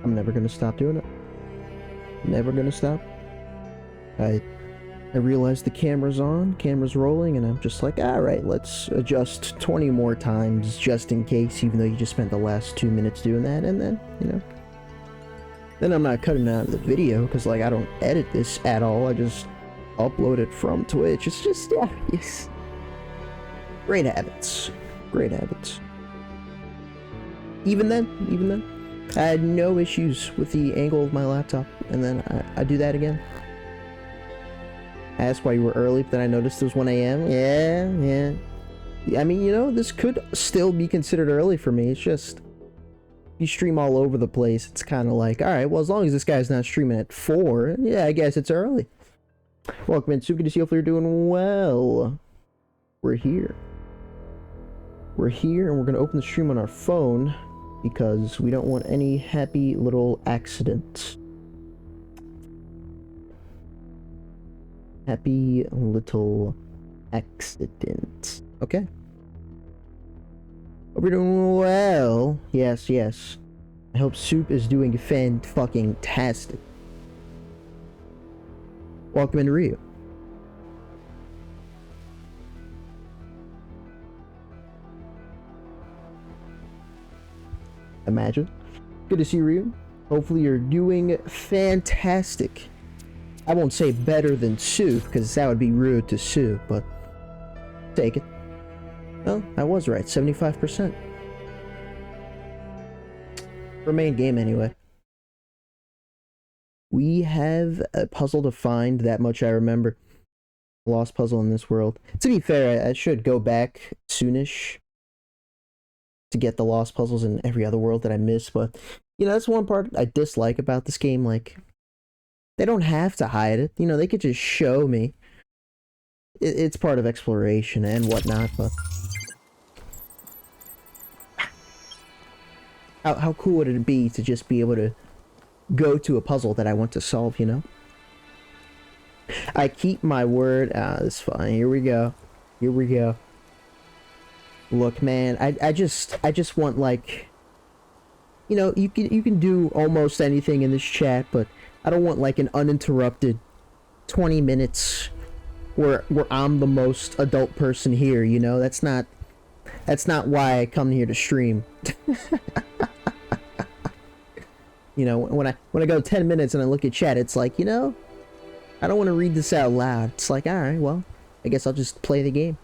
I'm never gonna stop doing it. Never gonna stop. I realize the camera's on, camera's rolling, and I'm just like, alright, let's adjust 20 more times just in case, even though you just spent the last 2 minutes doing that, and then, you know. Then I'm not cutting out of the video, because, like, I don't edit this at all, I just upload it from Twitch. It's just, yeah, yes. Great habits. Great habits. Even then, I had no issues with the angle of my laptop, and then I do that again. I asked why you were early, but then I noticed it was 1 a.m. Yeah. I mean, you know, this could still be considered early for me. It's just, you stream all over the place. It's kind of like, alright, well, as long as this guy's not streaming at 4, yeah, I guess it's early. Welcome in, Super. To see if you're doing well. We're here. We're here, and we're going to open the stream on our phone because we don't want any happy little accidents. Happy little accident. Okay. Hope you're doing well. Yes. I hope Soup is doing fan-fucking-tastic. Welcome in, Ryu. Imagine. Good to see you, Ryu. Hopefully you're doing fantastic. I won't say better than Soup, because that would be rude to Soup, but take it. Well, I was right, 75%. For main game, anyway. We have a puzzle to find, that much I remember. Lost puzzle in this world. To be fair, I should go back soonish to get the lost puzzles in every other world that I miss, but, you know, that's one part I dislike about this game, like, they don't have to hide it, you know, they could just show me. It's part of exploration and whatnot, but how cool would it be to just be able to go to a puzzle that I want to solve, you know? I keep my word. That's fine. Here we go. Look, man, I just want, like, you know, you can do almost anything in this chat, but I don't want, like, an uninterrupted 20 minutes where I'm the most adult person here, you know? That's not why I come here to stream. You know, when I go 10 minutes and I look at chat, it's like, you know, I don't want to read this out loud. It's like, alright, well, I guess I'll just play the game.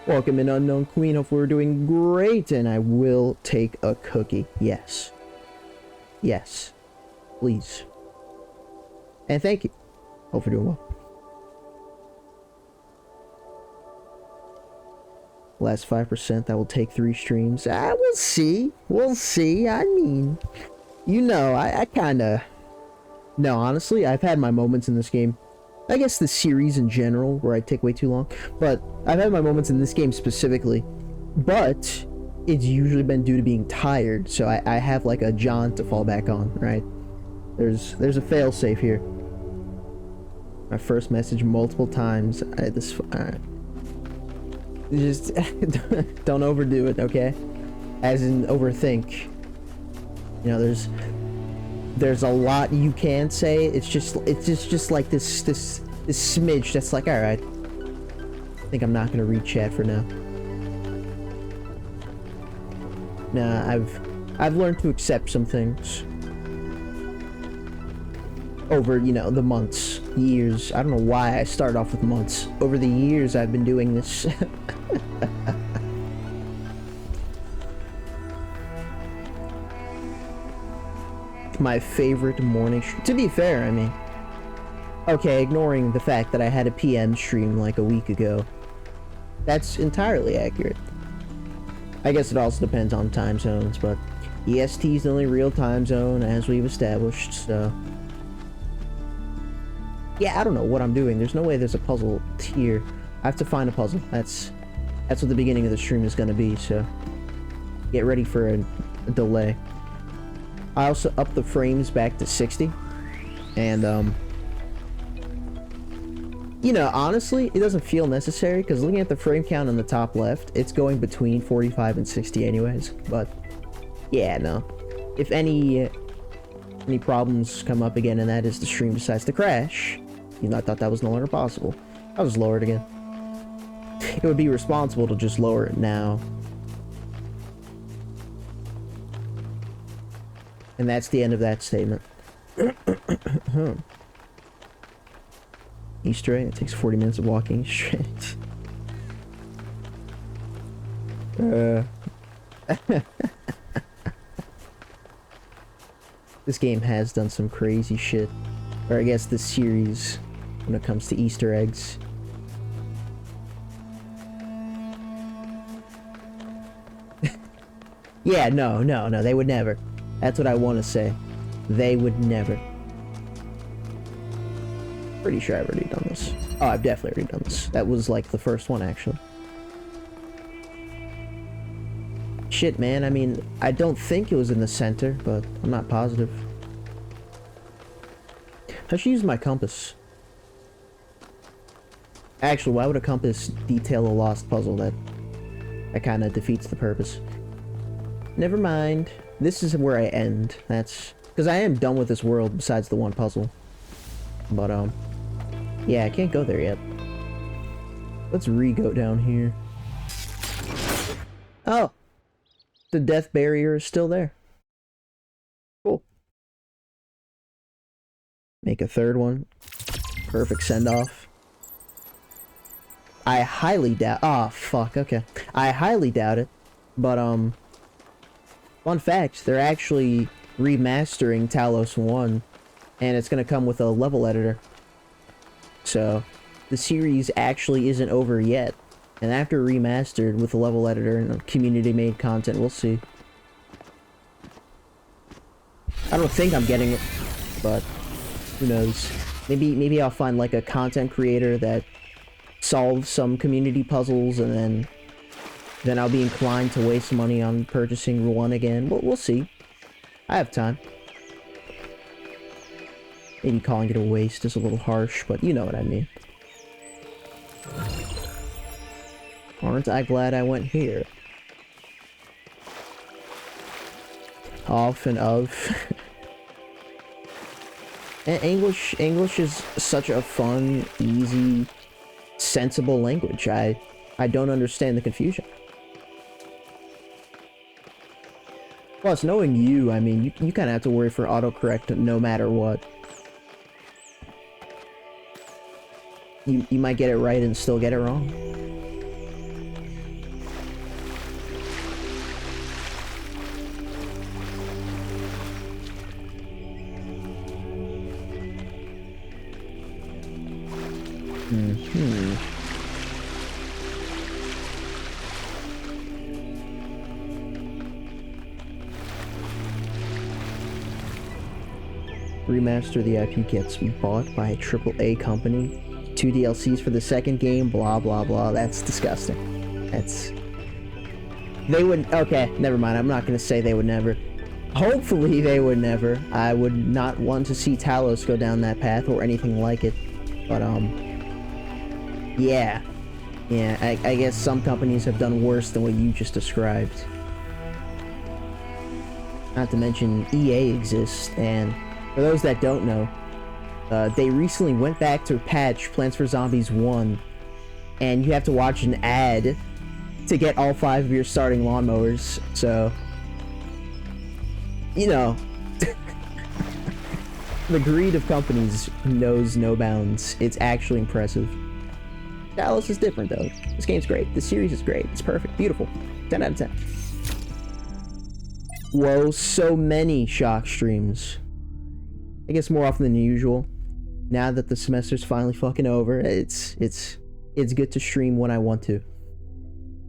Welcome in, Unknown Queen. Hope we're doing great, and I will take a cookie. Yes. Yes. Please. And thank you. Hope you're doing well. Last 5%, that will take 3 streams. We'll see. We'll see. I mean, you know, I kinda... No, honestly, I've had my moments in this game. I guess the series in general, where I take way too long. But I've had my moments in this game specifically. But it's usually been due to being tired, so I have, like, a John to fall back on, right? There's a failsafe here. My first message multiple times. Alright. Just don't overdo it, okay? As in overthink. You know, there's a lot you can say. It's just like this smidge that's like, all right. I think I'm not gonna read chat for now. Nah, I've learned to accept some things over, you know, the months, years. I don't know why I started off with months. Over the years I've been doing this. My favorite morning stream. To be fair, I mean, okay, ignoring the fact that I had a PM stream like a week ago, that's entirely accurate. I guess it also depends on time zones, but EST is the only real time zone, as we've established, so... Yeah, I don't know what I'm doing. There's no way there's a puzzle here. I have to find a puzzle. That's what the beginning of the stream is gonna be, so... Get ready for a delay. I also upped the frames back to 60, and, you know, honestly, it doesn't feel necessary, because looking at the frame count on the top left, it's going between 45 and 60 anyways, but Yeah, no. If any problems come up again, and that is the stream decides to crash, you know, I thought that was no longer possible. I'll just lower it again. It would be responsible to just lower it now. And that's the end of that statement. Easter egg, it takes 40 minutes of walking straight. This game has done some crazy shit. Or I guess this series, when it comes to Easter eggs. Yeah, no, they would never. That's what I want to say. They would never. Pretty sure I've already done this. Oh, I've definitely already done this. That was like the first one, actually. Shit, man, I mean, I don't think it was in the center, but I'm not positive. I should use my compass. Actually, why would a compass detail a lost puzzle? That kind of defeats the purpose. Never mind. This is where I end. That's... because I am done with this world besides the one puzzle. But, yeah, I can't go there yet. Let's re-go down here. Oh! The death barrier is still there. Cool. Make a third one. Perfect send-off. I highly doubt... oh, fuck, okay. I highly doubt it. But, fun fact, they're actually remastering Talos 1. And it's gonna come with a level editor. So, the series actually isn't over yet. And after remastered with a level editor and community-made content, we'll see. I don't think I'm getting it, but who knows? Maybe I'll find like a content creator that solves some community puzzles, and then I'll be inclined to waste money on purchasing one again. We'll see. I have time. Maybe calling it a waste is a little harsh, but you know what I mean. Aren't I glad I went here? Off and of. And English is such a fun, easy, sensible language. I don't understand the confusion. Plus, knowing you, I mean, you kind of have to worry for autocorrect no matter what. You might get it right and still get it wrong. Remaster, the IP gets bought by a AAA company. 2 DLCs for the second game, blah blah blah. That's disgusting. That's... they would... okay, never mind. I'm not gonna say they would never. Hopefully they would never. I would not want to see Talos go down that path or anything like it. But, yeah. Yeah, I guess some companies have done worse than what you just described. Not to mention, EA exists, and for those that don't know, they recently went back to patch Plants vs. Zombies 1, and you have to watch an ad to get all 5 of your starting lawnmowers, so... you know... the greed of companies knows no bounds. It's actually impressive. Talos is different, though. This game's great. This series is great. It's perfect. Beautiful. 10 out of 10. Whoa, so many shock streams. I guess more often than usual. Now that the semester's finally fucking over, it's good to stream when I want to.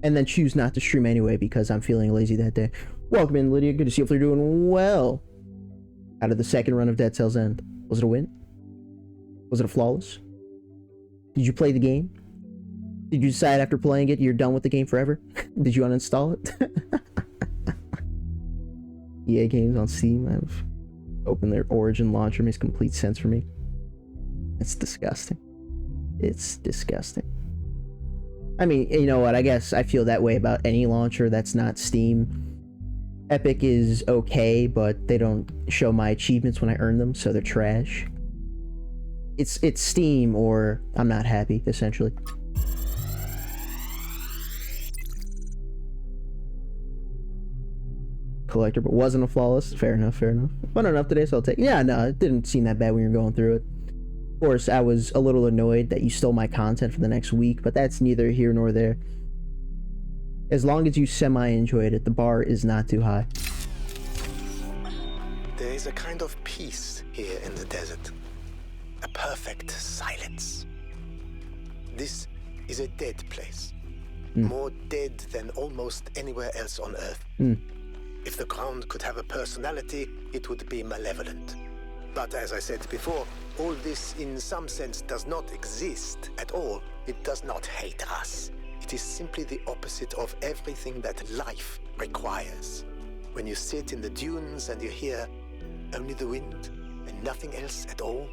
And then choose not to stream anyway because I'm feeling lazy that day. Welcome in, Lydia. Good to see you. Hopefully you're doing well. How did the second run of Dead Cells end? Was it a win? Was it a flawless? Did you play the game? Did you decide after playing it you're done with the game forever? Did you uninstall it? EA games on Steam. I've opened their Origin launcher. Makes complete sense for me. It's disgusting. It's disgusting. I mean, you know what? I guess I feel that way about any launcher that's not Steam. Epic is okay, but they don't show my achievements when I earn them, so they're trash. It's Steam or I'm not happy, essentially. Collector, but wasn't a flawless. Fair enough, fair enough. Fun enough today, so I'll take. Yeah, no, it didn't seem that bad when you're going through it. Of course, I was a little annoyed that you stole my content for the next week, but that's neither here nor there. As long as you semi-enjoyed it, the bar is not too high. There is a kind of peace here in the desert. A perfect silence. This is a dead place. More dead than almost anywhere else on Earth. If the ground could have a personality, it would be malevolent. But as I said before, all this in some sense does not exist at all. It does not hate us. It is simply the opposite of everything that life requires. When you sit in the dunes and you hear only the wind and nothing else at all,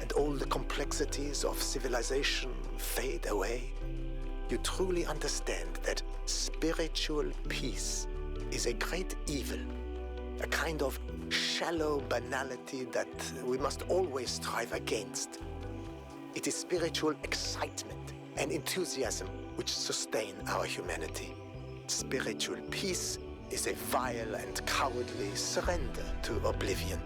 and all the complexities of civilization fade away, you truly understand that spiritual peace is a great evil, a kind of shallow banality that we must always strive against. It is spiritual excitement and enthusiasm which sustain our humanity. Spiritual peace is a vile and cowardly surrender to oblivion.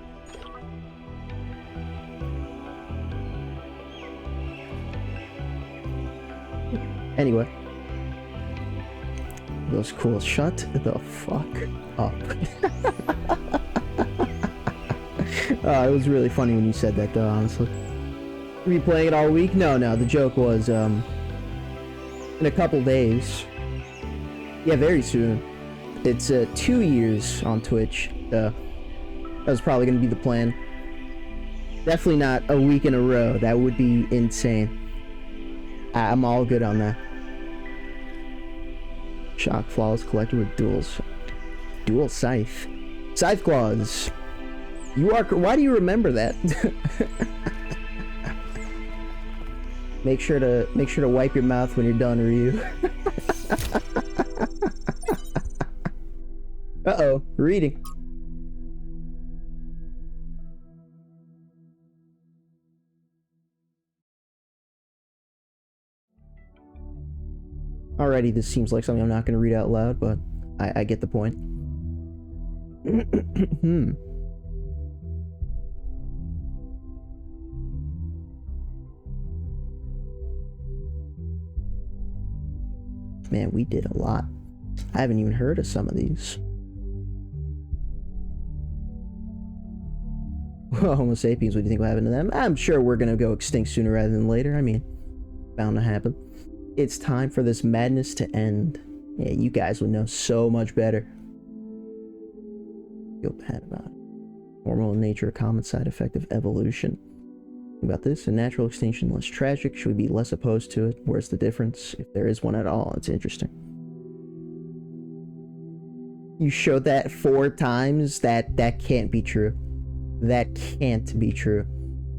Anyway. That was cool. Shut the fuck up. It was really funny when you said that, though, honestly. Are you playing it all week? No, the joke was, in a couple days. Yeah, very soon. It's 2 years on Twitch. That was probably going to be the plan. Definitely not a week in a row. That would be insane. I'm all good on that. Shock flawless collector with dual scythe. Scythe claws. You are. Why do you remember that? Make sure to wipe your mouth when you're done, Ryu. Uh-oh, reading. Alrighty, this seems like something I'm not going to read out loud, but I get the point. Man, we did a lot. I haven't even heard of some of these. Well, Homo sapiens, what do you think will happen to them? I'm sure we're going to go extinct sooner rather than later. I mean, bound to happen. It's time for this madness to end. Yeah, you guys would know so much better. Feel bad about it. Normal in nature, a common side effect of evolution. Think about this, a natural extinction less tragic. Should we be less opposed to it? Where's the difference? If there is one at all, it's interesting. You showed that 4 times. That can't be true. That can't be true.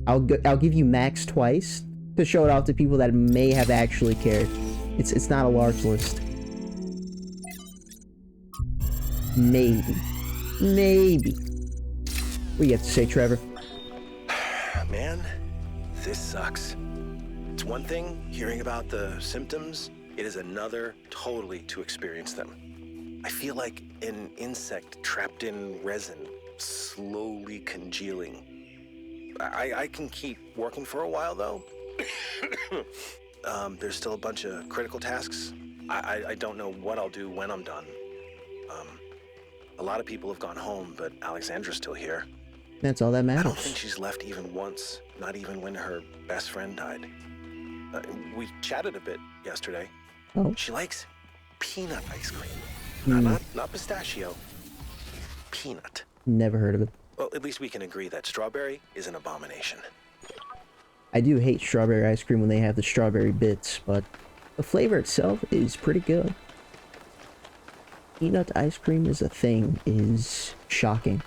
I'll give you max twice to show it off to people that may have actually cared. It's not a large list. Maybe. What do you have to say, Trevor? Man, this sucks. It's one thing hearing about the symptoms. It is another totally to experience them. I feel like an insect trapped in resin, slowly congealing. I can keep working for a while, though. There's still a bunch of critical tasks. I don't know what I'll do when I'm done. A lot of people have gone home, but Alexandra's still here. That's all that matters. I don't think she's left even once, not even when her best friend died. We chatted a bit yesterday. Oh. She likes peanut ice cream. Not pistachio. Peanut. Never heard of it. Well, at least we can agree that strawberry is an abomination. I do hate strawberry ice cream when they have the strawberry bits, but the flavor itself is pretty good. Peanut ice cream is a thing is shocking.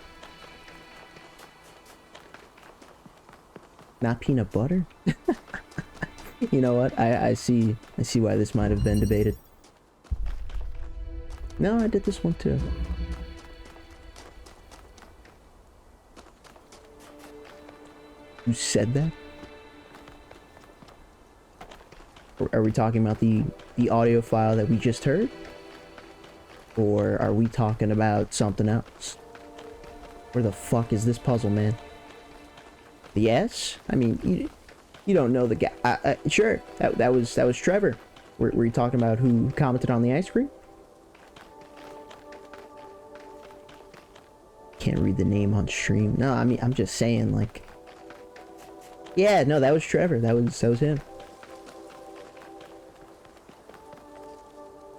Not peanut butter? You know what? I see why this might have been debated. No, I did this one too. Who said that? Or are we talking about the audio file that we just heard? Or are we talking about something else? Where the fuck is this puzzle, man? The S? I mean, you don't know the guy. Sure, that was Trevor. Were you talking about who commented on the ice cream? Can't read the name on stream. No, I mean, I'm just saying, like... Yeah, no, that was Trevor. That was him.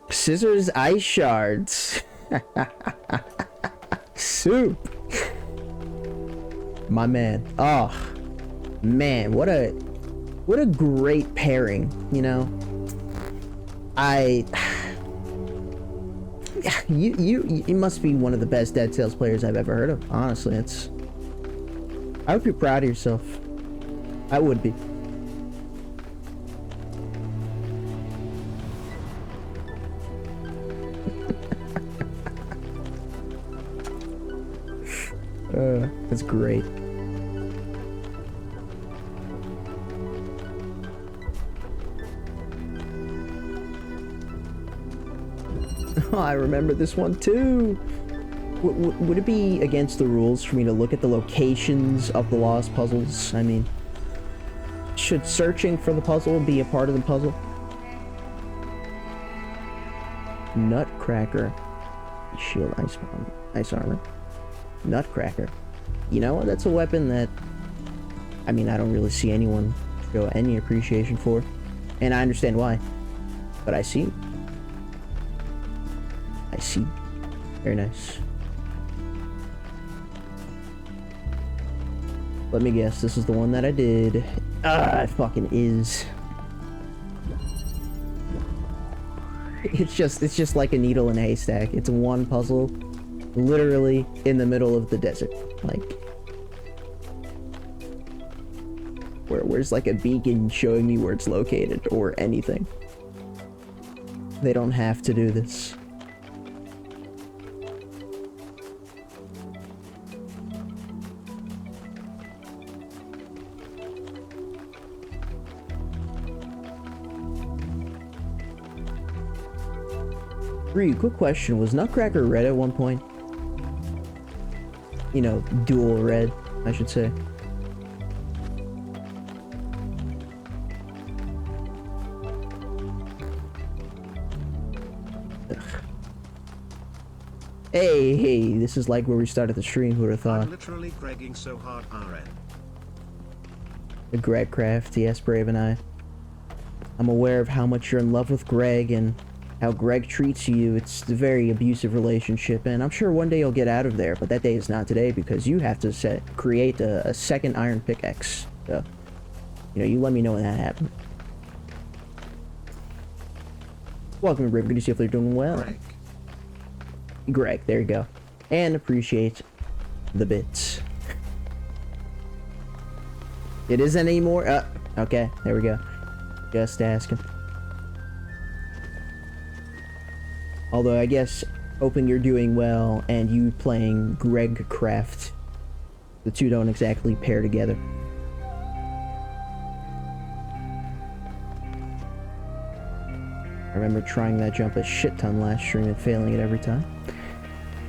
Scissors, ice shards. Soup. My man. Oh, man, what a great pairing, you know? You must be one of the best Dead Cells players I've ever heard of. Honestly, I hope you're proud of yourself. I would be. That's great. Oh, I remember this one too. Would it be against the rules for me to look at the locations of the lost puzzles? I mean, should searching for the puzzle be a part of the puzzle? Nutcracker. Shield, ice bomb, ice armor. Nutcracker. You know, that's a weapon that, I mean, I don't really see anyone show any appreciation for. And I understand why. But I see. I see. Very nice. Let me guess, this is the one that I did. Ah, it fucking is. It's just like a needle in a haystack. It's one puzzle, literally in the middle of the desert. Like, where's like a beacon showing me where it's located or anything. They don't have to do this. Ryu, quick question. Was Nutcracker red at one point? You know, dual red, I should say. Ugh. Hey, this is like where we started the stream, who would have thought? I'm literally Gregging so hard, RN. The Greg Craft, yes, Brave and I. I'm aware of how much you're in love with Greg and how Greg treats you. It's a very abusive relationship, and I'm sure one day you'll get out of there, but that day is not today because you have to create a second iron pickaxe. So, you know, you let me know when that happens. Welcome, Brave. Good to see if they're doing well. Greg, there you go. And appreciate the bits. It isn't anymore. Okay, there we go. Just asking. Although I guess hoping you're doing well and you playing Greg Craft, the two don't exactly pair together. I remember trying that jump a shit ton last stream and failing it every time.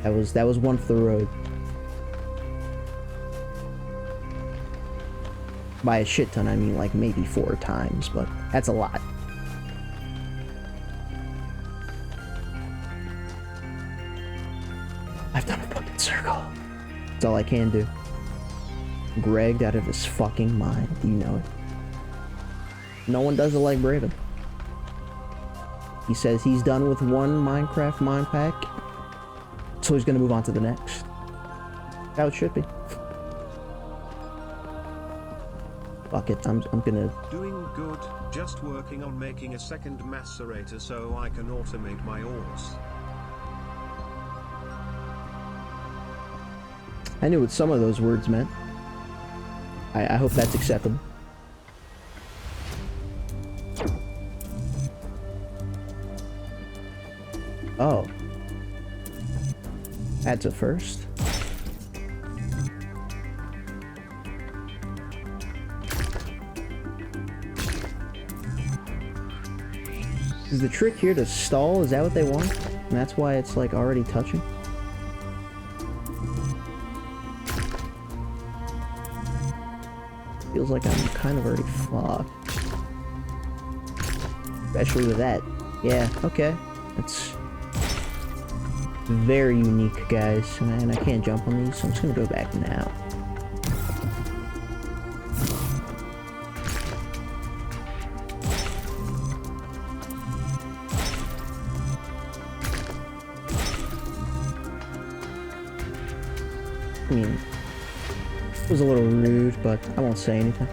That was one for the road. By a shit ton, I mean like maybe 4 times, but that's a lot. I've done a fucking circle. That's all I can do. Gregged out of his fucking mind. You know it. No one does it like Braven. He says he's done with one Minecraft mine pack, so he's gonna move on to the next. How it should be. Fuck it, I'm gonna... Doing good, just working on making a second macerator so I can automate my ores. I knew what some of those words meant. I hope that's acceptable. Oh. That's a first. Is the trick here to stall? Is that what they want? And that's why it's like already touching? Feels like I'm kind of already fucked. Especially with that. Yeah, okay. That's very unique, guys. And I can't jump on these, so I'm just gonna go back now. I mean, it was a little rude, but I won't say anything.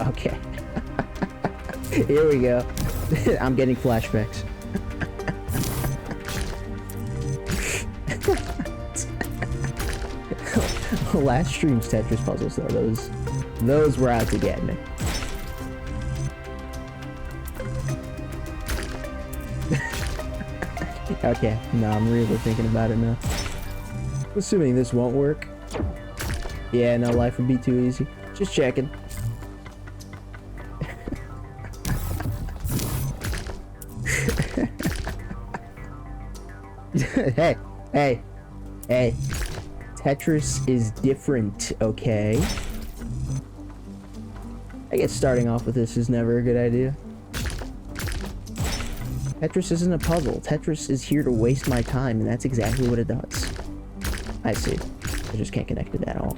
Okay. Here we go. I'm getting flashbacks. Last stream's Tetris puzzles, though, those were out to get me. Okay, no, I'm really thinking about it now. Assuming this won't work. Yeah, no, life would be too easy. Just checking. Hey. Tetris is different, okay? I guess starting off with this is never a good idea. Tetris isn't a puzzle. Tetris is here to waste my time, and that's exactly what it does. I see. I just can't connect it at all.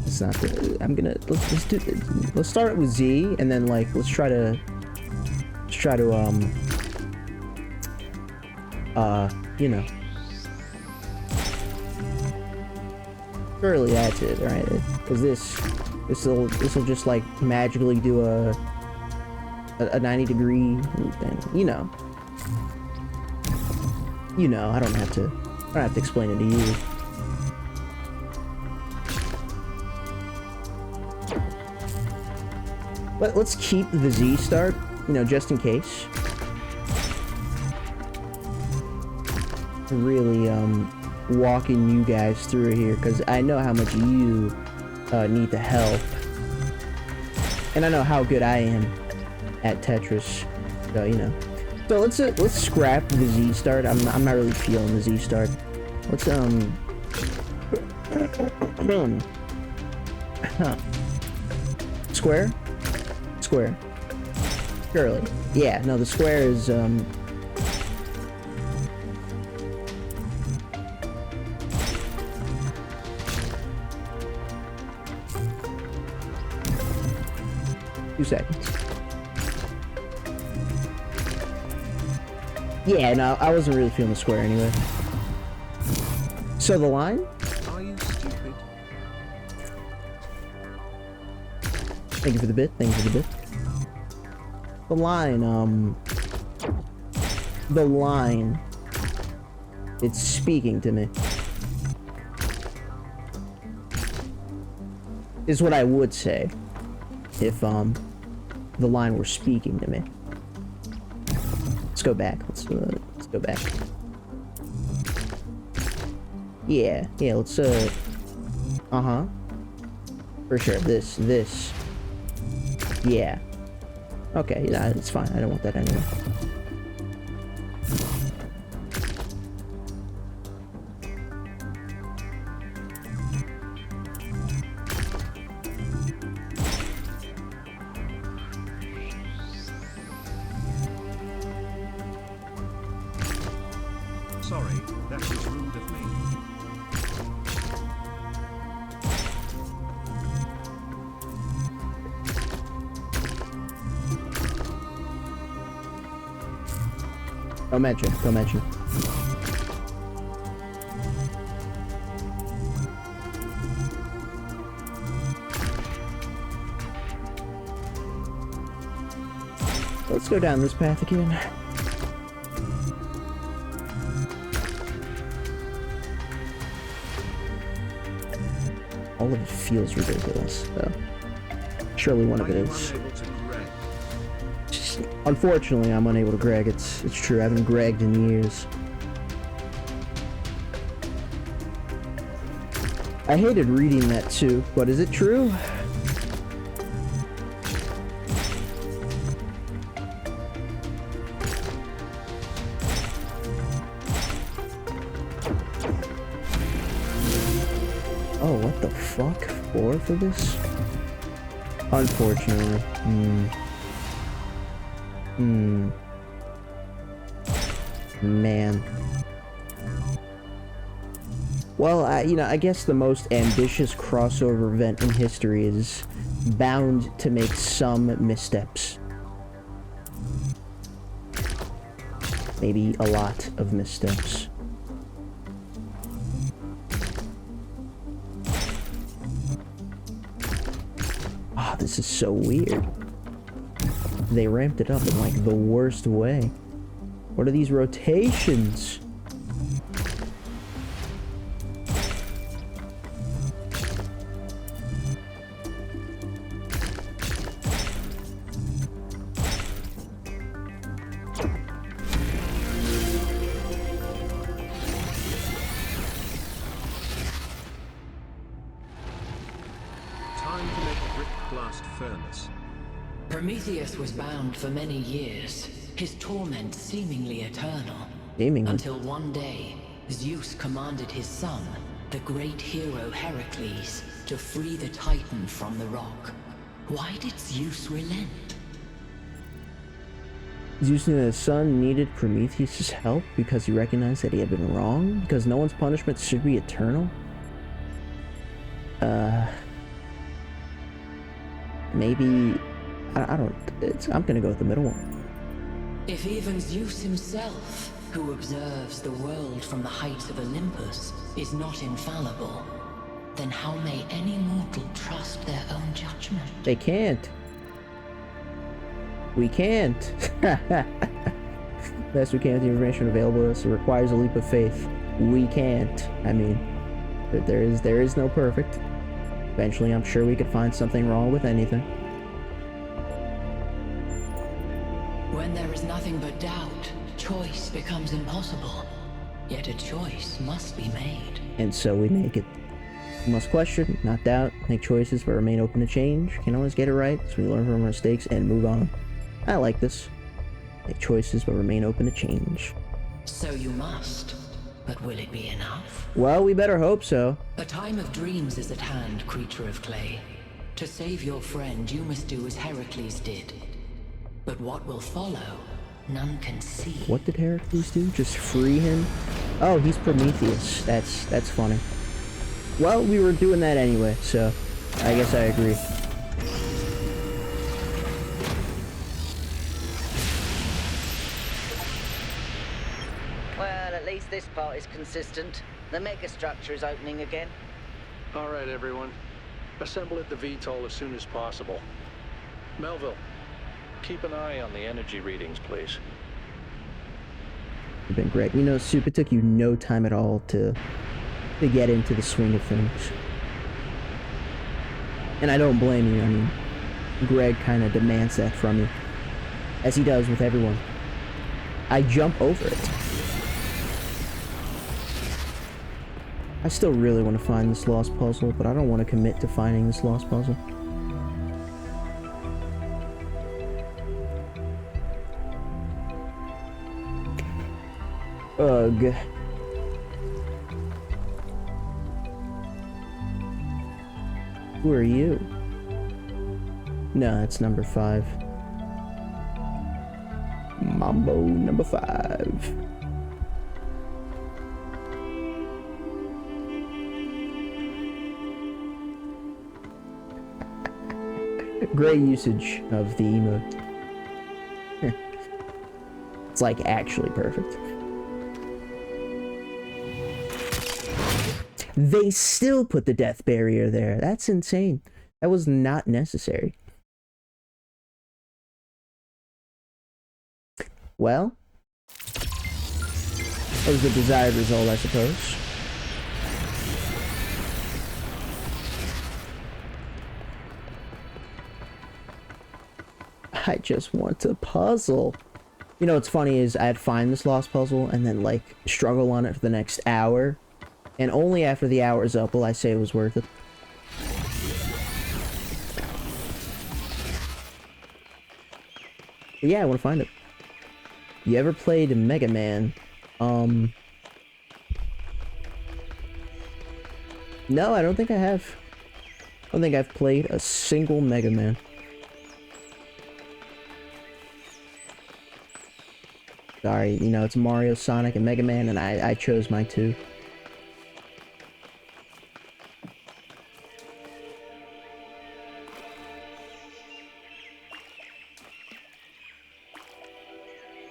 It's not good. I'm gonna let's start it with Z, and then like let's try to you know, surely that's it, right? Because this will just like magically do a 90-degree thing, you know. I don't have to explain it to you. But let's keep the Z start, just in case. Really walking you guys through here, because I know how much you need the help, and I know how good I am at Tetris. So so let's scrap the Z start. I'm not really feeling the Z start. Let's square. Surely. Yeah, no, the square is 2 seconds. Yeah, no, I wasn't really feeling the square anyway. So the line? Are you stupid? Thank you for the bit. The line, it's speaking to me. Is what I would say if the line were speaking to me. Let's go back. Let's go back. Yeah, let's for sure. This. Yeah. Okay, yeah, it's fine. I don't want that anyway. Sorry, that was rude of me. Don't mention. Let's go down this path again. all of it feels ridiculous. So surely one of it is. Just, unfortunately, I'm unable to Greg. It's true. I haven't Gregged in years. I hated reading that too, but is it true? Oh, what the fuck? 4 for this? Unfortunately. Man. Well, I guess the most ambitious crossover event in history is bound to make some missteps. Maybe a lot of missteps. Ah, this is so weird. They ramped it up in like the worst way. What are these rotations? Prometheus was bound for many years, his torment seemingly eternal. Until one day, Zeus commanded his son, the great hero Heracles, to free the Titan from the rock. Why did Zeus relent? Zeus knew his son needed Prometheus' help because he recognized that he had been wrong? Because no one's punishment should be eternal? Maybe... I'm gonna go with the middle one. If even Zeus himself, who observes the world from the heights of Olympus, is not infallible, then how may any mortal trust their own judgment? They can't. We can't. Best we can with the information available to us. It requires a leap of faith. We can't. I mean, there is no perfect. Eventually, I'm sure we could find something wrong with anything. When there is nothing but doubt, choice becomes impossible. Yet a choice must be made. And so we make it. We must question, not doubt, make choices, but remain open to change. Can't always get it right, so we learn from our mistakes and move on. I like this. Make choices, but remain open to change. So you must. But will it be enough? Well, we better hope so. A time of dreams is at hand, creature of clay. To save your friend, you must do as Heracles did. But what will follow, none can see. What did Heracles do? Just free him? Oh, he's Prometheus. That's funny. Well, we were doing that anyway, so I guess I agree. Well, at least this part is consistent. The megastructure is opening again. All right, everyone. Assemble at the VTOL as soon as possible. Melville, keep an eye on the energy readings, please. You've been great. You know, Soup, it took you no time at all to get into the swing of things. And I don't blame you. I mean, Greg kind of demands that from you. As he does with everyone. I jump over it. I still really want to find this lost puzzle, but I don't want to commit to finding this lost puzzle. Ugh. Who are you? No, it's number 5. Mambo number 5. Great usage of the emote. It's like actually perfect. They still put the death barrier there. That's insane. That was not necessary. Well, that was the desired result, I suppose. I just want to puzzle. You know what's funny is I'd find this lost puzzle and then like struggle on it for the next hour. And only after the hour's up will I say it was worth it. But yeah, I want to find it. You ever played Mega Man? No, I don't think I have. I don't think I've played a single Mega Man. Sorry, you know, it's Mario, Sonic, and Mega Man, and I chose mine too.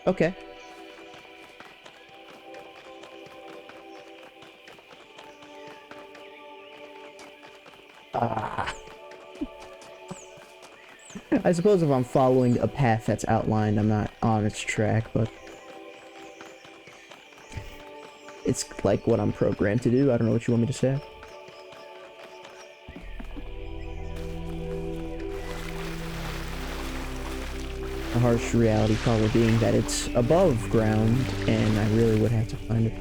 Okay. I suppose if I'm following a path that's outlined, I'm not on its track, but it's like what I'm programmed to do. I don't know what you want me to say. The harsh reality probably being that it's above ground, and I really would have to find it.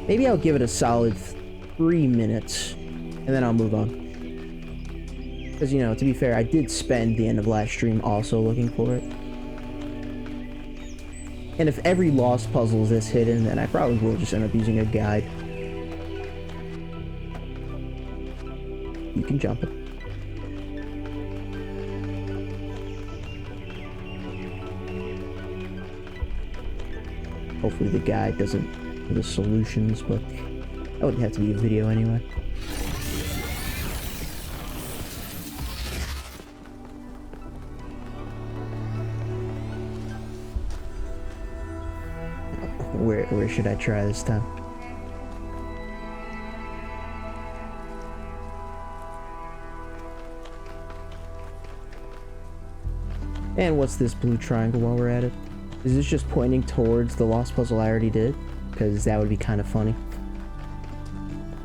Maybe I'll give it a solid 3 minutes, and then I'll move on. Because, you know, to be fair, I did spend the end of last stream also looking for it. And if every lost puzzle is this hidden, then I probably will just end up using a guide. You can jump it. Hopefully the guide doesn't have the solutions, but that would have to be a video anyway. Where should I try this time? And what's this blue triangle while we're at it? Is this just pointing towards the lost puzzle I already did? Because that would be kind of funny.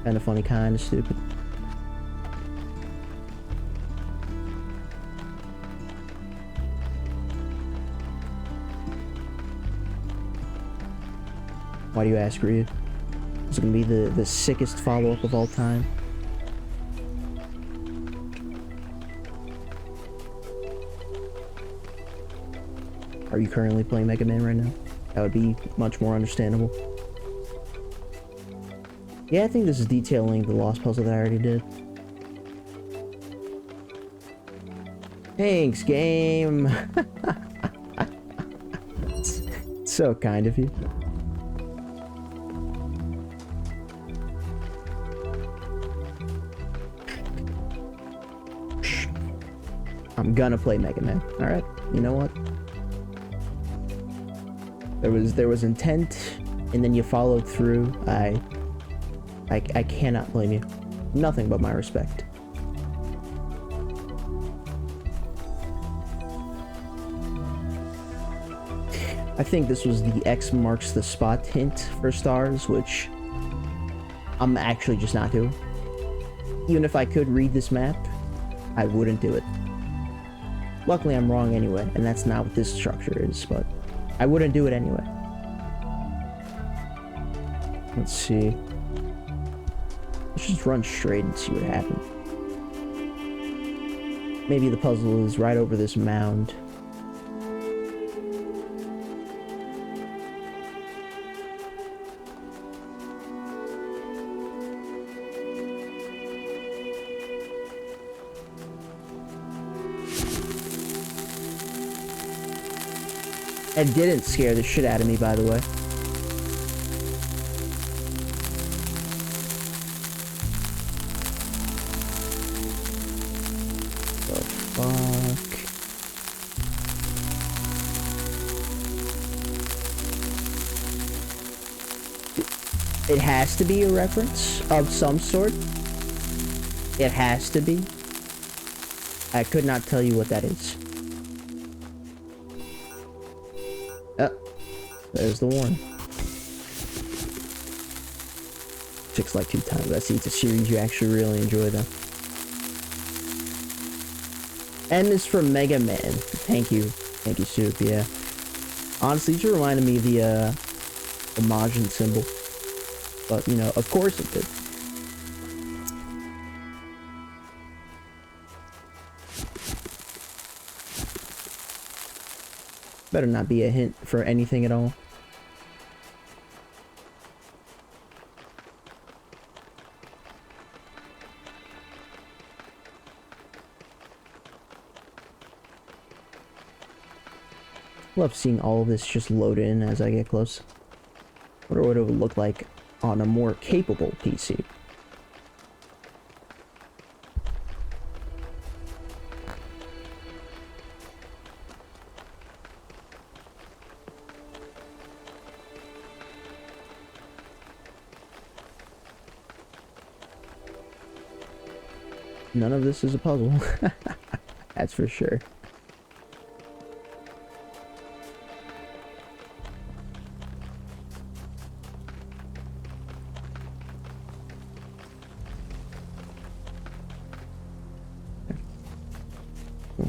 Kind of funny, kind of stupid. Why do you ask, Ryu? Is it gonna be the sickest follow-up of all time? Are you currently playing Mega Man right now? That would be much more understandable. Yeah, I think this is detailing the lost puzzle that I already did. Thanks, game! It's so kind of you. I'm gonna play Mega Man. Alright, you know what? There was intent, and then you followed through. I cannot blame you. Nothing but my respect. I think this was the X marks the spot hint for stars, which I'm actually just not doing. Even if I could read this map, I wouldn't do it. Luckily, I'm wrong anyway, and that's not what this structure is, but I wouldn't do it anyway. Let's see. Let's just run straight and see what happens. Maybe the puzzle is right over this mound. It didn't scare the shit out of me, by the way. The fuck? It has to be a reference of some sort. It has to be. I could not tell you what that is. There's the warning. 6 like 2 times. I see it's a series you actually really enjoy, though. N is for Mega Man. Thank you. Thank you, Soup, yeah. Honestly, you reminded me of the Majin symbol. But, you know, of course it did. Better not be a hint for anything at all. Love seeing all of this just load in as I get close. Wonder what it would look like on a more capable PC. None of this is a puzzle. That's for sure.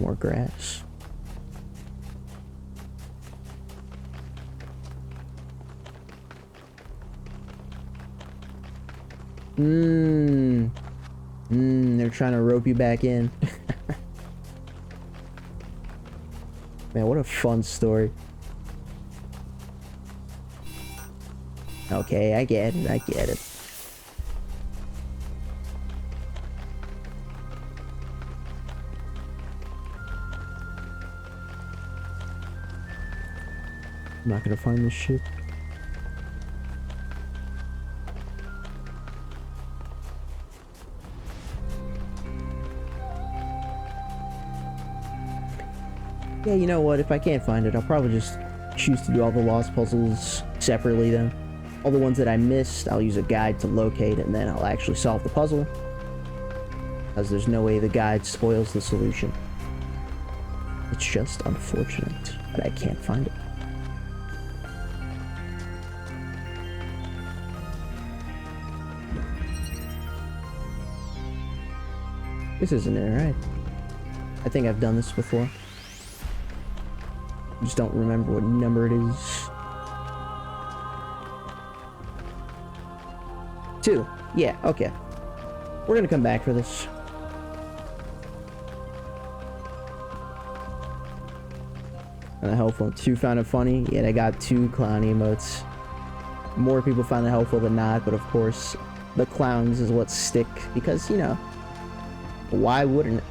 More grass. They're trying to rope you back in. Man, what a fun story. Okay, I get it, I get it. I'm not gonna find this shit. Yeah, you know what? If I can't find it, I'll probably just choose to do all the lost puzzles separately then. All the ones that I missed, I'll use a guide to locate, and then I'll actually solve the puzzle. Because there's no way the guide spoils the solution. It's just unfortunate that I can't find it. This isn't it, right? I think I've done this before. I just don't remember what number it is. 2. Yeah, okay. We're gonna come back for this. And a helpful. 2 found it funny. Yeah, I got 2 clown emotes. More people found it helpful than not, but of course, the clowns is what stick because, you know, why wouldn't it?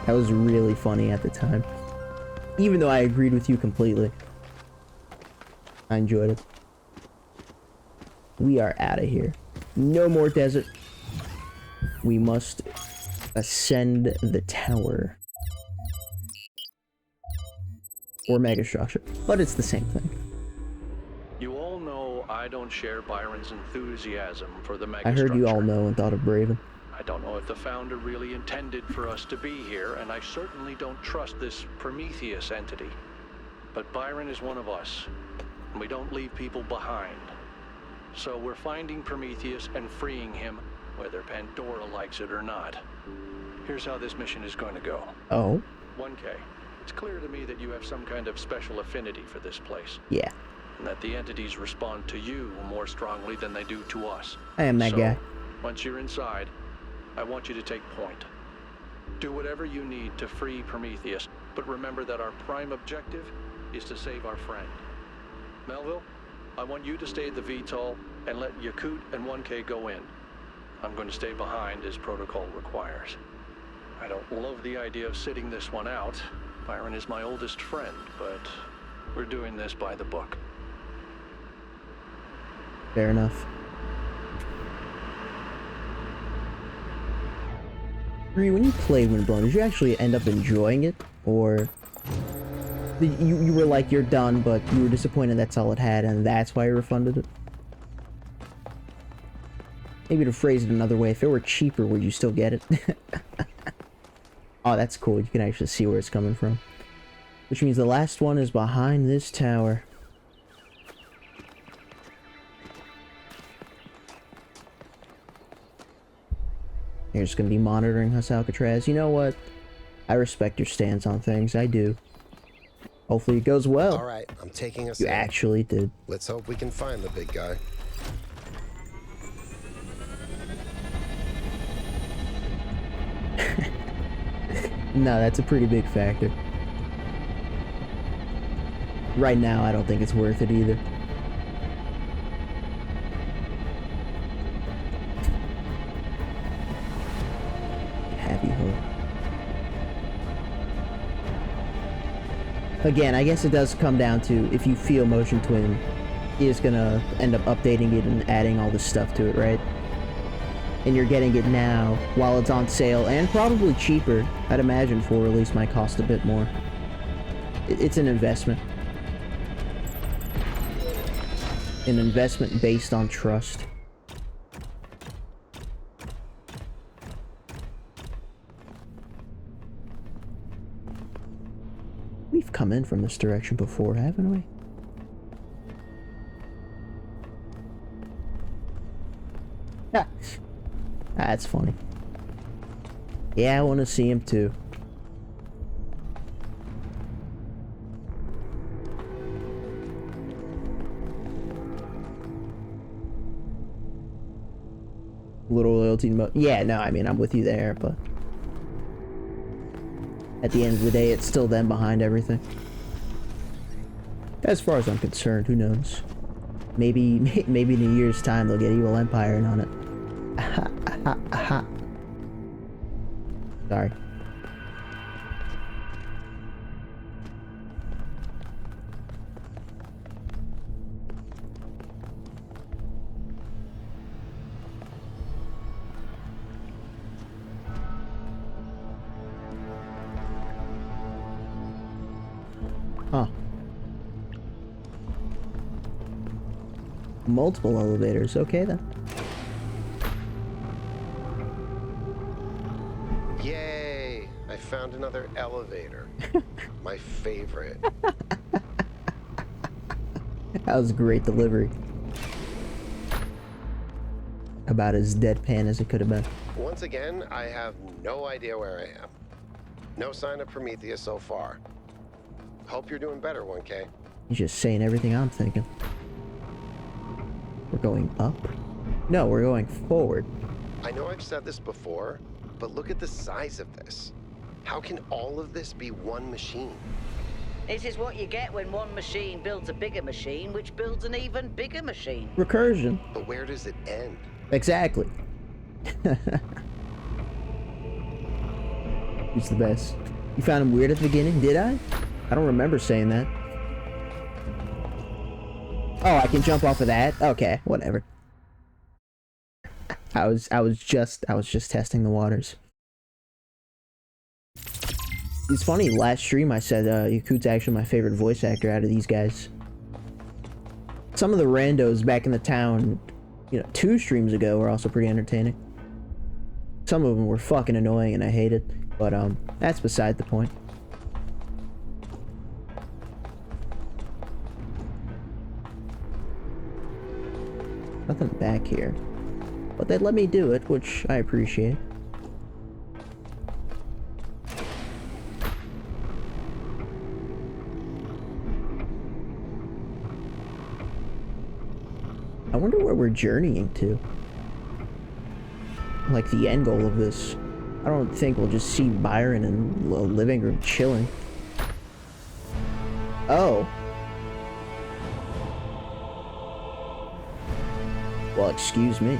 That was really funny at the time. Even though I agreed with you completely. I enjoyed it. We are out of here. No more desert. We must ascend the tower. Or megastructure. But it's the same thing. You all know I don't share Byron's enthusiasm for the megastructure. I heard you all know and thought of Braven. I don't know if the founder really intended for us to be here, and I certainly don't trust this Prometheus entity. But Byron is one of us, and we don't leave people behind. So we're finding Prometheus and freeing him, whether Pandora likes it or not. Here's how this mission is going to go. Oh? 1K, it's clear to me that you have some kind of special affinity for this place. Yeah. And that the entities respond to you more strongly than they do to us. I am that guy. Once you're inside, I want you to take point. Do whatever you need to free Prometheus, but remember that our prime objective is to save our friend. Melville, I want you to stay at the VTOL and let Yakut and 1K go in. I'm going to stay behind as protocol requires. I don't love the idea of sitting this one out. Byron is my oldest friend, but we're doing this by the book. Fair enough. When you played Windblown, did you actually end up enjoying it? Or you were like, you're done, but you were disappointed that's all it had, and that's why you refunded it? Maybe to phrase it another way, if it were cheaper, would you still get it? Oh, that's cool. You can actually see where it's coming from. Which means the last one is behind this tower. You're just gonna be monitoring us, Alcatraz. You know what? I respect your stance on things. I do. Hopefully it goes well. All right, I'm taking us. You actually did. Let's hope we can find the big guy. No, that's a pretty big factor. Right now, I don't think it's worth it either. Happy hope. Again, I guess it does come down to if you feel Motion Twin is gonna end up updating it and adding all this stuff to it, right? And you're getting it now while it's on sale and probably cheaper. I'd imagine full release might cost a bit more. It's an investment. An investment based on trust. We've come in from this direction before, haven't we? Ah. That's funny. Yeah, I want to see him too. Little loyalty mode. Yeah, no, I mean, I'm with you there, but at the end of the day, it's still them behind everything. As far as I'm concerned, who knows? Maybe in a year's time they'll get Evil Empire on it. Sorry. Huh. Multiple elevators. Okay then. Yay! I found another elevator. My favorite. That was a great delivery. About as deadpan as it could have been. Once again, I have no idea where I am. No sign of Prometheus so far. Hope you're doing better, 1K. He's just saying everything I'm thinking. We're going up? No, we're going forward. I know I've said this before, but look at the size of this. How can all of this be one machine? This is what you get when one machine builds a bigger machine, which builds an even bigger machine. Recursion. But where does it end? Exactly. He's the best. You found him weird at the beginning, did I? I don't remember saying that. Oh, I can jump off of that? Okay, whatever. I was just testing the waters. It's funny, last stream I said Yakut's actually my favorite voice actor out of these guys. Some of the randos back in the town, you know, 2 streams ago were also pretty entertaining. Some of them were fucking annoying and I hate it, but that's beside the point. Nothing back here. But they let me do it, which I appreciate. I wonder where we're journeying to. Like the end goal of this. I don't think we'll just see Byron in a living room chilling. Oh. Well, excuse me.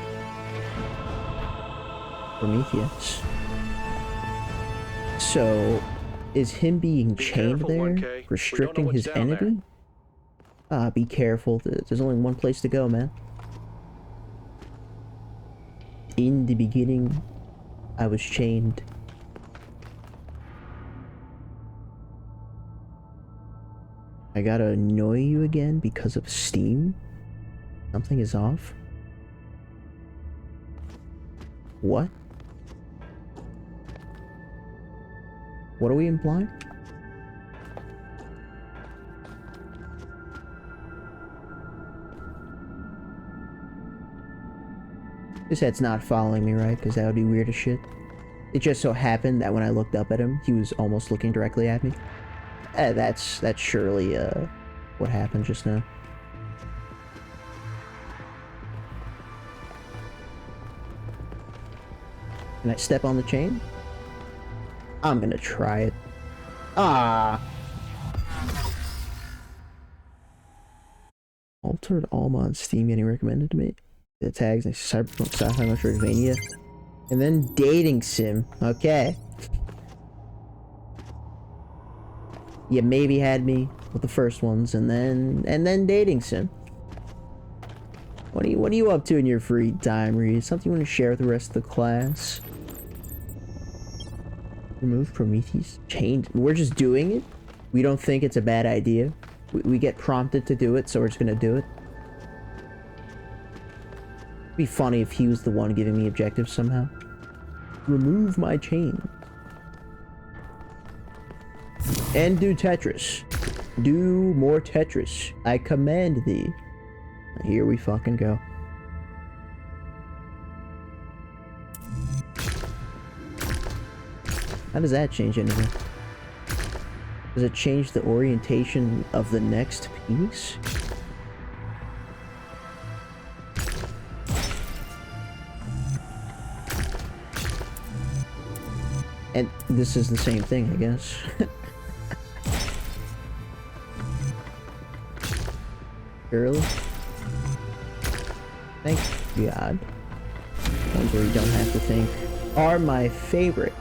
Prometheus. So, is him being chained careful, there 1K. restricting his down there. enemy? Ah, be careful. There's only one place to go, man. In the beginning, I was chained. I gotta annoy you again because of Steam? Something is off? What? What are we implying? His head's not following me, right? Because that would be weird as shit. It just so happened that when I looked up at him, he was almost looking directly at me. That's surely what happened just now. Can I step on the chain? I'm gonna try it. Ah! Altered Alma on Steam getting recommended to me. The tags like Cyberpunk, Sci-Fi, Metroidvania, and then Dating Sim. Okay. You maybe had me with the first ones, and then Dating Sim. What are you up to in your free time, Reed? Something you want to share with the rest of the class? Remove Prometheus? Change? We're just doing it? We don't think it's a bad idea? We get prompted to do it, so we're just gonna do it? It'd be funny if he was the one giving me objectives somehow. Remove my chain. And do Tetris. Do more Tetris. I command thee. Here we fucking go. How does that change anything? Does it change the orientation of the next piece? And this is the same thing, I guess. Early? Thank God. Ones where you don't have to think are my favorite.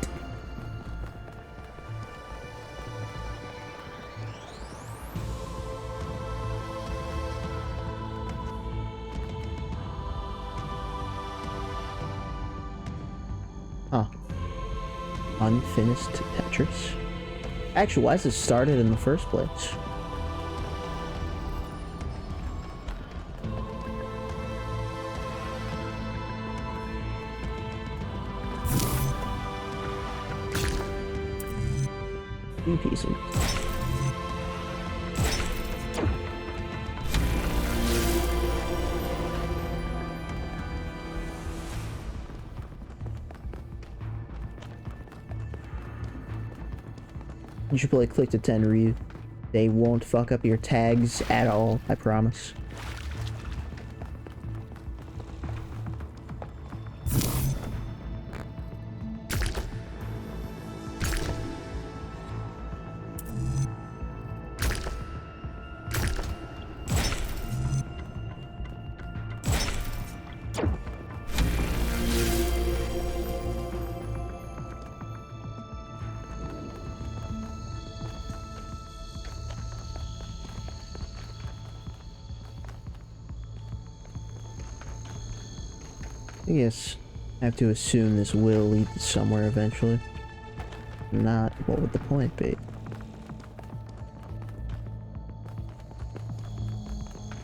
Huh. Unfinished Tetris? Actually, why is it started in the first place? Two pieces. You should play Click to 10, Ryu. They won't fuck up your tags at all, I promise. I guess I have to assume this will lead to somewhere eventually. If not, what would the point be?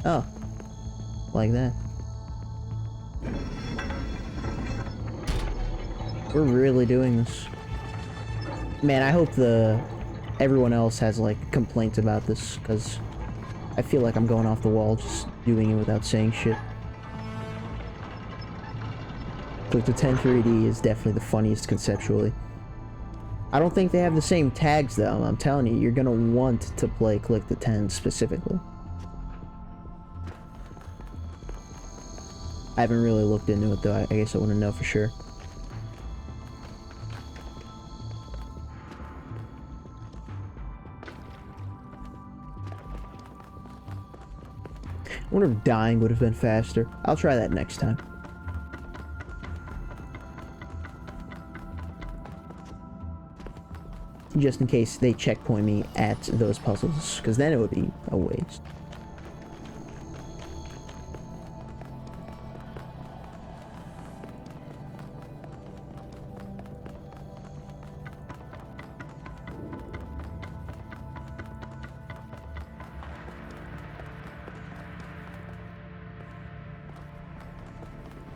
Oh. Like that. We're really doing this. Man, I hope everyone else has like complaints about this, because I feel like I'm going off the wall just doing it without saying shit. Click to 10 3D is definitely the funniest conceptually. I don't think they have the same tags though. I'm telling you, you're gonna want to play Click to 10 specifically. I haven't really looked into it though. I guess I wouldn't know for sure. I wonder if dying would have been faster. I'll try that next time. Just in case they checkpoint me at those puzzles, because then it would be a waste.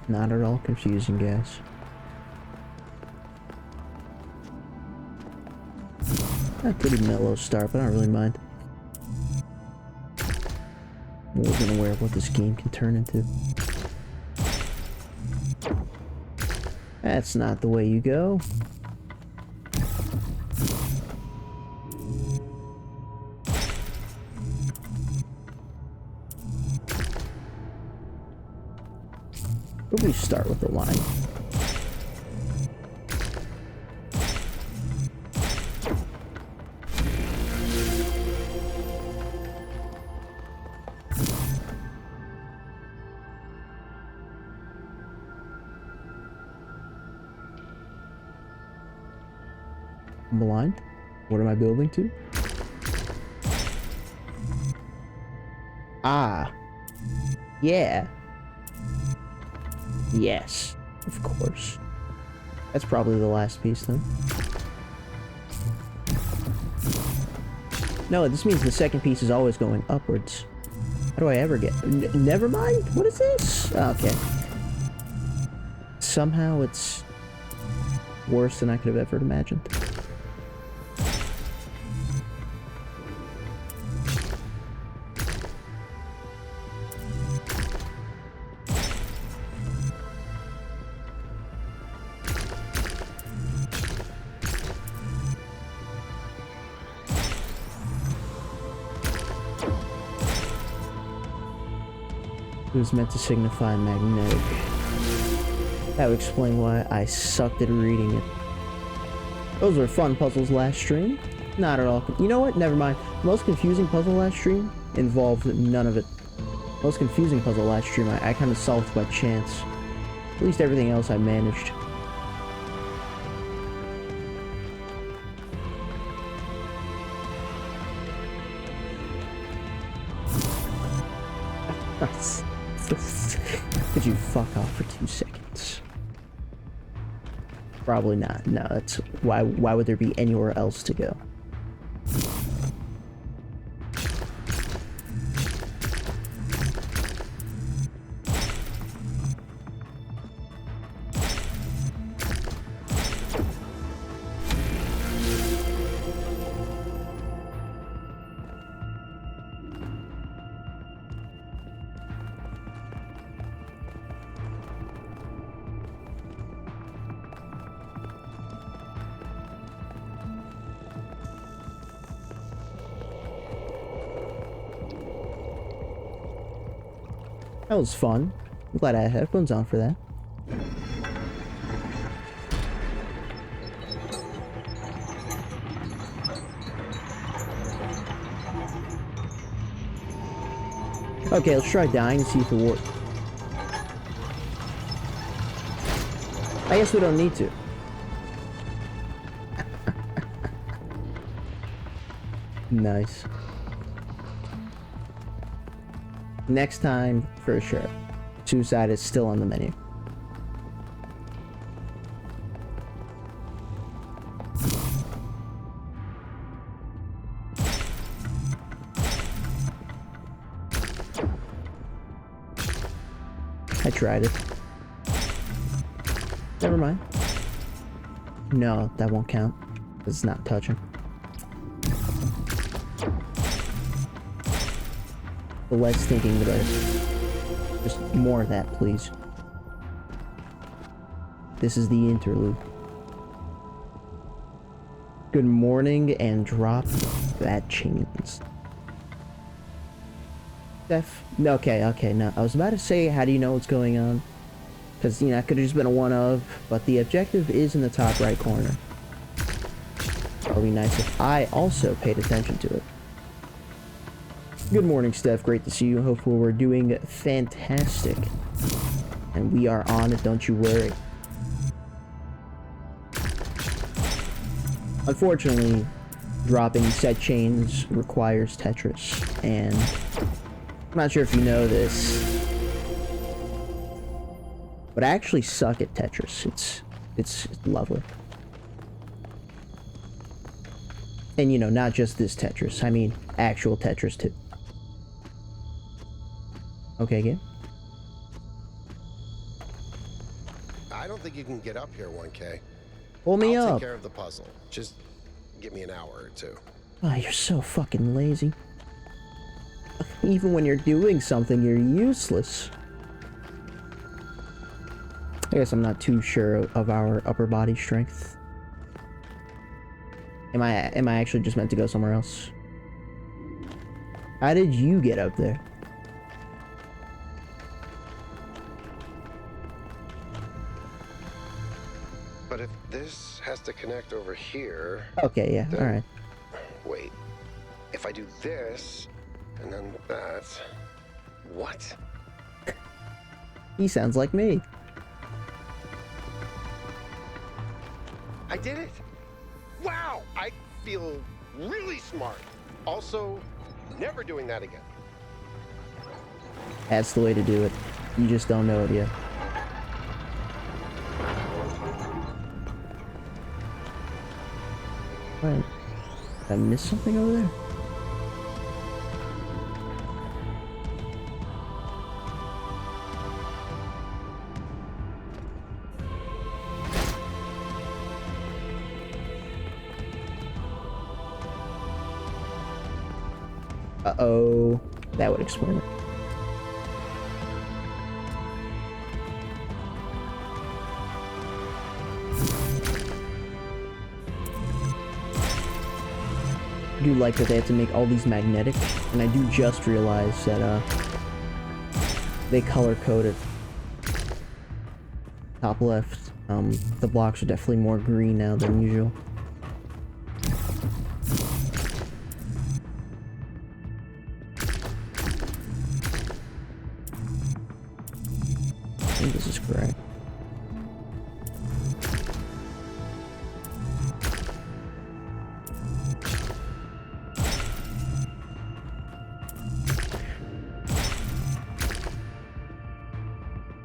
Not at all confusing, guys. A pretty mellow start, but I don't really mind. I'm more than aware of what this game can turn into. That's not the way you go. Where do we start with the line? I'm blind. What am I building to? Ah. Yeah. Yes. Of course. That's probably the last piece then. No, this means the second piece is always going upwards. How do I ever get... never mind? What is this? Okay. Somehow it's worse than I could have ever imagined. It was meant to signify magnetic. That would explain why I sucked at reading it. Those were fun puzzles last stream. Not at all. You know what? Never mind. The most confusing puzzle last stream involved none of it. Most confusing puzzle last stream I kind of solved by chance. At least everything else I managed. Could you fuck off for 2 seconds? Probably not. No, that's why would there be anywhere else to go? That was fun. I'm glad I had headphones on for that. Okay, let's try dying and see if it works. I guess we don't need to. Nice. Next time, for sure. Suicide is still on the menu. I tried it. Never mind. No, that won't count. It's not touching. The less thinking, the better. Just more of that, please. This is the interlude. Good morning and drop that chains. Okay, no. I was about to say, how do you know what's going on? Because, you know, it could have just been a one-of, but the objective is in the top right corner. It would be nice if I also paid attention to it. Good morning, Steph. Great to see you. Hopefully we're doing fantastic. And we are on it, don't you worry. Unfortunately, dropping set chains requires Tetris, and I'm not sure if you know this, but I actually suck at Tetris. It's lovely. And, you know, not just this Tetris. I mean, actual Tetris, too. Okay, again. I don't think you can get up here, 1K. Pull me I'll up. take care of the puzzle. Just give me an hour or two. Oh, you're so fucking lazy. Even when you're doing something, you're useless. I guess I'm not too sure of our upper body strength. Am I actually just meant to go somewhere else? How did you get up there? But if this has to connect over here... Okay, yeah, then, alright. Wait. If I do this, and then that... What? He sounds like me. I did it! Wow! I feel really smart. Also, never doing that again. That's the way to do it. You just don't know it yet. What? Did I miss something over there? Uh-oh. That would explain it. I do like that they have to make all these magnetic, and I do just realize that they color-coded. Top left, the blocks are definitely more green now than usual. I think this is correct.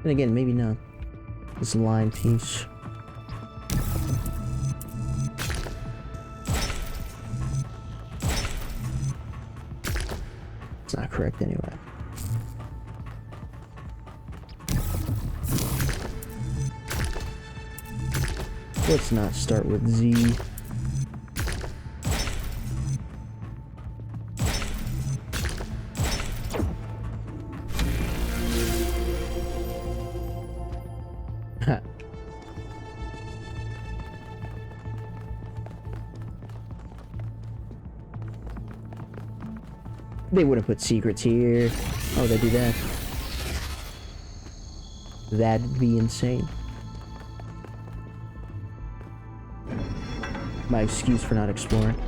And again, maybe not. This line piece. It's not correct anyway. Let's not start with Z. They wouldn't put secrets here. Oh, they do that. That'd be insane. My excuse for not exploring.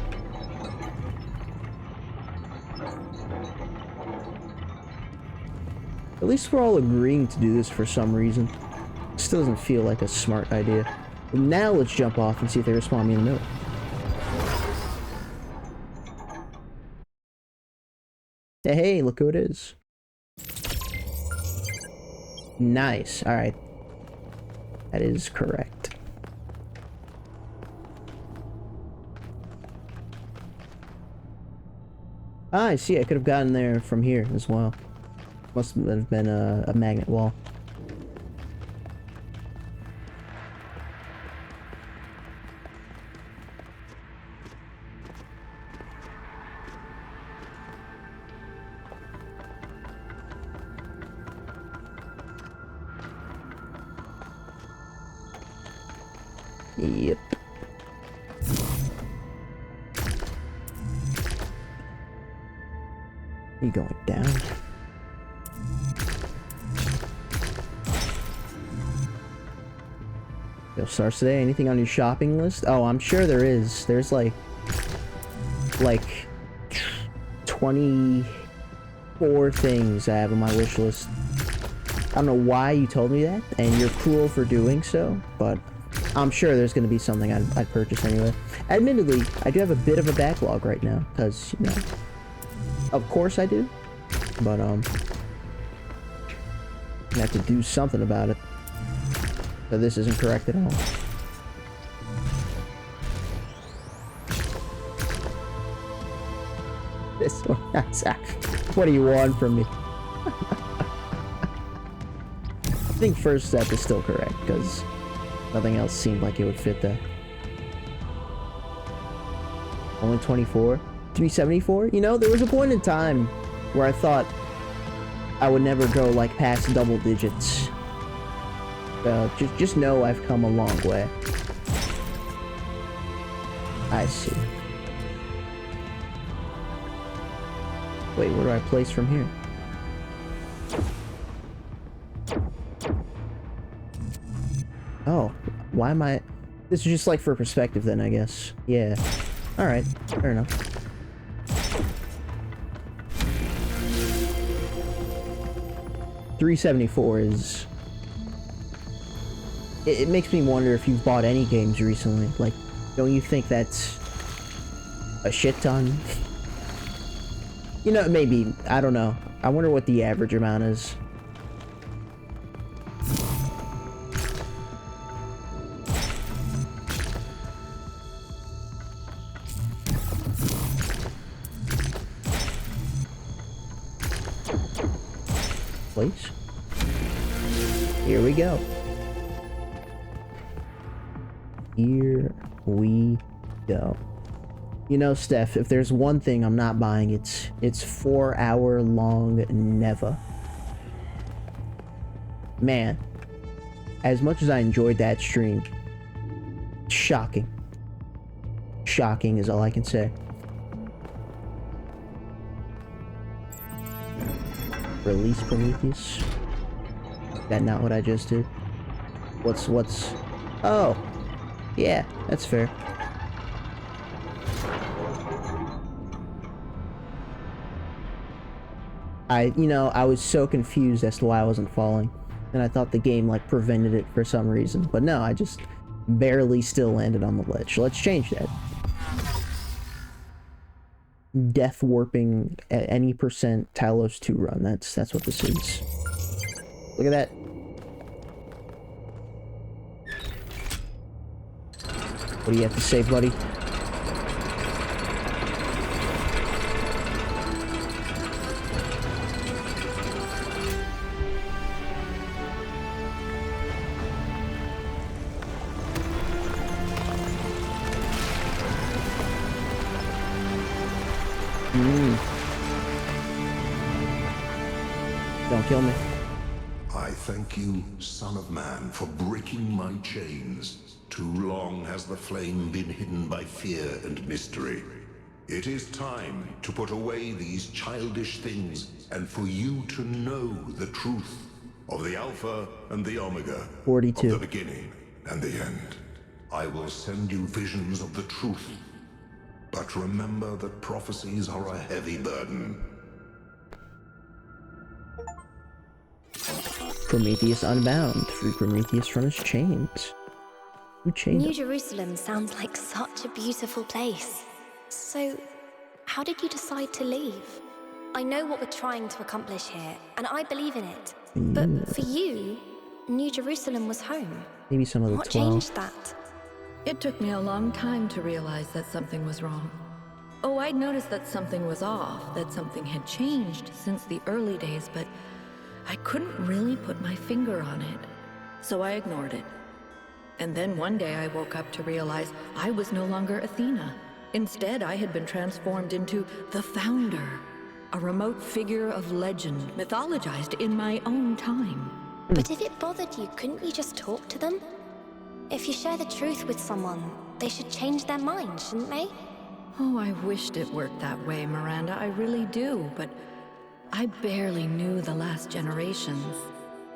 At least we're all agreeing to do this for some reason. Still doesn't feel like a smart idea. But now let's jump off and see if they respond me in the middle. Hey, look who it is. Nice. Alright. That is correct. Ah, I see. I could have gotten there from here as well. Must have been a magnet wall. Yep. Are you going down? Yo, starts today. Anything on your shopping list? Oh, I'm sure there is. There's like 24 things I have on my wish list. I don't know why you told me that, and you're cruel for doing so, but I'm sure there's going to be something I'd purchase anyway. Admittedly, I do have a bit of a backlog right now, because, you know, of course I do, but, I have to do something about it. So this isn't correct at all. This one, what do you want from me? I think first step is still correct, because nothing else seemed like it would fit that. Only 24? 374? You know, there was a point in time where I thought I would never go, like, past double digits. So just know I've come a long way. I see. Wait, where do I place from here? Oh, why am I... This is just like for perspective then, I guess. Yeah. Alright, fair enough. $374 is... It makes me wonder if you've bought any games recently. Like, don't you think that's a shit ton? You know, maybe. I don't know. I wonder what the average amount is. Please. Here we go. Here we go. You know, Steph, if there's one thing I'm not buying, it's 4-hour-long Neva. Man, as much as I enjoyed that stream, shocking. Shocking is all I can say. Release Prometheus? Is that not what I just did? What's... Oh! Yeah, that's fair. I was so confused as to why I wasn't falling. And I thought the game, like, prevented it for some reason. But no, I just barely still landed on the ledge. Let's change that. Death warping at any percent Talos 2 run. That's what this is. Look at that. What do you have to say, buddy? Don't kill me. I thank you, Son of Man, for breaking my chains. Too long has the flame been hidden by fear and mystery. It is time to put away these childish things and for you to know the truth of the Alpha and the Omega, 42. of the beginning and the end. I will send you visions of the truth, but remember that prophecies are a heavy burden. Prometheus Unbound. Free Prometheus from his chains. Who chained him? New Jerusalem sounds like such a beautiful place. So, how did you decide to leave? I know what we're trying to accomplish here, and I believe in it. But for you, New Jerusalem was home. Maybe some of the What 12. changed that? It took me a long time to realize that something was wrong. Oh, I'd noticed that something was off, that something had changed since the early days, but I couldn't really put my finger on it. So I ignored it. And then one day I woke up to realize I was no longer Athena. Instead, I had been transformed into the Founder, a remote figure of legend, mythologized in my own time. But if it bothered you, couldn't you just talk to them? If you share the truth with someone, they should change their mind, shouldn't they? Oh, I wished it worked that way, Miranda. I really do, but I barely knew the last generations.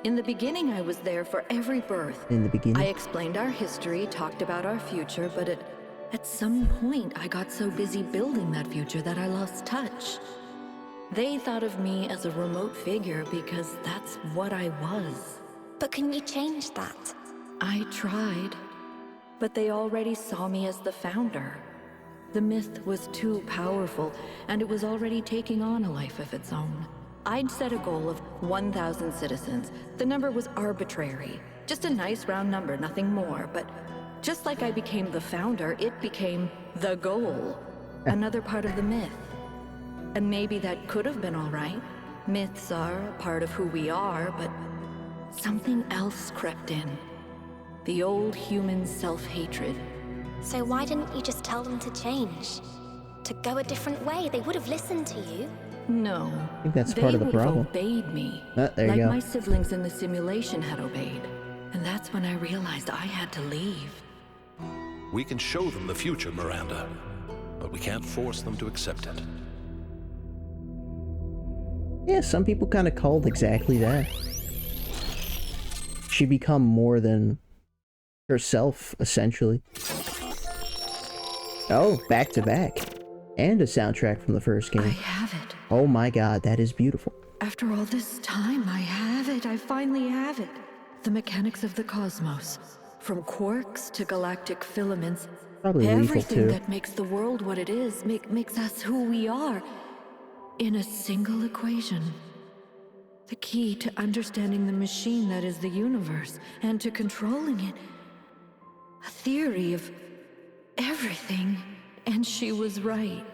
In the beginning, I was there for every birth. In the beginning? I explained our history, talked about our future, but at some point, I got so busy building that future that I lost touch. They thought of me as a remote figure because that's what I was. But can you change that? I tried, but they already saw me as the Founder. The myth was too powerful, and it was already taking on a life of its own. I'd set a goal of 1,000 citizens. The number was arbitrary. Just a nice round number, nothing more. But just like I became the Founder, it became the goal. Another part of the myth. And maybe that could have been all right. Myths are a part of who we are, but something else crept in. The old human self-hatred. So why didn't you just tell them to change? To go a different way? They would have listened to you. No. I think that's part of the problem. They would have obeyed me. There like you go. my siblings in the simulation had obeyed. And that's when I realized I had to leave. We can show them the future, Miranda, but we can't force them to accept it. Yeah, some people kind of called exactly that. She become more than herself, essentially. Oh, back to back. And a soundtrack from the first game. I have it. Oh my god, that is beautiful. After all this time, I have it. I finally have it. The mechanics of the cosmos. From quarks to galactic filaments. Probably lethal everything too. that makes the world what it is, makes us who we are. In a single equation. The key to understanding the machine that is the universe, and to controlling it. A theory of everything. And she was right.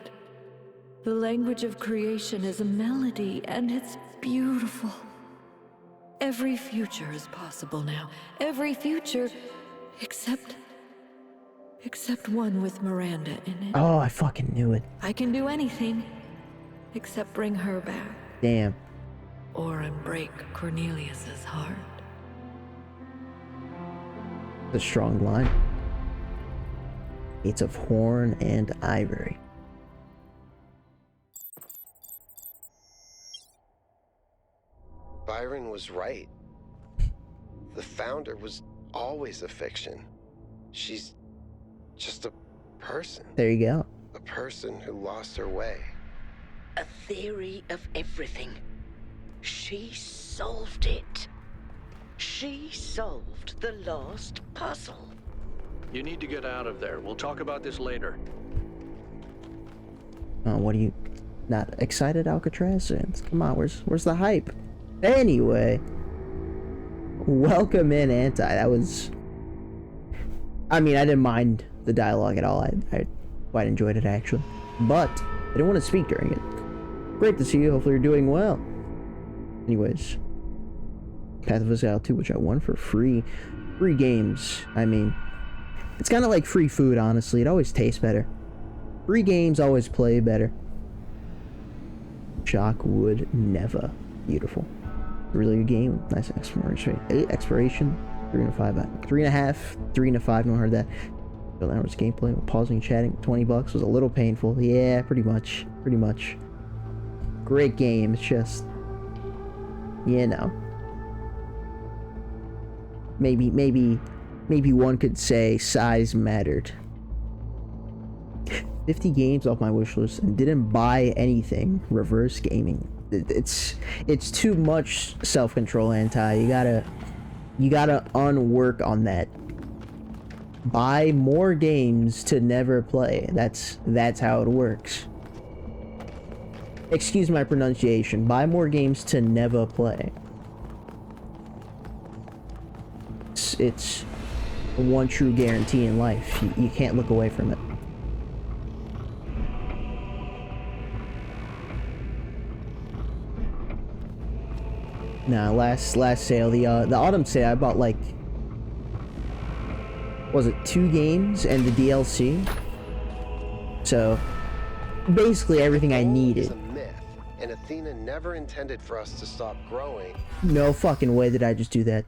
The language of creation is a melody, and it's beautiful. Every future is possible now. Every future, except one with Miranda in it. Oh, I fucking knew it. I can do anything, except bring her back. Damn. Or unbreak Cornelius's heart. The strong line. It's of horn and ivory. Byron was right. The Founder was always a fiction. She's just a person. There you go. A person who lost her way. A theory of everything. She solved it. She solved the last puzzle. You need to get out of there. We'll talk about this later. Oh, what are you not excited, Alcatraz? Come on, where's the hype? Anyway, welcome in, Anti. That was, I mean, I didn't mind the dialogue at all. I quite enjoyed it actually, but I didn't want to speak during it. Great to see you. Hopefully you're doing well. Anyways, Path of Exile 2, which I won for free games. I mean, it's kind of like free food, honestly. It always tastes better. Free games always play better. Shock would never. Beautiful. Really good game. Nice exploration. 8 exploration. 3 and a 5. 3.5. 3 and a 5. No one heard that. Build hours gameplay. Pausing and chatting. $20 was a little painful. Yeah, pretty much. Pretty much. Great game. It's just, you know. Maybe one could say size mattered. 50 games off my wish list and didn't buy anything. Reverse gaming. It's too much self-control, Anti. You gotta unwork on that. Buy more games to never play. That's how it works. Excuse my pronunciation. Buy more games to never play. It's one true guarantee in life. You can't look away from it. Nah, last sale, the autumn sale, I bought like, was it 2 games and the DLC? So basically everything I needed. It's a myth, and Athena never intended for us to stop growing. No fucking way did I just do that.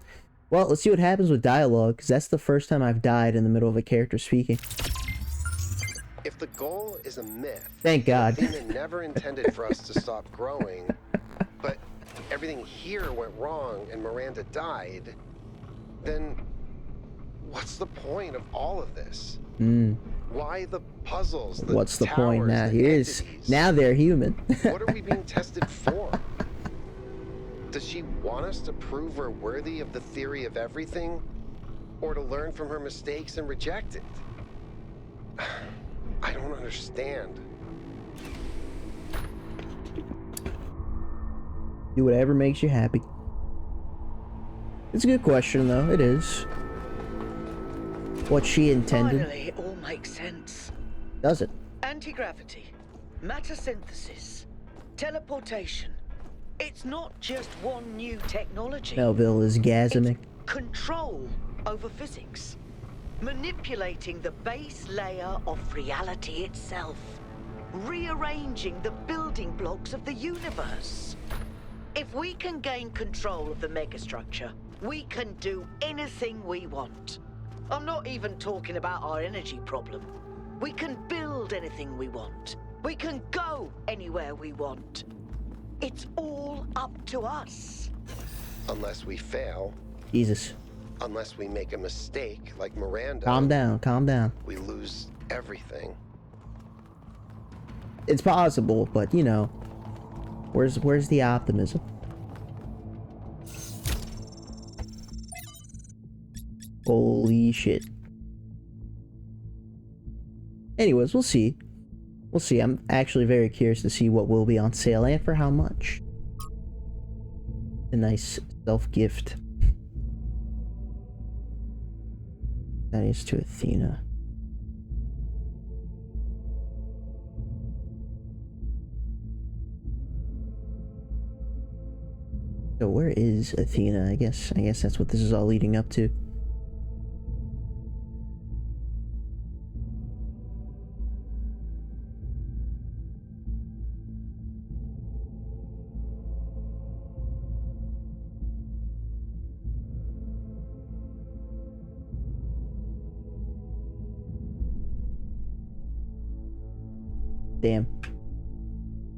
Well, let's see what happens with dialogue, because that's the first time I've died in the middle of a character speaking. If the goal is a myth, thank God. Athena never intended for us to stop growing, but everything here went wrong and Miranda died, then what's the point of all of this? Why the puzzles, the what's the towers, point now? entities? Now they're human. What are we being tested for? Does she want us to prove we're worthy of the theory of everything? Or to learn from her mistakes and reject it? I don't understand. Do whatever makes you happy. It's a good question, though. It is. What she intended. Finally, it all makes sense. Does it? Anti-gravity, matter synthesis, teleportation. It's not just one new technology. Melville is gasmic. It's control over physics. Manipulating the base layer of reality itself. Rearranging the building blocks of the universe. If we can gain control of the megastructure, We can do anything we want. I'm not even talking about our energy problem. We can build anything we want. We can go anywhere we want. It's all up to us. Unless we fail. Jesus. Unless we make a mistake like Miranda. Calm down, calm down. We lose everything. It's possible, but you know, where's the optimism? Holy shit. Anyways, we'll see. We'll see. I'm actually very curious to see what will be on sale and for how much. A nice self-gift. That is to Athena. So where is Athena? I guess that's what this is all leading up to. Damn.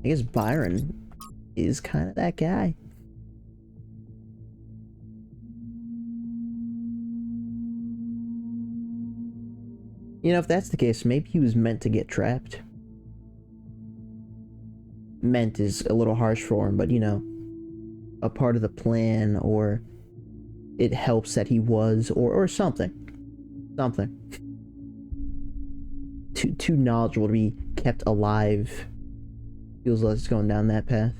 I guess Byron is kind of that guy. You know, if that's the case, maybe he was meant to get trapped. Meant is a little harsh for him, but you know, a part of the plan, or it helps that he was, or something. Something. Too knowledgeable to be kept alive. Feels like it's going down that path.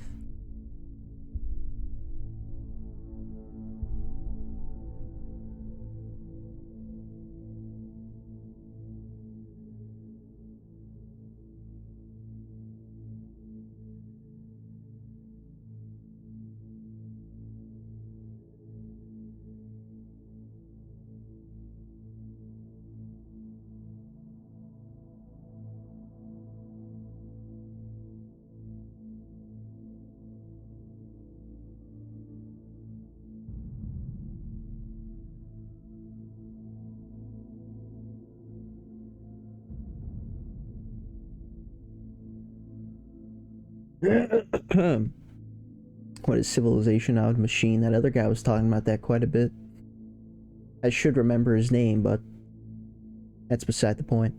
What is civilization out of machine? That other guy was talking about that quite a bit. I should remember his name, but that's beside the point.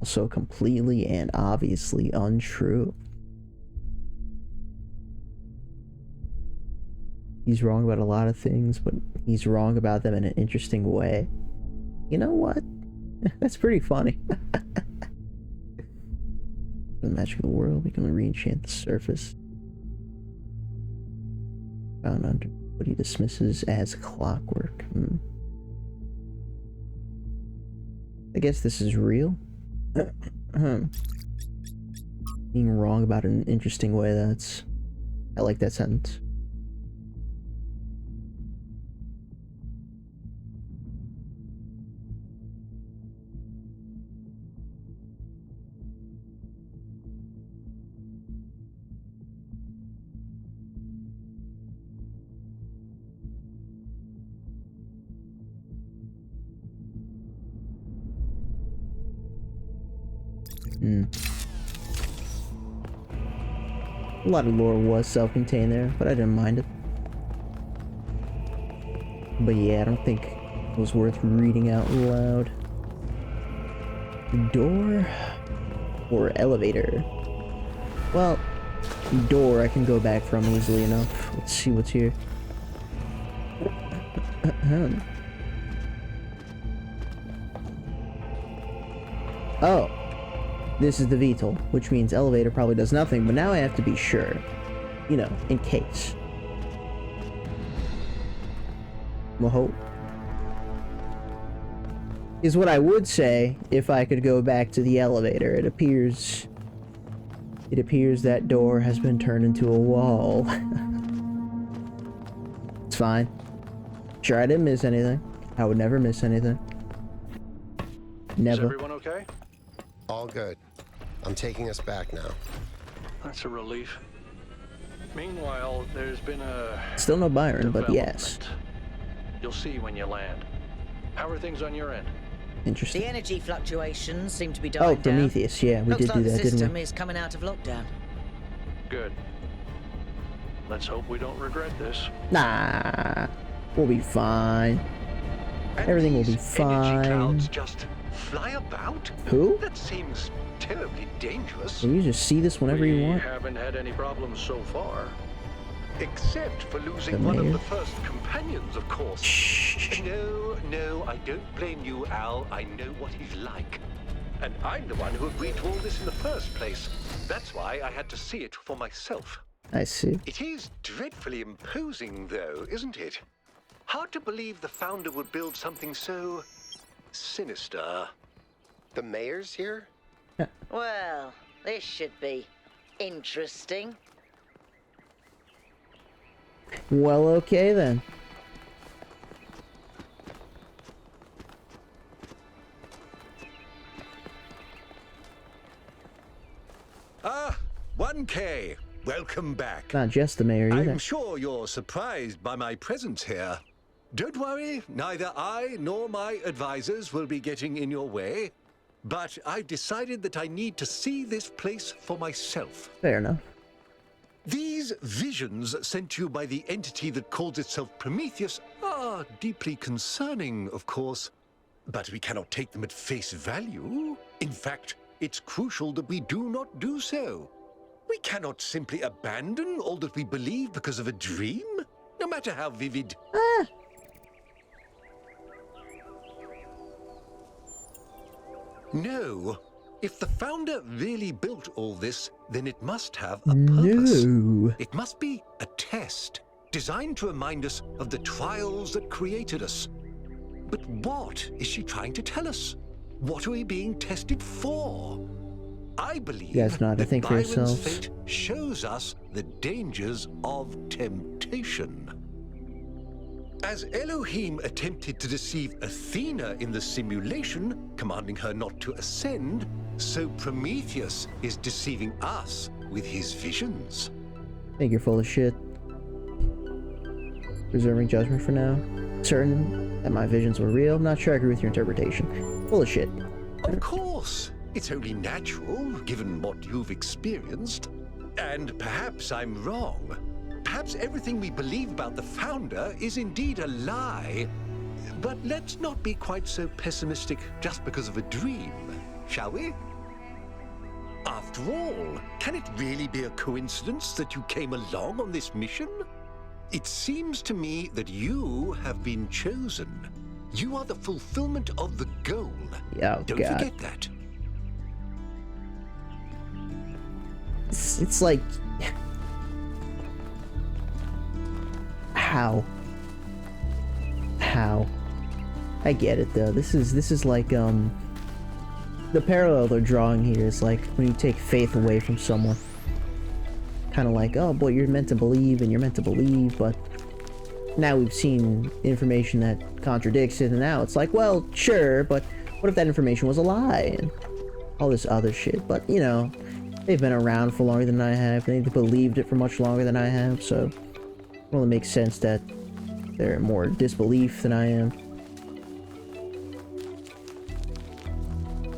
So completely and obviously untrue. He's wrong about a lot of things, but he's wrong about them in an interesting way. You know what? That's pretty funny. The magic of the world, we can re-enchant the surface. Found under what he dismisses as clockwork. I guess this is real. Being wrong about it in an interesting way, I like that sentence. A lot of lore was self-contained there, but I didn't mind it. But yeah, I don't think was worth reading out loud. Door or elevator? Well, door I can go back from easily enough. Let's see what's here. Oh, this is the VTOL, which means elevator probably does nothing, but now I have to be sure. You know, in case. Whoa. Is what I would say if I could go back to the elevator. It appears that door has been turned into a wall. It's fine. Sure, I didn't miss anything. I would never miss anything. Never. Is everyone okay? All good. I'm taking us back now. That's a relief. Meanwhile, there's been a... Still no Byron, but yes. You'll see when you land. How are things on your end? Interesting. The energy fluctuations seem to be dying down. Prometheus, yeah, we did do that, didn't we? Looks like the system is coming out of lockdown. Good. Let's hope we don't regret this. Nah, we'll be fine. Everything will be fine. Energy clouds just fly about? Who? That seems terribly dangerous. Can you just see this whenever you want? We haven't had any problems so far. Except for losing one of the first companions, of course. Shh. No, I don't blame you, Al. I know what he's like. And I'm the one who agreed to all this in the first place. That's why I had to see it for myself. I see. It is dreadfully imposing, though, isn't it? Hard to believe the founder would build something so... sinister. The mayor's here? Well, this should be interesting. Well, okay then. Ah, 1K. Welcome back. Not just the mayor either. I'm sure you're surprised by my presence here. Don't worry, neither I nor my advisors will be getting in your way. But I've decided that I need to see this place for myself. Fair enough. These visions sent you by the entity that calls itself Prometheus are deeply concerning, of course. But we cannot take them at face value. In fact, it's crucial that we do not do so. We cannot simply abandon all that we believe because of a dream, no matter how vivid. No. If the founder really built all this, then it must have a purpose. No. It must be a test, designed to remind us of the trials that created us. But what is she trying to tell us? What are we being tested for? I believe you guys know how to think for Byron's yourselves. fate shows us the dangers of temptation. As Elohim attempted to deceive Athena in the simulation, commanding her not to ascend, so Prometheus is deceiving us with his visions. I think you're full of shit. Reserving judgment for now. Certain that my visions were real. Not sure I agree with your interpretation. Full of shit. Of course. It's only natural, given what you've experienced. And perhaps I'm wrong. Perhaps everything we believe about the founder is indeed a lie. But let's not be quite so pessimistic just because of a dream, shall we? After all, can it really be a coincidence that you came along on this mission? It seems to me that you have been chosen. You are the fulfillment of the goal. Oh, Don't God. forget that. It's like... How? I get it though. This is like the parallel they're drawing here is like when you take faith away from someone. Kind of like, oh boy, you're meant to believe and you're meant to believe, but now we've seen information that contradicts it, and now it's like, well, sure, but what if that information was a lie and all this other shit? But you know, they've been around for longer than I have. They've believed it for much longer than I have, so it only makes sense that they're in more disbelief than I am.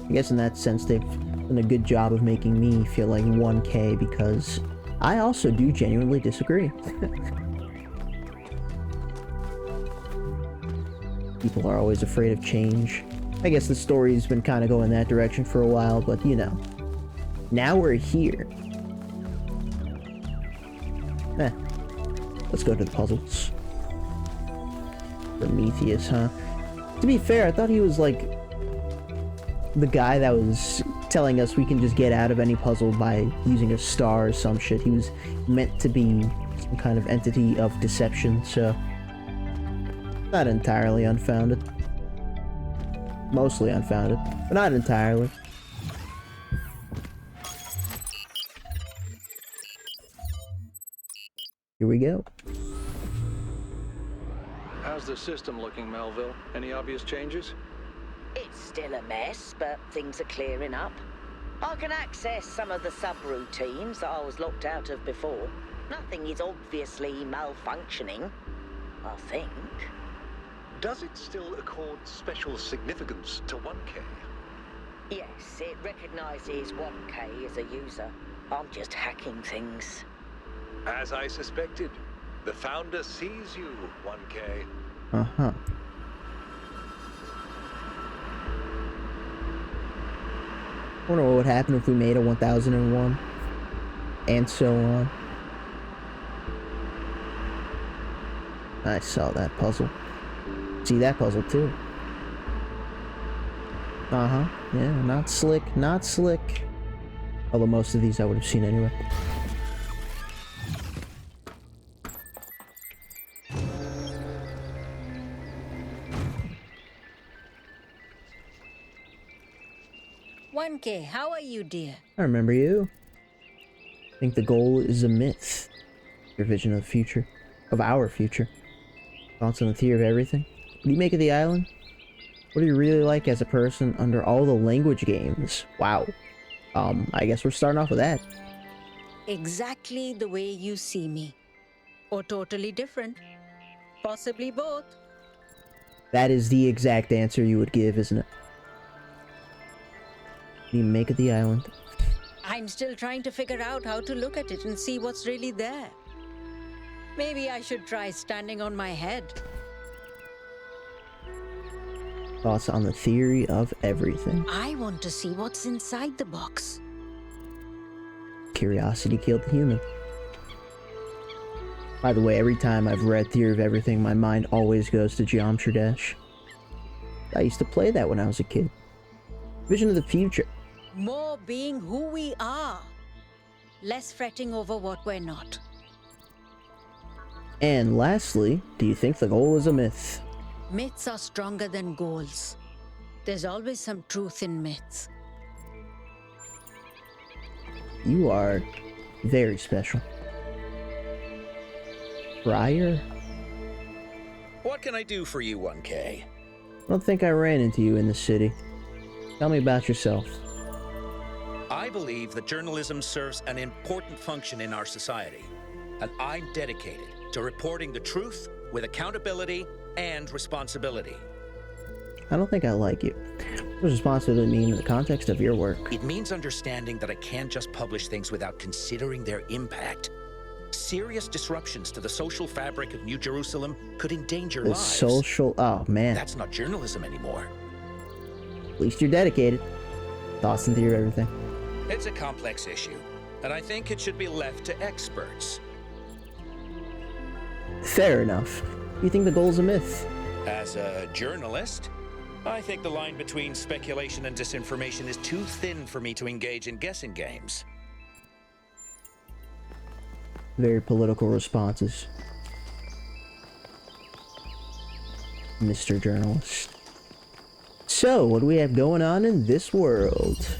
I guess in that sense they've done a good job of making me feel like 1K, because I also do genuinely disagree. People are always afraid of change. I guess the story's been kind of going that direction for a while, but you know. Now we're here. Let's go to the puzzles. Prometheus, huh? To be fair, I thought he was like the guy that was telling us we can just get out of any puzzle by using a star or some shit. He was meant to be some kind of entity of deception, so not entirely unfounded. Mostly unfounded, but not entirely. Here we go. How's the system looking, Melville? Any obvious changes? It's still a mess, but things are clearing up. I can access some of the subroutines that I was locked out of before. Nothing is obviously malfunctioning, I think. Does it still accord special significance to 1K? Yes, it recognizes 1K as a user. I'm just hacking things. As I suspected, the Founder sees you, 1K. Uh-huh. I wonder what would happen if we made a 1001. And so on. I saw that puzzle. See that puzzle too. Uh-huh. Yeah, not slick, not slick. Although most of these I would have seen anyway. K, how are you, dear? I remember you. I think the goal is a myth. Your vision of the future. Of our future. Thoughts on the theory of everything? What do you make of the island? What do you really like as a person under all the language games? Wow. I guess we're starting off with that. Exactly the way you see me. Or totally different. Possibly both. That is the exact answer you would give, isn't it? What do you make of the island? I'm still trying to figure out how to look at it and see what's really there. Maybe I should try standing on my head. Thoughts on the theory of everything. I want to see what's inside the box. Curiosity killed the human. By the way, every time I've read Theory of Everything, my mind always goes to Geometry Dash. I used to play that when I was a kid. Vision of the future. More being who we are. Less fretting over what we're not. And lastly, do you think the goal is a myth? Myths are stronger than goals. There's always some truth in myths. You are very special. Friar? What can I do for you, 1K? I don't think I ran into you in the city. Tell me about yourself. I believe that journalism serves an important function in our society, and I'm dedicated to reporting the truth with accountability and responsibility. I don't think I like you. What does responsibility mean in the context of your work? It means understanding that I can't just publish things without considering their impact. Serious disruptions to the social fabric of New Jerusalem could endanger lives. Social... Oh, man. That's not journalism anymore. At least you're dedicated. Thoughts and theory of everything. It's a complex issue, and I think it should be left to experts. Fair enough. You think the goal's a myth? As a journalist, I think the line between speculation and disinformation is too thin for me to engage in guessing games. Very political responses. Mr. Journalist. So, what do we have going on in this world?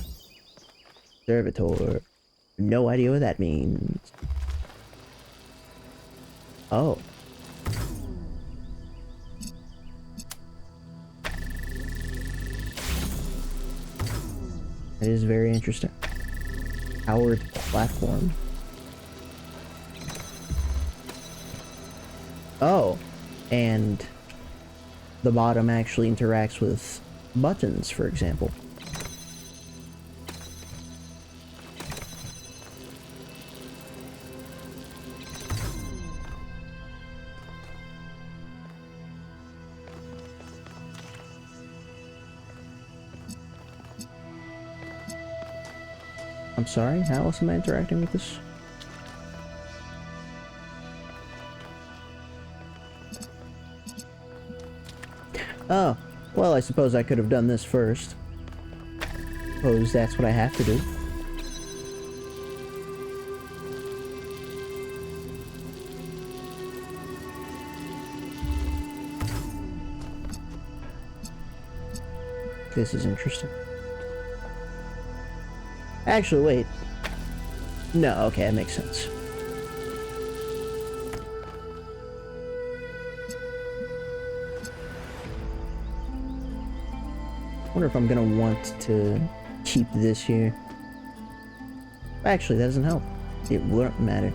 Servitor. No idea what that means. Oh. That is very interesting. Powered platform. Oh, and the bottom actually interacts with buttons, for example. I'm sorry, how else am I interacting with this? Oh, well, I suppose I could have done this first. Suppose that's what I have to do. This is interesting. Actually, wait. No, okay, that makes sense. I wonder if I'm gonna want to keep this here. Actually, that doesn't help. It wouldn't matter.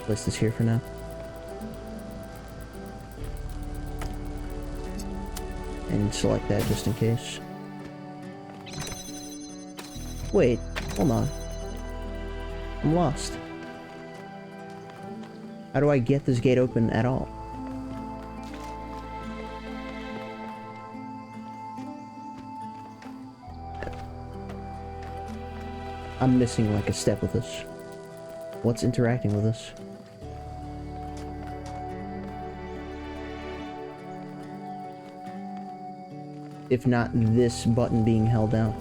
Place this here for now. And select that just in case. Wait, hold on. I'm lost. How do I get this gate open at all? I'm missing like a step with this. What's interacting with this? If not this button being held down.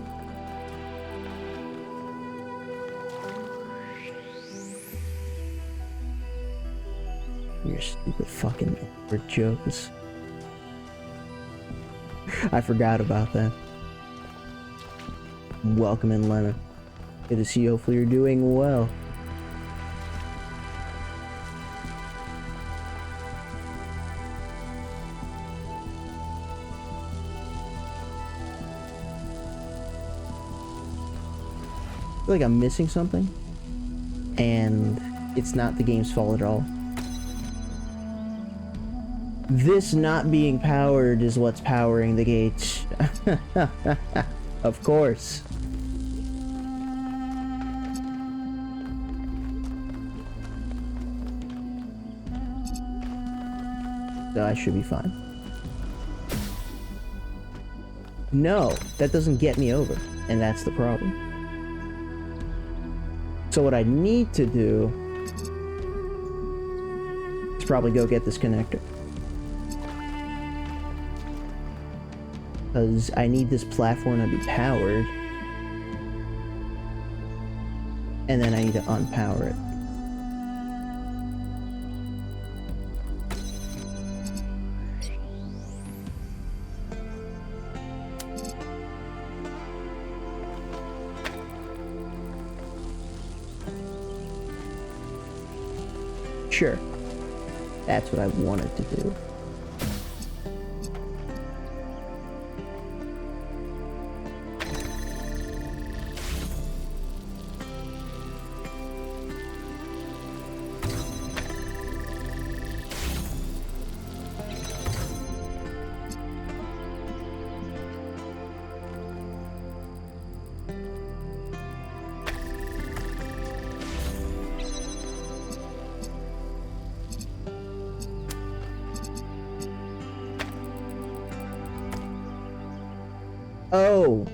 Your stupid fucking jokes. I forgot about that. Welcome in, Lemon. Good to see you. Hopefully you're doing well. I feel like I'm missing something, and it's not the game's fault at all. This not being powered is what's powering the gates. Of course. So I should be fine. No, that doesn't get me over, and that's the problem. So what I need to do is probably go get this connector. Because I need this platform to be powered. And then I need to unpower it. Sure. That's what I wanted to do. Oh,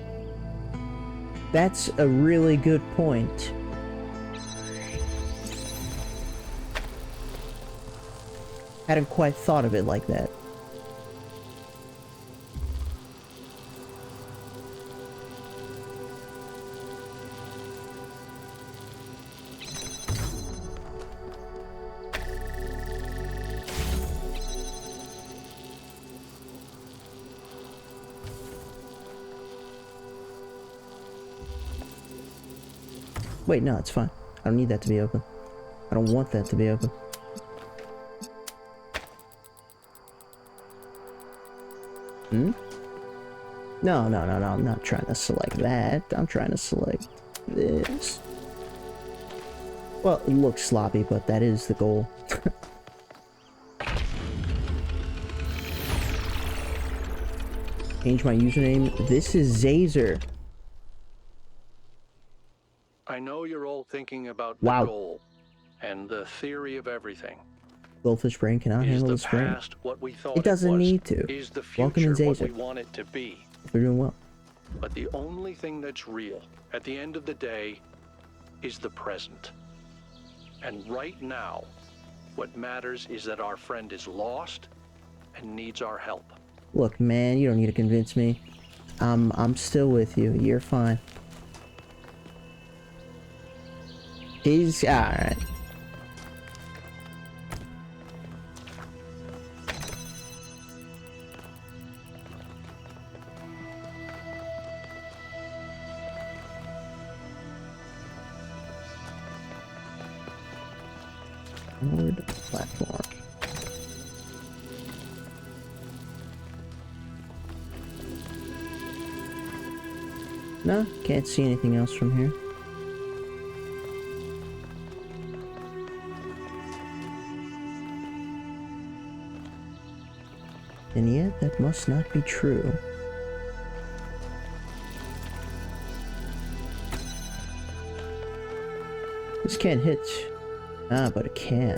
that's a really good point. Hadn't quite thought of it like that. Wait, no, it's fine. I don't need that to be open. I don't want that to be open. Hmm? No, I'm not trying to select that. I'm trying to select this. Well, it looks sloppy, but that is the goal. Change my username. This is Zazer. I know you're all thinking about Wow. the goal and the theory of everything. Goldfish brain cannot Is handle the this brain. past what we thought It doesn't was? need to. Is the Welcome in, future what Zazer. we want it to be? We're doing well. But the only thing that's real, at the end of the day, is the present. And right now, what matters is that our friend is lost and needs our help. Look, man, you don't need to convince me. I'm still with you. You're fine. He's alright. Forward platform. No, can't see anything else from here. And yet, that must not be true. This can't hit. Ah, but it can.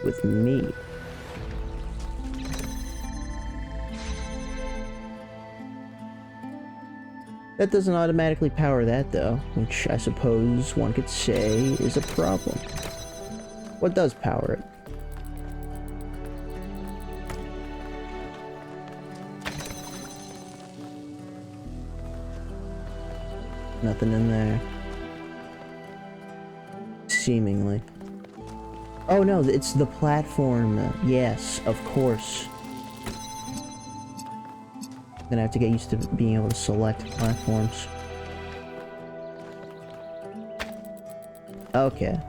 With me. That doesn't automatically power that, though, which I suppose one could say is a problem. What does power it? Nothing in there. Seemingly. Oh no, it's the platform. Yes, of course. Gonna have to get used to being able to select platforms. Okay.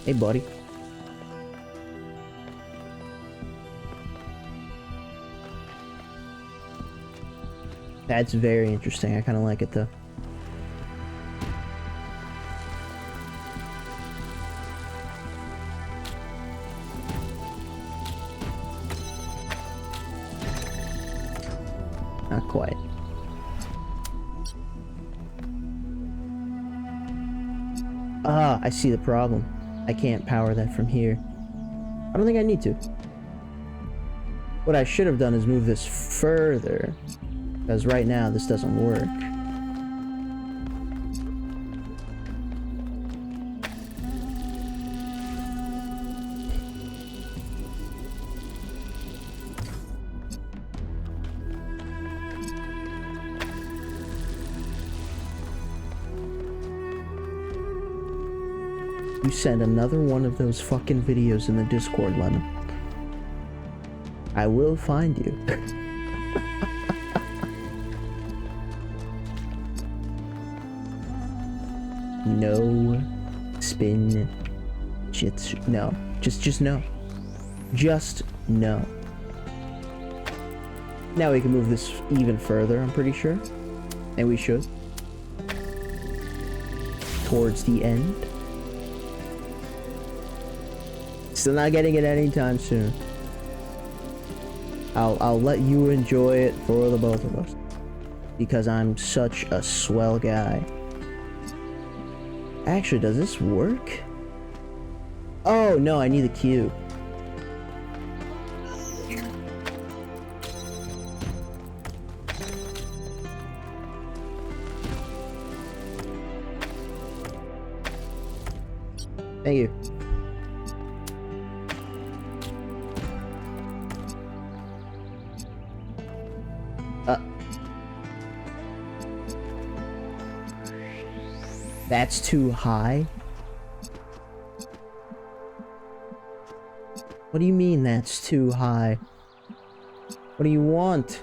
Hey, buddy. That's very interesting. I kind of like it, though. Not quite. Ah, I see the problem. I can't power that from here. I don't think I need to. What I should have done is move this further, because right now this doesn't work. You send another one of those fucking videos in the Discord, Lemon. I will find you. No spin jitsu. No. Just no. Just no. Now we can move this even further, I'm pretty sure. And we should. Towards the end. Still not getting it anytime soon. I'll let you enjoy it for the both of us. Because I'm such a swell guy. Actually, does this work? Oh, no, I need the cube. Thank you. That's too high? What do you mean that's too high? What do you want?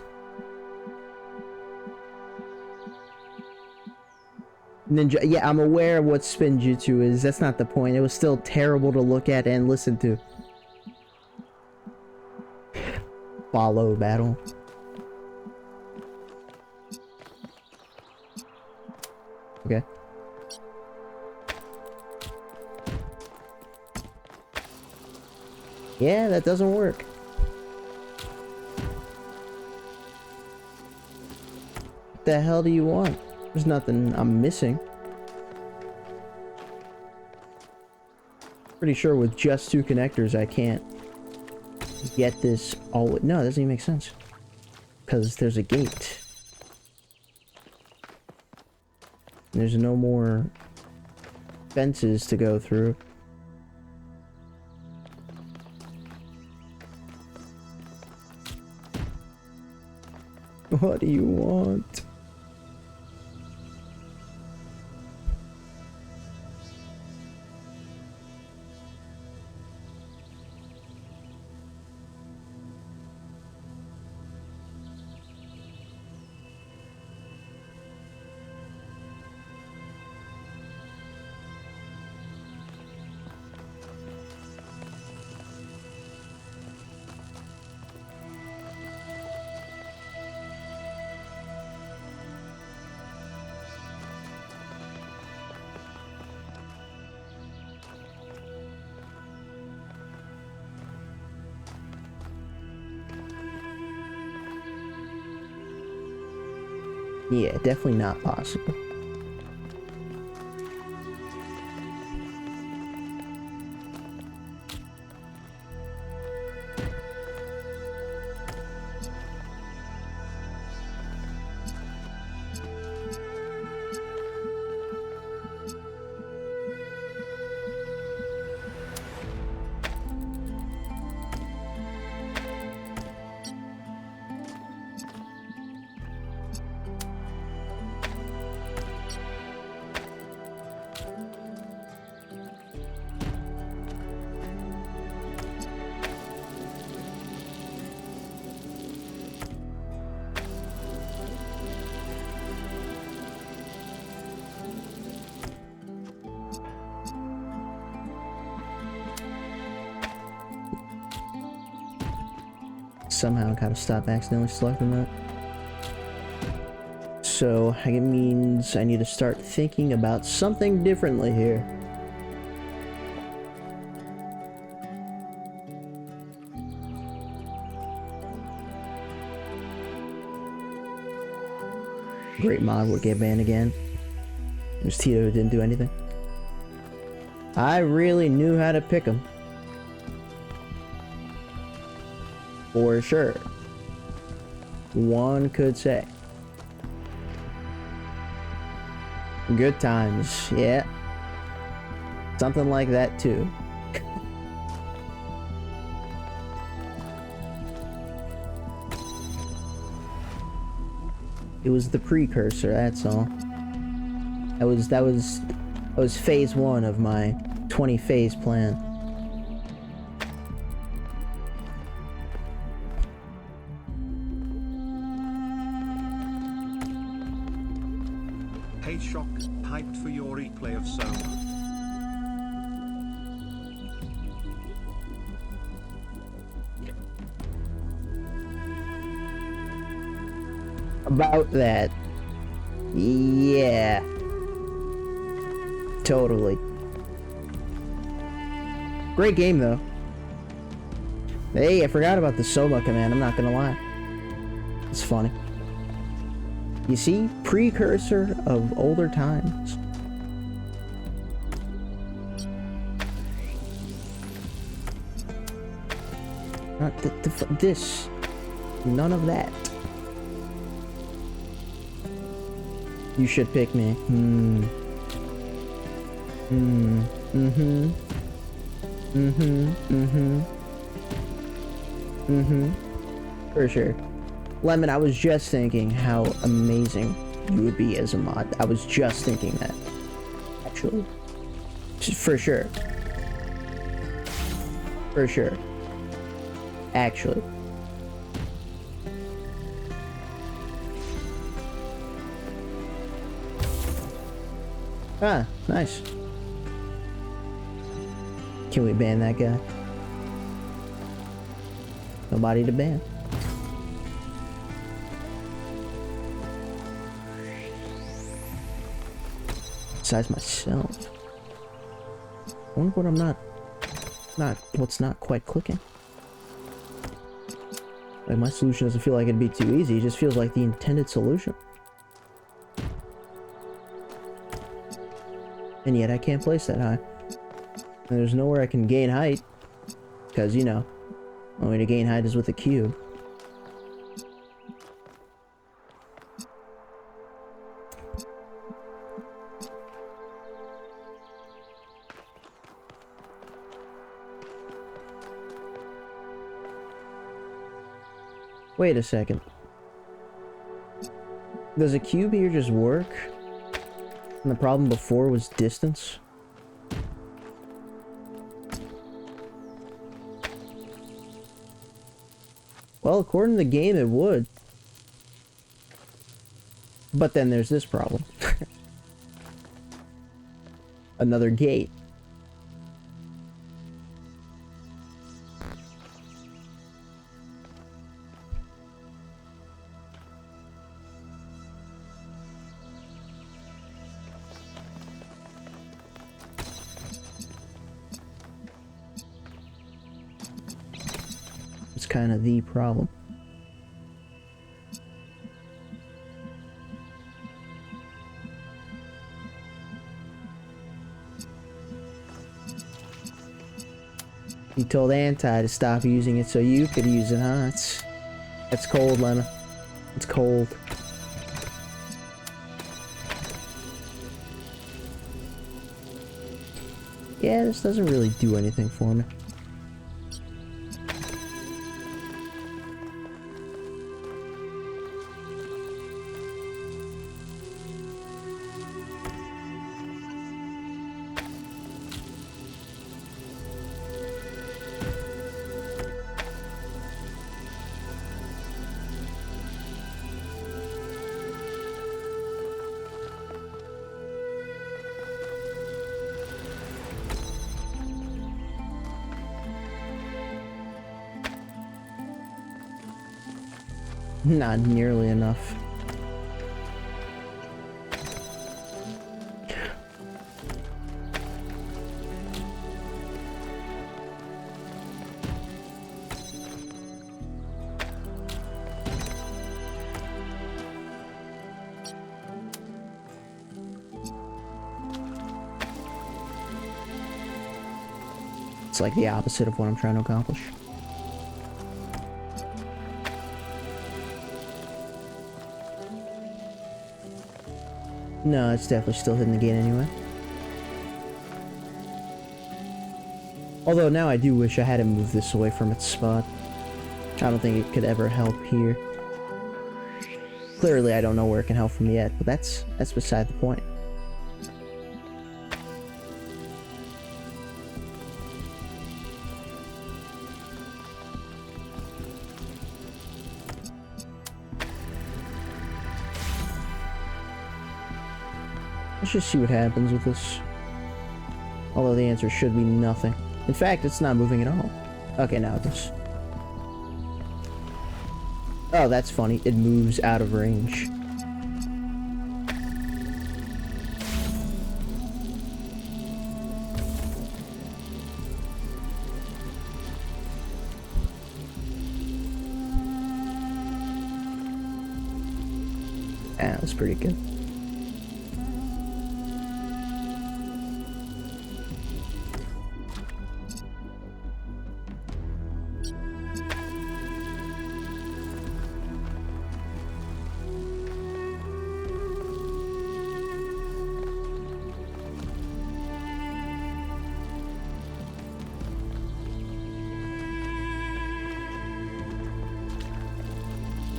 Ninja, yeah, I'm aware of what spin jutsu is. That's not the point. It was still terrible to look at and listen to. Follow battle. Okay. Yeah, that doesn't work. What the hell do you want? There's nothing I'm missing. Pretty sure with just 2 connectors I can't get this all. No, it doesn't even make sense. Because there's a gate. There's no more fences to go through. What do you want? Yeah, definitely not possible. Somehow gotta stop accidentally selecting that. So it means I need to start thinking about something differently here. Great mod would get banned again. It was Tito who didn't do anything. I really knew how to pick him. For sure. One could say. Good times, yeah. Something like that too. It was the precursor, that's all. That was phase 1 of my 20-phase plan. Hey Shock, hyped for your replay of Soma. About that. Yeah. Totally. Great game though. Hey, I forgot about the Soma command, I'm not gonna lie. It's funny. You see? Precursor of older times. Not this. None of that. You should pick me. For sure. Lemon, I was just thinking how amazing you would be as a mod. I was just thinking that. Actually. For sure. For sure. Actually. Ah, nice. Can we ban that guy? Nobody to ban. Besides myself. I wonder what I'm what's not quite clicking. Like my solution doesn't feel like it'd be too easy, it just feels like the intended solution. And yet I can't place that high. And there's nowhere I can gain height. Because, you know, the only way to gain height is with a cube. Wait a second. Does a cube here just work? And the problem before was distance? Well, according to the game, it would. But then there's this problem. Another gate. It's kind of the problem. You told Anti to stop using it so you could use it, huh? It's cold, Lena. It's cold. Yeah, this doesn't really do anything for me. Not nearly enough. It's like the opposite of what I'm trying to accomplish. No, it's definitely still hitting the gate anyway. Although now I do wish I hadn't moved this away from its spot. I don't think it could ever help here. Clearly I don't know where it can help from yet, but that's beside the point. Let's just see what happens with this. Although the answer should be nothing. In fact, it's not moving at all. Okay, now it does. Oh, that's funny. It moves out of range. Ah, that's pretty good.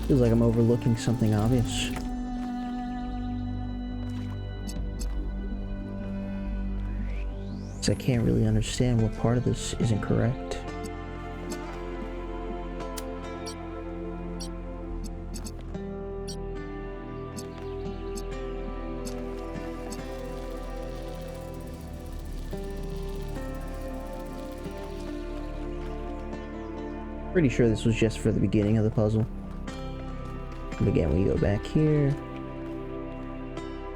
Feels like I'm overlooking something obvious. So I can't really understand what part of this isn't correct. Pretty sure this was just for the beginning of the puzzle. And again, we go back here.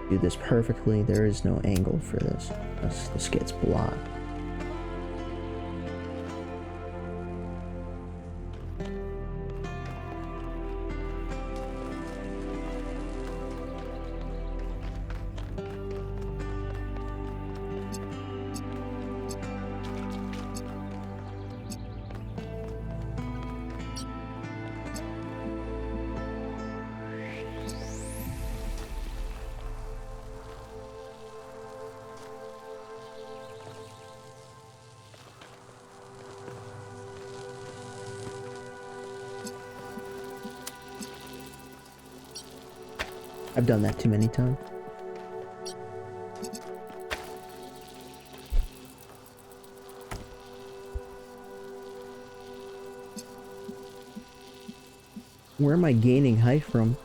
Do this perfectly. There is no angle for this. This gets blocked. I've done that too many times. Where am I gaining height from?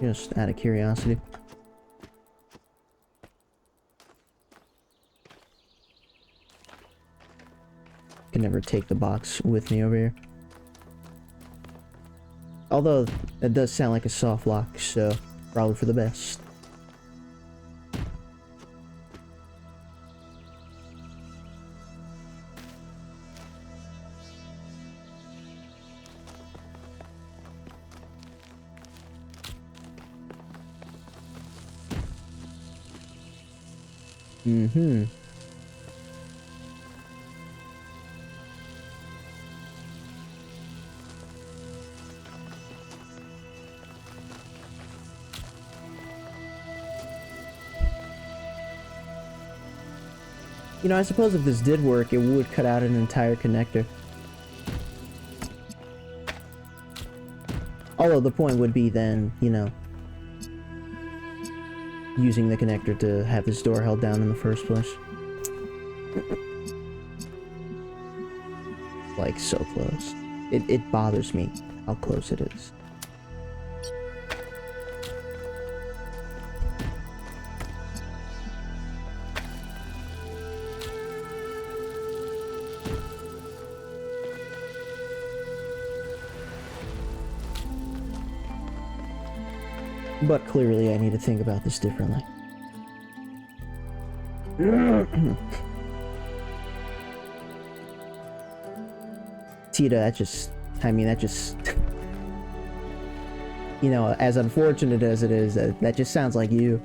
Just out of curiosity. Can never take the box with me over here. Although, that does sound like a soft lock, so probably for the best. Mm-hmm. You know, I suppose if this did work, it would cut out an entire connector. Although the point would be then, you know, using the connector to have this door held down in the first place. Like, so close. It bothers me how close it is. But clearly I need to think about this differently. Tita, that just... I mean, that just... You know, as unfortunate as it is, that just sounds like you.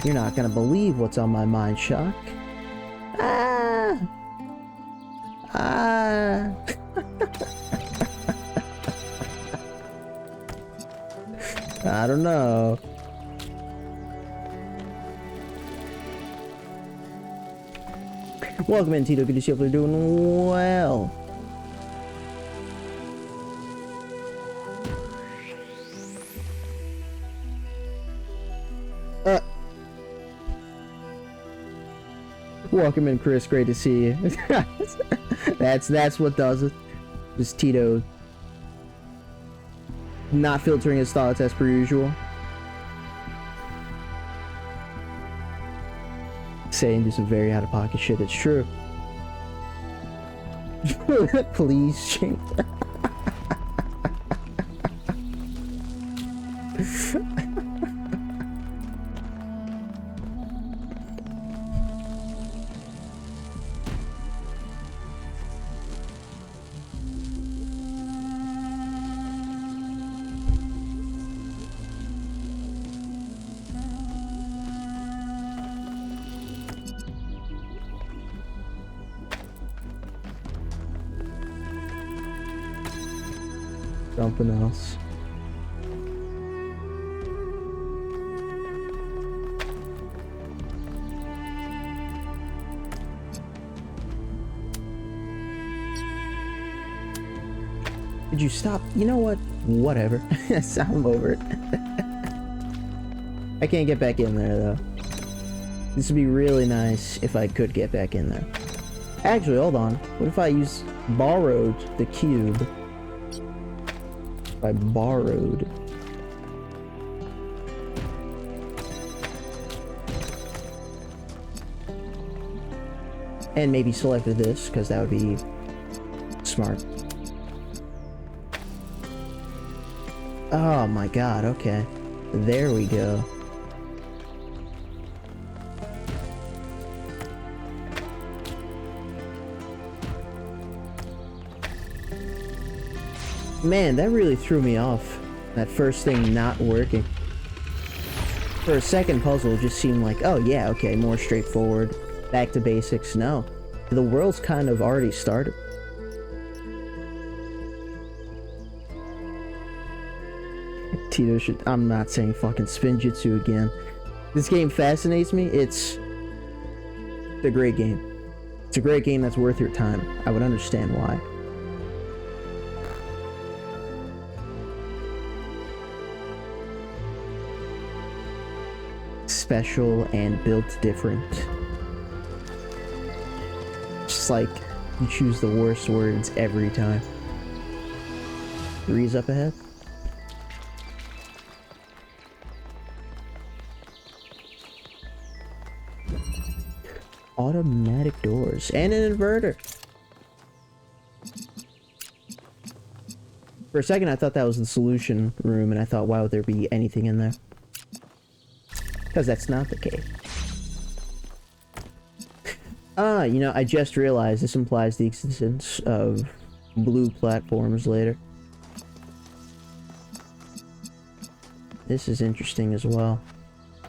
You're not gonna believe what's on my mind, Shock. I don't know. Welcome in, Tito. Good to see you. You're doing well. Welcome in, Chris. Great to see you. That's what does it. Just Tito not filtering his thoughts as per usual. Saying just some very out of pocket shit. It's true. Please change. Something else. Did you stop? You know what? Whatever. I'm over it. I can't get back in there though. This would be really nice if I could get back in there. Actually, hold on. What if I borrowed the cube? I borrowed. And maybe selected this, because that would be smart. Oh my god, okay. There we go. Man, that really threw me off. That first thing not working. For a second, puzzle just seemed like, oh yeah, okay, more straightforward, back to basics. No, the world's kind of already started. Tito should, I'm not saying fucking Spinjitzu again. This game fascinates me. It's a great game. It's a great game that's worth your time. I would understand why. Special and built different. Just like you choose the worst words every time. 3's up ahead. Automatic doors and an inverter. For a second I thought that was the solution room, and I thought, why would there be anything in there? Because that's not the case. Ah, you know, I just realized this implies the existence of blue platforms later. This is interesting as well.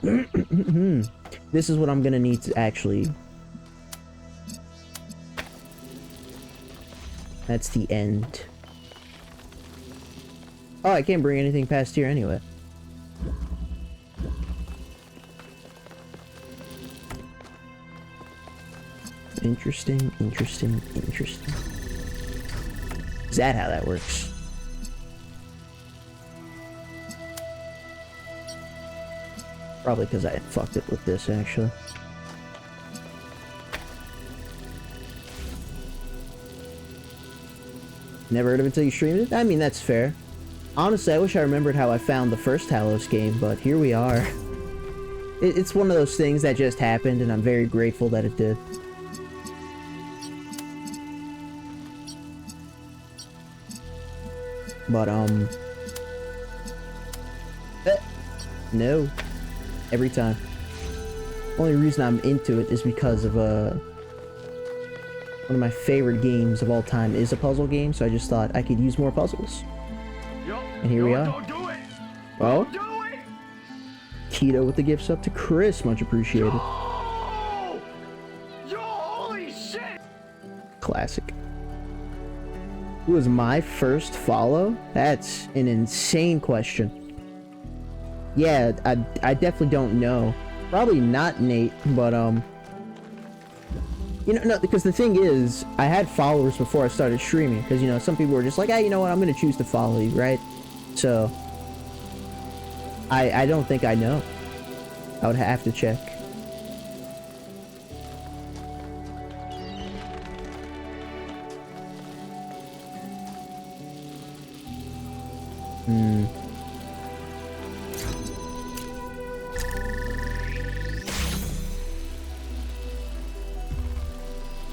This is what I'm gonna need to actually... That's the end. Oh, I can't bring anything past here anyway. Interesting, interesting, interesting. Is that how that works? Probably because I fucked it with this, actually. Never heard of it until you streamed it? I mean, that's fair. Honestly, I wish I remembered how I found the first Talos game, but here we are. It's one of those things that just happened, and I'm very grateful that it did. But, no. Every time. Only reason I'm into it is because of, one of my favorite games of all time is a puzzle game, so I just thought I could use more puzzles. And here we are. Don't do it. Well, Don't do it. Tito with the gifts up to Chris, much appreciated. Yo, holy shit. Classic. Who was my first follow? That's an insane question. Yeah, I definitely don't know. Probably not Nate, but you know, no, because the thing is, I had followers before I started streaming, because, you know, some people were just like, hey, you know what, I'm gonna choose to follow you, right? So I don't think I know. I would have to check.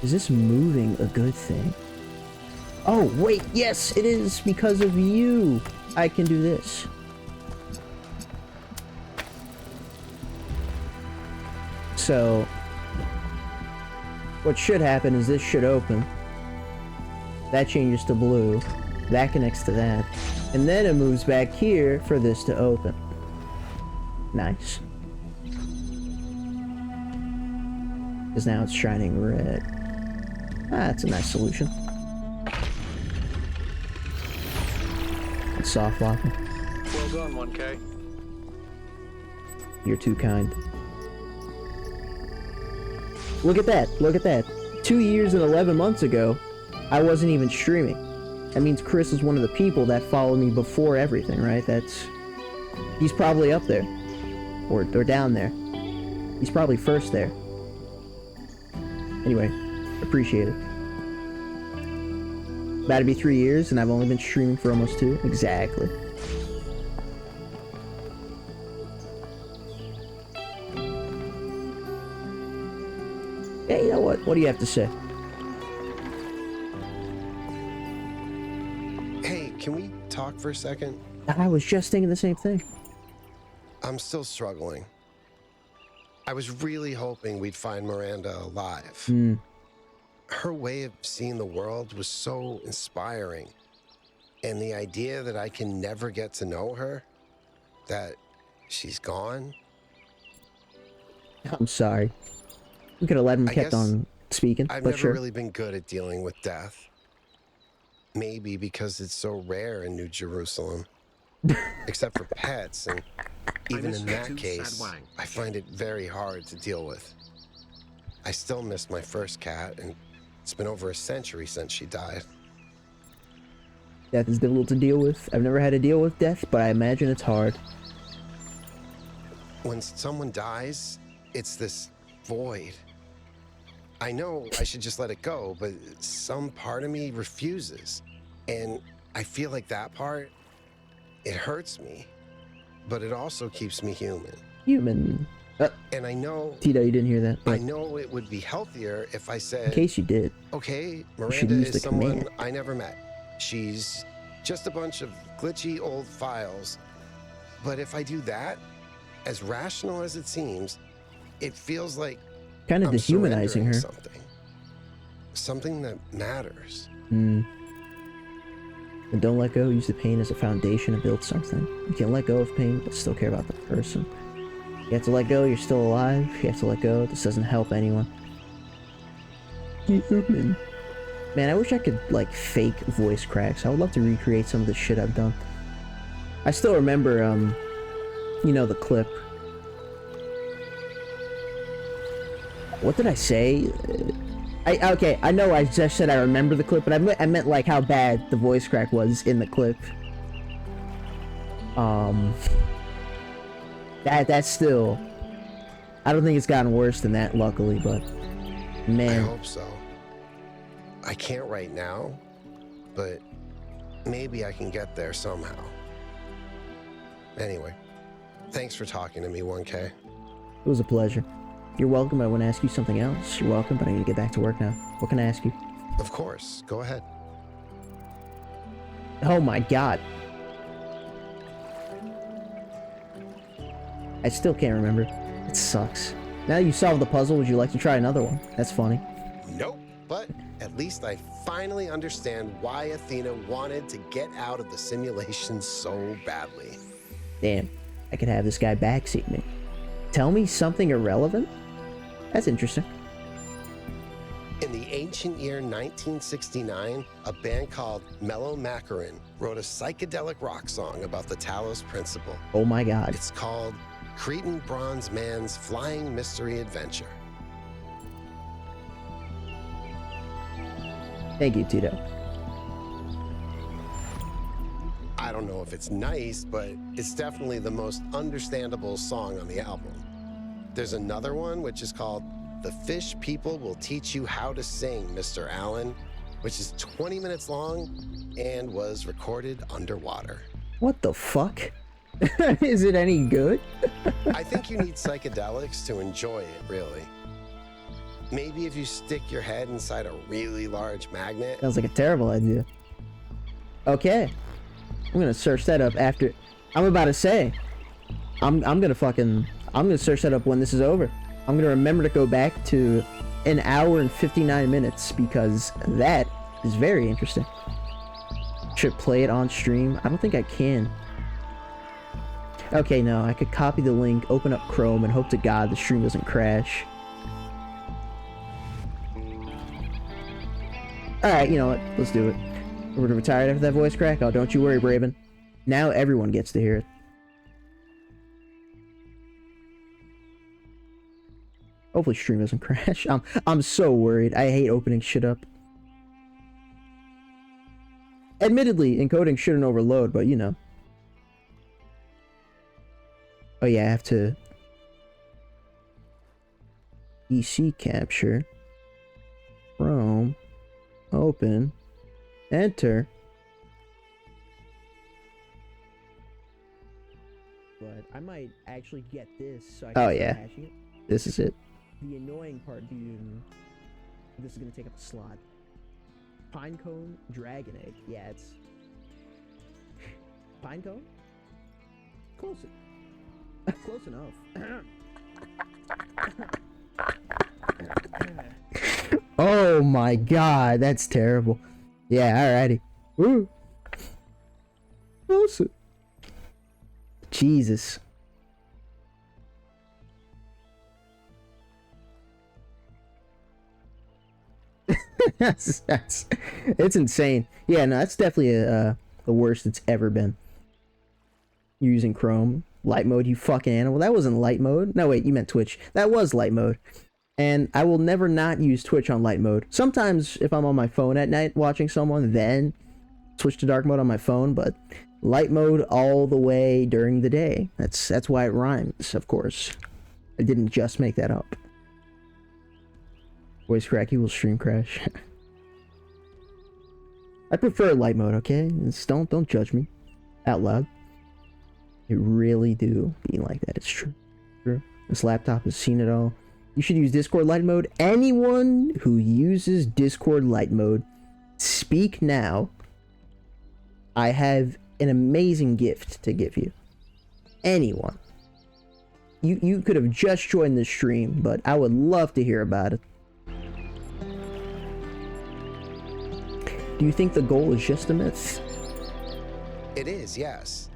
Is this moving a good thing? Oh, wait, yes, it is because of you. I can do this. So, what should happen is this should open. That changes to blue. That connects to that. And then it moves back here for this to open. Nice. Because now it's shining red. Ah, that's a nice solution. It's soft locking. Well done, 1K. You're too kind. Look at that. Look at that. 2 years and 11 months ago, I wasn't even streaming. That means Chris is one of the people that followed me before everything, right? He's probably up there. Or down there. He's probably first there. Anyway, appreciate it. About to be 3 years, and I've only been streaming for almost 2. Exactly. Yeah, you know what? What do you have to say? Hey, can we talk for a second? I was just thinking the same thing. I'm still struggling. I was really hoping we'd find Miranda alive. Her way of seeing the world was so inspiring. And the idea that I can never get to know her, that she's gone, I'm sorry. We could have let him kept on speaking, I've but never sure. really been good at dealing with death. Maybe because it's so rare in New Jerusalem. Except for pets, and even in that case, I find it very hard to deal with. I still miss my first cat, and it's been over a century since she died. Death is difficult to deal with. I've never had to deal with death, but I imagine it's hard. When someone dies, it's this void. I know I should just let it go, but some part of me refuses. And I feel like that part, it hurts me, but it also keeps me human. Human. And I know... Tito, you didn't hear that. I know it would be healthier if I said... In case you did. Okay, Miranda is someone I never met. She's just a bunch of glitchy old files. But if I do that, as rational as it seems, it feels like kind of dehumanizing her. Something that matters. And don't let go. Use the pain as a foundation to build something. You can let go of pain, but still care about the person. You have to let go. You're still alive. You have to let go. This doesn't help anyone. Man, I wish I could like fake voice cracks. I would love to recreate some of the shit I've done. I still remember, you know, the clip. What did I say? Okay, I know I just said I remember the clip, but I meant like how bad the voice crack was in the clip. That's still... I don't think it's gotten worse than that, luckily, but... Man. I hope so. I can't right now, but maybe I can get there somehow. Anyway, thanks for talking to me, 1K. It was a pleasure. You're welcome. I want to ask you something else. You're welcome, but I need to get back to work now. What can I ask you? Of course. Go ahead. Oh my god. I still can't remember. It sucks. Now you solved the puzzle, would you like to try another one? That's funny. Nope, but at least I finally understand why Athena wanted to get out of the simulation so badly. Damn, I could have this guy backseat me. Tell me something irrelevant? That's interesting. In the ancient year 1969, a band called Mellow Macaron wrote a psychedelic rock song about the Talos Principle. Oh my god. It's called Cretan Bronze Man's Flying Mystery Adventure. Thank you, Tito. I don't know if it's nice, but it's definitely the most understandable song on the album. There's another one which is called The Fish People Will Teach You How to Sing, Mr. Allen, which is 20 minutes long and was recorded underwater. What the fuck? Is it any good? I think you need psychedelics to enjoy it, really. Maybe if you stick your head inside a really large magnet. Sounds like a terrible idea. Okay. I'm gonna search that up after... I'm about to say. I'm gonna search that up when this is over. I'm gonna remember to go back to an hour and 59 minutes because that is very interesting. Should play it on stream? I don't think I can. Okay, no, I could copy the link, open up Chrome, and hope to God the stream doesn't crash. Alright, you know what? Let's do it. We're retired after that voice crack? Oh, don't you worry, Braven. Now everyone gets to hear it. Hopefully stream doesn't crash. I'm so worried. I hate opening shit up. Admittedly, encoding shouldn't overload, but you know. Oh yeah, I have to... EC capture. Chrome. Open. Enter. But I might actually get this so I can start hashing it. This is it. The annoying part being... This is gonna take up a slot. Pinecone, Dragon Egg. Yeah, it's... Pinecone? Close it. Close enough. Oh my god, that's terrible. Yeah, alrighty. Woo. Close it. Jesus. It's insane. Yeah, no, that's definitely the worst it's ever been. You're using Chrome light mode, you fucking animal. That wasn't light mode. No, wait, you meant Twitch. That was light mode. And I will never not use Twitch on light mode. Sometimes if I'm on my phone at night watching someone, then switch to dark mode on my phone, but light mode all the way during the day. That's why it rhymes, of course. I didn't just make that up. Voice crack, you will stream crash. I prefer light mode, okay? Don't judge me out loud. I really do be like that. It's true. This laptop has seen it all. You should use Discord light mode. Anyone who uses Discord light mode, speak now. I have an amazing gift to give you. Anyone. You could have just joined the stream, but I would love to hear about it. Do you think the goal is just a myth? It is, yes.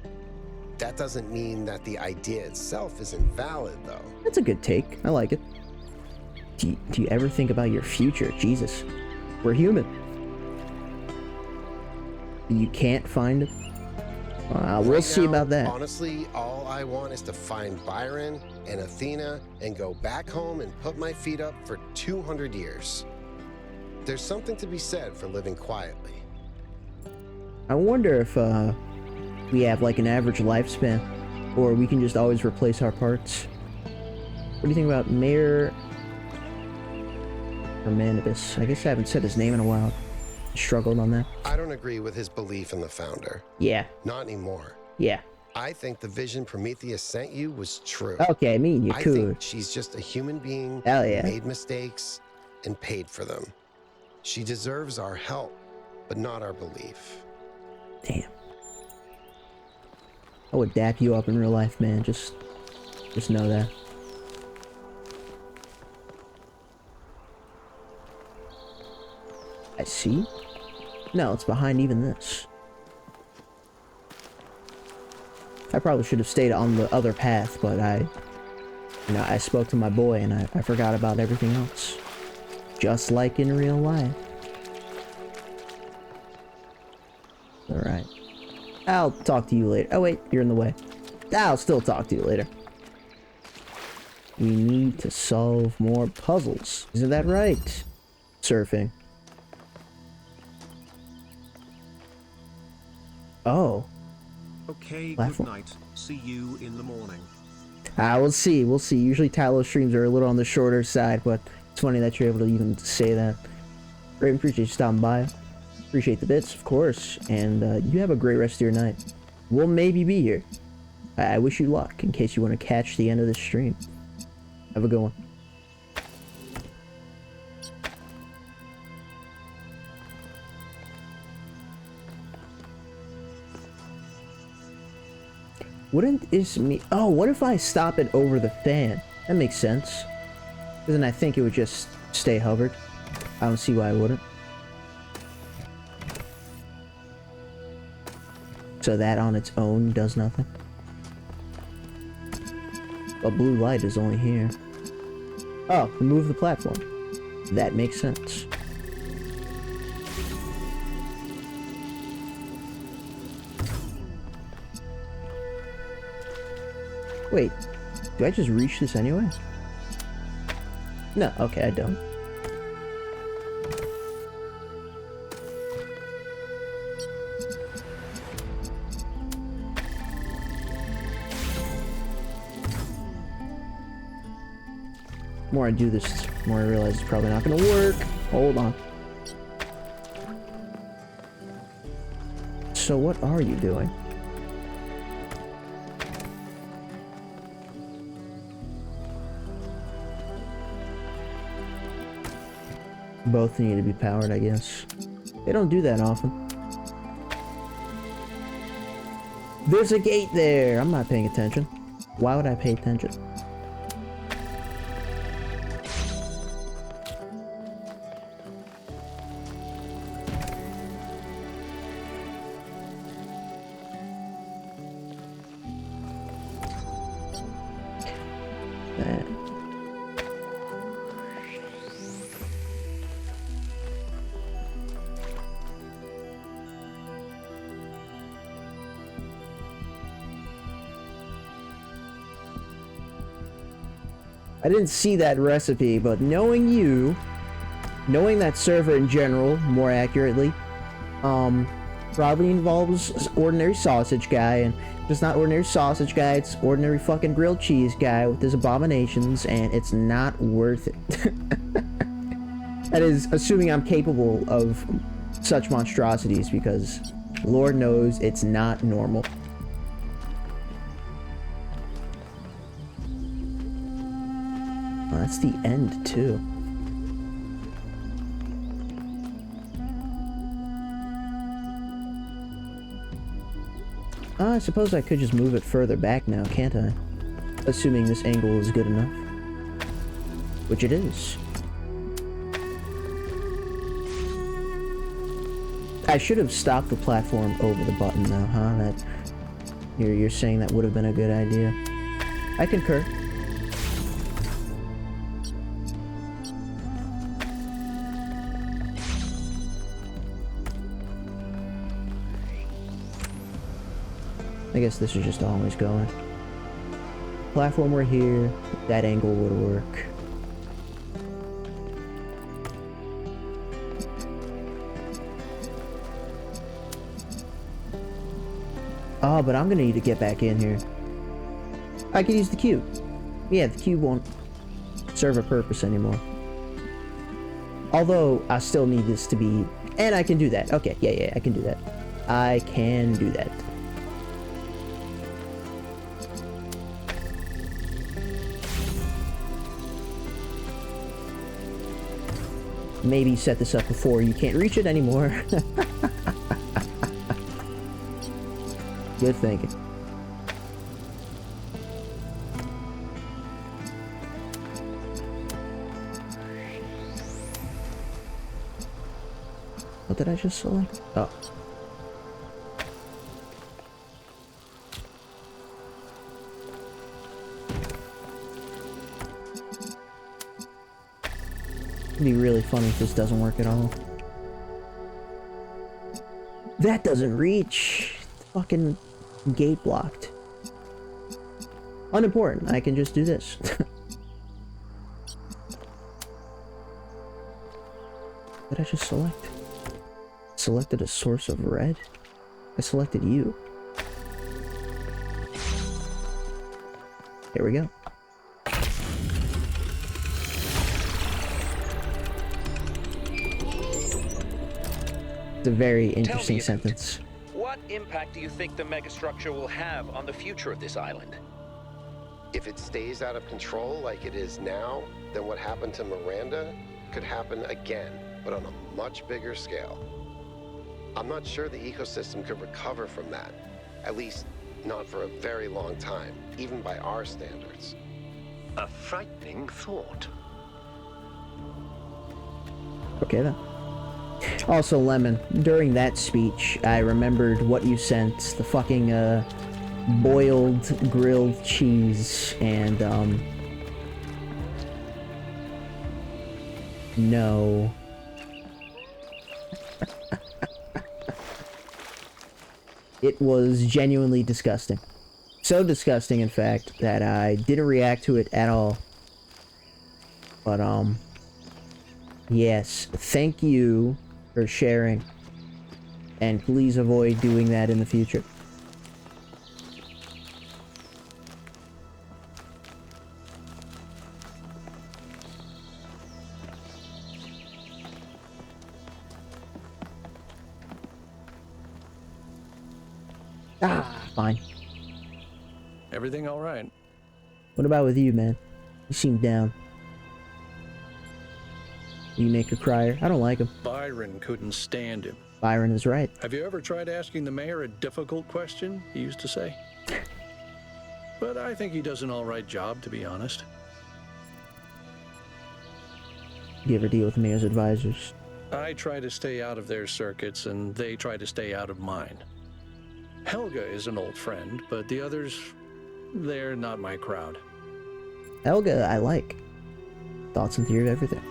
That doesn't mean that the idea itself isn't valid, though. That's a good take. I like it. Do you ever think about your future? Jesus. We're human. You can't find it? We'll see about that. Honestly, all I want is to find Byron and Athena and go back home and put my feet up for 200 years. There's something to be said for living quietly. I wonder if we have like an average lifespan, or we can just always replace our parts. What do you think about Mayor Hermanibus? I guess I haven't said his name in a while. Struggled on that. I don't agree with his belief in the founder. Yeah. Not anymore. Yeah. I think the vision Prometheus sent you was true. Okay, I mean, you could. I think she's just a human being Hell yeah. who made mistakes and paid for them. She deserves our help, but not our belief. Damn. I would dap you up in real life, man. Just know that. I see. No, it's behind even this. I probably should have stayed on the other path, but I spoke to my boy and I forgot about everything else. Just like in real life. Alright. I'll talk to you later. Oh wait, you're in the way. I'll still talk to you later. We need to solve more puzzles. Isn't that right? Surfing. Oh. Okay, Platform. good night. See you in the morning. We'll see. We'll see. Usually Talos streams are a little on the shorter side, but it's funny that you're able to even say that. Great, appreciate you stopping by. Appreciate the bits, of course. And you have a great rest of your night. We'll maybe be here. I wish you luck in case you want to catch the end of this stream. Have a good one. Wouldn't is me? Oh, what if I stop it over the fan? That makes sense. Because then I think it would just stay hovered. I don't see why I wouldn't. So that on its own does nothing. But blue light is only here. Oh, remove the platform. That makes sense. Wait, do I just reach this anyway? No, okay, I don't. The more I do this, the more I realize it's probably not gonna work. Hold on. So what are you doing? Both need to be powered, I guess. They don't do that often. There's a gate there! I'm not paying attention. Why would I pay attention? I didn't see that recipe, but knowing you, knowing that server in general, more accurately, probably involves ordinary sausage guy, and just not ordinary sausage guy, it's ordinary fucking grilled cheese guy with his abominations, and it's not worth it. That is assuming I'm capable of such monstrosities, because Lord knows it's not normal. Oh, that's the end too. I suppose I could just move it further back now, can't I? Assuming this angle is good enough. Which it is. I should have stopped the platform over the button though, huh? That you're saying that would have been a good idea. I concur. I guess this is just always going. Platform were here, that angle would work. Oh, but I'm gonna need to get back in here. I could use the cube. Yeah, the cube won't serve a purpose anymore. Although, I still need this to be... And I can do that. Okay, yeah, I can do that. I can do that. Maybe set this up before you can't reach it anymore. Good thinking. What did I just select? Oh. It'd be really funny if this doesn't work at all. That doesn't reach. Fucking gate blocked. Unimportant. I can just do this. What did I just select? Selected a source of red? I selected you. Here we go. It's a very interesting sentence. What impact do you think the megastructure will have on the future of this island? If it stays out of control like it is now, then what happened to Miranda could happen again, but on a much bigger scale. I'm not sure the ecosystem could recover from that, at least not for a very long time, even by our standards. A frightening thought. Okay then. Also, Lemon, during that speech, I remembered what you sent, the fucking, boiled grilled cheese, and, no. It was genuinely disgusting. So disgusting, in fact, that I didn't react to it at all. But, yes, thank you for sharing, and please avoid doing that in the future. Fine. Everything all right? What about with you, man? You seem down. You make a crier. I don't like him. Byron couldn't stand him. Byron is right. Have you ever tried asking the mayor a difficult question, he used to say? But I think he does an all right job, to be honest. You ever deal with the mayor's advisors? I try to stay out of their circuits, and they try to stay out of mine. Helga is an old friend, but the others, they're not my crowd. Helga, I like. Thoughts and theory of everything.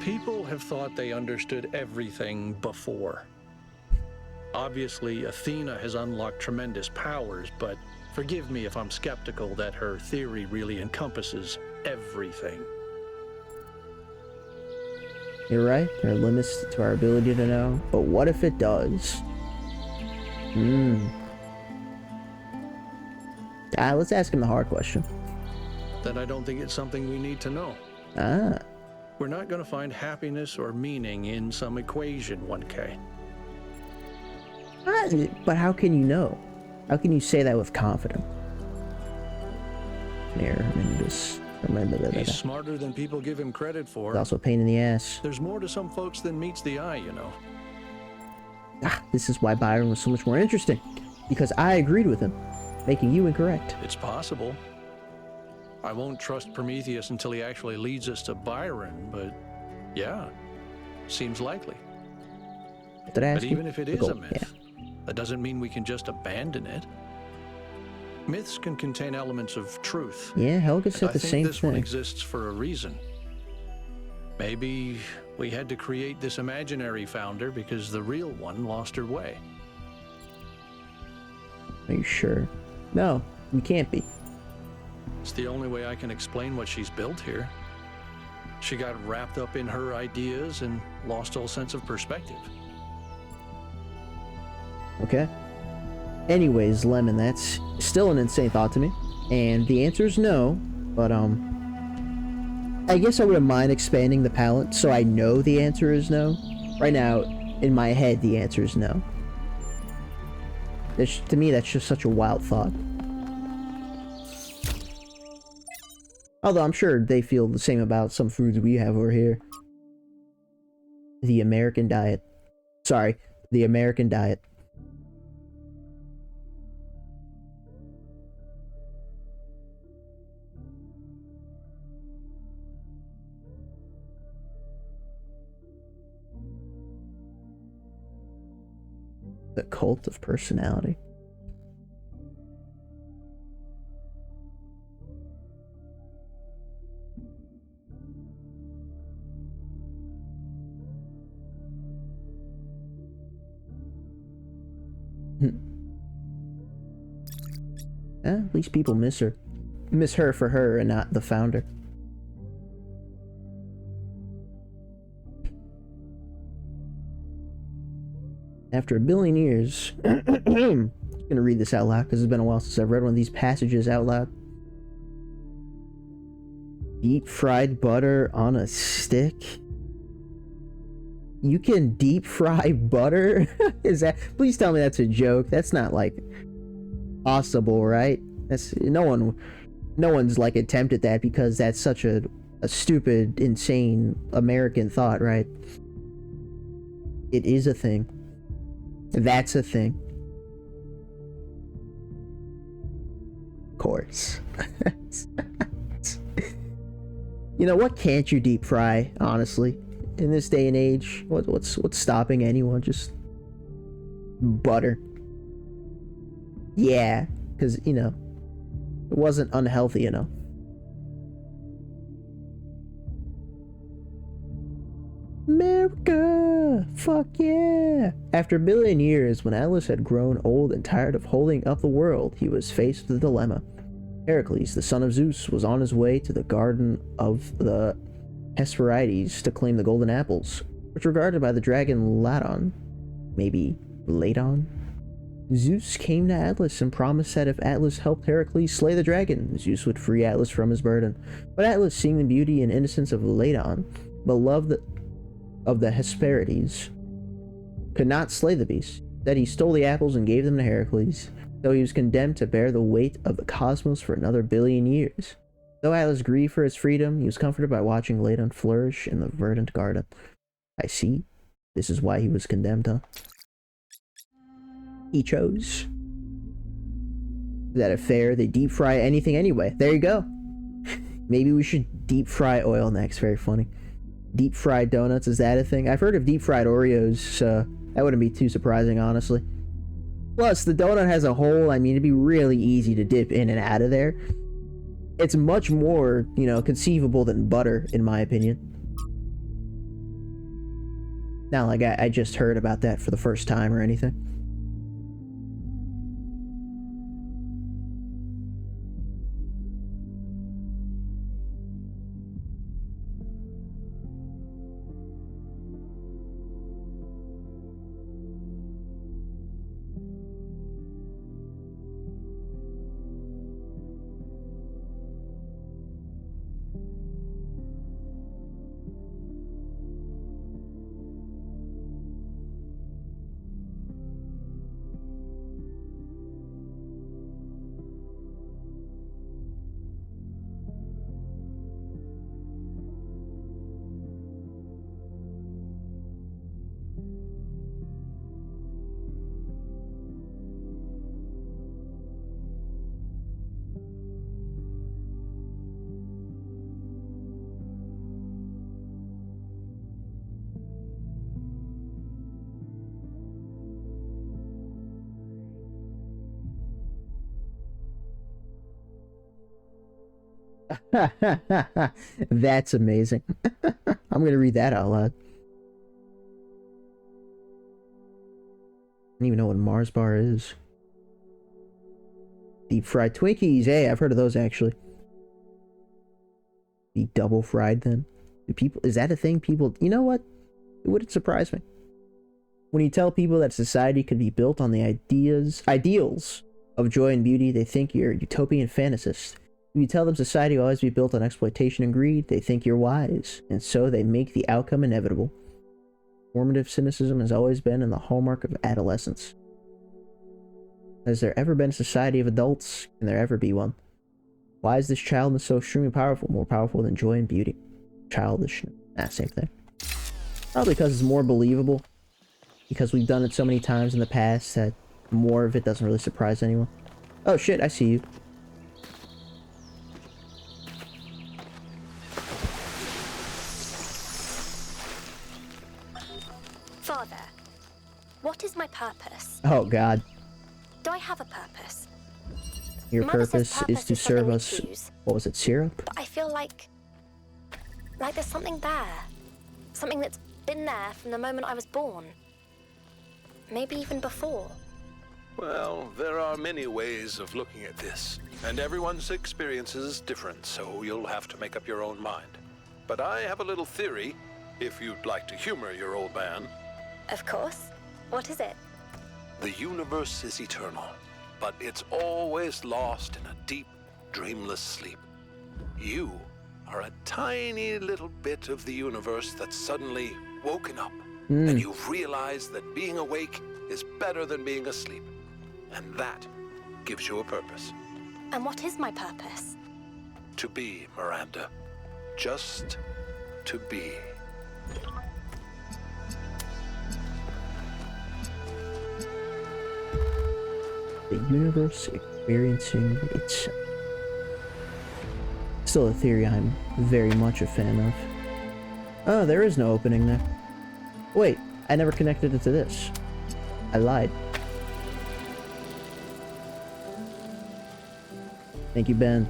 People have thought they understood everything before. Obviously, Athena has unlocked tremendous powers, but forgive me if I'm skeptical that her theory really encompasses everything. You're right, there are limits to our ability to know, but what if it does? Let's ask him the hard question. Then I don't think it's something we need to know. We're not going to find happiness or meaning in some equation, 1K. But how can you know? How can you say that with confidence? Remember that. He's smarter than people give him credit for. It's also a pain in the ass. There's more to some folks than meets the eye, you know. This is why Byron was so much more interesting. Because I agreed with him, making you incorrect. It's possible. I won't trust Prometheus until he actually leads us to Byron, but yeah, seems likely. But even if it is a myth, that doesn't mean we can just abandon it. Myths can contain elements of truth. Yeah, Helga said the same thing. I think this one exists for a reason. Maybe we had to create this imaginary founder because the real one lost her way. Are you sure? No, we can't be. It's the only way I can explain what she's built here. She got wrapped up in her ideas and lost all sense of perspective. Okay. Anyways, Lemon, that's still an insane thought to me. And the answer is no, but I guess I wouldn't mind expanding the palette so I know the answer is no. Right now, in my head, the answer is no. To me, that's just such a wild thought. Although I'm sure they feel the same about some foods we have over here. The American diet. Sorry, the American diet. The cult of personality. At least people miss her. Miss her for her and not the founder. After 1 billion years, I'm gonna read this out loud because it's been a while since I've read one of these passages out loud. Deep fried butter on a stick? You can deep fry butter? Is that? Please tell me that's a joke. That's not like possible, right? That's no one's like attempted that because that's such a stupid, insane American thought, right? It is a thing. That's a thing. Of course. You know, what can't you deep fry, honestly? In this day and age, what's stopping anyone? Just butter. Yeah, because, you know, it wasn't unhealthy enough. America! Fuck yeah! After 1 billion years, when Atlas had grown old and tired of holding up the world, he was faced with a dilemma. Heracles, the son of Zeus, was on his way to the garden of the Hesperides to claim the golden apples, which were guarded by the dragon Ladon. Maybe Ladon? Zeus came to Atlas and promised that if Atlas helped Heracles slay the dragon, Zeus would free Atlas from his burden. But Atlas, seeing the beauty and innocence of Ladon, beloved of the Hesperides, could not slay the beast. That he stole the apples and gave them to Heracles, though he was condemned to bear the weight of the cosmos for another 1 billion years. Though Atlas grieved for his freedom, he was comforted by watching Ladon flourish in the verdant garden. I see. This is why he was condemned, huh? He chose. Is that a fair? They deep fry anything anyway. There you go. Maybe we should deep fry oil next. Very funny. Deep fried donuts, is that a thing? I've heard of deep fried Oreos, so that wouldn't be too surprising, honestly. Plus, the donut has a hole. I mean, it'd be really easy to dip in and out of there. It's much more, you know, conceivable than butter, in my opinion. Not like I just heard about that for the first time or anything. That's amazing. I'm gonna read that out loud. I don't even know what Mars bar is. Deep fried Twinkies. Hey, I've heard of those actually. Be double fried then? Do people, is that a thing? People, you know what? It wouldn't surprise me. When you tell people that society could be built on the ideals of joy and beauty, they think you're a utopian fantasist. When you tell them society will always be built on exploitation and greed, they think you're wise, and so they make the outcome inevitable. Formative cynicism has always been in the hallmark of adolescence. Has there ever been a society of adults? Can there ever be one? Why is this childness so extremely powerful, more powerful than joy and beauty? Childishness. Same thing. Probably because it's more believable. Because we've done it so many times in the past that more of it doesn't really surprise anyone. Oh shit, I see you. Father, what is my purpose? Oh god. Do I have a purpose? Your Mother says purpose is to serve us. choose. What was it, syrup? But I feel like there's something there. Something that's been there from the moment I was born. Maybe even before. Well, there are many ways of looking at this, and everyone's experience is different, so you'll have to make up your own mind. But I have a little theory, if you'd like to humor your old man. Of course. What is it? The universe is eternal, but it's always lost in a deep, dreamless sleep. You are a tiny little bit of the universe that's suddenly woken up, and you've realized that being awake is better than being asleep. And that gives you a purpose. And what is my purpose? To be, Miranda. Just to be. The universe experiencing itself. Still a theory I'm very much a fan of. Oh, there is no opening there. Wait, I never connected it to this. I lied. Thank you, Ben.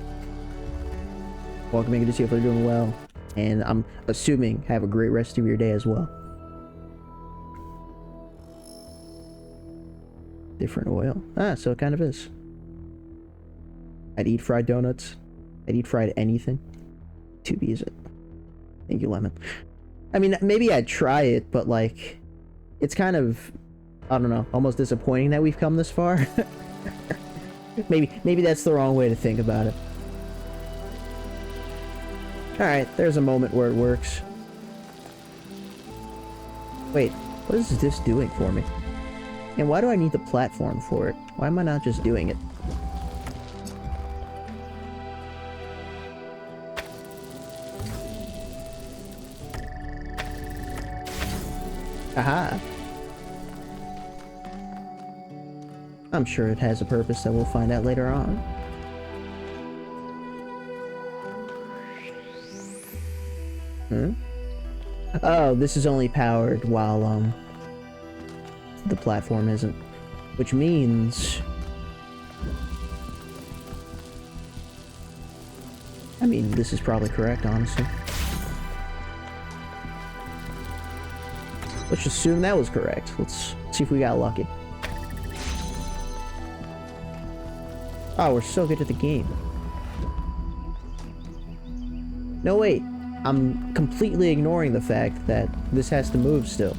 Welcoming, good to see you. If they're doing well. And I'm assuming have a great rest of your day as well. Different oil. Ah, so it kind of is. I'd eat fried donuts. I'd eat fried anything. To be is it. Thank you, Lemon. I mean, maybe I'd try it, but like, it's kind of, I don't know, almost disappointing that we've come this far. Maybe that's the wrong way to think about it. Alright, there's a moment where it works. Wait, what is this doing for me? And why do I need the platform for it? Why am I not just doing it? Aha! I'm sure it has a purpose that we'll find out later on. Oh, this is only powered while, the platform isn't. Which means... I mean, this is probably correct, honestly. Let's assume that was correct. Let's see if we got lucky. Oh, we're so good at the game. No, wait. I'm completely ignoring the fact that this has to move still.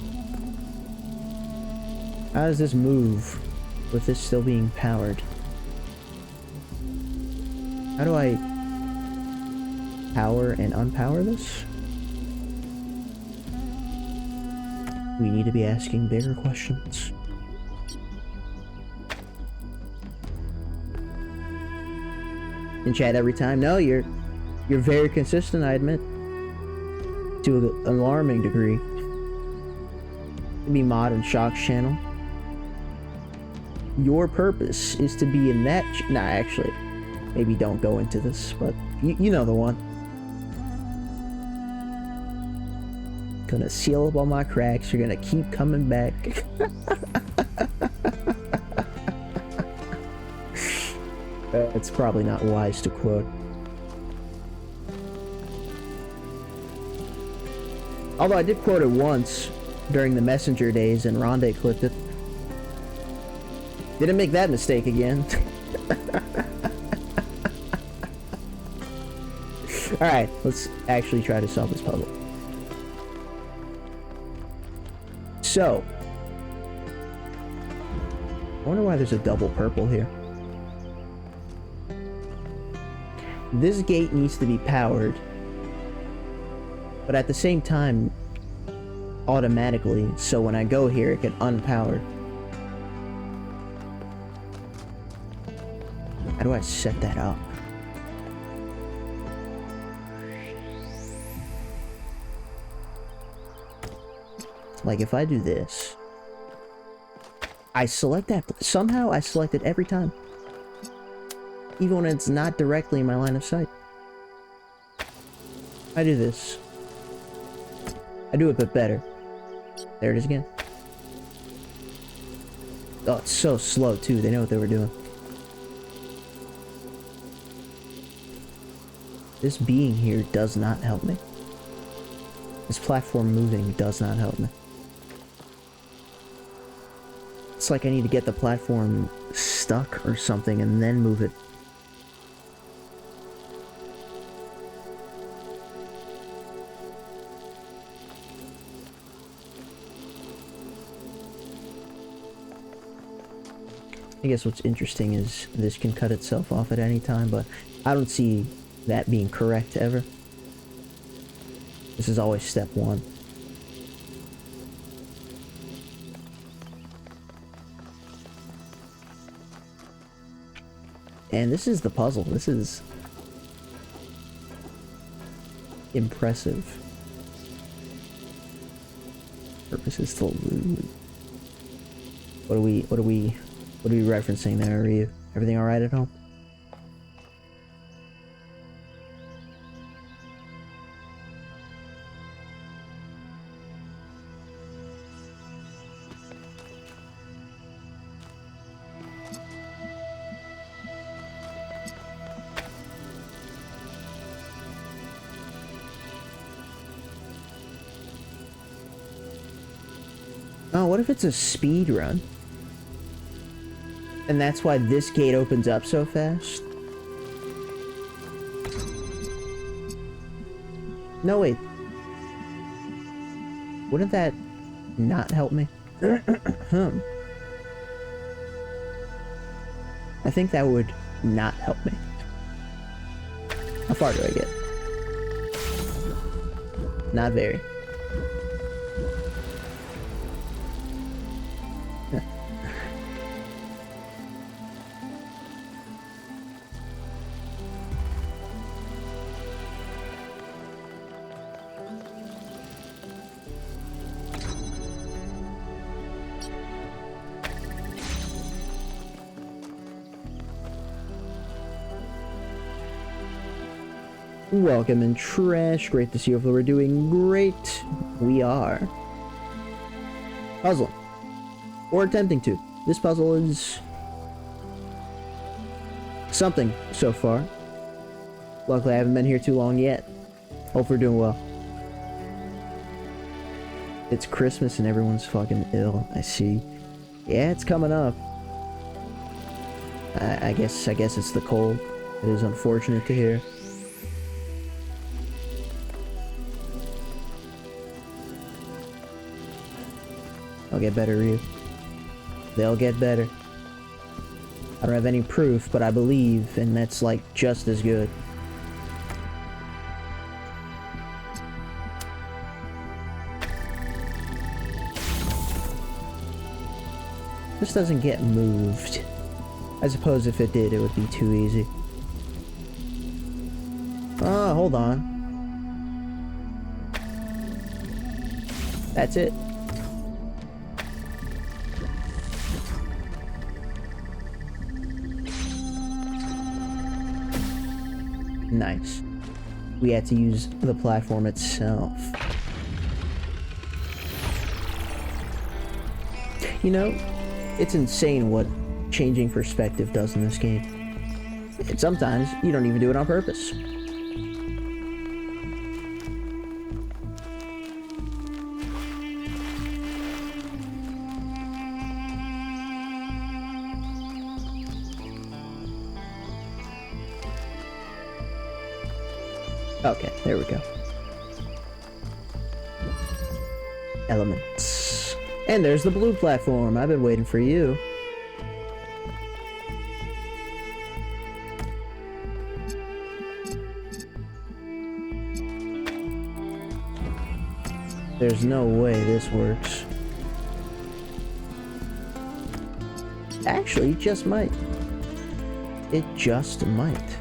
How does this move with this still being powered? How do I power and unpower this? We need to be asking bigger questions. In chat every time. No, you're very consistent, I admit. To an alarming degree. Be Mod and Shock's channel. Your purpose is to be in that nah, actually, maybe don't go into this, but you know the one. Gonna seal up all my cracks, you're gonna keep coming back. It's probably not wise to quote. Although I did quote it once during the Messenger days and Rondé clipped it. Didn't make that mistake again. Alright, let's actually try to solve this puzzle. So, I wonder why there's a double purple here. This gate needs to be powered, but at the same time, automatically, so when I go here, it can unpower. How do I set that up? Like, if I do this, I select that, somehow I select it every time. Even when it's not directly in my line of sight. I do this. I do it a bit better. There it is again. Oh, it's so slow too, they know what they were doing. This being here does not help me. This platform moving does not help me. It's like I need to get the platform stuck or something and then move it. I guess what's interesting is this can cut itself off at any time, but I don't see that being correct ever. This is always step one. And this is the puzzle. This is impressive. Purposes to loot. What are we referencing there? Are you everything alright at home? Oh, what if it's a speed run? And that's why this gate opens up so fast? No, wait. Wouldn't that not help me? I think that would not help me. How far do I get? Not very. Welcome in Trash, great to see you. If we're doing great, we are. Puzzle. Or attempting to. This puzzle is something so far. Luckily I haven't been here too long yet. Hope we're doing well. It's Christmas and everyone's fucking ill, I see. Yeah, it's coming up. I guess it's the cold. It is unfortunate to hear. They'll get better, Ryu. They'll get better. I don't have any proof, but I believe, and that's like just as good. This doesn't get moved. I suppose if it did, it would be too easy. Oh, hold on. That's it. Nice. We had to use the platform itself. You know, it's insane what changing perspective does in this game. And sometimes you don't even do it on purpose. Okay, there we go. Elements. And there's the blue platform. I've been waiting for you. There's no way this works. Actually, it just might. It just might.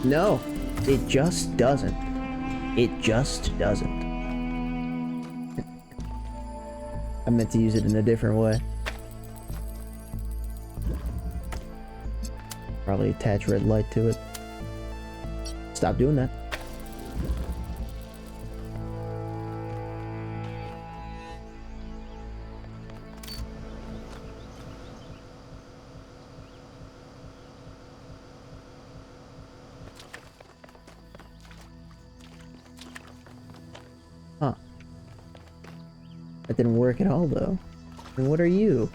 No, it just doesn't. It just doesn't. I meant to use it in a different way. Probably attach red light to it. Stop doing that. Huh. That didn't work at all, though. And what are you?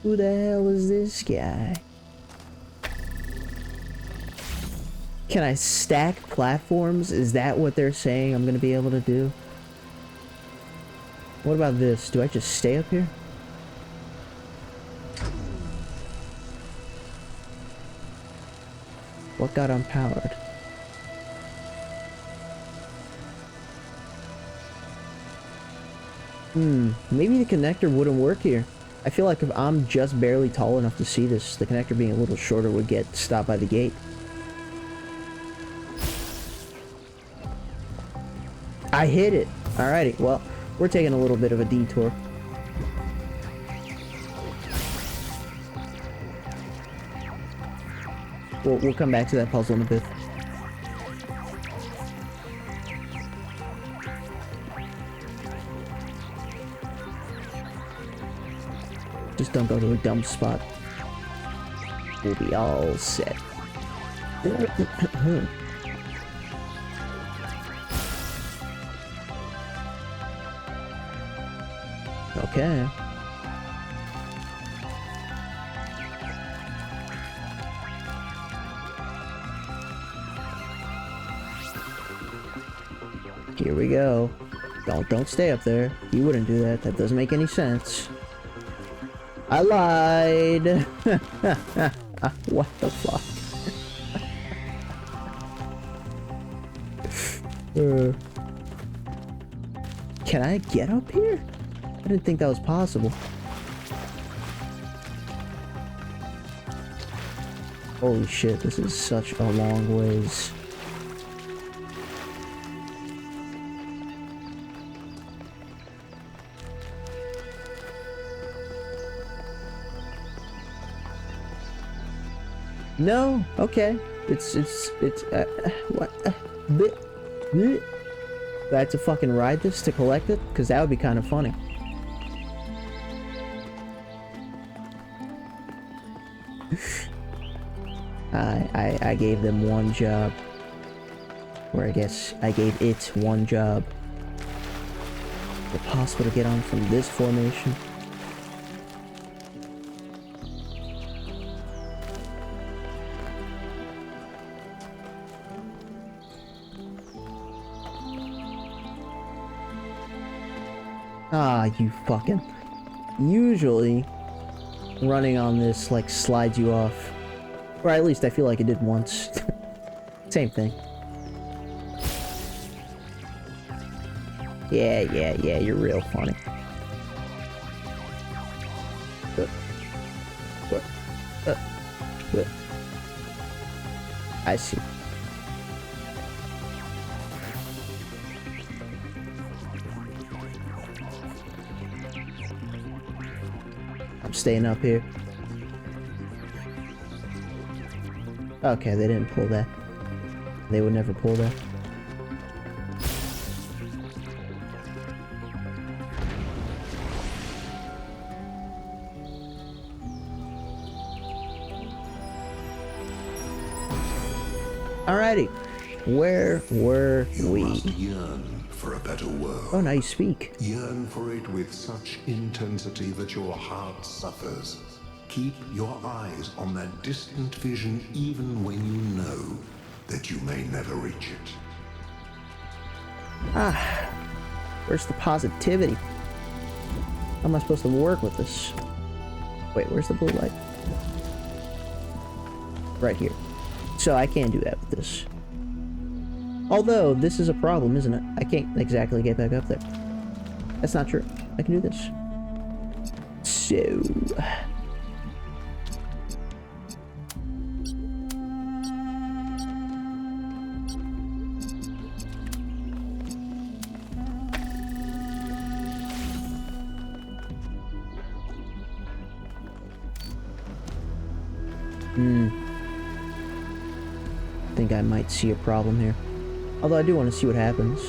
Who the hell is this guy? Can I stack platforms? Is that what they're saying I'm gonna be able to do? What about this? Do I just stay up here? What got unpowered? Maybe the connector wouldn't work here. I feel like if I'm just barely tall enough to see this, the connector being a little shorter would get stopped by the gate. I hit it! Alrighty, well, we're taking a little bit of a detour. We'll come back to that puzzle in a bit. Just don't go to a dumb spot. We'll be all set. Okay. Here we go. Don't stay up there. You wouldn't do that. That doesn't make any sense. I lied. What the fuck? Can I get up here? I didn't think that was possible. Holy shit, this is such a long ways. No, okay. It's what? Do I have to fucking ride this to collect it? Because that would be kind of funny. I gave them one job. Or I guess I gave it one job. Is it possible to get on from this formation? Ah, you fucking... Usually, running on this, like, slides you off. Or at least I feel like it did once. Same thing. Yeah, you're real funny. I see. I'm staying up here. Okay, they didn't pull that. They would never pull that. Alrighty. Where were we? You must yearn for a better world. Oh, now you speak. Yearn for it with such intensity that your heart suffers. Keep your eyes on that distant vision even when you know that you may never reach it. Ah, where's the positivity? How am I supposed to work with this? Wait, where's the blue light? Right here. So I can't do that with this. Although, this is a problem, isn't it? I can't exactly get back up there. That's not true. I can do this. So... I think I might see a problem here. Although I do want to see what happens.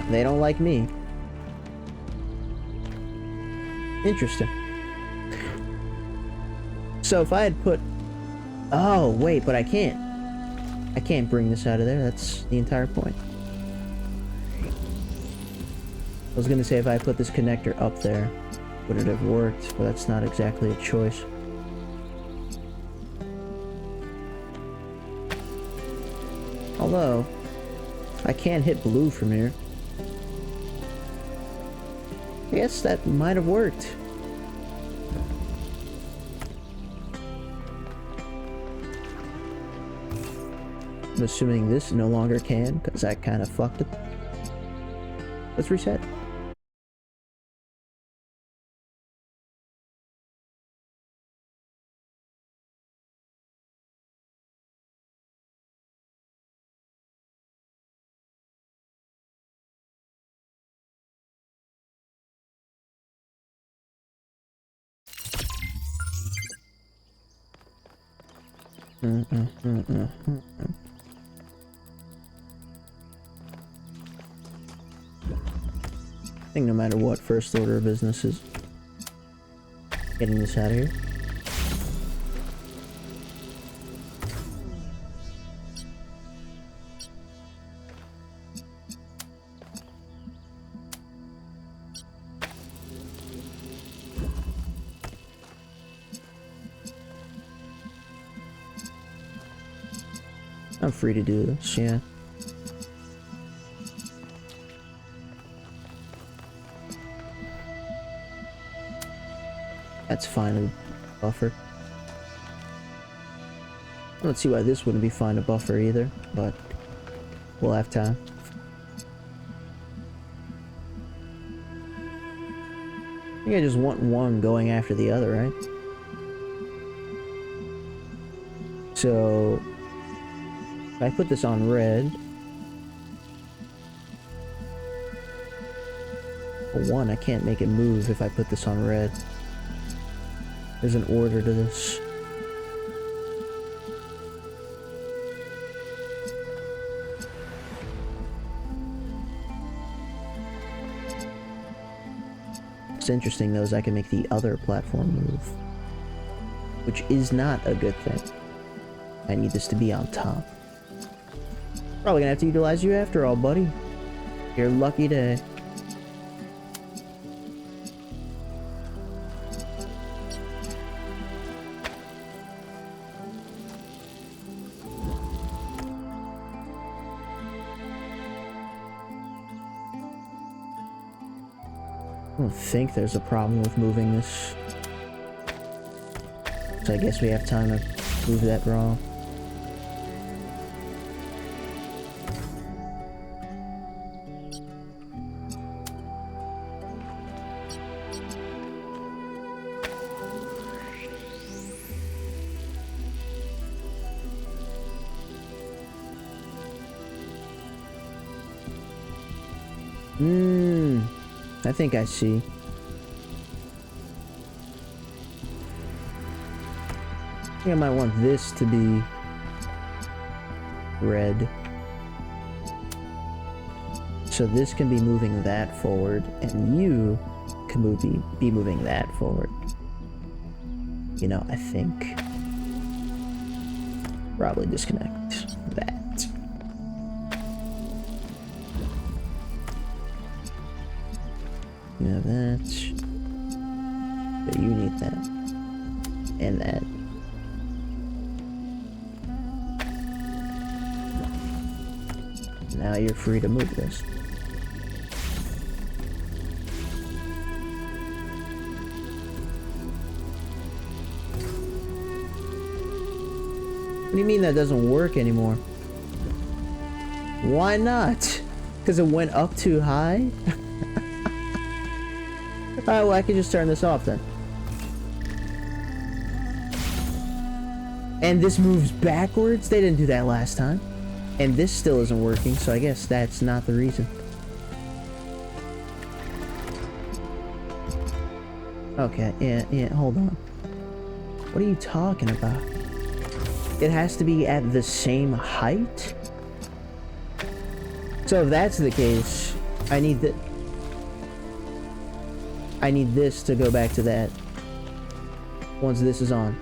They don't like me. Interesting. So if I had put... Oh, wait, but I can't. I can't bring this out of there. That's the entire point. I was gonna say if I put this connector up there, would it have worked? But that's not exactly a choice. Although, I can hit blue from here. I guess that might have worked. I'm assuming this no longer can, because that kind of fucked it. Let's reset. I think no matter what, first order of business is getting this out of here. I'm free to do this, yeah. That's fine, a buffer. I don't see why this wouldn't be fine to buffer either, but we'll have time. I think I just want one going after the other, right? So... if I put this on red... for one, I can't make it move if I put this on red. There's an order to this. What's interesting though is I can make the other platform move, which is not a good thing. I need this to be on top. Probably gonna have to utilize you after all, buddy. Your lucky day. I don't think there's a problem with moving this. So I guess we have time to move that wrong. I think I see. I think I might want this to be red. So this can be moving that forward, and you can be moving that forward. You know, I think. Probably disconnect that. You have that. But you need that. And that. Now you're free to move this. What do you mean that doesn't work anymore? Why not? Because it went up too high? Alright, well I could just turn this off then. And this moves backwards? They didn't do that last time. And this still isn't working, so I guess that's not the reason. Okay, yeah, hold on. What are you talking about? It has to be at the same height? So if that's the case, I need this to go back to that once this is on.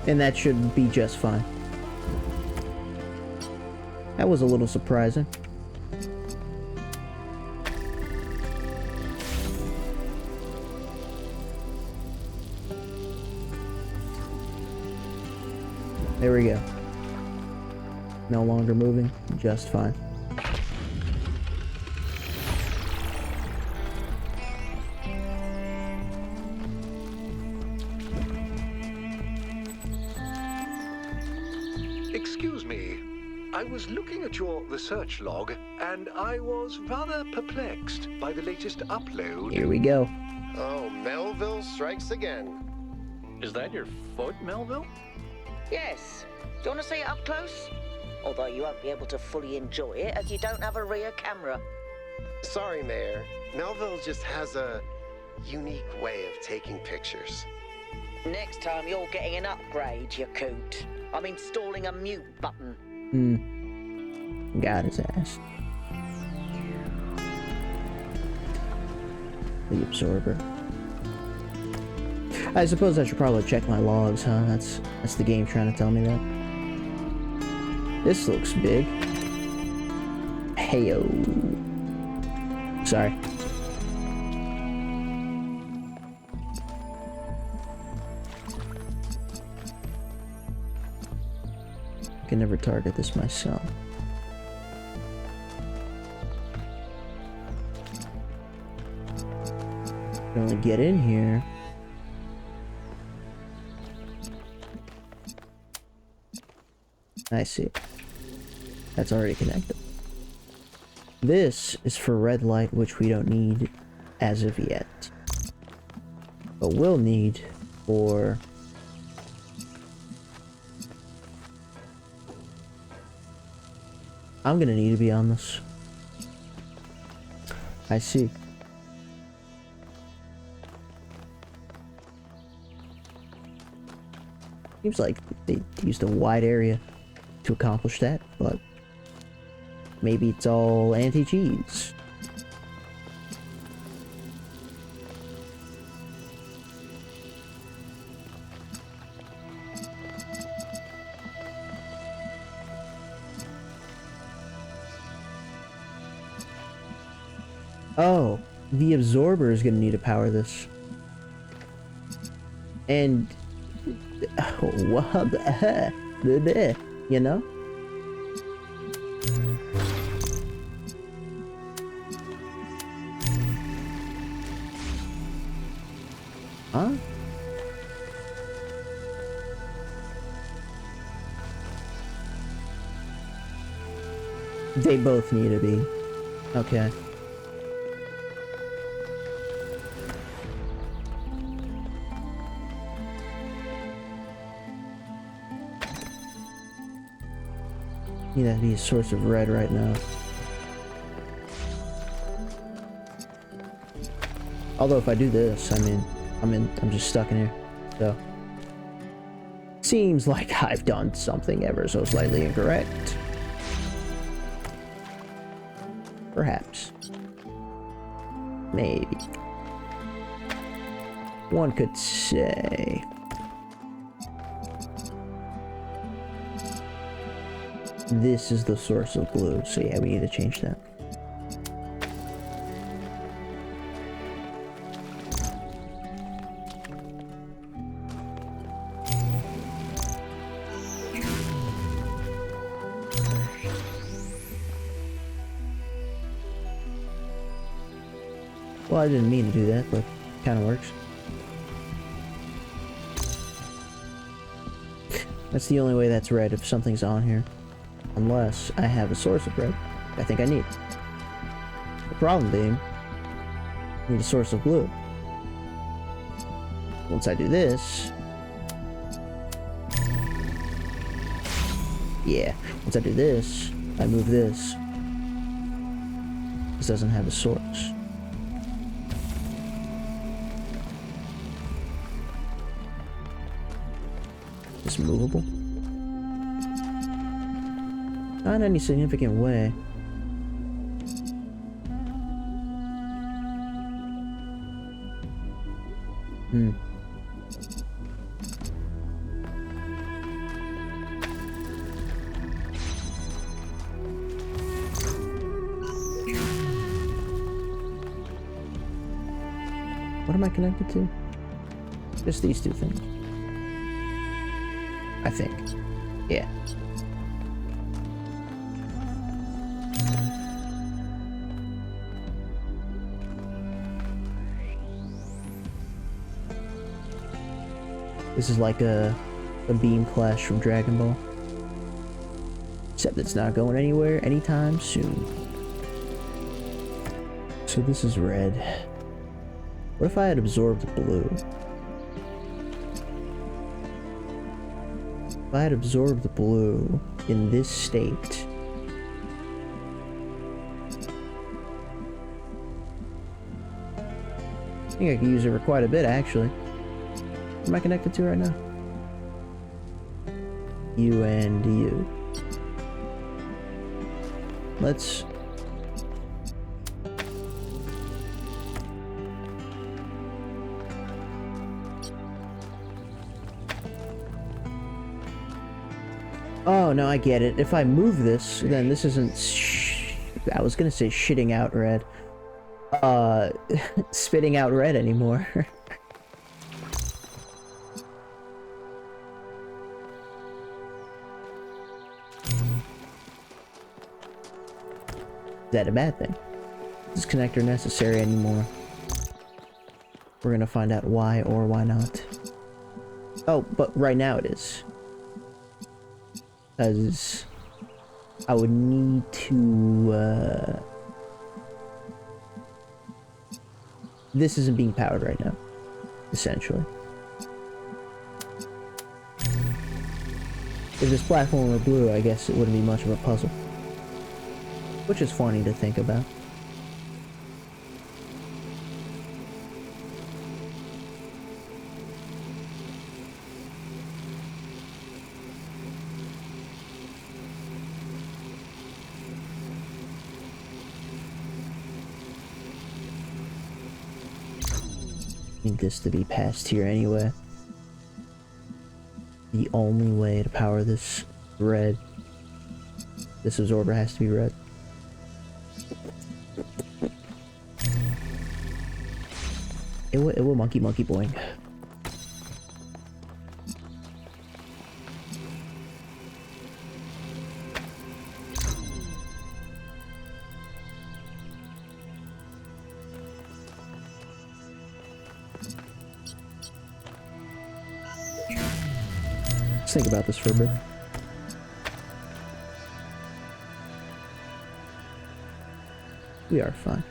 And that should be just fine. That was a little surprising. There we go. No longer moving, just fine. Excuse me. I was looking at your research log, and I was rather perplexed by the latest upload. Here we go. Oh, Melville strikes again. Is that your foot, Melville? Yes. Do you want to see it up close? Although you won't be able to fully enjoy it as you don't have a rear camera. Sorry, Mayor. Melville just has a unique way of taking pictures. Next time you're getting an upgrade, you coot. I'm installing a mute button. Got his ass. The absorber. I suppose I should probably check my logs, huh? That's the game trying to tell me that. This looks big. Heyo. Sorry. I can never target this myself. I can only get in here. I see. That's already connected. This is for red light, which we don't need as of yet. But we'll need for... I'm gonna need to be on this. I see. Seems like they used a wide area to accomplish that, but maybe it's all anti-cheese. Oh, the absorber is gonna need to power this. And what the heck? You know? Huh? They both need to be. Okay. Need that to be a source of red right now. Although if I do this, I mean, I'm just stuck in here. So seems like I've done something ever so slightly incorrect. Perhaps. Maybe. One could say. This is the source of blue, so yeah, we need to change that. Well, I didn't mean to do that, but kind of works. That's the only way that's red if something's on here. Unless I have a source of red I think I need. The problem being, I need a source of blue. Once I do this... Yeah, once I do this, I move this. This doesn't have a source. Is this movable? Not in any significant way. What am I connected to? Just these two things. I think. Yeah. This is like a beam clash from Dragon Ball. Except it's not going anywhere anytime soon. So this is red. What if I had absorbed blue? If I had absorbed blue in this state... I think I could use it for quite a bit, actually. What am I connected to right now? You and you. Let's... Oh, no, I get it. If I move this, then this isn't I was gonna say shitting out red. Spitting out red anymore. Is that a bad thing? Is this connector necessary anymore? We're gonna find out why or why not. Oh, but right now it is. Because I would need to, this isn't being powered right now, essentially. If this platform were blue, I guess it wouldn't be much of a puzzle. Which is funny to think about. Need this to be past here anyway. The only way to power this red, this absorber has to be red. It will monkey boing. Let's think about this for a bit. We are fine.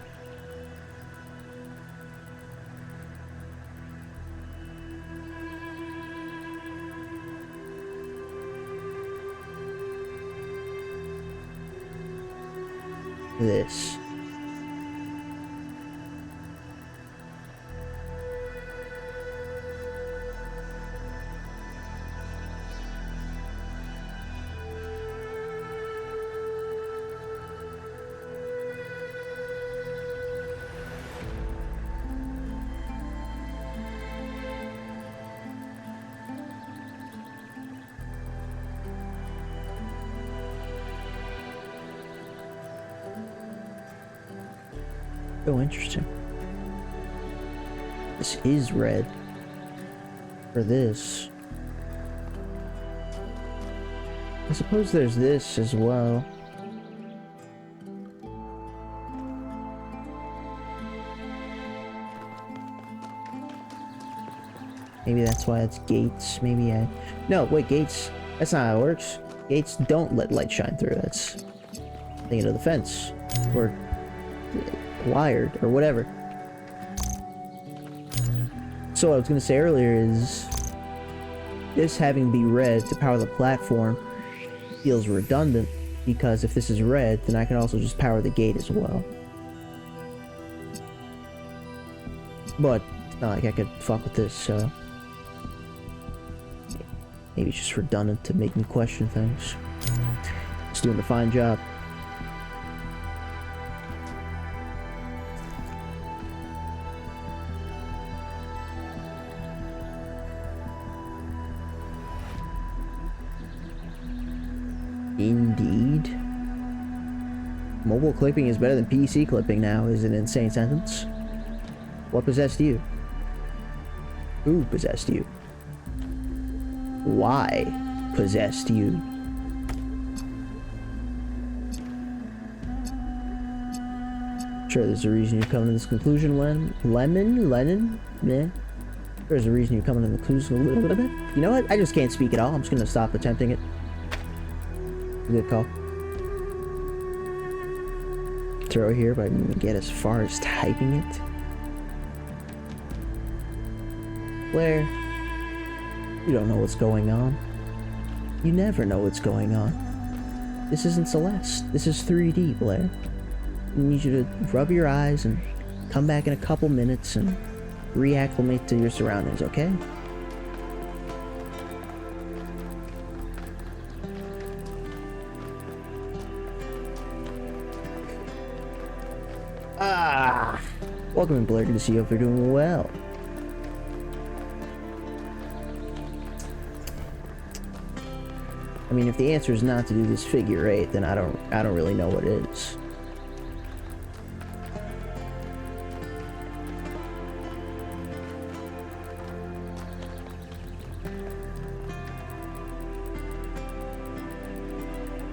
This. Oh, interesting. This is red. For this. I suppose there's this as well. Maybe that's why it's gates. Maybe I... No, wait, gates. That's not how it works. Gates don't let light shine through. That's... thinking of the fence. Or... wired. Or whatever. So what I was going to say earlier is... this having to be red to power the platform feels redundant. Because if this is red, then I can also just power the gate as well. But it's not like I could fuck with this, so... maybe it's just redundant to make me question things. It's doing a fine job. Indeed. Mobile clipping is better than PC clipping now is an insane sentence. What possessed you? Who possessed you? Why possessed you? Sure, there's a reason you're coming to this conclusion, Lennon? Yeah. There's a reason you're coming to the conclusion. You know what? I just can't speak at all. I'm just gonna stop attempting it. Good call. Throw it here, but I didn't even get as far as typing it. Blair, you don't know what's going on. You never know what's going on. This isn't Celeste. This is 3D, Blair. I need you to rub your eyes and come back in a couple minutes and reacclimate to your surroundings, okay? Welcome in, Blair. Good to see you. Hope you're doing well. I mean, if the answer is not to do this figure 8, then I don't really know what is.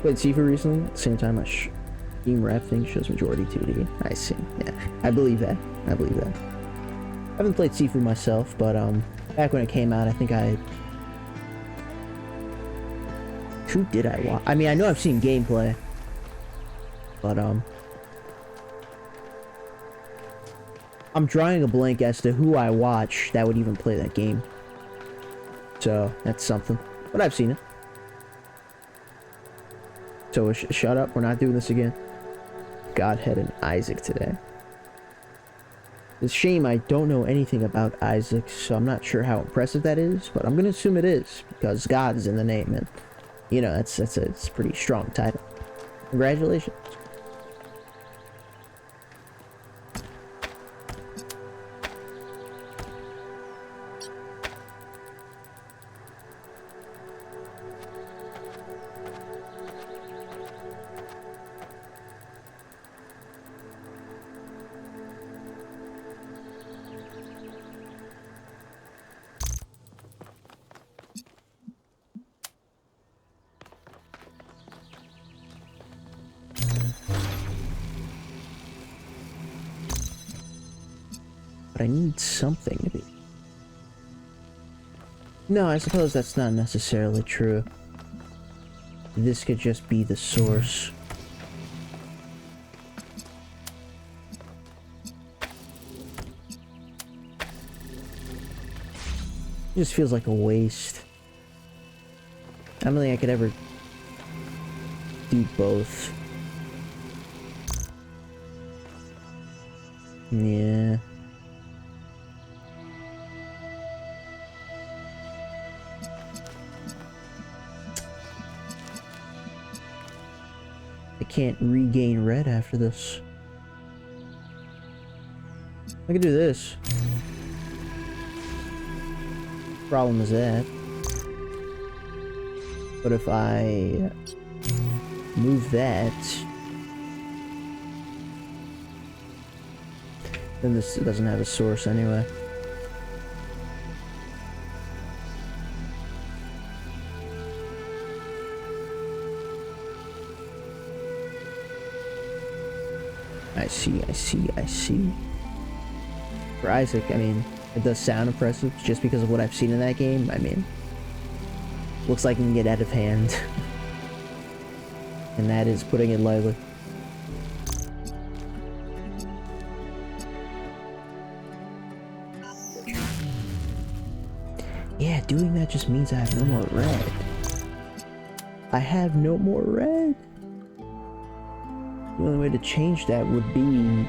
Played Sifu recently. At the same time, Steam Wrap thing shows majority 2D. I see. Yeah, I believe that. I believe that. I haven't played Sifu myself, but back when it came out, I think who did I watch? I mean, I know I've seen gameplay, but I'm drawing a blank as to who I watched that would even play that game. So that's something. But I've seen it. So shut up. We're not doing this again. Godhead and Isaac today. It's a shame I don't know anything about Isaac, so I'm not sure how impressive that is, but I'm gonna assume it is because God is in the name, and you know it's a pretty strong title. Congratulations. I need something to be. No, I suppose that's not necessarily true. This could just be the source. It just feels like a waste. I don't think I could ever do both. Yeah. I can't regain red after this. I could do this. Problem is that. But if I move that, And this doesn't have a source anyway. I see. For Isaac, I mean, it does sound impressive just because of what I've seen in that game. I mean, looks like it can get out of hand. And that is putting it lightly. Yeah, doing that just means I have no more red. I have no more red. The only way to change that would be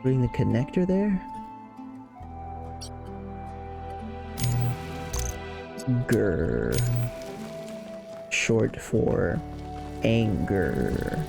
putting the connector there. Grr. Short for anger.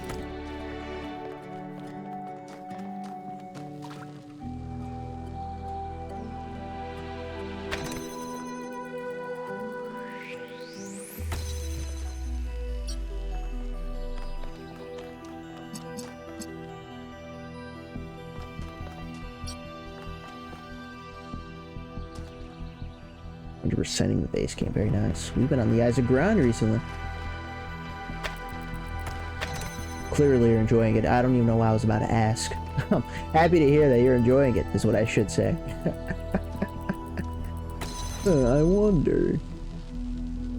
Sending the base game, very nice. We've been on the Isaac grind recently. Clearly you're enjoying it. I don't even know why I was about to ask. I'm happy to hear that you're enjoying it, is what I should say. I wonder,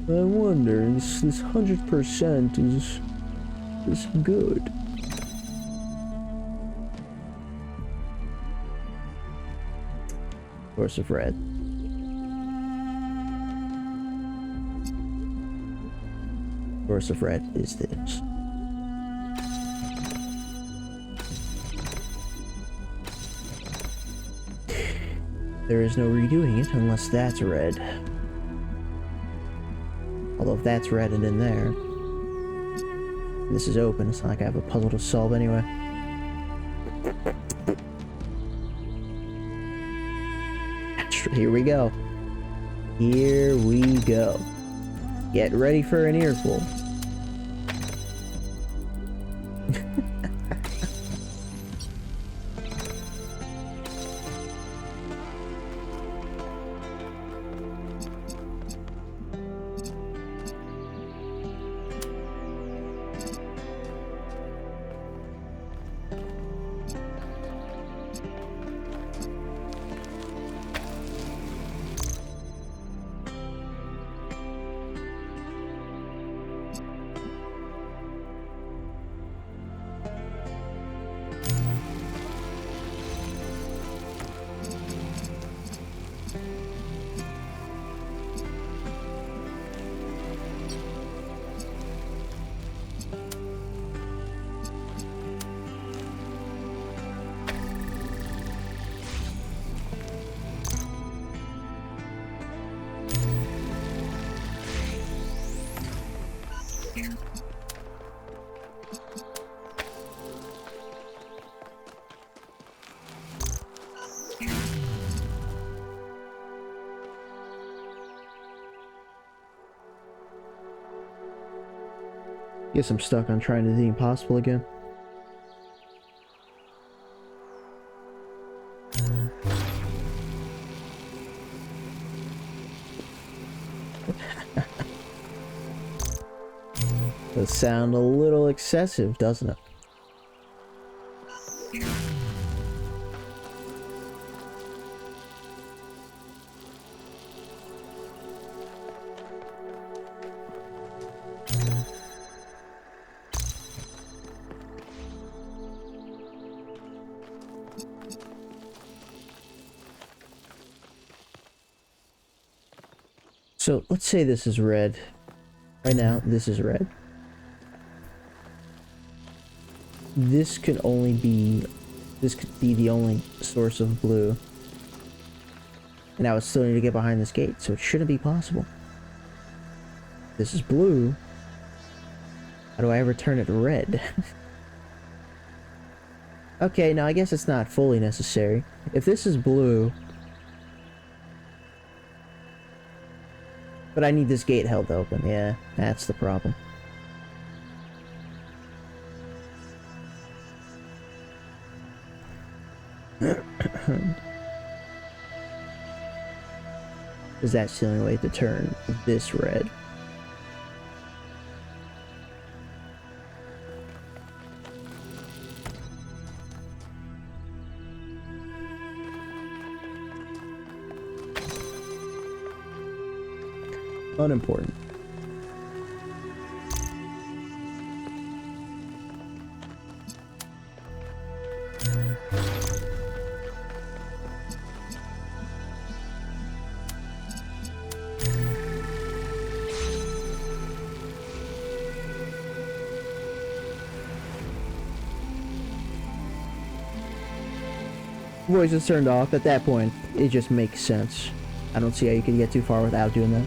this 100% is good. Source of red. Source of red is this. There is no redoing it unless that's red. Although if that's red and in there, this is open. It's not like I have a puzzle to solve anyway. Here we go. Here we go. Get ready for an earful. Guess I'm stuck on trying to do the impossible again. Does sound a little excessive, doesn't it? So let's say this is red. Right now, this is red. This could be the only source of blue. And I would still need to get behind this gate, so it shouldn't be possible. This is blue. How do I ever turn it red? Okay, now I guess it's not fully necessary. If this is blue... But I need this gate held open. Yeah, that's the problem. Because that's the only way to turn this red. Unimportant. Voice is turned off. At that point, it just makes sense. I don't see how you can get too far without doing that.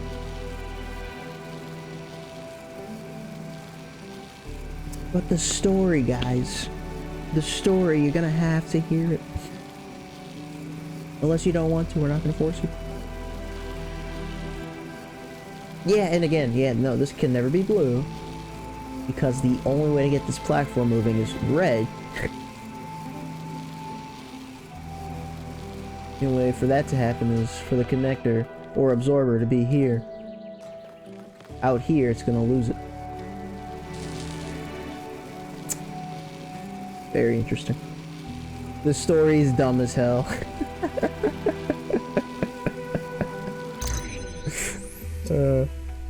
But the story, guys. The story, you're gonna have to hear it. Unless you don't want to, we're not gonna force you. Yeah, and again, yeah, no, this can never be blue. Because the only way to get this platform moving is red. The only way for that to happen is for the connector or absorber to be here. Out here, it's gonna lose it. Very interesting. The story is dumb as hell.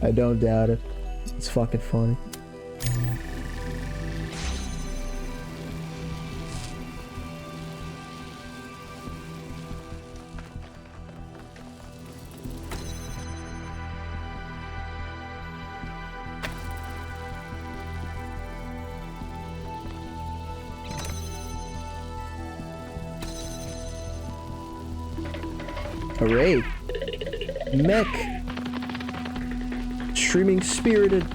I don't doubt it. It's fucking funny. Hooray! Mech! Streaming spirited!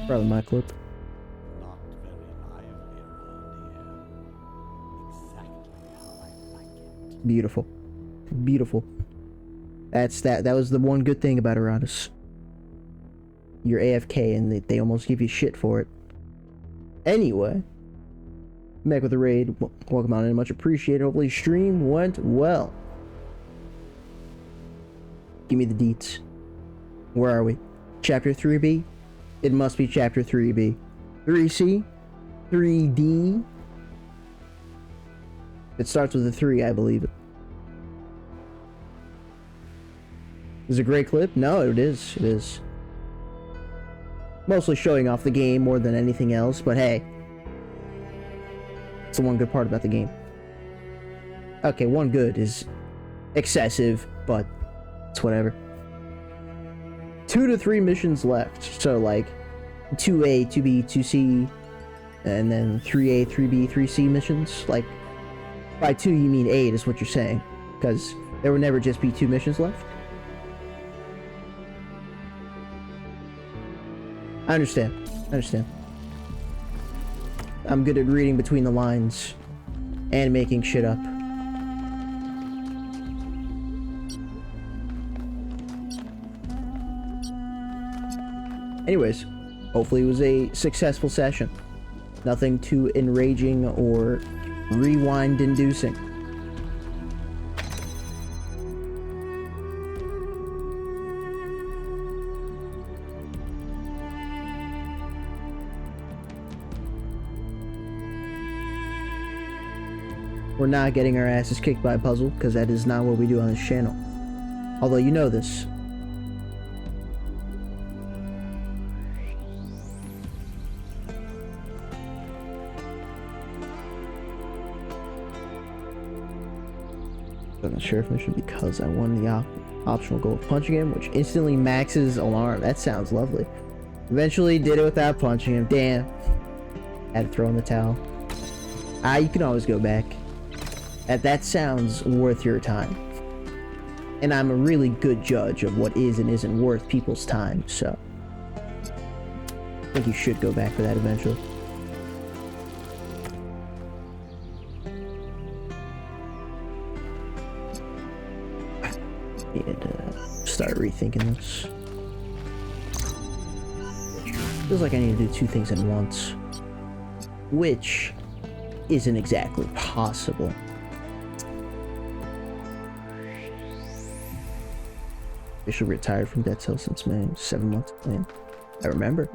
Probably my clip. Beautiful. Beautiful. That was the one good thing about Uranus. You're AFK and they almost give you shit for it. Anyway. Mech with a raid. Welcome on in, much appreciated. Hopefully stream went well. Give me the deets. Where are we? Chapter 3B? It must be Chapter 3B. 3C? 3D? It starts with a 3, I believe. Is it a great clip? No, it is. It is. Mostly showing off the game more than anything else, but hey. It's the one good part about the game. Okay, one good is excessive, but it's whatever. 2 to 3 missions left. So like 2A, 2B, 2C, and then 3A, 3B, 3C missions. Like by 2 you mean 8 is what you're saying. Because there would never just be 2 missions left. I understand. I understand. I'm good at reading between the lines and making shit up. Anyways, hopefully it was a successful session. Nothing too enraging or rewind-inducing. We're not getting our asses kicked by a puzzle, because that is not what we do on this channel. Although you know this. I'm not sure if mission because I won the optional goal of punching him, which instantly maxes alarm. That sounds lovely. Eventually did it without punching him. Damn. Had to throw in the towel. You can always go back. That sounds worth your time. And I'm a really good judge of what is and isn't worth people's time, so I think you should go back for that eventually. Need to start rethinking this. Feels like I need to do 2 things at once. Which isn't exactly possible. Officially retired from Dead Cells since May. 7 months playing. I remember.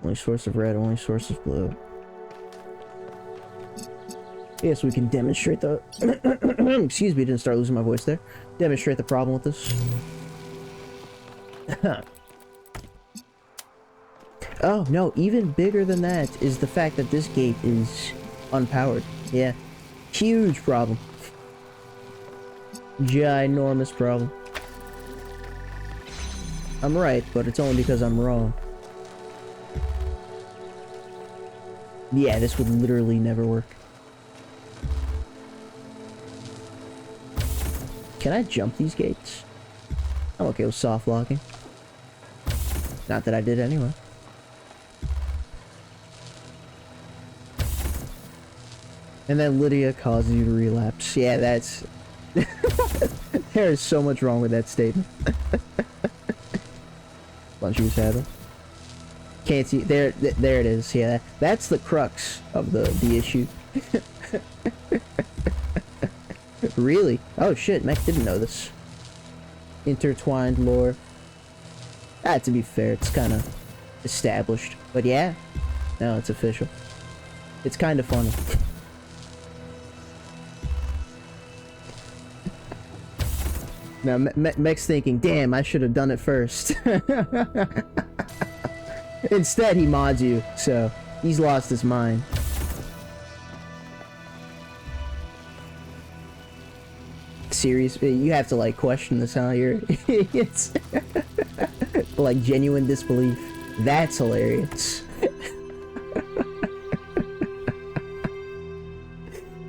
Only source of red, only source of blue. Yes, we can demonstrate the... Excuse me, didn't start losing my voice there. Demonstrate the problem with this. Oh, no, even bigger than that is the fact that this gate is unpowered. Yeah. Huge problem. Ginormous problem. I'm right, but it's only because I'm wrong. Yeah, this would literally never work. Can I jump these gates? I'm okay with soft locking. Not that I did anyway. And then Lydia causes you to relapse. Yeah, that's... There is so much wrong with that statement. Bunch of having. Can't see. There it is. Yeah, that's the crux of the issue. Really? Oh shit, Mech didn't know this. Intertwined lore. Ah, to be fair, it's kind of established. But yeah, no, it's official. It's kind of funny. Now, Mech's thinking, damn, I should have done it first. Instead, he mods you, so he's lost his mind. Serious, you have to like question this, huh? It's like genuine disbelief. That's hilarious.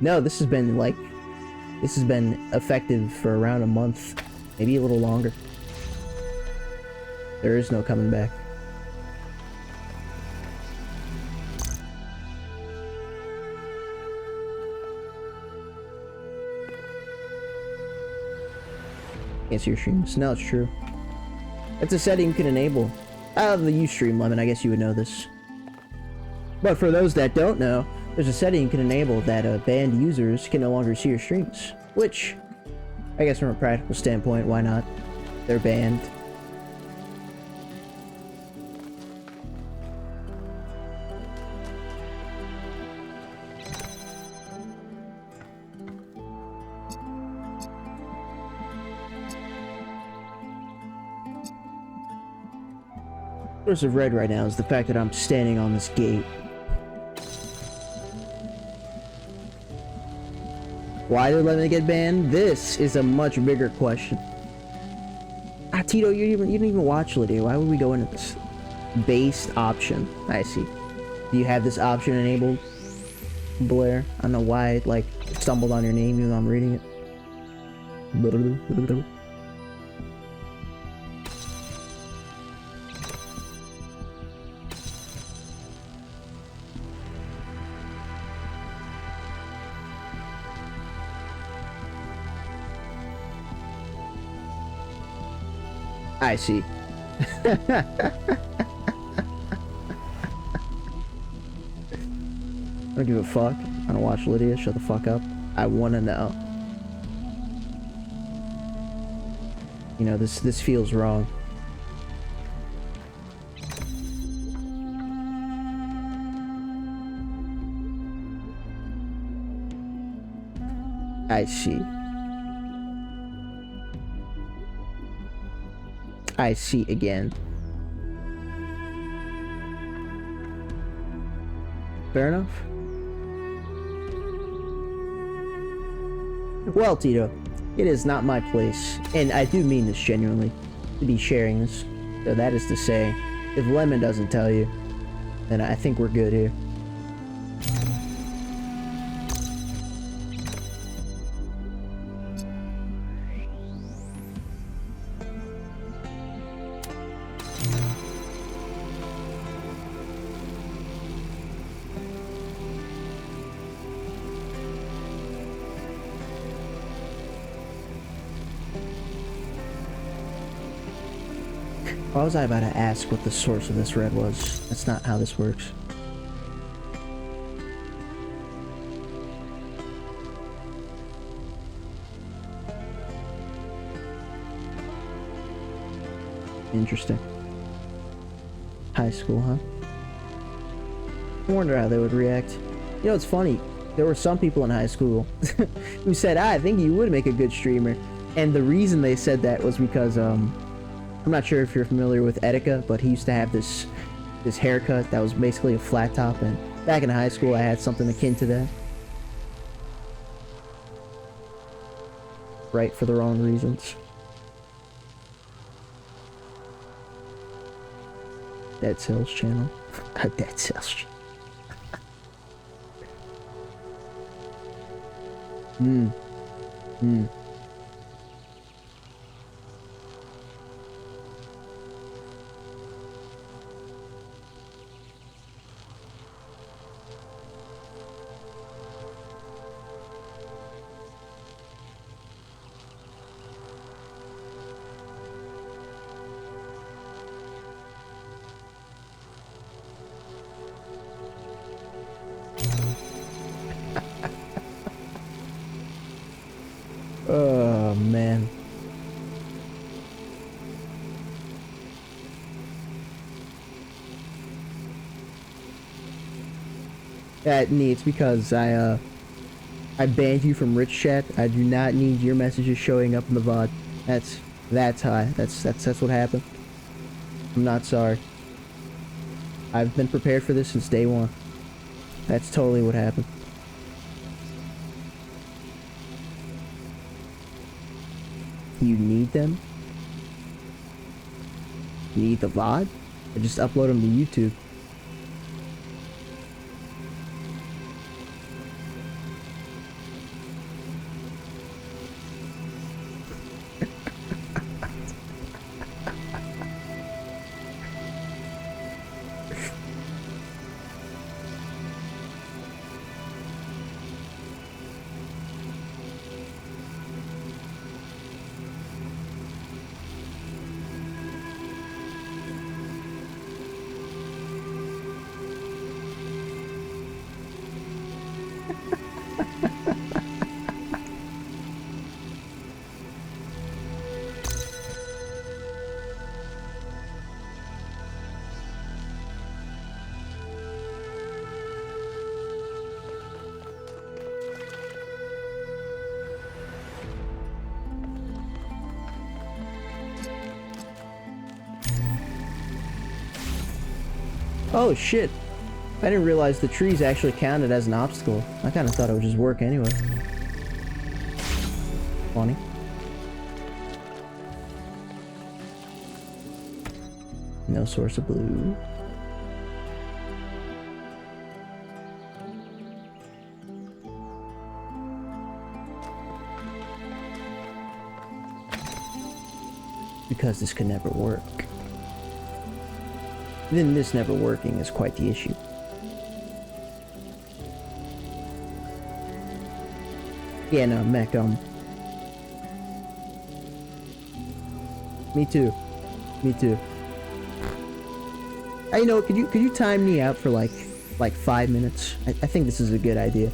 No, this has been effective for around a month, maybe a little longer. There is no coming back. Can't see your streams. No, it's true. It's a setting you can enable. Out of the Ustream limit, I guess you would know this. But for those that don't know, there's a setting you can enable that banned users can no longer see your streams. Which, I guess from a practical standpoint, why not? They're banned. Source of red right now is the fact that I'm standing on this gate. Why did Lemon get banned? This is a much bigger question. Ah, Tito, you didn't even watch Lydia. Why would we go into this? Based option. I see. Do you have this option enabled, Blair? I don't know why it like stumbled on your name even though I'm reading it. I see. I don't give a fuck. I don't watch Lydia. Shut the fuck up. I wanna know. You know, this feels wrong. I see. I see again. Fair enough. Well, Tito, it is not my place, and I do mean this genuinely, to be sharing this. So that is to say, if Lemon doesn't tell you, then I think we're good here. Why was I about to ask what the source of this red was? That's not how this works. Interesting. High school, huh? I wonder how they would react. You know, it's funny. There were some people in high school who said, I think you would make a good streamer. And the reason they said that was because, I'm not sure if you're familiar with Etika, but he used to have this haircut that was basically a flat top, and back in high school I had something akin to that. Right, for the wrong reasons. Dead Cells channel. Dead Cells channel. Oh, man. That needs because I banned you from Rich Chat. I do not need your messages showing up in the VOD. That's high. That's what happened. I'm not sorry. I've been prepared for this since day one. That's totally what happened. You need them? You need the VOD? Or just upload them to YouTube? Oh shit. I didn't realize the trees actually counted as an obstacle. I kind of thought it would just work anyway. Funny. No source of blue. Because this could never work. Then this never working is quite the issue. Yeah, no, mech, me too. Me too. You know, could you time me out for like 5 minutes? I think this is a good idea.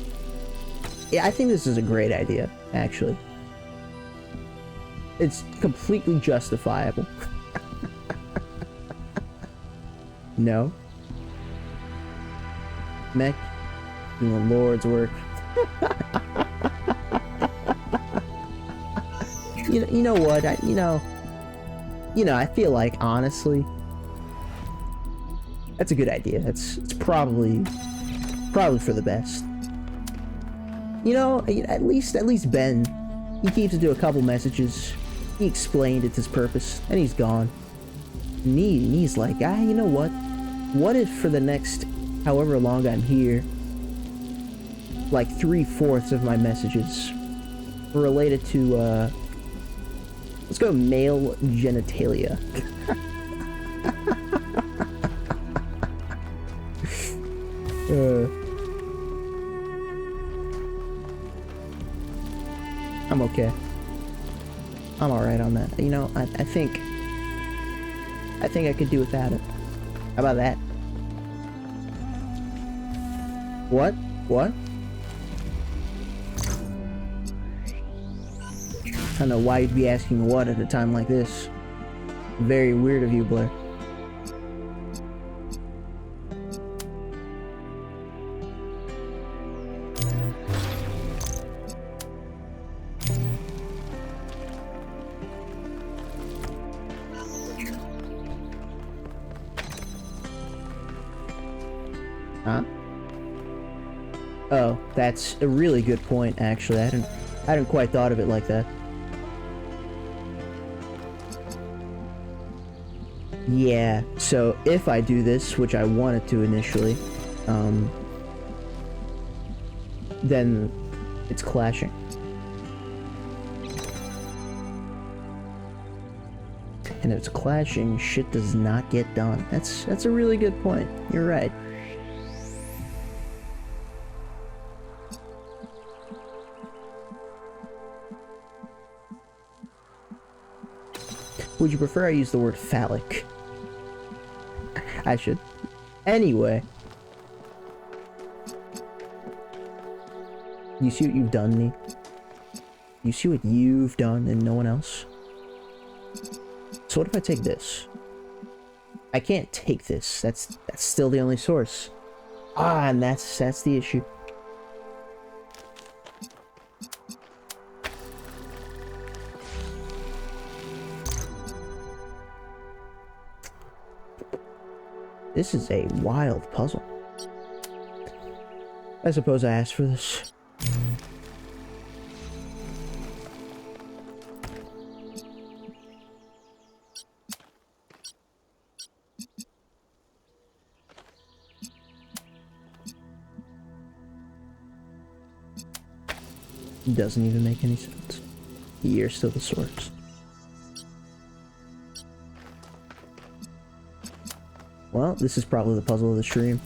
Yeah, I think this is a great idea, actually. It's completely justifiable. No. Mech, doing the Lord's work. You know what? I feel like honestly, that's a good idea. It's probably for the best. You know, at least Ben, he keeps it to a couple messages. He explained it's his purpose, and he's gone. And he's like, you know what? What if for the next however long I'm here, like 3/4 of my messages were related to, let's go male genitalia. I'm okay. I'm alright on that. You know, I think I think I could do without it. How about that? What? What? I don't know why you'd be asking what at a time like this. Very weird of you, Blair. Huh? Oh, that's a really good point, actually. I hadn't quite thought of it like that. Yeah, so if I do this, which I wanted to initially, then it's clashing. And if it's clashing, shit does not get done. That's a really good point. You're right. Would you prefer I use the word phallic? I should. Anyway. You see what you've done, me? You see what you've done and no one else? So what if I take this? I can't take this. That's still the only source. Ah, and that's the issue. This is a wild puzzle. I suppose I asked for this. Doesn't even make any sense. You're still the source. Well, this is probably the puzzle of the stream.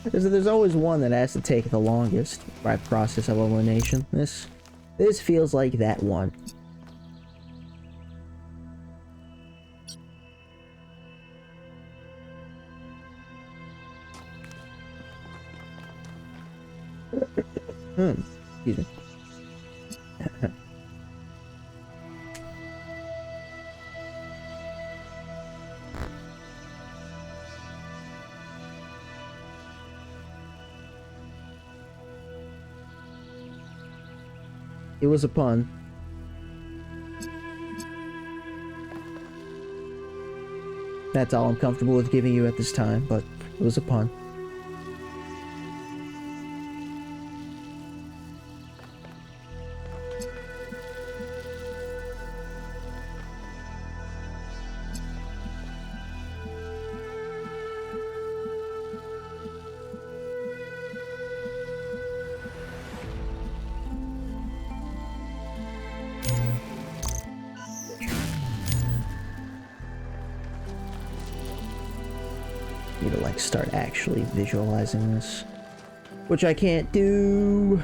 There's always one that has to take the longest by process of elimination. This feels like that one. Excuse me. It was a pun. That's all I'm comfortable with giving you at this time, but it was a pun. Need to like start actually visualizing this, which I can't do.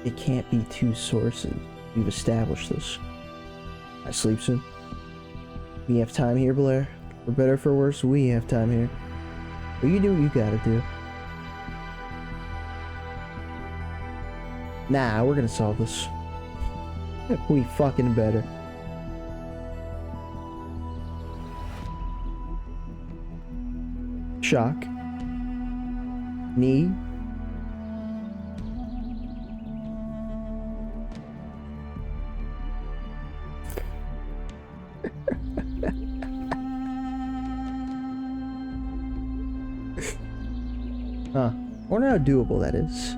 It can't be two sources. We've established this. I sleep soon. We have time here, Blair. For better or for worse, we have time here. But you do what you gotta do. Nah, we're gonna solve this. We fucking better. Shock. Knee. I wonder how doable that is.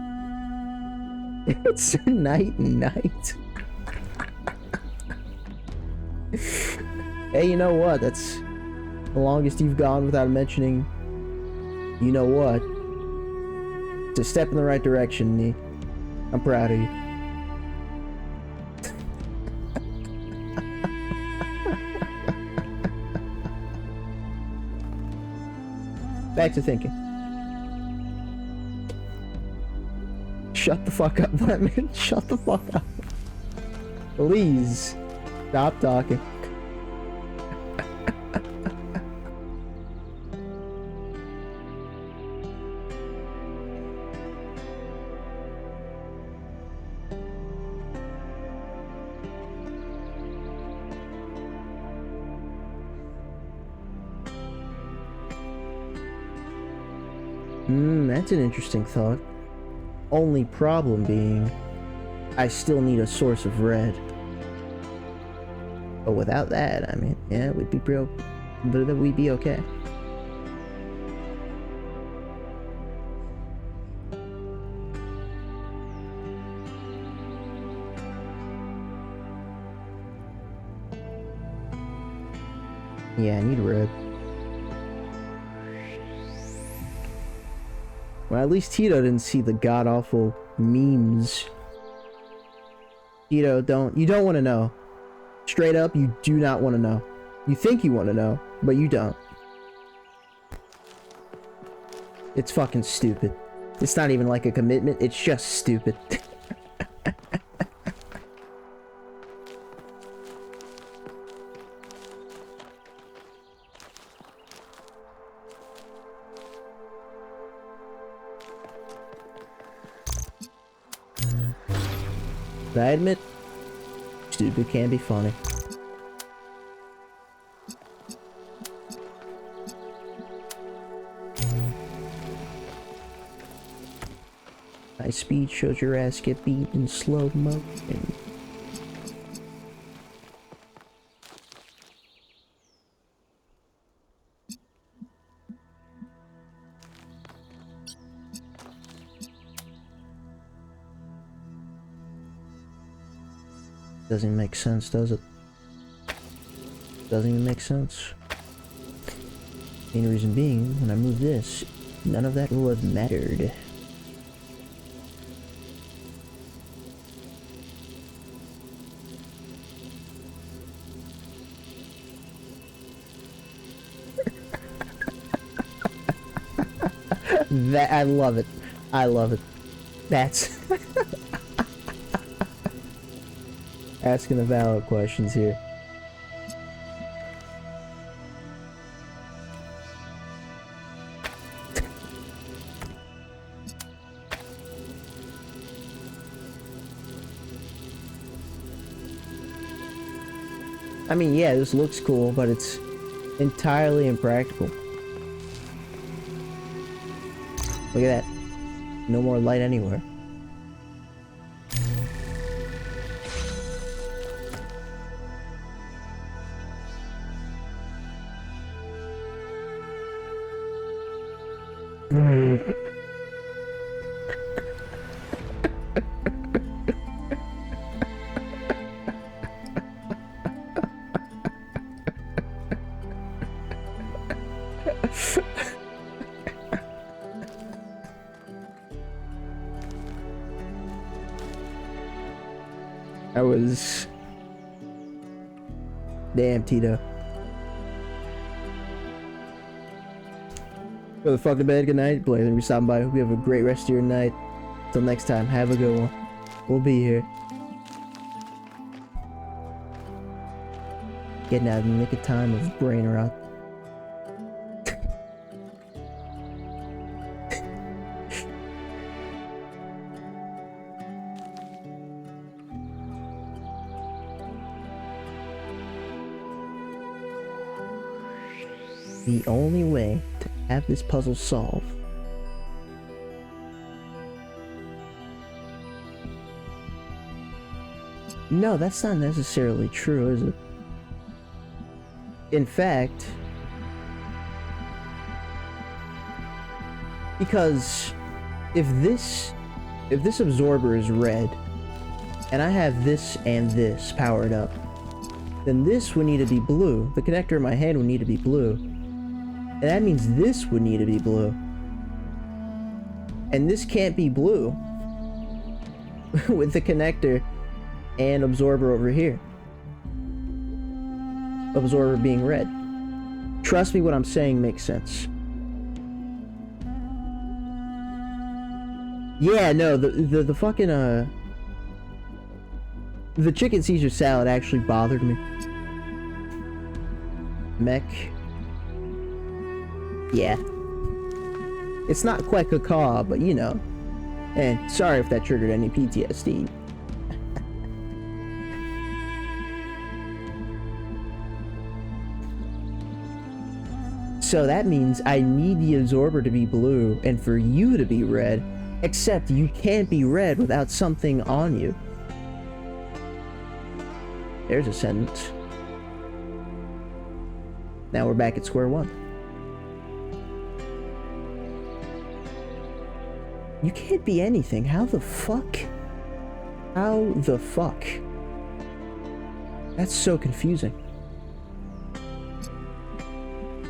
It's night and night. Hey, you know what? That's the longest you've gone without mentioning, you know what? It's a step in the right direction, Nee. I'm proud of you. Back to thinking. Shut the fuck up, Lemon. Shut the fuck up. Please. Stop talking. That's an interesting thought. Only problem being, I still need a source of red. But without that, I mean, yeah, we'd be okay. Yeah, I need red. Well, at least Tito didn't see the god-awful memes. Tito, you don't want to know. Straight up, you do not want to know. You think you want to know, but you don't. It's fucking stupid. It's not even like a commitment, it's just stupid. But I admit, stupid can be funny. High speed shows your ass get beat in slow motion. Doesn't even make sense, does it? Doesn't even make sense. Main reason being, when I move this, none of that will have mattered. I love it. I love it. That's asking the valid questions here. I mean, yeah, this looks cool, but it's entirely impractical. Look at that. No more light anywhere. I was... Damn, Tito. Go the fuck to bed, good night. Blaze, and we stopping by. Hope you have a great rest of your night. Till next time, have a good one. We'll be here. Getting out of the nick of time of brain rot. The only way to have this puzzle solved No, that's not necessarily true, is it? In fact, if this absorber is red, and I have this and this powered up, then this would need to be blue. The connector in my hand would need to be blue. And that means this would need to be blue. And this can't be blue with the connector and absorber over here. Absorber being red. Trust me, what I'm saying makes sense. Yeah, no, the fucking, the chicken Caesar salad actually bothered me. Mech. Yeah. It's not quite caca, but you know. And sorry if that triggered any PTSD. So that means I need the absorber to be blue and for you to be red, except you can't be red without something on you. There's a sentence. Now we're back at square one. You can't be anything. How the fuck? How the fuck? That's so confusing.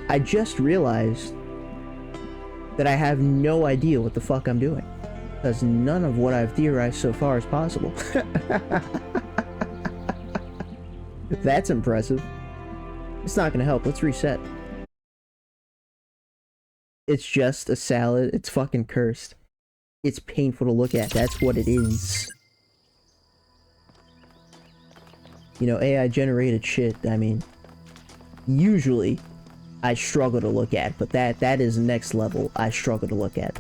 I just realized that I have no idea what the fuck I'm doing. Because none of what I've theorized so far is possible. That's impressive. It's not gonna help. Let's reset. It's just a salad. It's fucking cursed. It's painful to look at. That's what it is. You know, AI generated shit, I mean, usually I struggle to look at, but that is next level I struggle to look at.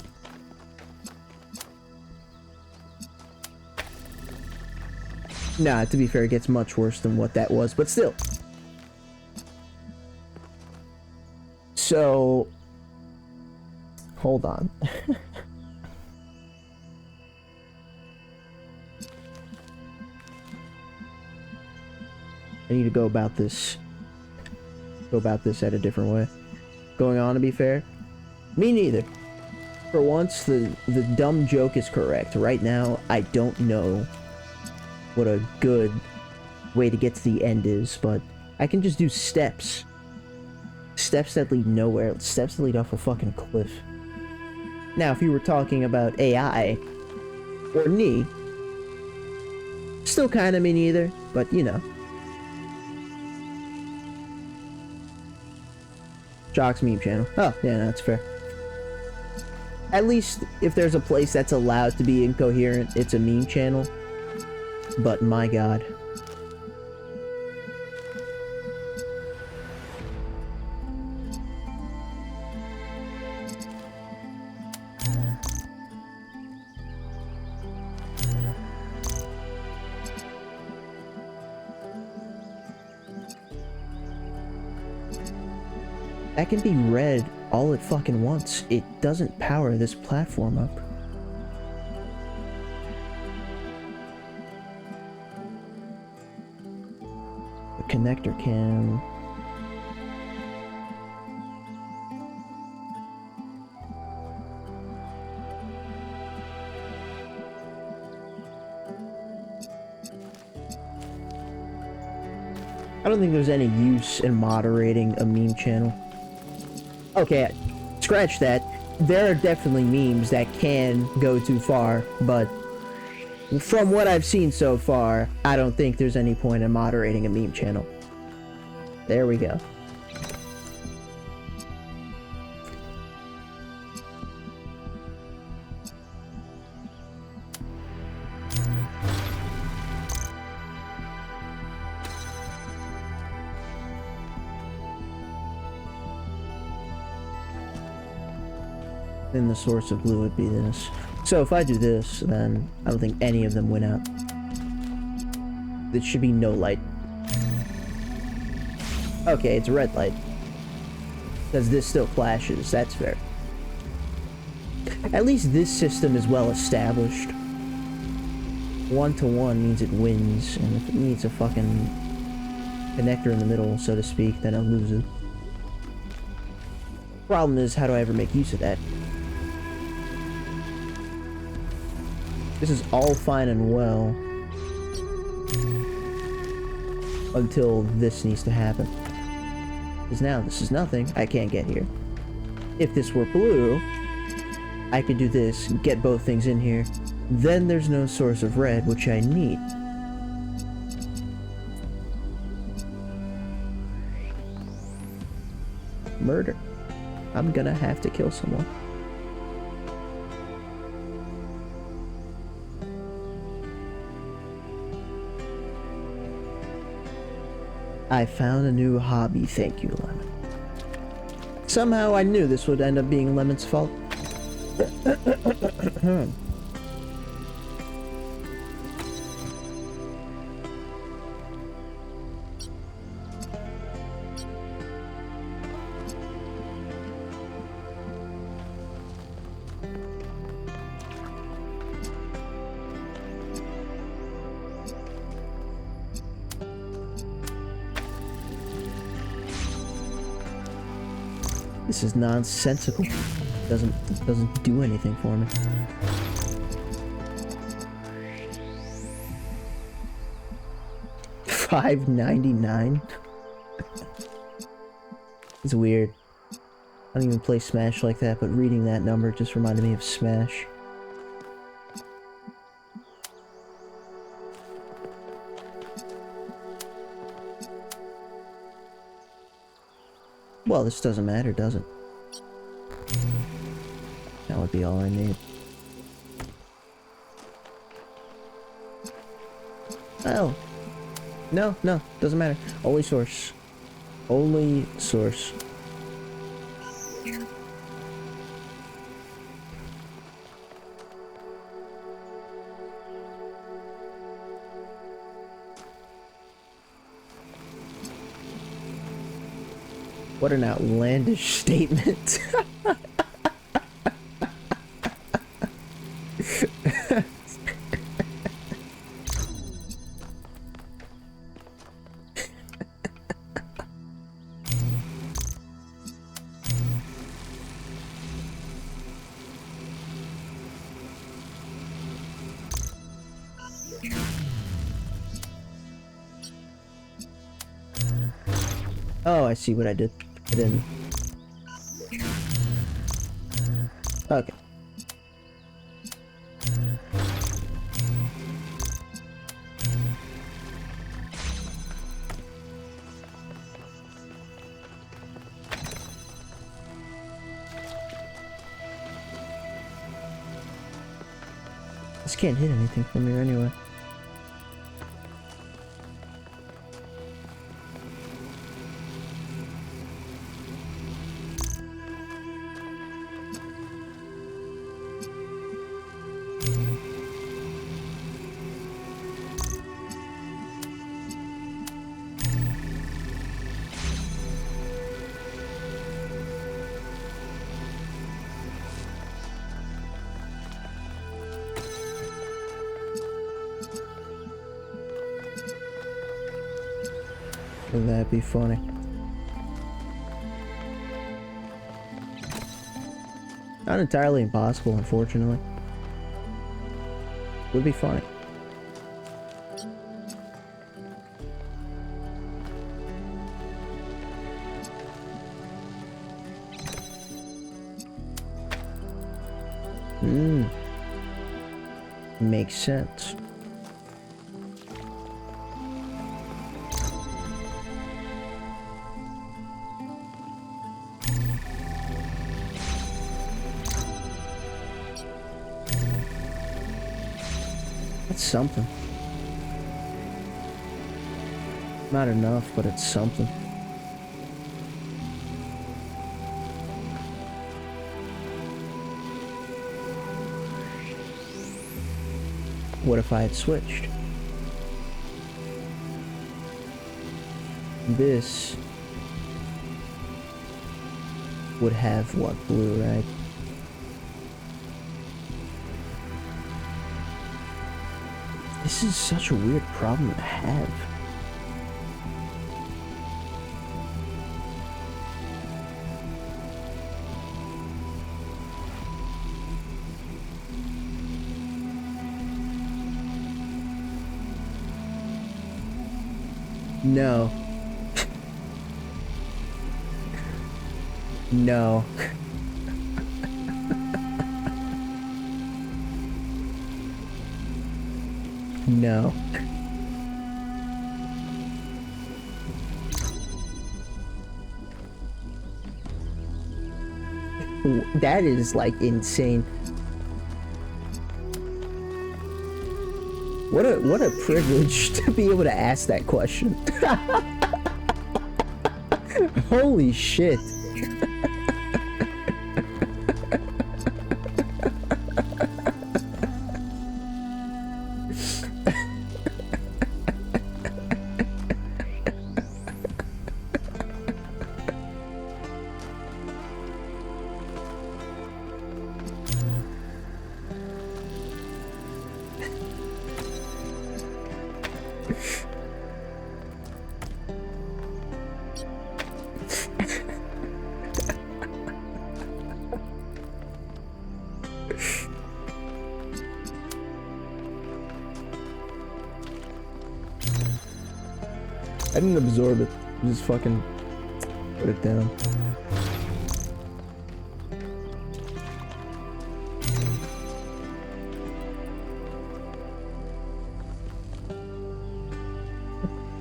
Nah, to be fair, it gets much worse than what that was, but still. So, hold on. I need to go about this at a different way. Going on, to be fair, me neither. For once, the dumb joke is correct. Right now, I don't know what a good way to get to the end is, but I can just do steps. Steps that lead nowhere. Steps that lead off a fucking cliff. Now, if you were talking about AI, or me, still kinda me neither, but you know. Jock's meme channel. Oh, yeah, no, that's fair. At least, if there's a place that's allowed to be incoherent, it's a meme channel. But my god. That can be read all it fucking wants. It doesn't power this platform up. The connector can... I don't think there's any use in moderating a meme channel. Okay, scratch that. There are definitely memes that can go too far, but from what I've seen so far, I don't think there's any point in moderating a meme channel. There we go. Then the source of blue would be this. So if I do this, then I don't think any of them went out. There should be no light. Okay, it's red light. Because this still flashes, that's fair. At least this system is well established. 1-to-1 means it wins, and if it needs a fucking connector in the middle, so to speak, then I'll lose it. Problem is, how do I ever make use of that? This is all fine and well. Until this needs to happen. Because now this is nothing. I can't get here. If this were blue, I could do this, get both things in here. Then there's no source of red, which I need. Murder. I'm gonna have to kill someone. I found a new hobby, thank you, Lemon. Somehow I knew this would end up being Lemon's fault. This is nonsensical. Doesn't do anything for me. $5.99. It's weird. I don't even play Smash like that, but reading that number just reminded me of Smash. Well, this doesn't matter, does it? That would be all I need. Oh. No, doesn't matter. Only source. Only source. What an outlandish statement. Oh, I see what I did. I didn't. Okay. This can't hit anything from here anyway. Wouldn't that be funny? Not entirely impossible, unfortunately. Would be funny. Makes sense. That's something. Not enough, but it's something. What if I had switched? This would have what, blue, right? This is such a weird problem to have. No. No. No. That is like insane. What a privilege to be able to ask that question. Holy shit. I didn't absorb it. Just fucking put it down.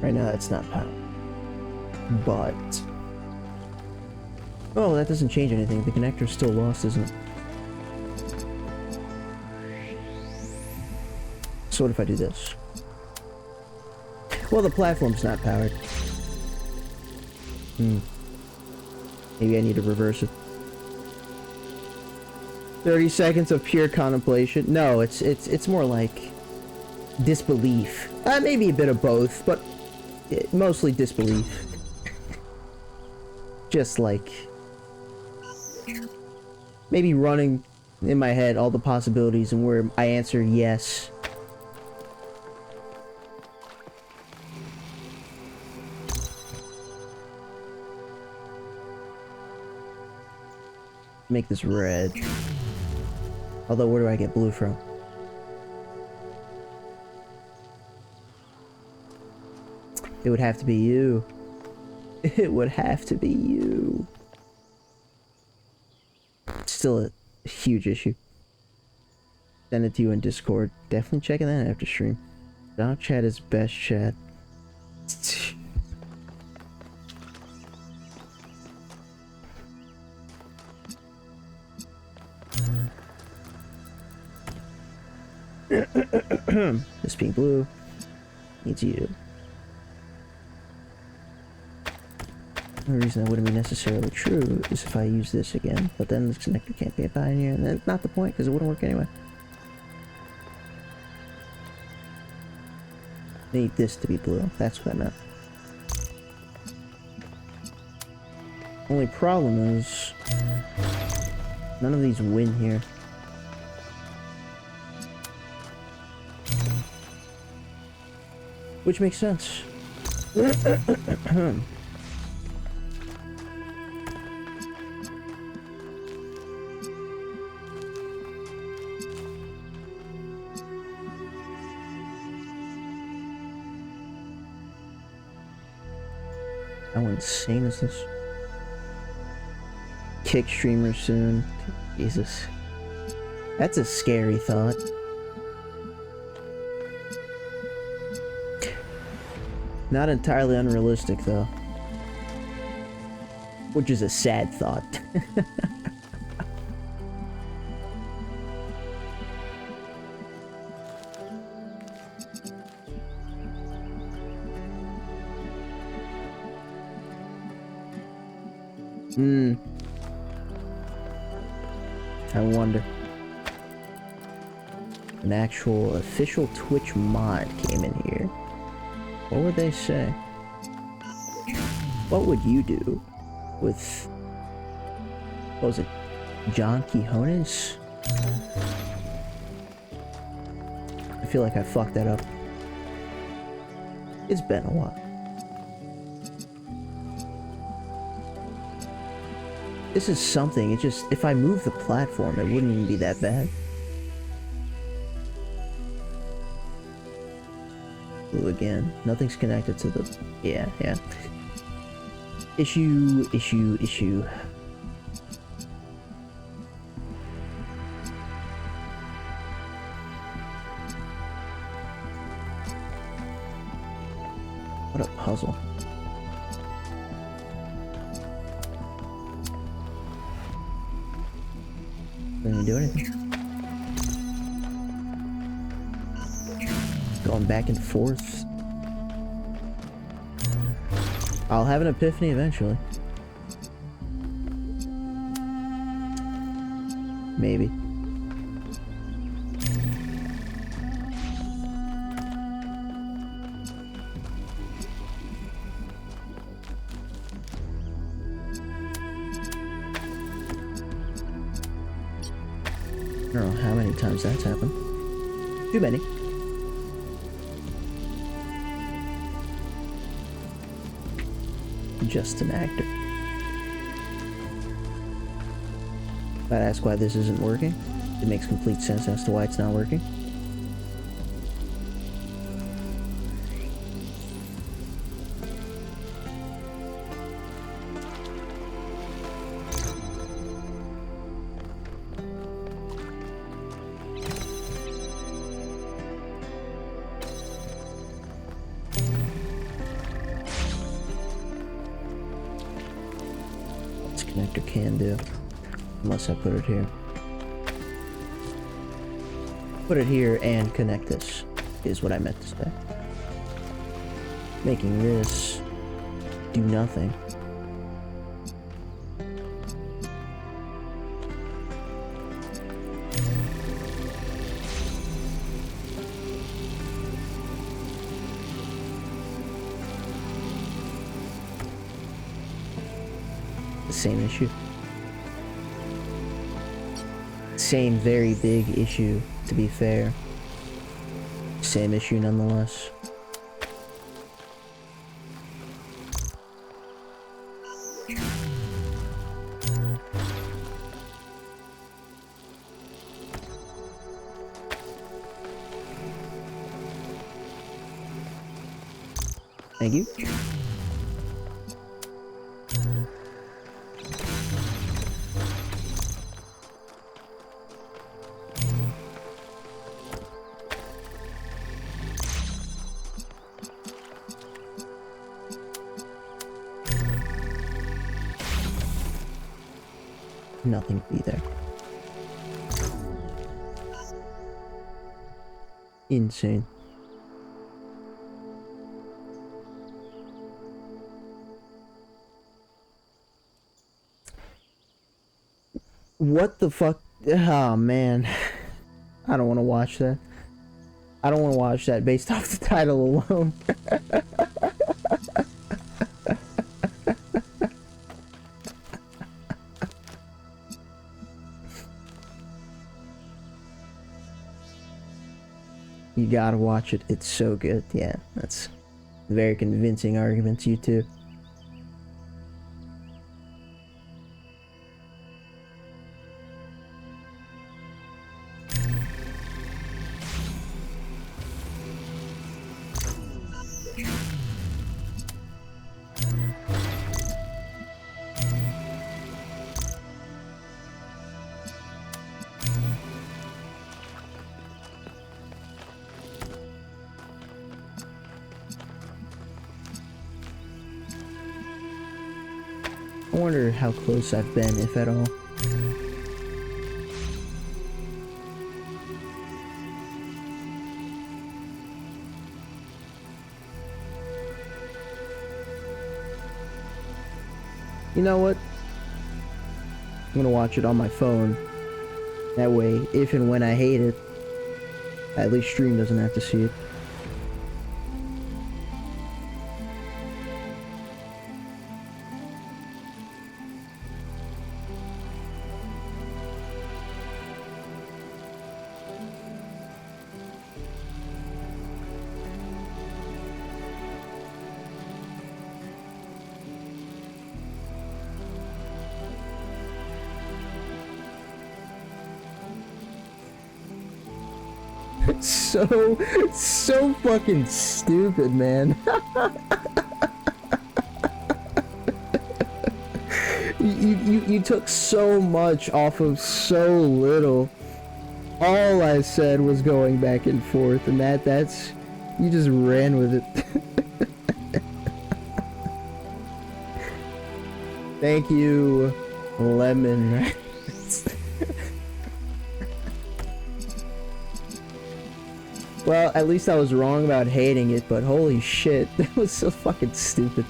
Right now, it's not powered. But... oh, that doesn't change anything. The connector's still lost, isn't it? So what if I do this? Well, the platform's not powered. Maybe I need to reverse it. 30 seconds of pure contemplation. No, it's more like disbelief. Maybe a bit of both, but mostly disbelief. Just like maybe running in my head all the possibilities and where I answer yes. Make this red. Although, where do I get blue from? It would have to be you. It would have to be you. Still a huge issue. Send it to you in Discord. Definitely checking that after stream. Dog chat is best chat. This being blue needs you. The reason that wouldn't be necessarily true is if I use this again, but then this connector can't be a pioneer, and that's not the point because it wouldn't work anyway. I need this to be blue. That's what I meant. Only problem is none of these win here. Which makes sense. How insane is this? Kick streamer soon. Jesus. That's a scary thought. Not entirely unrealistic, though. Which is a sad thought. I wonder. An actual official Twitch mod came in here. What would they say? What would you do with, what was it, John Quijones? I feel like I fucked that up. It's been a while. This is something, it just, if I move the platform, it wouldn't even be that bad. Ooh, again. Nothing's connected to the... Yeah. Issue. What a puzzle. Didn't do anything. Going back and forth. I'll have an epiphany eventually. Maybe. I don't know how many times that's happened. Too many. Just an actor. If I'd ask why this isn't working, it makes complete sense as to why it's not working. Connector can do, unless I put it here. Put it here and connect this, is what I meant to say. Making this do nothing. Same issue. Same very big issue, to be fair. Same issue nonetheless. Thank you. Nothing to be there. Insane. What the fuck? Oh man. I don't want to watch that. I don't want to watch that based off the title alone. You gotta watch it. It's so good. Yeah, that's very convincing arguments, you two. I wonder how close I've been, if at all. You know what? I'm gonna watch it on my phone. That way, if and when I hate it, at least stream doesn't have to see it. So fucking stupid, man. You took so much off of so little. All I said was going back and forth, and that's you just ran with it. Thank you, Lemon. Well, at least I was wrong about hating it, but holy shit, that was so fucking stupid.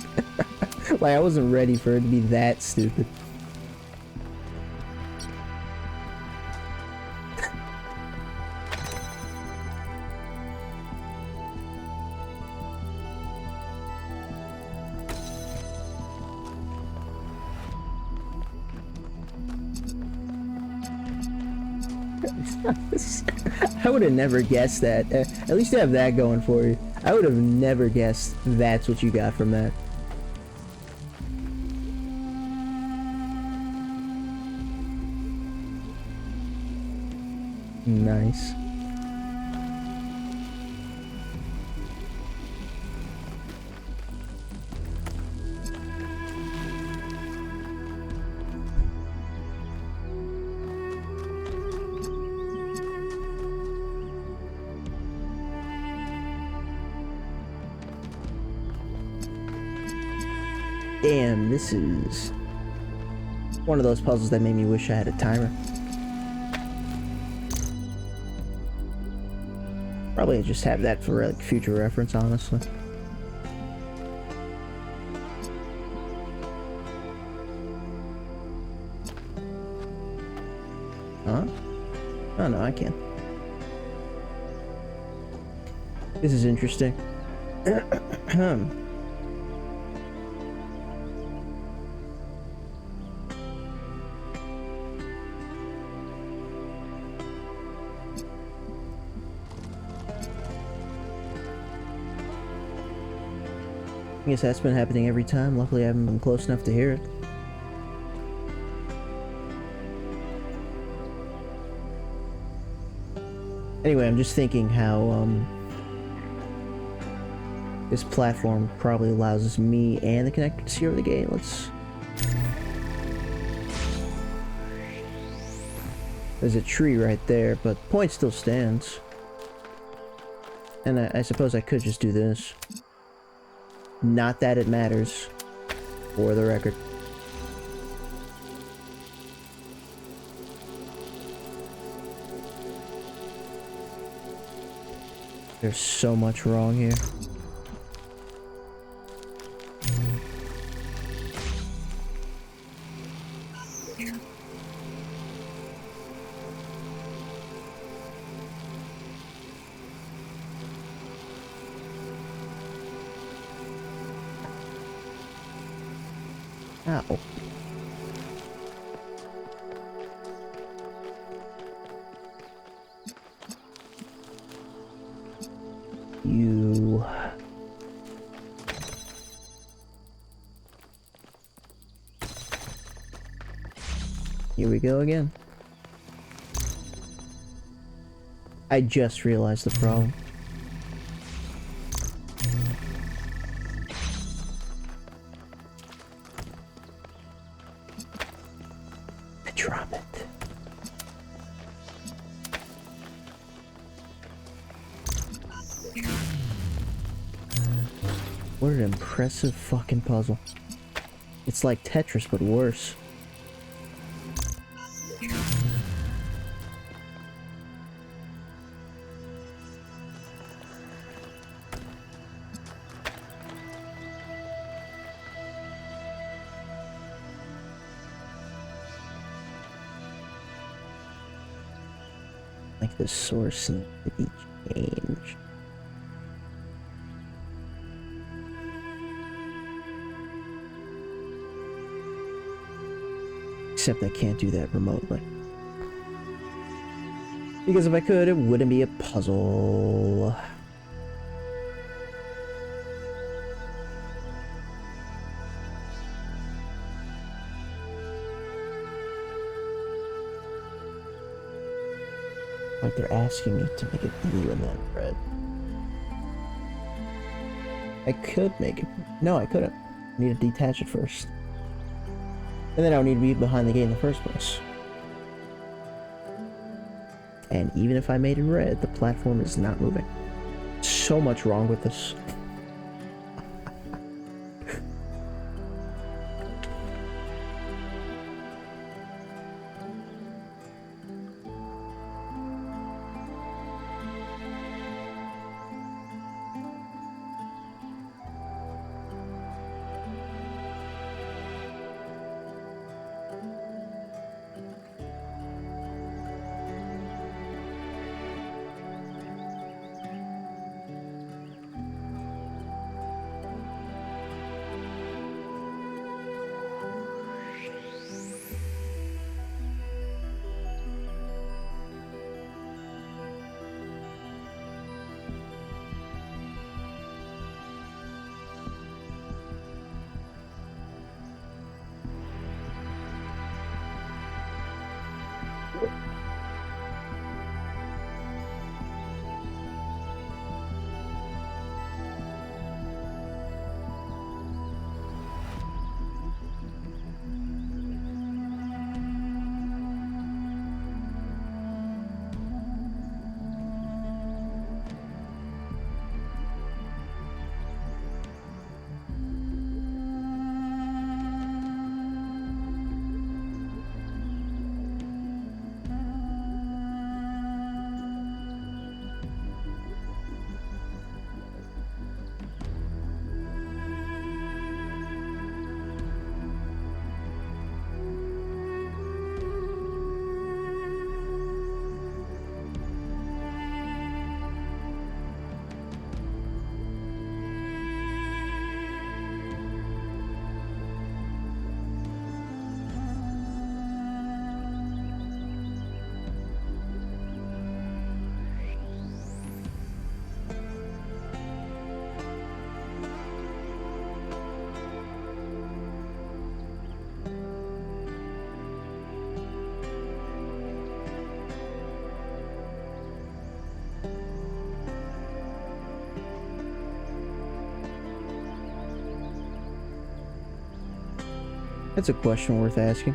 Like, I wasn't ready for it to be that stupid. I would have never guessed that. At least you have that going for you. I would have never guessed that's what you got from that. Nice. Damn, this is one of those puzzles that made me wish I had a timer. Probably just have that for like future reference, honestly. Huh? Oh no, I can. This is interesting. I guess that's been happening every time. Luckily, I haven't been close enough to hear it. Anyway, I'm just thinking how, this platform probably allows me and the connector to see over the gate. Let's... There's a tree right there, but point still stands. And I suppose I could just do this. Not that it matters, for the record. There's so much wrong here. Ow. You... Here we go again. I just realized the problem. Drop it. What an impressive fucking puzzle. It's like Tetris, but worse. Like the source needs to be changed. Except I can't do that remotely. Because if I could, it wouldn't be a puzzle. Like they're asking me to make it blue and then red. I could make it. No, I couldn't. I need to detach it first. And then I would need to be behind the gate in the first place. And even if I made it red, the platform is not moving. So much wrong with this. That's a question worth asking.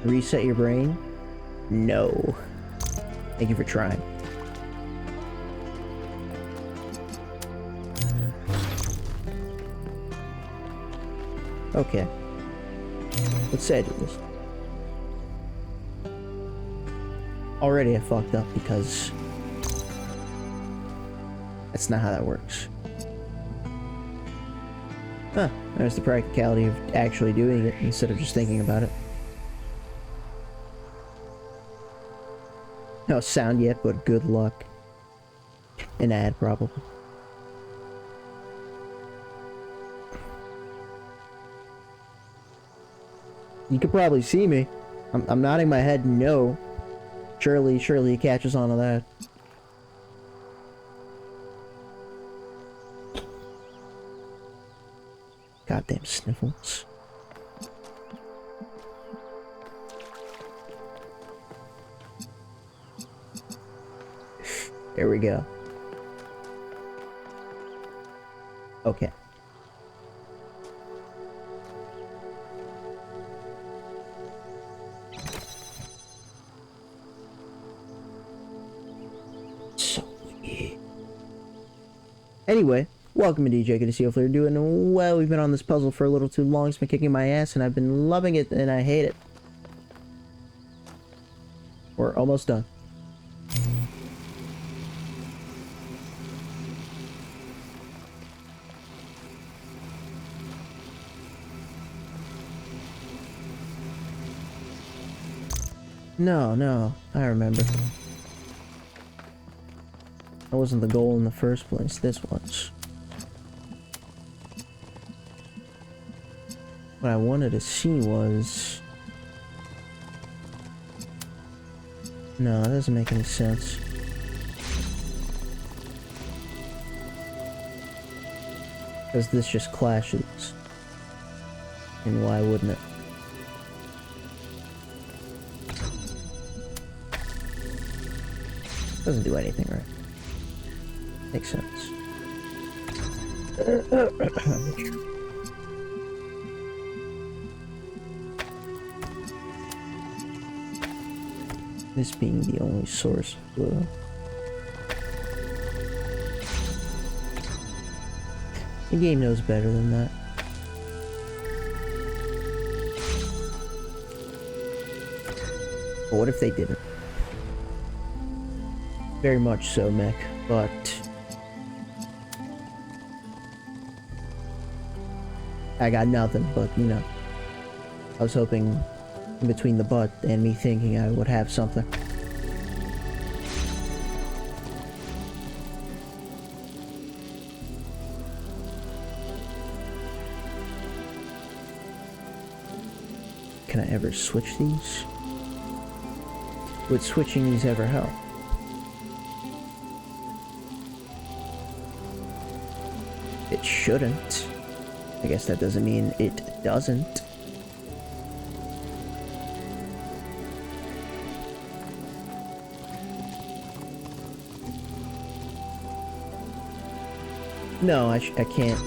Reset your brain? No. Thank you for trying. Okay. Let's say I do this. Already I fucked up because that's not how that works. Huh, there's the practicality of actually doing it instead of just thinking about it. No sound yet, but good luck. An ad, probably. You could probably see me. I'm nodding my head no. Surely he catches on to that. Goddamn sniffles. There we go. Okay. So weird. Anyway. Welcome to DJ, good to see you. Hopefully you're doing well. We've been on this puzzle for a little too long. It's been kicking my ass and I've been loving it and I hate it. We're almost done. No, I remember. That wasn't the goal in the first place. This was. What I wanted to see was... No, that doesn't make any sense. Because this just clashes. And why wouldn't it? Doesn't do anything, right? Makes sense. This being the only source of blue. The game knows better than that. But what if they didn't? Very much so, mech, but... I got nothing, but, you know. I was hoping, in between the but and me thinking I would have something. Can I ever switch these? Would switching these ever help? It shouldn't. I guess that doesn't mean it doesn't. No, I can't.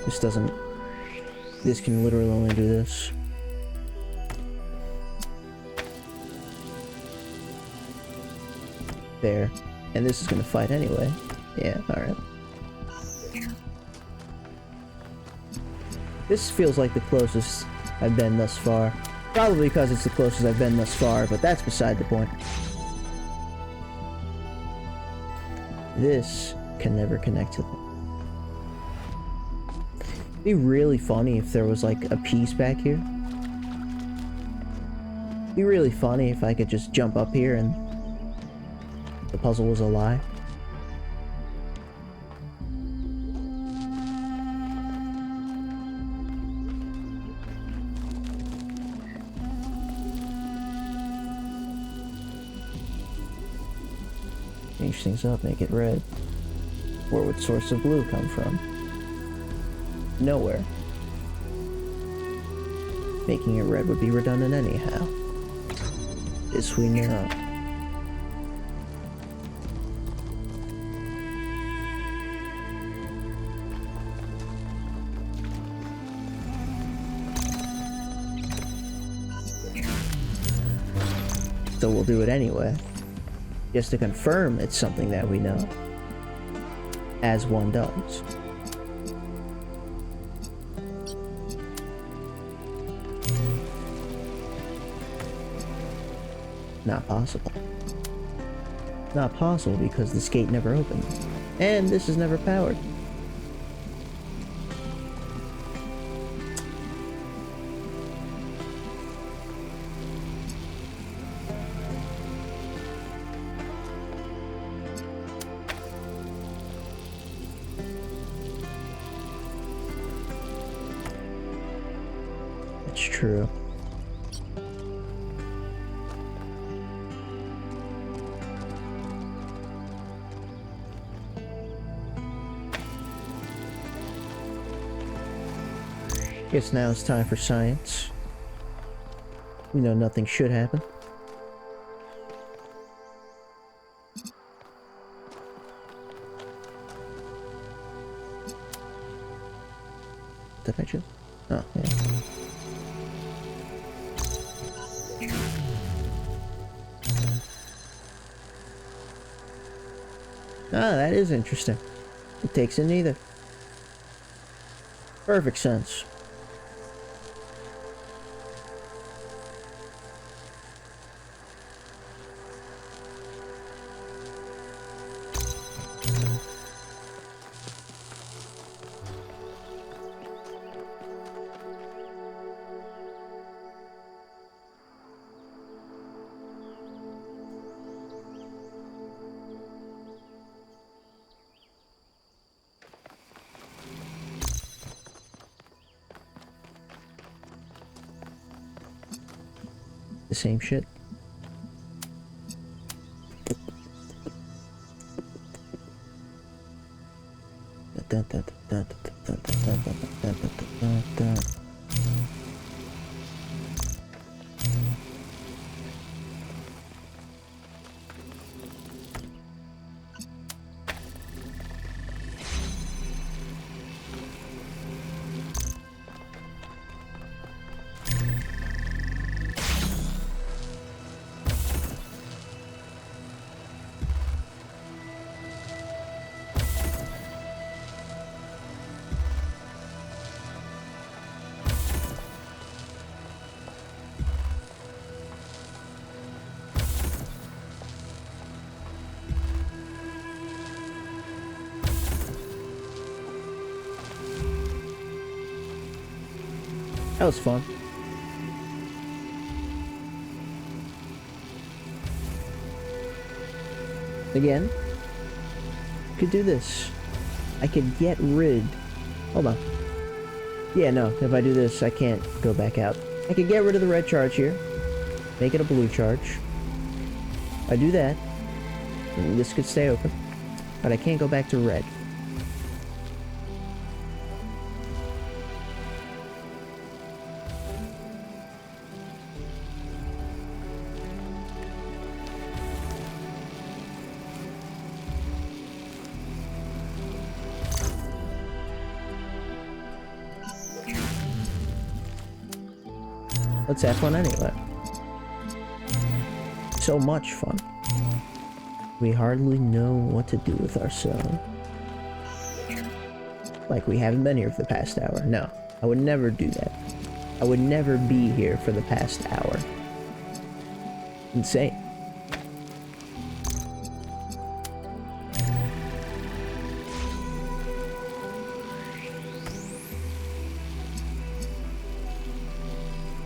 This doesn't... This can literally only do this. There. And this is gonna fight anyway. Yeah, alright. This feels like the closest I've been thus far. Probably because it's the closest I've been thus far, but that's beside the point. This can never connect to them. It'd be really funny if there was like a piece back here. It'd be really funny if I could just jump up here and the puzzle was a lie. Change things up, make it red. Where would source of blue come from? Nowhere. Making it red would be redundant anyhow. This we know. So we'll do it anyway. Just to confirm it's something that we know. As one does. Not possible. Not possible because this gate never opened. And this is never powered. It's true. Guess now it's time for science. We know nothing should happen. Did I just? Oh, yeah. Ah, that is interesting. It takes in neither. Perfect sense. The same shit. That was fun. Again, could do this. I could get rid. Hold on. Yeah, no. If I do this, I can't go back out. I could get rid of the red charge here. Make it a blue charge. If I do that, this could stay open. But I can't go back to red. Let's have fun anyway. So much fun. We hardly know what to do with ourselves. Like we haven't been here for the past hour. No, I would never do that. I would never be here for the past hour. Insane.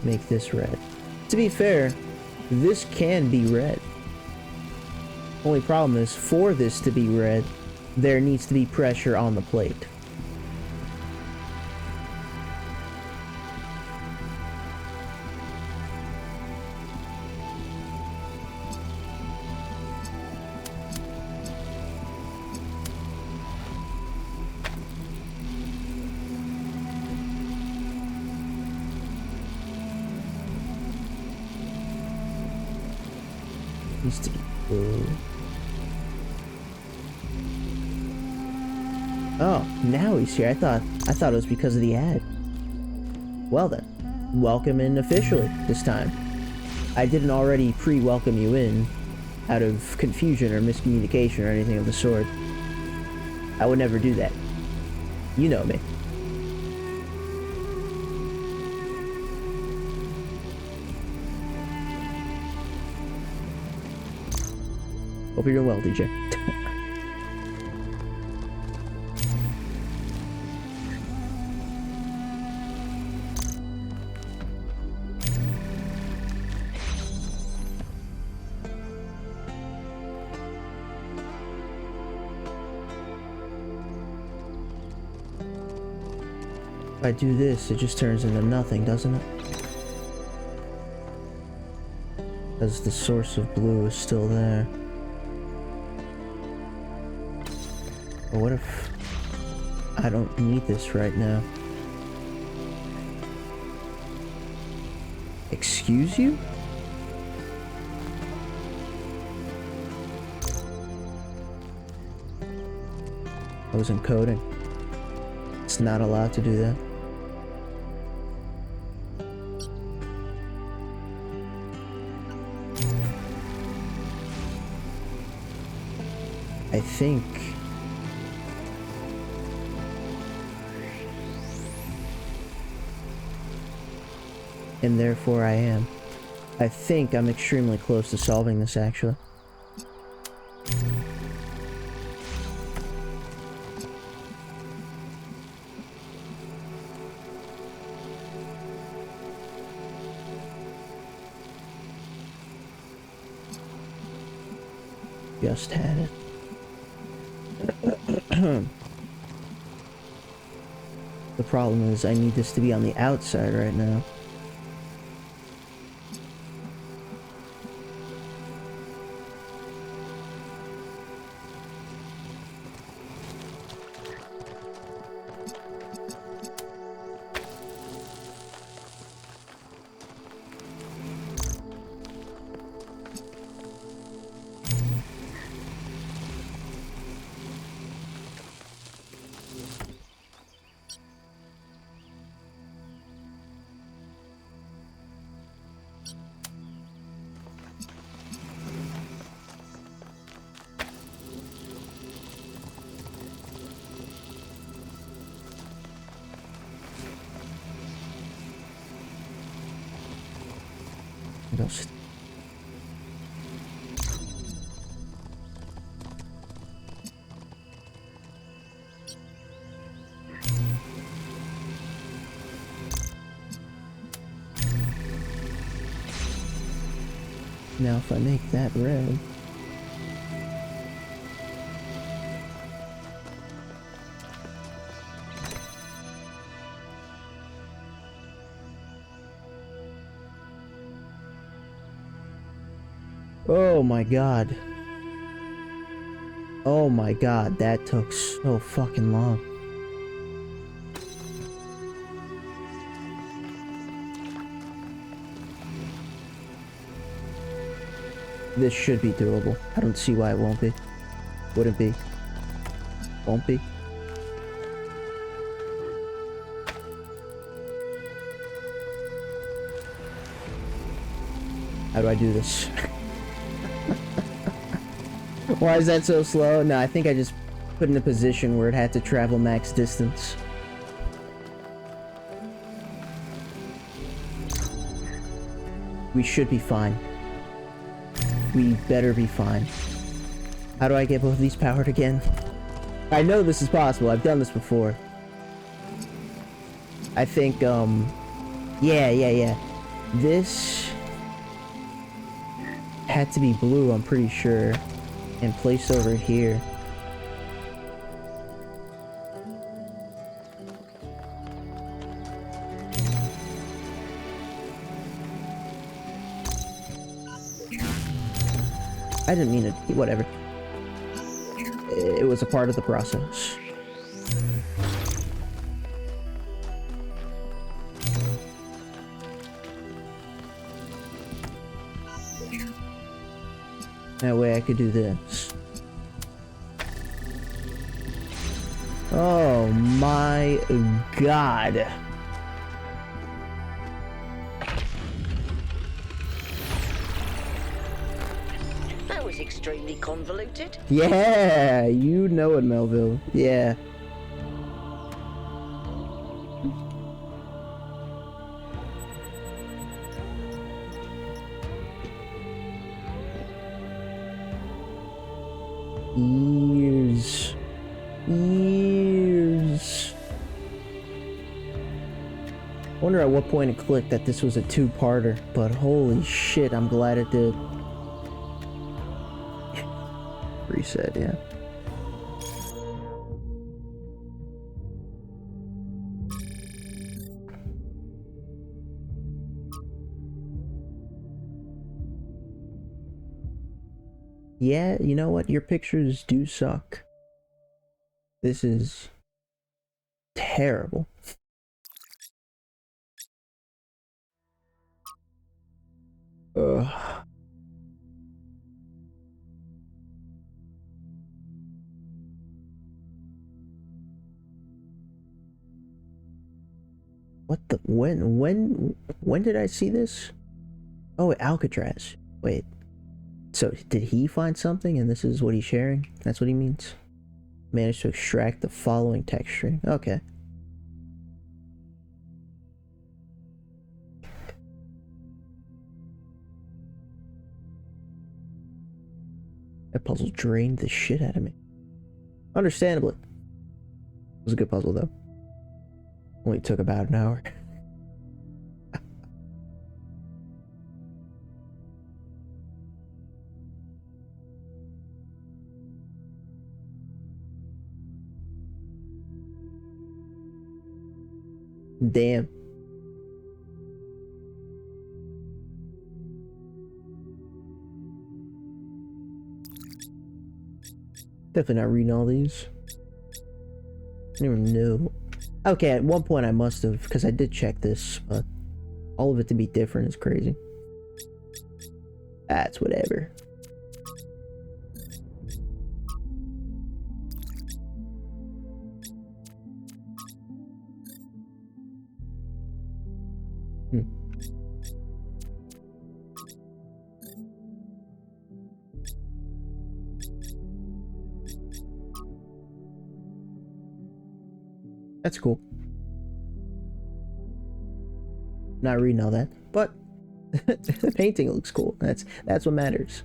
Make this red. To be fair, this can be red. Only problem is, for this to be red, there needs to be pressure on the plate. Needs to be blue. Oh, now he's here. I thought it was because of the ad. Well then, welcome in officially this time. I didn't already pre-welcome you in out of confusion or miscommunication or anything of the sort. I would never do that. You know me. Hope you're doing well, DJ. If I do this, it just turns into nothing, doesn't it? Because the source of blue is still there. But what if I don't need this right now? Excuse you? I was encoding. It's not allowed to do that. I think and therefore I am. I think I'm extremely close to solving this, actually. Just had it. The problem is I need this to be on the outside right now. Just Now if I make that red... Oh my god. Oh my god, that took so fucking long. This should be doable. I don't see why it won't be. Wouldn't be. Won't be. How do I do this? Why is that so slow? No, I think I just put in a position where it had to travel max distance. We should be fine. We better be fine. How do I get both of these powered again? I know this is possible. I've done this before. I think, yeah. This had to be blue, I'm pretty sure. And placed over here. I didn't mean it. Whatever. It was a part of the process. That way I could do this. Oh my god. That was extremely convoluted. Yeah, you know it, Melville. Yeah. Years. I wonder at what point it clicked that this was a two-parter, but holy shit, I'm glad it did. Reset, yeah. Yeah, you know what? Your pictures do suck. This is terrible. Ugh. What the, when did I see this? Oh, Alcatraz. Wait. So, did he find something and this is what he's sharing? That's what he means? Managed to extract the following text string. Okay. That puzzle drained the shit out of me. Understandably. It was a good puzzle, though. Only took about an hour. Damn. Definitely not reading all these. I don't even know. Okay, at one point I must have, because I did check this, but all of it to be different is crazy. That's whatever. That's cool. Not reading all that, but the painting looks cool. That's what matters.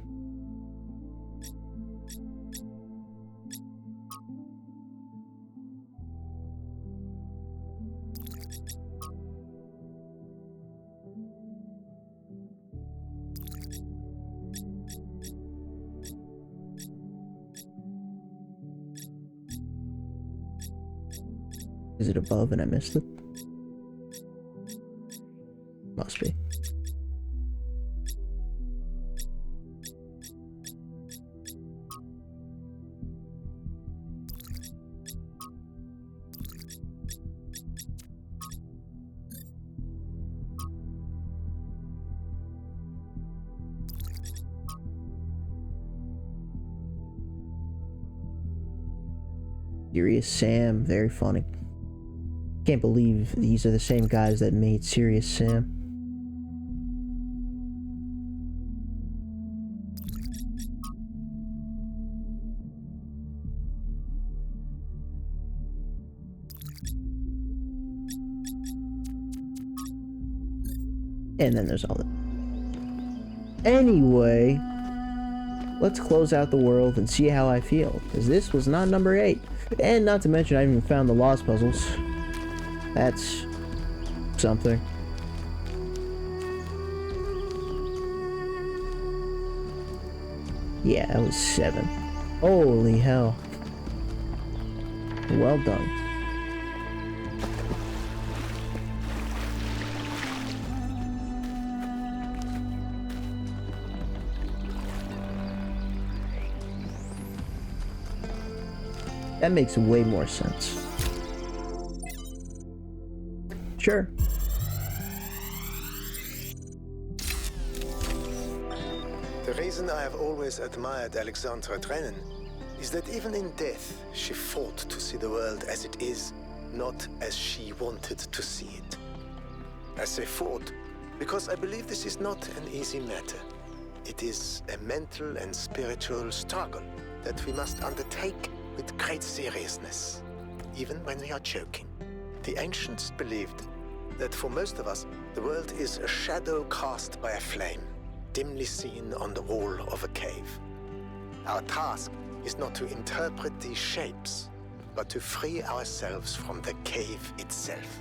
Is it above and I missed it? Must be. Serious Sam, very funny. Can't believe these are the same guys that made Serious Sam. And then there's all that. Anyway, let's close out the world and see how I feel, because this was not number 8. And not to mention, I haven't even found the lost puzzles. That's something. Yeah, that was 7. Holy hell. Well done. That makes way more sense. Sure. The reason I have always admired Alexandra Drennan is that even in death, she fought to see the world as it is, not as she wanted to see it. I say fought because I believe this is not an easy matter. It is a mental and spiritual struggle that we must undertake with great seriousness, even when we are joking. The ancients believed that for most of us, the world is a shadow cast by a flame, dimly seen on the wall of a cave. Our task is not to interpret these shapes, but to free ourselves from the cave itself.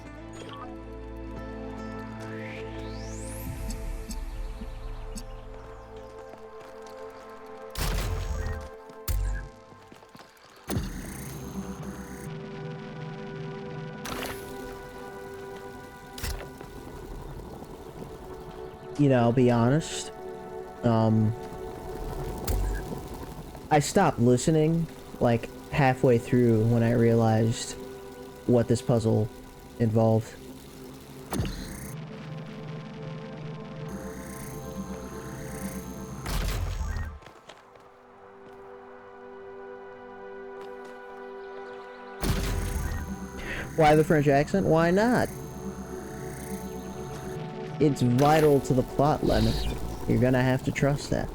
You know, I'll be honest. I stopped listening like halfway through when I realized what this puzzle involved. Why the French accent? Why not? It's vital to the plot, Lemon. You're gonna have to trust that.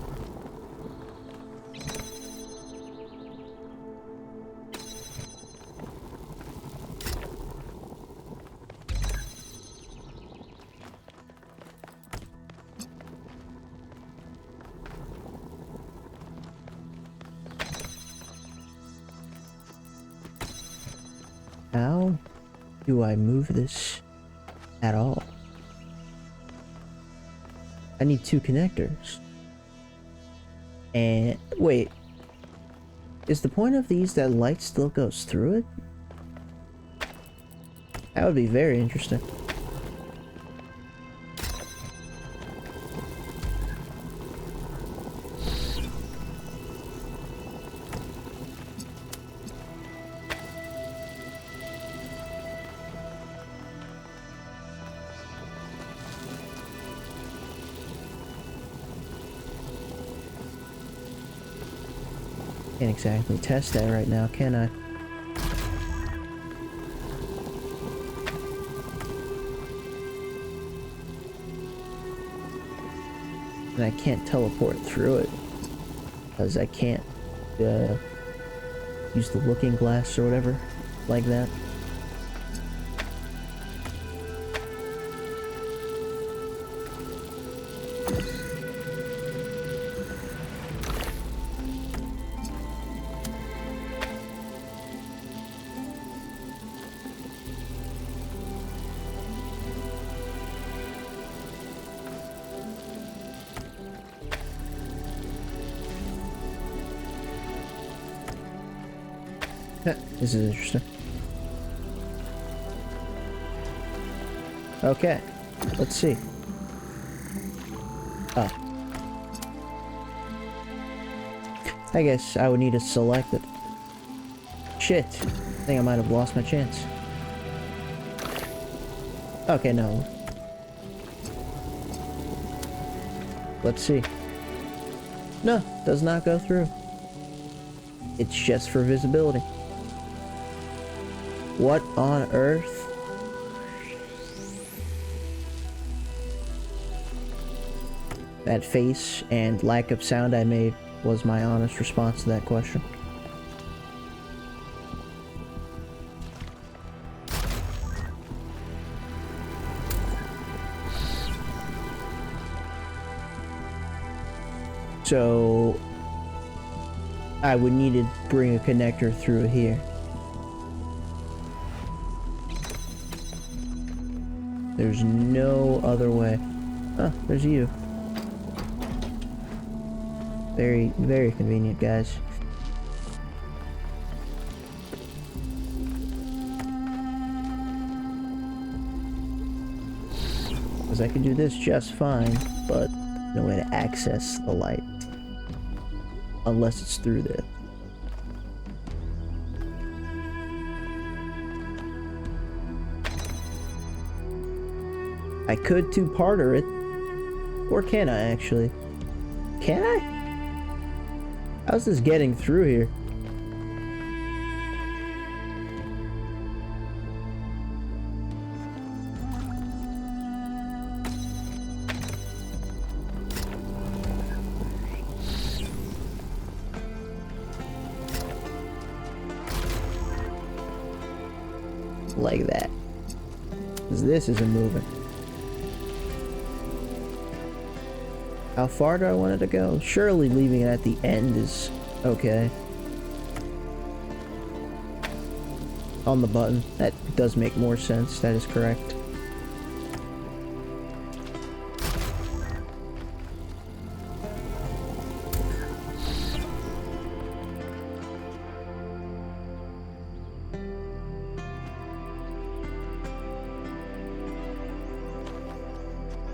How do I move this at all? I need 2 connectors. And wait, is the point of these that light still goes through it? That would be very interesting. Can't exactly test that right now, can I? And I can't teleport through it because I can't use the looking glass or whatever like that. This is interesting. Okay, let's see. Oh. I guess I would need to select it. Shit. I think I might have lost my chance. Okay, no. Let's see. No, does not go through. It's just for visibility. What on earth? That face and lack of sound I made was my honest response to that question. So I would need to bring a connector through here. There's no other way. Oh, there's you. Very, very convenient, guys. Because I could do this just fine, but no way to access the light. Unless it's through there. I could two-parter it. Or can I, actually? Can I? How's this getting through here? Like that. Because this isn't moving. How far do I want it to go? Surely leaving it at the end is okay. On the button. That does make more sense. That is correct.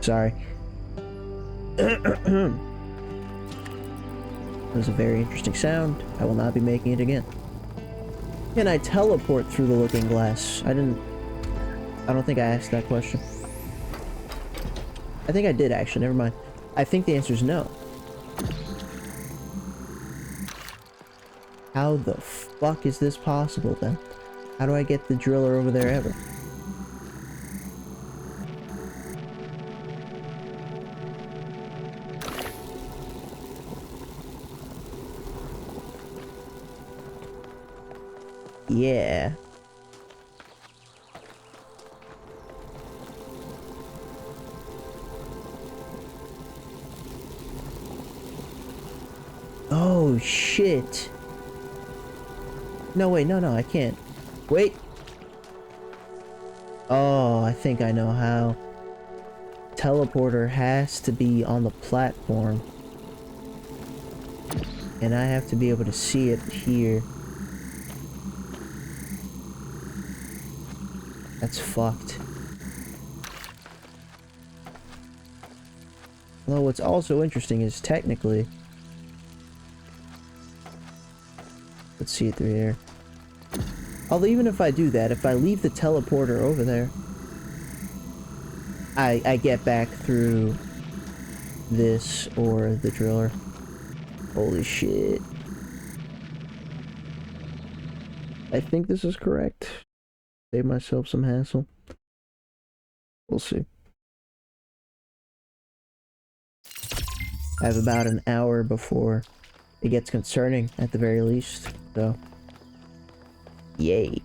Sorry. That was a very interesting sound. I will not be making it again. Can I teleport through the looking glass? I don't think I asked that question. I think I did, actually. Never mind. I think the answer is no. How the fuck is this possible, then? How do I get the driller over there ever? Yeah. Oh, shit. No, wait, no, I can't. Wait. Oh, I think I know how. Teleporter has to be on the platform. And I have to be able to see it here. That's fucked. Well, what's also interesting is technically... Let's see it through here. Although even if I do that, if I leave the teleporter over there, I get back through this or the driller. Holy shit. I think this is correct. Save myself some hassle. We'll see. I have about an hour before it gets concerning, at the very least, so... Yay.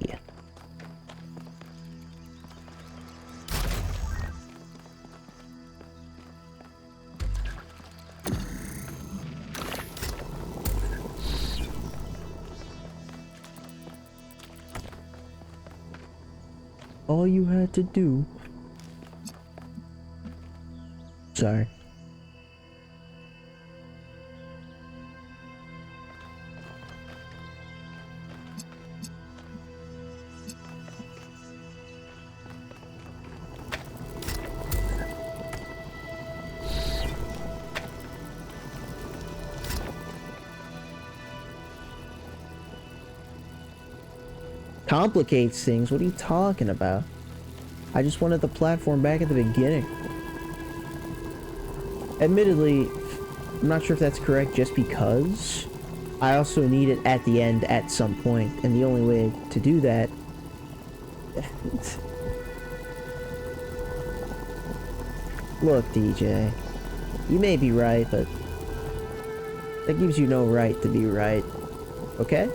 All you had to do... Sorry. complicates things. What are you talking about? I just wanted the platform back at the beginning. Admittedly, I'm not sure if that's correct just because I also need it at the end at some point, and the only way to do that... Look, DJ, you may be right, but that gives you no right to be right, okay?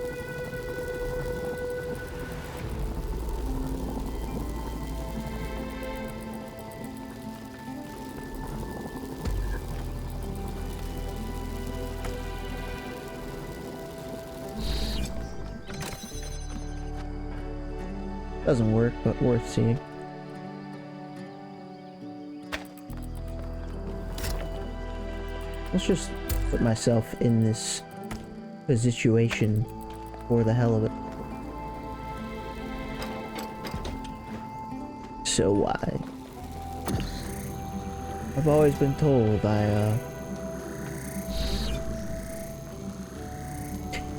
Doesn't work, but worth seeing. Let's just put myself in this situation for the hell of it. So why? I've always been told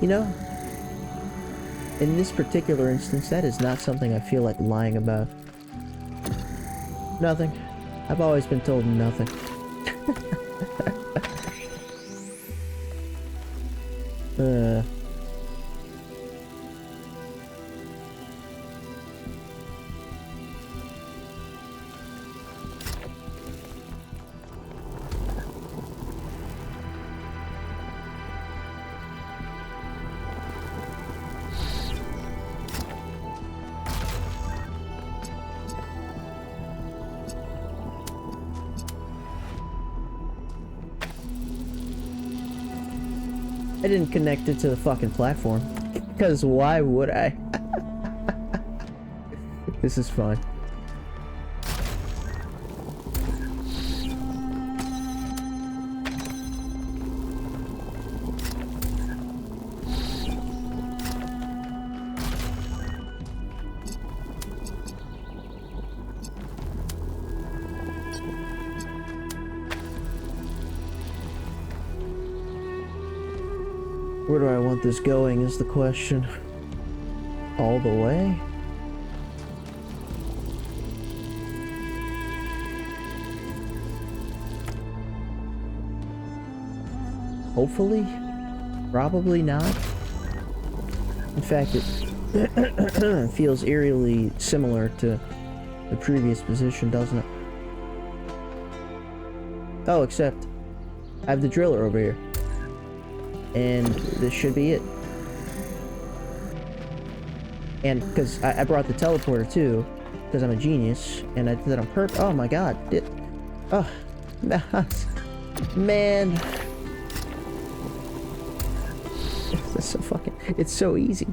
you know, in this particular instance, that is not something I feel like lying about. Nothing. I've always been told nothing. I didn't connect it to the fucking platform. Because why would I? This is fun. Where do I want this going is the question. All the way? Hopefully? Probably not. In fact, it feels eerily similar to the previous position, doesn't it? Oh, except I have the driller over here. And this should be it. And because I brought the teleporter too, because I'm a genius, and I did that on purpose. Oh my god. Oh, man. That's so fucking... It's so easy.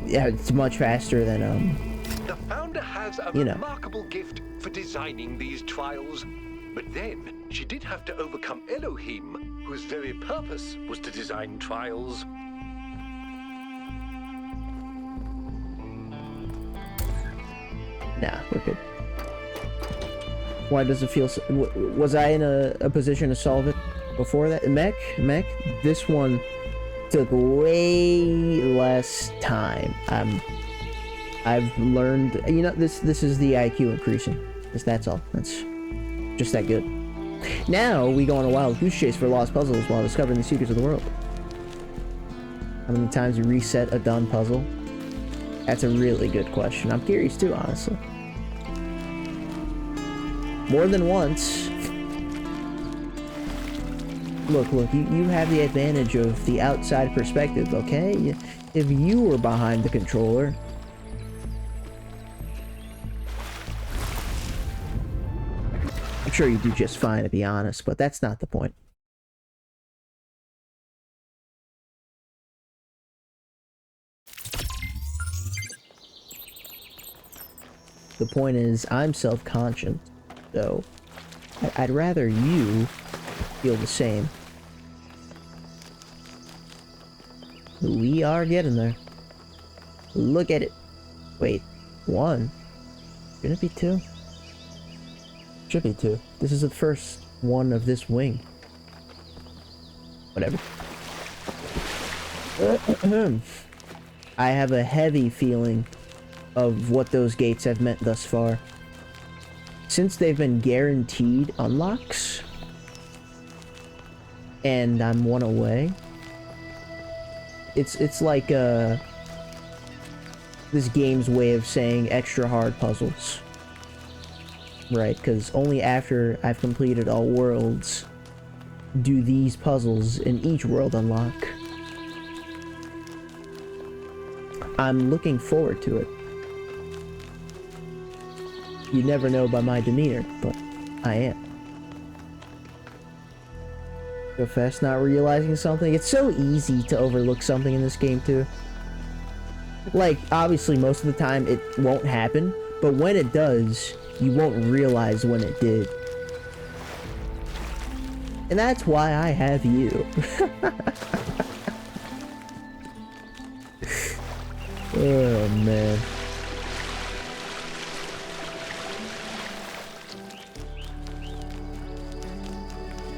Yeah, it's much faster than, The founder has a remarkable gift for designing these trials. But then, she did have to overcome Elohim, whose very purpose was to design trials. Nah, we're good. Why does it feel so... Was I in a position to solve it before that? Mech, this one took way less time. I've learned... You know, this is the IQ increasing. That's all. That's just that good. Now, we go on a wild goose chase for lost puzzles while discovering the secrets of the world. How many times you reset a done puzzle? That's a really good question. I'm curious too, honestly. More than once. Look, you have the advantage of the outside perspective, okay? If you were behind the controller... I'm sure you do just fine, to be honest, but that's not the point. The point is, I'm self-conscious, so I'd rather you feel the same. We are getting there. Look at it. Wait, 1? Shouldn't it be 2? Should be 2. This is the first one of this wing. Whatever. I have a heavy feeling of what those gates have meant thus far. Since they've been guaranteed unlocks, and I'm one away, it's like this game's way of saying extra hard puzzles. Right, because only after I've completed all worlds do these puzzles in each world unlock. I'm looking forward to it. You never know by my demeanor, but I am. Go fast not realizing something. It's so easy to overlook something in this game too. Like, obviously most of the time it won't happen, but when it does, you won't realize when it did. And that's why I have you. Oh, man.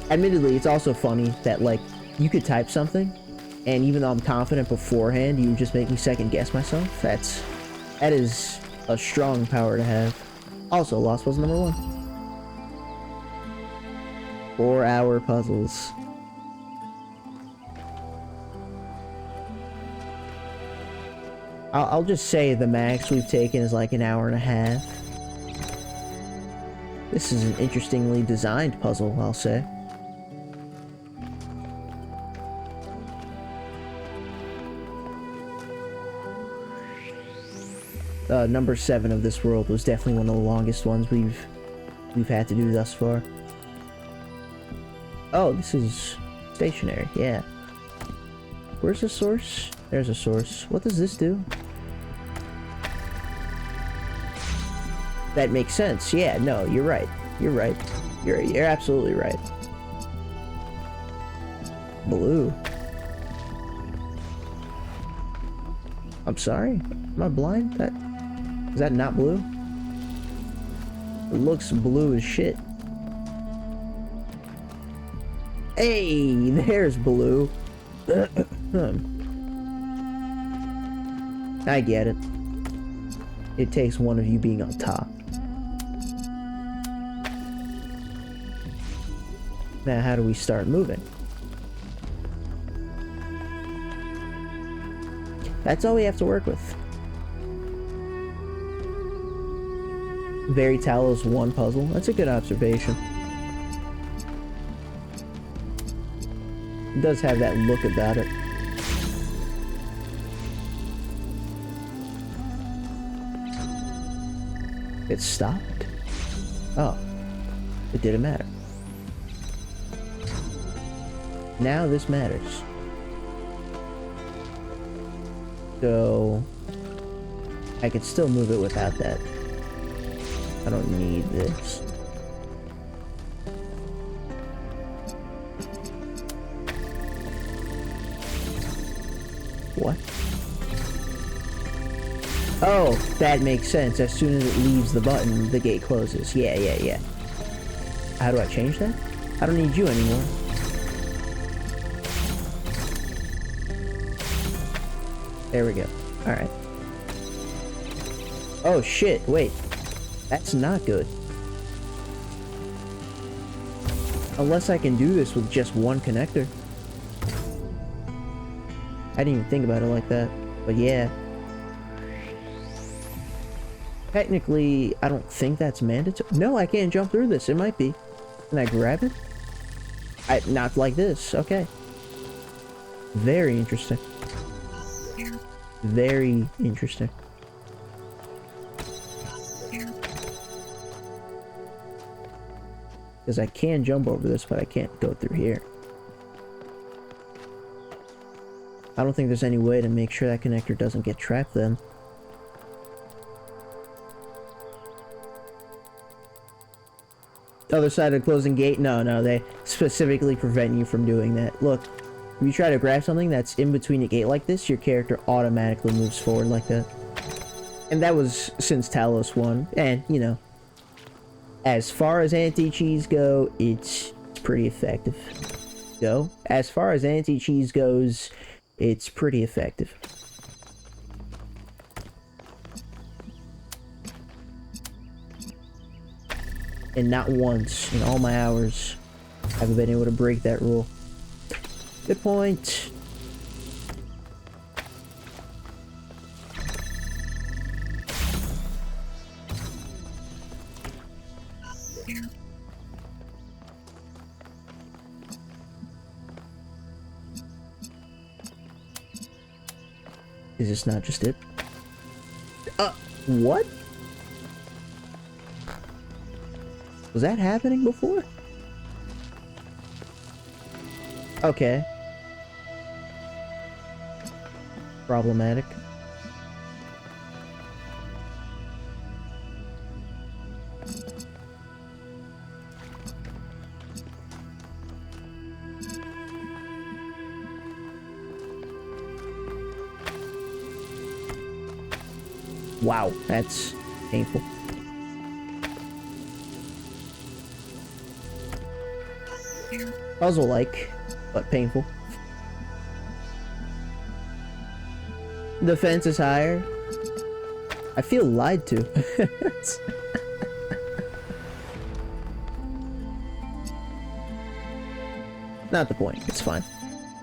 Admittedly, it's also funny that, like, you could type something, and even though I'm confident beforehand, you just make me second guess myself. That is a strong power to have. Also, Lost Puzzle number 1. 4-hour puzzles. I'll just say the max we've taken is like an hour and a half. This is an interestingly designed puzzle, I'll say. Number 7 of this world was definitely one of the longest ones we've had to do thus far. Oh, this is stationary, yeah. Where's the source? There's a source. What does this do? That makes sense. Yeah, no, you're right. You're right. You're absolutely right. Blue. I'm sorry? Am I blind? Is that not blue? It looks blue as shit. Hey, there's blue. I get it. It takes one of you being on top. Now, how do we start moving? That's all we have to work with. Very Talos 1 puzzle. That's a good observation. It does have that look about it. It stopped? Oh. It didn't matter. Now this matters. So I could still move it without that. I don't need this. What? Oh, that makes sense. As soon as it leaves the button, the gate closes. Yeah. How do I change that? I don't need you anymore. There we go. Alright. Oh shit, wait. That's not good. Unless I can do this with just one connector. I didn't even think about it like that. But yeah. Technically, I don't think that's mandatory. No, I can't jump through this. It might be. Can I grab it? Not like this. Okay. Very interesting. Very interesting. Because I can jump over this, but I can't go through here. I don't think there's any way to make sure that connector doesn't get trapped then. Other side of the closing gate? No, they specifically prevent you from doing that. Look, if you try to grab something that's in between a gate like this, your character automatically moves forward like that. And that was since Talos 1, and, you know, as far as anti-cheese go, it's pretty effective. go. As far as anti-cheese goes, it's pretty effective. And not once in all my hours have I been able to break that rule. Good point. Is this not just it? What? Was that happening before? Okay. Problematic. Wow, that's painful. Puzzle-like, but painful. The fence is higher. I feel lied to. Not the point. It's fine.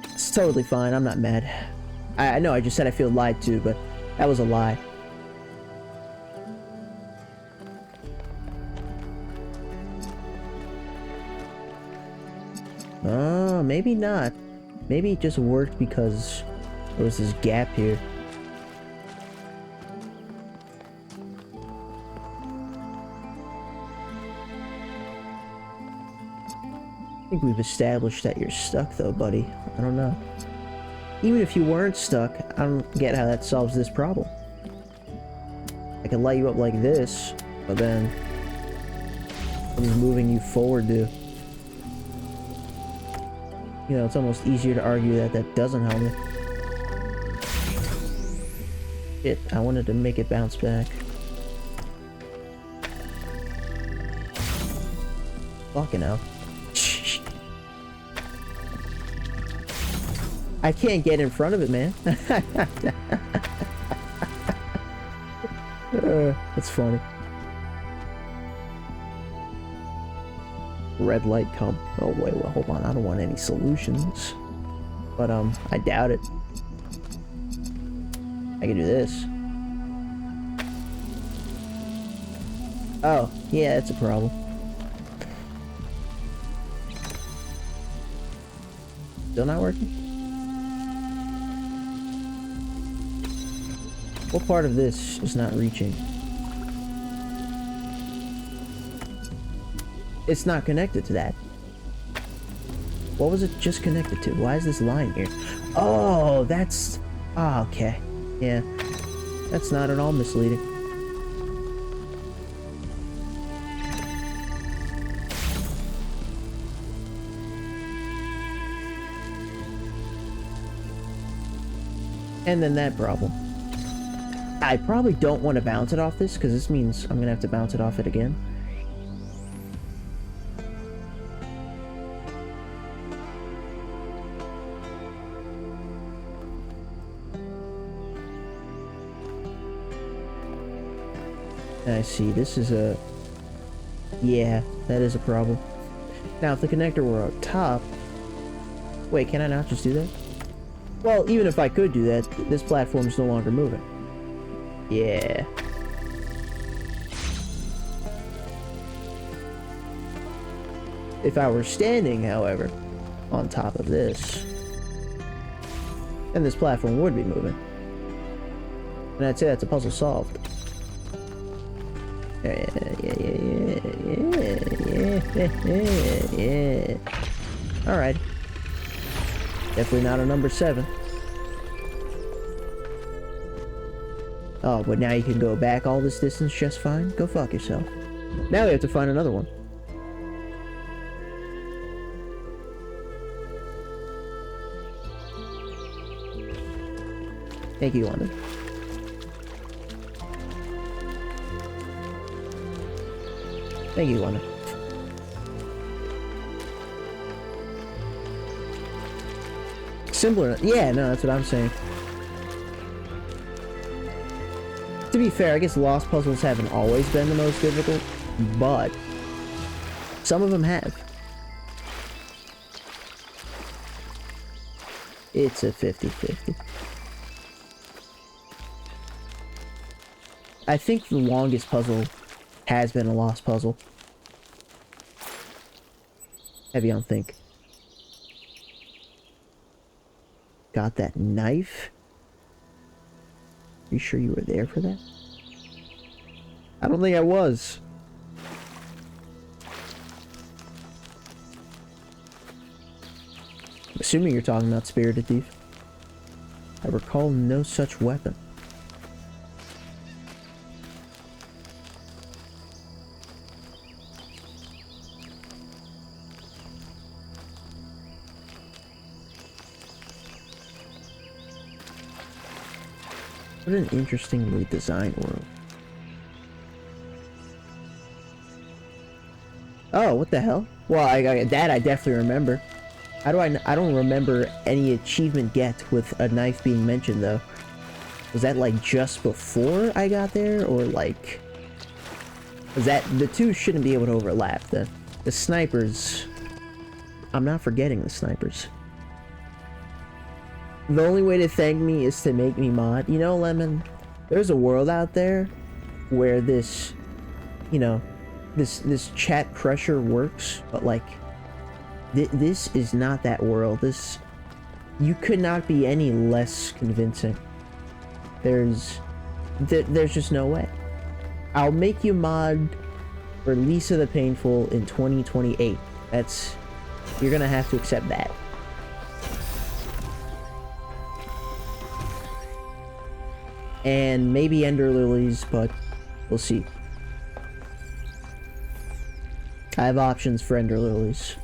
It's totally fine. I'm not mad. I know I just said I feel lied to, but that was a lie. Maybe not. Maybe it just worked because there was this gap here. I think we've established that you're stuck though, buddy. I don't know. Even if you weren't stuck, I don't get how that solves this problem. I can light you up like this, but then I'm just moving you forward to... You know, it's almost easier to argue that that doesn't help me. Shit, I wanted to make it bounce back. Fucking hell. I can't get in front of it, man. That's funny. Red light come. Oh wait, well, hold on. I don't want any solutions. But I doubt it. I can do this. Oh, yeah, that's a problem. Still not working? What part of this is not reaching? It's not connected to that. What was it just connected to? Why is this line here? Oh, that's... Oh, okay. Yeah. That's not at all misleading. And then that problem. I probably don't want to bounce it off this, because this means I'm going to have to bounce it off it again. I see, this is a... Yeah, that is a problem. Now, if the connector were up top... Wait, can I not just do that? Well, even if I could do that, this platform is no longer moving. Yeah. If I were standing, however, on top of this, then this platform would be moving. And I'd say that's a puzzle solved. Yeah. Alright. Definitely not a number 7. Oh, but now you can go back all this distance just fine? Go fuck yourself. Now we have to find another one. Thank you, London. Thank you, London. simple enough. Yeah, no, that's what I'm saying. To be fair, I guess Lost puzzles haven't always been the most difficult, but some of them have. It's a 50-50. I think the longest puzzle has been a Lost puzzle. Heavy on think. Got that knife? Are you sure you were there for that? I don't think I was. I'm assuming you're talking about Spirited Thief. I recall no such weapon. What an interestingly designed world. Oh, what the hell? Well, that I definitely remember. How do I don't remember any achievement get with a knife being mentioned, though. Was that, like, just before I got there? Or, like... Was that... The two shouldn't be able to overlap, then. The snipers... I'm not forgetting the snipers. The only way to thank me is to make me mod. You know, Lemon, there's a world out there where this, you know, this chat pressure works, but like, this is not that world. You could not be any less convincing. There's just no way. I'll make you mod for Lisa the Painful in 2028. You're gonna have to accept that. And maybe Ender Lilies, but we'll see. I have options for Ender Lilies.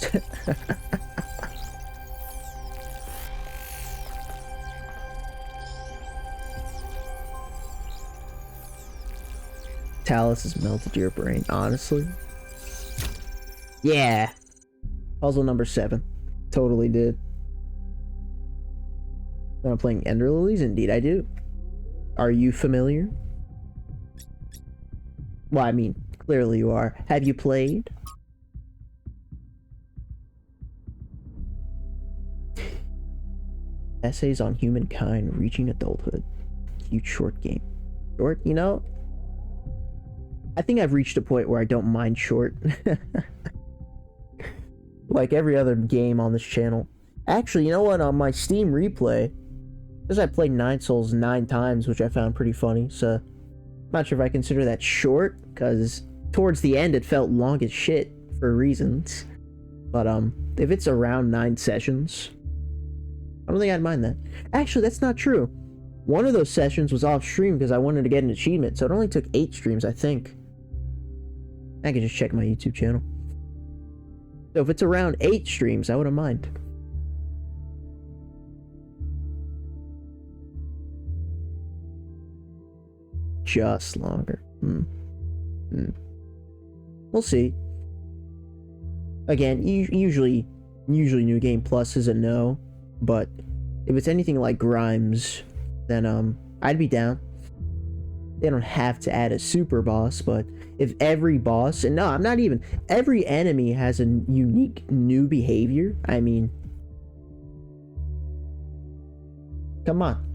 Talos has melted your brain, honestly. Yeah. Puzzle number 7. Totally did. Am I playing Ender Lilies? Indeed I do. Are you familiar? Well, I mean, clearly you are. Have you played? Essays on Humankind Reaching Adulthood. Cute short game. Short, you know? I think I've reached a point where I don't mind short. Like every other game on this channel. Actually, you know what? On my Steam replay, because I played Nine Souls 9 times, which I found pretty funny, so I'm not sure if I consider that short, because towards the end it felt long as shit for reasons. But if it's around 9 sessions, I don't think I'd mind that. Actually, that's not true. One of those sessions was off stream because I wanted to get an achievement, so it only took 8 streams, I think. I can just check my YouTube channel. So if it's around 8 streams, I wouldn't mind. Just longer. We'll see. Again, usually New Game Plus is a no, but if it's anything like Grimes, then I'd be down. They don't have to add a super boss, but if every boss, and no, I'm not even, every enemy has a unique new behavior, I mean, come on.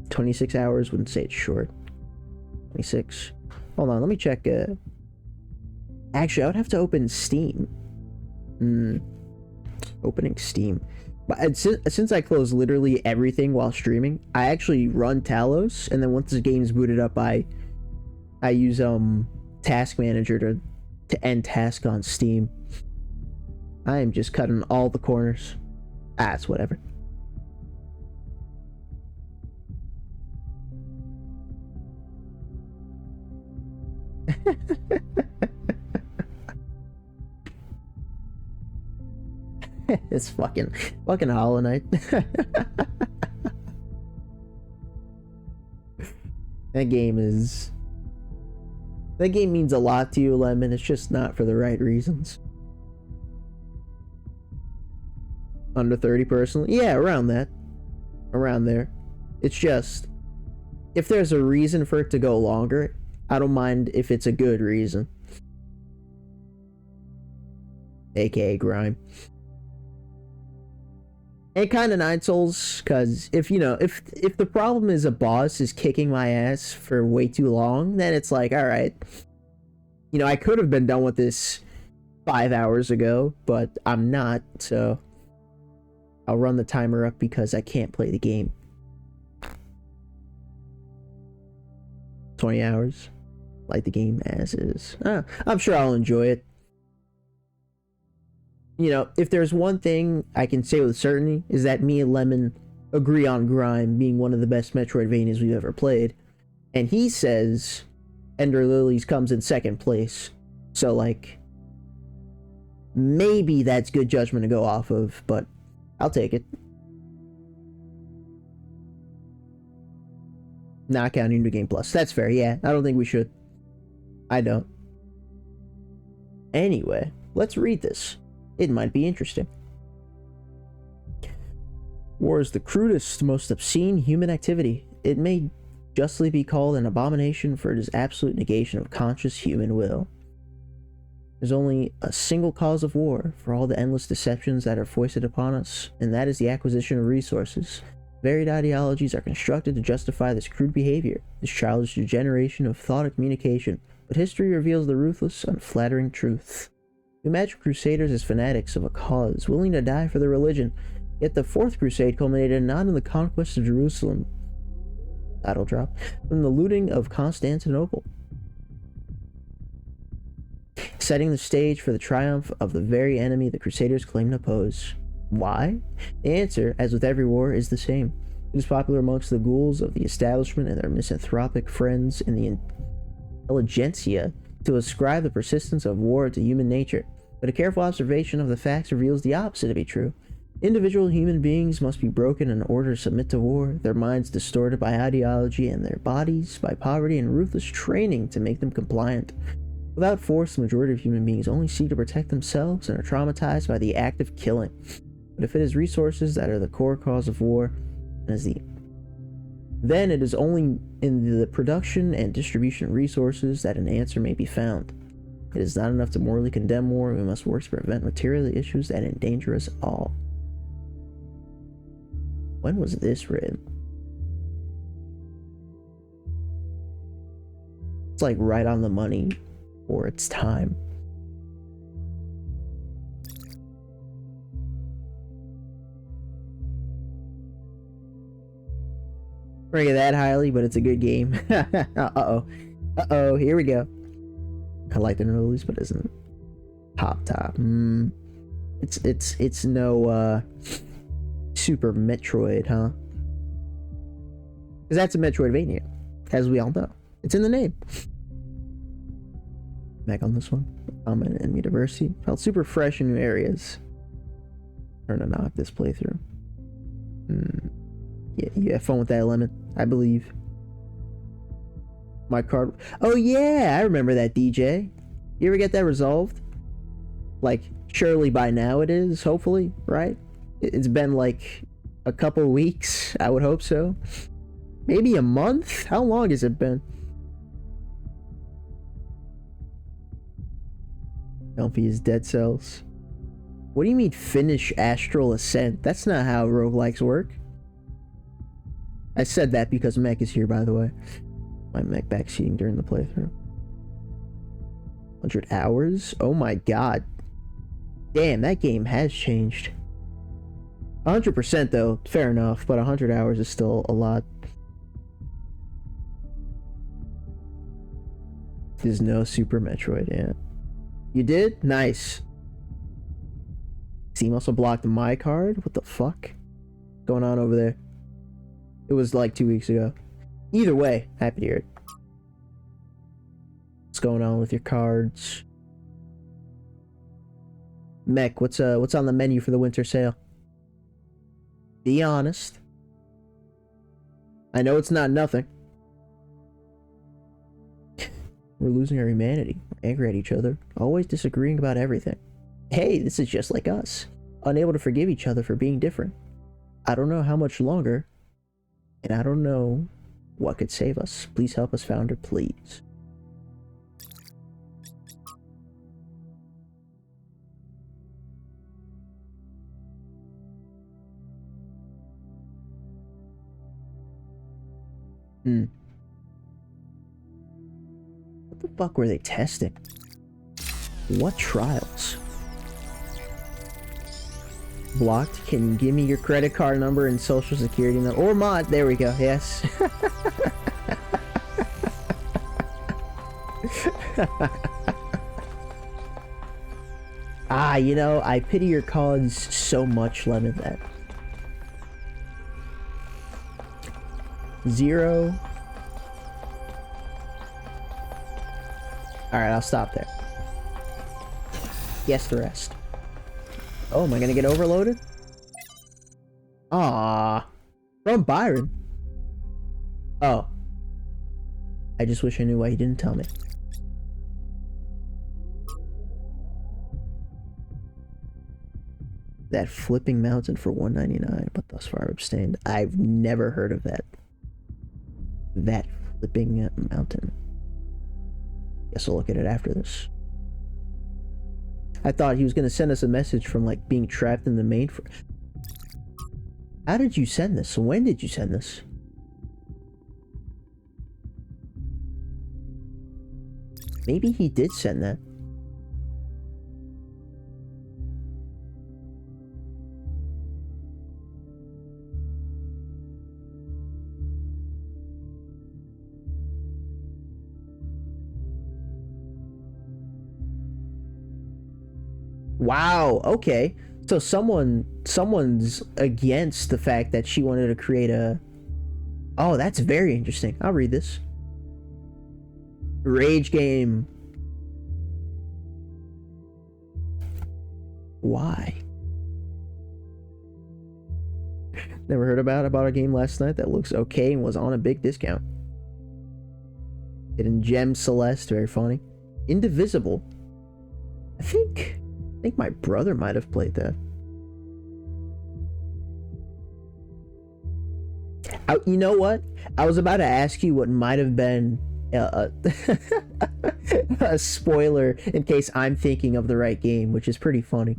$26 hours, wouldn't say it's short. 26. Hold on, let me check. Actually, I would have to open Steam. Opening Steam. But since I close literally everything while streaming, I actually run Talos, and then once the game's booted up, I use Task Manager to end task on Steam. I am just cutting all the corners. It's whatever. It's fucking Hollow Knight. That game is That game means a lot to you, Lemon. It's just not for the right reasons. Under 30 personally? Yeah, around that. Around there. It's just, if there's a reason for it to go longer, I don't mind if it's a good reason. AKA Grime. And kind of Nine Souls, because if the problem is a boss is kicking my ass for way too long, then it's like, alright. I could have been done with this 5 hours ago, but I'm not, so I'll run the timer up because I can't play the game. 20 hours. Like the game as is. I'm sure I'll enjoy it. If there's one thing I can say with certainty, is that me and Lemon agree on Grime being one of the best Metroidvanias we've ever played. And he says Ender Lilies comes in second place. So, like, maybe that's good judgment to go off of, but I'll take it. Not counting New Game Plus. That's fair, yeah. I don't think we should. I don't. Anyway, let's read this. It might be interesting. War is the crudest, most obscene human activity. It may justly be called an abomination, for it is absolute negation of conscious human will. There's only a single cause of war for all the endless deceptions that are foisted upon us, and that is the acquisition of resources. Varied ideologies are constructed to justify this crude behavior, this childish degeneration of thought and communication, but history reveals the ruthless, unflattering truth. We imagine crusaders as fanatics of a cause, willing to die for their religion, yet the Fourth Crusade culminated not in the conquest of Jerusalem, title drop, but in the looting of Constantinople, setting the stage for the triumph of the very enemy the crusaders claim to oppose. Why? The answer, as with every war, is the same. It is popular amongst the ghouls of the establishment and their misanthropic friends in the intelligentsia to ascribe the persistence of war to human nature, but a careful observation of the facts reveals the opposite to be true. Individual human beings must be broken in order to submit to war, their minds distorted by ideology and their bodies by poverty and ruthless training to make them compliant. Without force, the majority of human beings only seek to protect themselves and are traumatized by the act of killing. But if it is resources that are the core cause of war, then it is only in the production and distribution of resources that an answer may be found. It is not enough to morally condemn war, we must work to prevent material issues that endanger us all. When was this written? It's like right on the money for its time. Rank it that highly, but it's a good game. Uh-oh, here we go. I like the release, but isn't top. It's no Super Metroid, huh? Because that's a Metroidvania, as we all know. It's in the name. Back on this one. Common enemy diversity. Felt super fresh in new areas. Trying to knock this playthrough. Yeah, you have fun with that, Lemon. I believe. My card. Oh yeah, I remember that, DJ. You ever get that resolved? Like, surely by now it is, hopefully, right? It's been like a couple weeks. I would hope so. Maybe a month? How long has it been? Comfy is Dead Cells. What do you mean finish Astral Ascent? That's not how roguelikes work. I said that because Mech is here, by the way. My Mech backseating during the playthrough. 100 hours? Oh my god. Damn, that game has changed. 100% though, fair enough, but 100 hours is still a lot. There's no Super Metroid, yeah. You did? Nice. Steam also blocked my card? What the fuck? What's going on over there? It was like 2 weeks ago. Either way, happy to hear it. What's going on with your cards? Mech, what's on the menu for the winter sale? Be honest. I know it's not nothing. We're losing our humanity. We're angry at each other, always disagreeing about everything. Hey, this is just like us. Unable to forgive each other for being different. I don't know how much longer, and I don't know what could save us. Please help us, Founder, please. What the fuck were they testing? What trials? Blocked. Can you give me your credit card number and social security number? Or mod. There we go. Yes. You know, I pity your cause so much, Lemon, that 0. Alright, I'll stop there. Guess the rest. Oh, am I gonna get overloaded? Ah, from Byron. Oh. I just wish I knew why he didn't tell me. That flipping mountain for $1.99, but thus far abstained. I've never heard of that. That flipping mountain. Guess I'll look at it after this. I thought he was going to send us a message from, like, being trapped in the main. How did you send this? When did you send this? Maybe he did send that. Wow, okay. So someone's against the fact that she wanted to create a... Oh, that's very interesting. I'll read this. Rage game. Why? Never heard about a game last night that looks okay and was on a big discount. Hidden Gem Celeste, very funny. Indivisible. I think my brother might have played that. You know what? I was about to ask you what might have been a spoiler in case I'm thinking of the right game, which is pretty funny.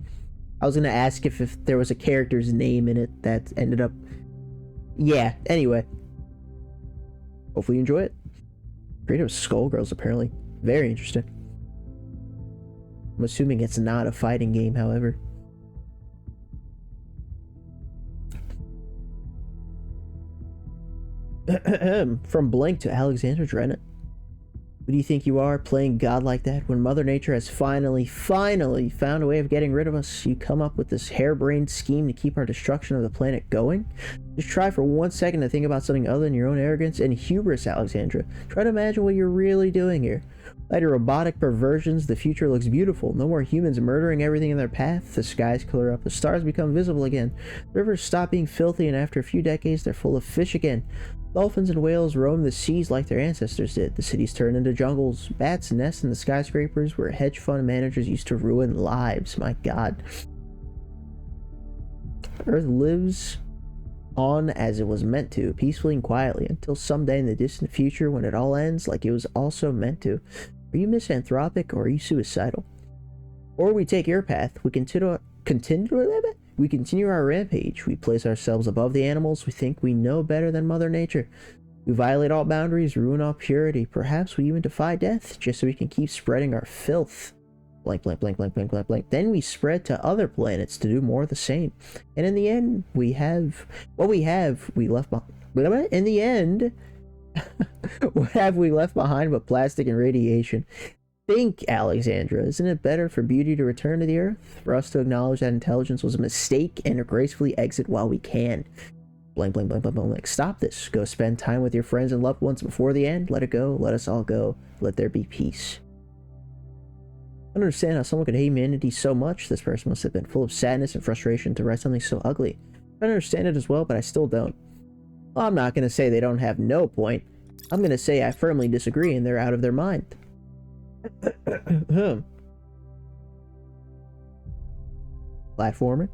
I was going to ask if there was a character's name in it that ended up... Yeah, anyway. Hopefully you enjoy it. Creative Skullgirls, apparently. Very interesting. I'm assuming it's not a fighting game, however. From Blank to Alexander Drennan. Who do you think you are, playing God like that? When Mother Nature has finally found a way of getting rid of us, you come up with this harebrained scheme to keep our destruction of the planet going? Just try for 1 second to think about something other than your own arrogance and hubris, Alexandra. Try to imagine what you're really doing here. By your robotic perversions, the future looks beautiful. No more humans murdering everything in their path. The skies clear up. The stars become visible again. The rivers stop being filthy, and after a few decades, they're full of fish again. Dolphins and whales roam the seas like their ancestors did. The cities turn into jungles. Bats nest in the skyscrapers where hedge fund managers used to ruin lives. My God. Earth lives on as it was meant to, peacefully and quietly, until someday in the distant future when it all ends like it was also meant to. Are you misanthropic or are you suicidal? Or we take your path. We continue our rampage. We place ourselves above the animals. We think we know better than Mother Nature. We violate all boundaries, ruin all purity. Perhaps we even defy death just so we can keep spreading our filth. Blank, blank, blank, blank, blank, blank, blank. Then we spread to other planets to do more of the same. And in the end, we have what we have. We left behind. In the end, what have we left behind but plastic and radiation? Think, Alexandra, isn't it better for beauty to return to the Earth? For us to acknowledge that intelligence was a mistake and to gracefully exit while we can. Blank, blank, blank, blank, blank, blank. Stop this. Go spend time with your friends and loved ones before the end. Let it go. Let us all go. Let there be peace. I don't understand how someone could hate humanity so much. This person must have been full of sadness and frustration to write something so ugly. I don't understand it as well, but I still don't. Well, I'm not going to say they don't have no point. I'm going to say I firmly disagree and they're out of their mind. Platformer.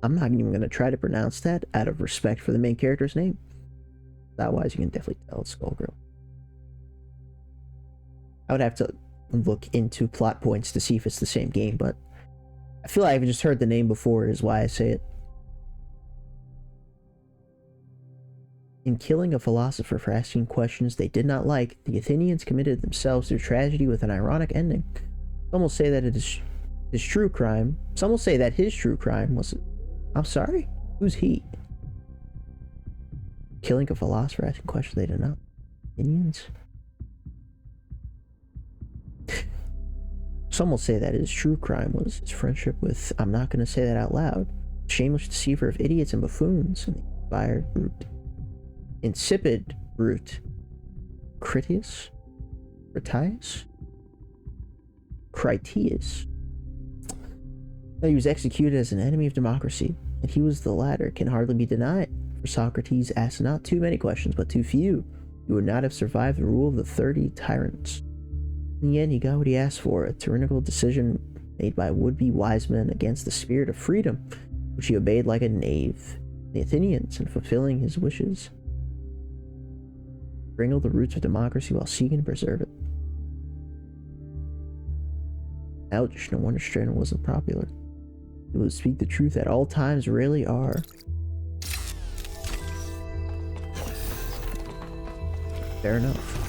I'm not even going to try to pronounce that out of respect for the main character's name. Otherwise, you can definitely tell it's Skullgirl. I would have to look into plot points to see if it's the same game, but I feel like I've just heard the name before is why I say it. In killing a philosopher for asking questions they did not like, the Athenians committed themselves to tragedy with an ironic ending. Some will say that it is his true crime. Some will say that his true crime was... I'm sorry? Who's he? Killing a philosopher asking questions they did not. Athenians? Some will say that his true crime was his friendship with... I'm not going to say that out loud. Shameless deceiver of idiots and buffoons. And the inspired brute. Insipid brute. Critias? Critias? Critias. He was executed as an enemy of democracy, and he was the latter can hardly be denied. For Socrates asked not too many questions, but too few. He would not have survived the rule of the 30 tyrants. In the end, he got what he asked for, a tyrannical decision made by would-be wise men against the spirit of freedom, which he obeyed like a knave. The Athenians, in fulfilling his wishes, strangled the roots of democracy while seeking to preserve it. Ouch, no wonder Strano wasn't popular. People who speak the truth at all times rarely are. Fair enough.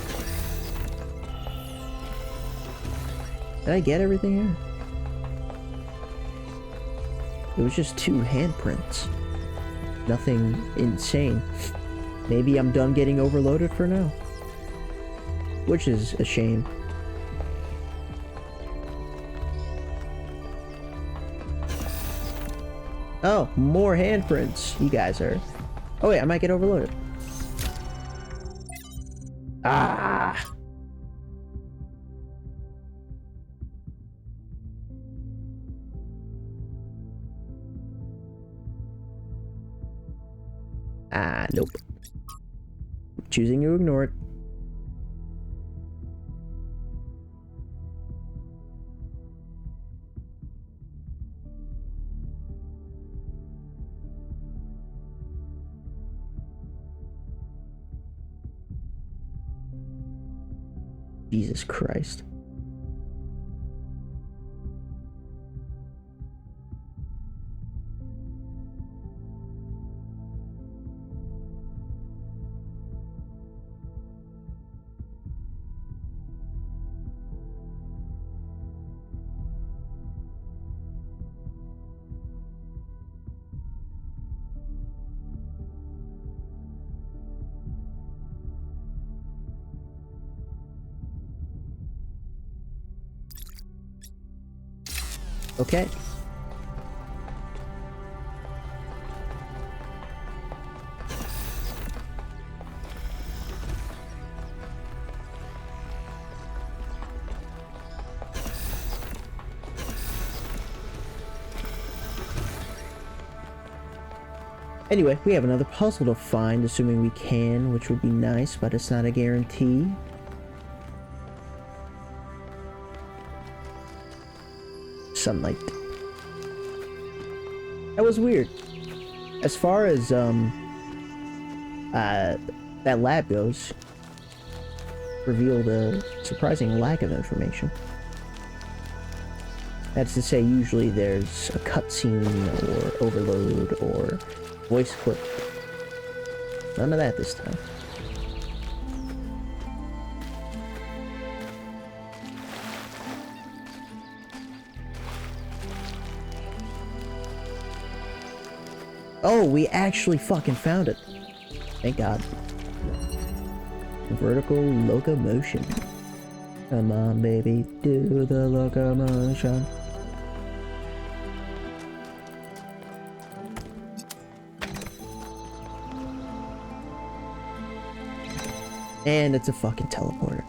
Did I get everything here? It was just 2 handprints. Nothing insane. Maybe I'm done getting overloaded for now. Which is a shame. Oh, more handprints. You guys are... Oh wait, I might get overloaded. Ah! Nope. Choosing to ignore it. Jesus Christ. Okay. Anyway, we have another puzzle to find, assuming we can, which would be nice, but it's not a guarantee. Sunlight. That was weird. As far as that lab goes, revealed a surprising lack of information. That's to say, usually there's a cutscene or overload or voice clip. None of that this time. Oh, we actually fucking found it. Thank God. Vertical locomotion. Come on, baby, do the locomotion. And it's a fucking teleporter.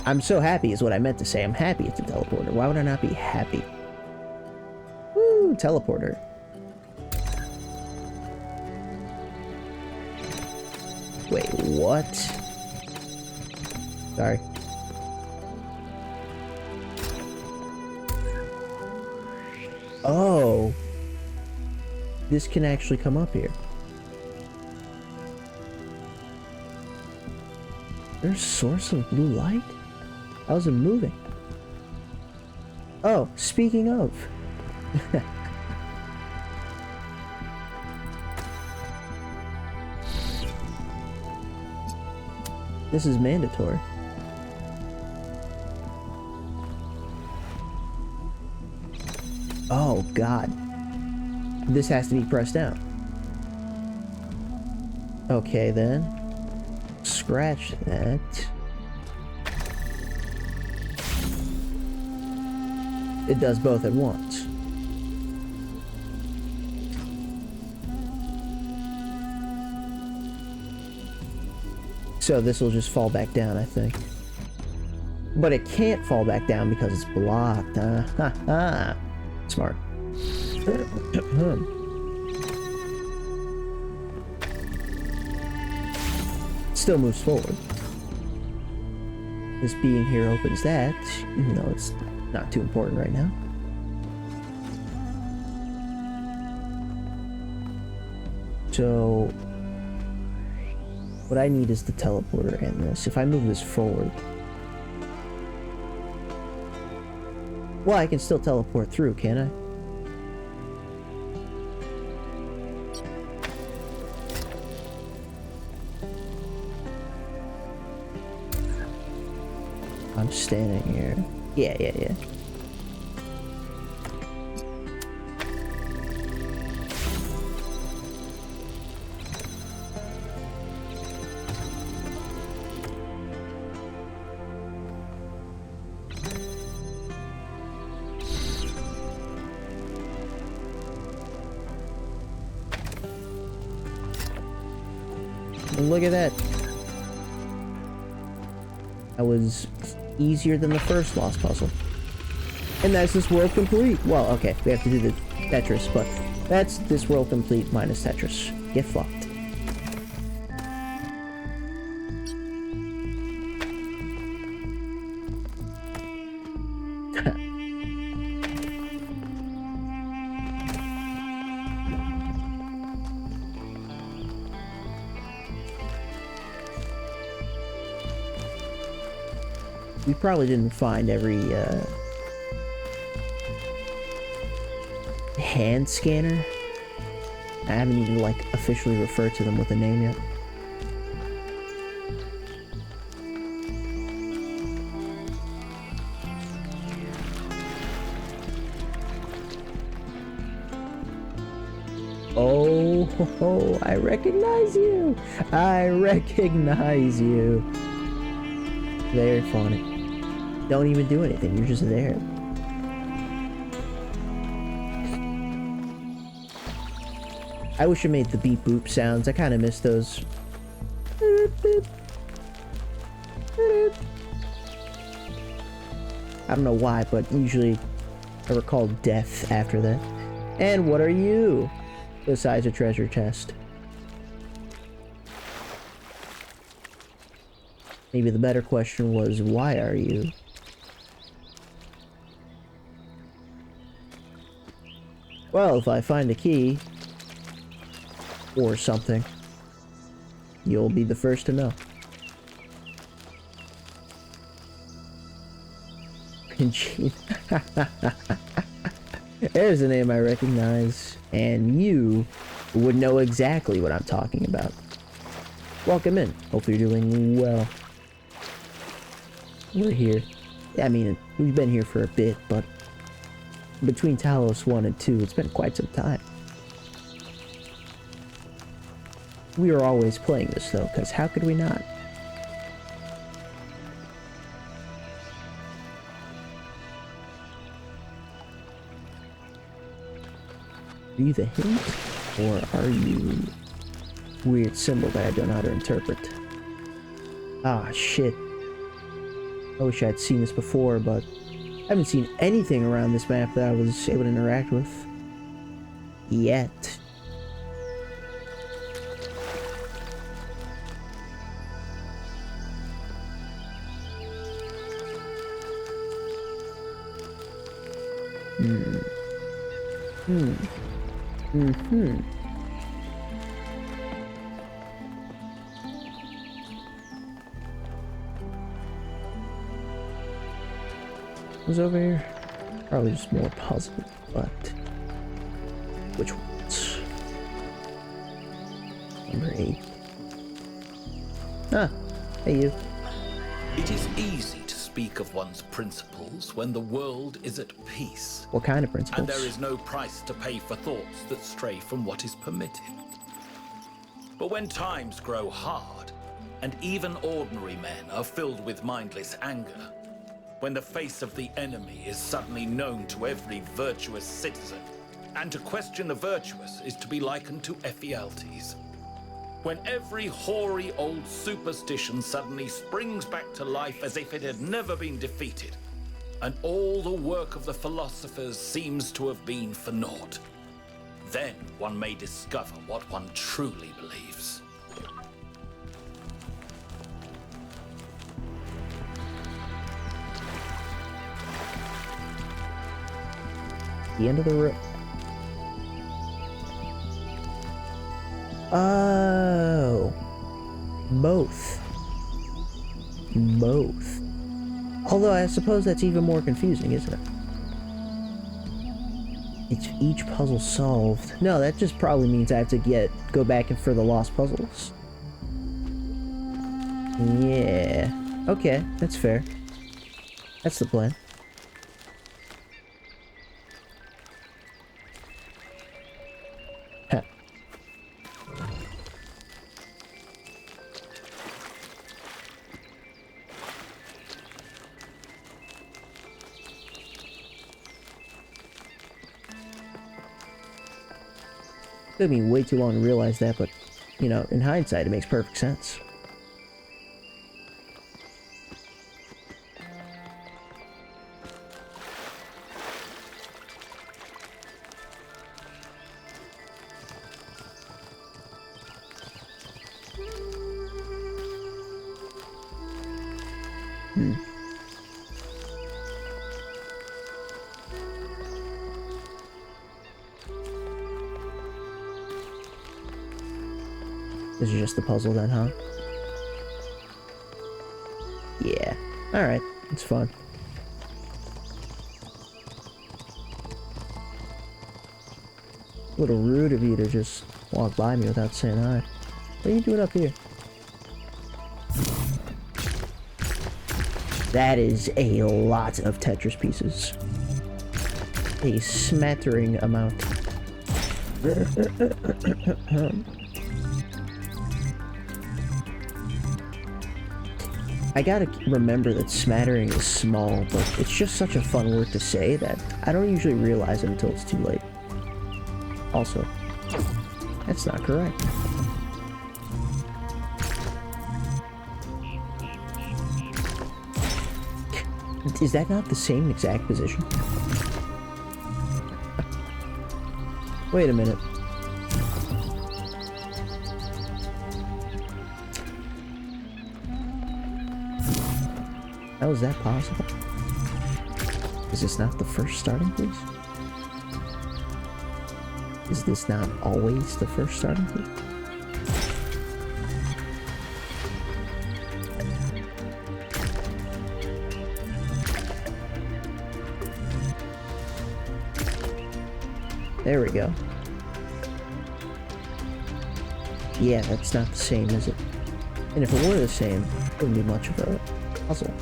I'm so happy is what I meant to say. I'm happy it's a teleporter. Why would I not be happy? Woo, teleporter. Wait, what? Sorry. Oh. This can actually come up here. There's a source of blue light? How's it moving? Oh, speaking of. This is mandatory. Oh, God. This has to be pressed down. Okay, then. Scratch that. It does both at once. So this will just fall back down, I think. But it can't fall back down because it's blocked. Smart. Still moves forward. This being here opens that, even though it's not too important right now. So what I need is the teleporter and this. If I move this forward, well, I can still teleport through, can't I? I'm standing here. Yeah. Look at that. That was easier than the first lost puzzle. And that's this world complete. Well, okay, we have to do the Tetris, but that's this world complete minus Tetris. Get fucked. We probably didn't find every hand scanner. I haven't even like officially referred to them with a name yet. Oh, ho, ho, I recognize you. I recognize you. Very funny. Don't even do anything, you're just there. I wish it made the beep boop sounds. I kind of miss those. I don't know why, but usually I recall death after that. And what are you? Besides a treasure chest. Maybe the better question was, why are you? Well, if I find a key or something, you'll be the first to know. There's a name I recognize, and you would know exactly what I'm talking about. Welcome in. Hopefully you're doing well. We're here. I mean, we've been here for a bit, but between Talos 1 and 2, it's been quite some time. We are always playing this, though, because how could we not? Are you the hint, or are you weird symbol that I don't know how to interpret? Ah, shit. I wish I'd seen this before, but I haven't seen anything around this map that I was able to interact with. Yet. What's over here? Probably just more puzzles, but which ones? Number 8. Ah, hey you. It is easy to speak of one's principles when the world is at peace. What kind of principles? And there is no price to pay for thoughts that stray from what is permitted. But when times grow hard, and even ordinary men are filled with mindless anger, when the face of the enemy is suddenly known to every virtuous citizen, and to question the virtuous is to be likened to Ephialtes, when every hoary old superstition suddenly springs back to life as if it had never been defeated, and all the work of the philosophers seems to have been for naught, then one may discover what one truly believes. The end of the road. Oh, both. Although I suppose that's even more confusing, isn't it? It's each puzzle solved. No, that just probably means I have to go back for the lost puzzles. Yeah. Okay, that's fair. That's the plan. Huh. Took me way too long to realize that, but, you know, in hindsight, it makes perfect sense. This is just the puzzle then, huh? Yeah. Alright, it's fun. A little rude of you to just walk by me without saying hi. What are you doing up here? That is a lot of Tetris pieces. A smattering amount. I gotta remember that smattering is small, but it's just such a fun word to say that I don't usually realize it until it's too late. Also, that's not correct. Is that not the same exact position? Wait a minute. How is that possible? Is this not the first starting place? Is this not always the first starting place? There we go. Yeah, that's not the same, is it? And if it were the same, it wouldn't be much of a puzzle.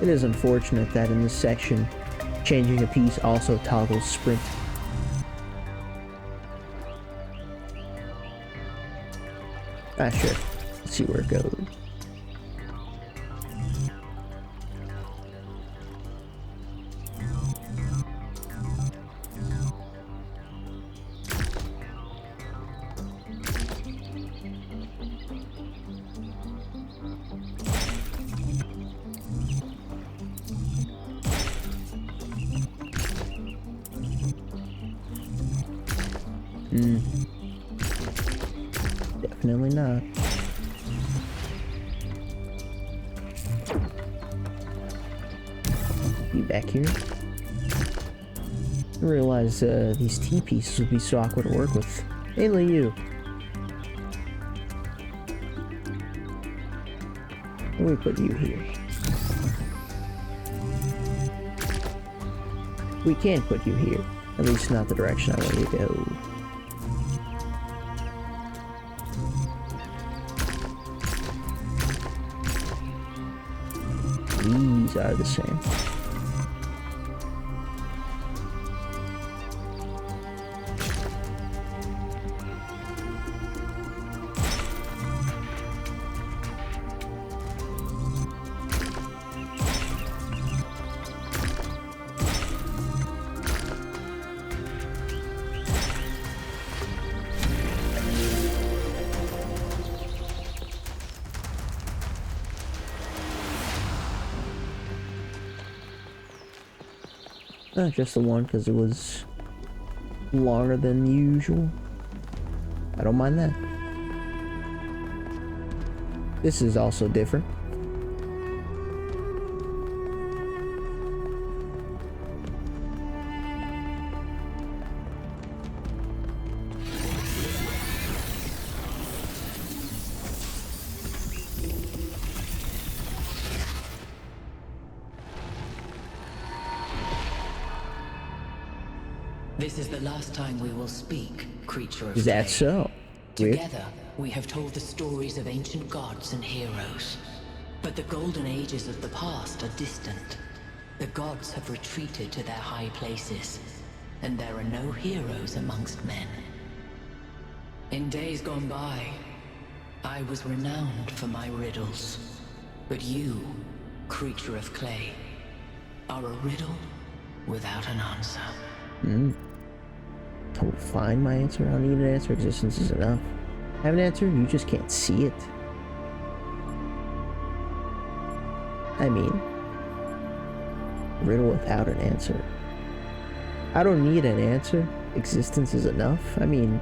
It is unfortunate that in this section, changing a piece also toggles sprint. Ah, sure. Let's see where it goes. Definitely not. You back here? I realize these T-pieces would be so awkward to work with. Mainly you. Where we put you here? We can't put you here. At least not the direction I want you to go. These are the same. Just the one, because it was longer than usual. I don't mind that. This is also different. This is the last time we will speak, creature of Is that clay. so? Weird. Together, we have told the stories of ancient gods and heroes. But the golden ages of the past are distant. The gods have retreated to their high places, and there are no heroes amongst men. In days gone by, I was renowned for my riddles. But you, creature of clay, are a riddle without an answer. Don't find my answer. I don't need an answer. Existence is enough. I have an answer. You just can't see it. I mean, riddle without an answer. I don't need an answer. Existence is enough. I mean,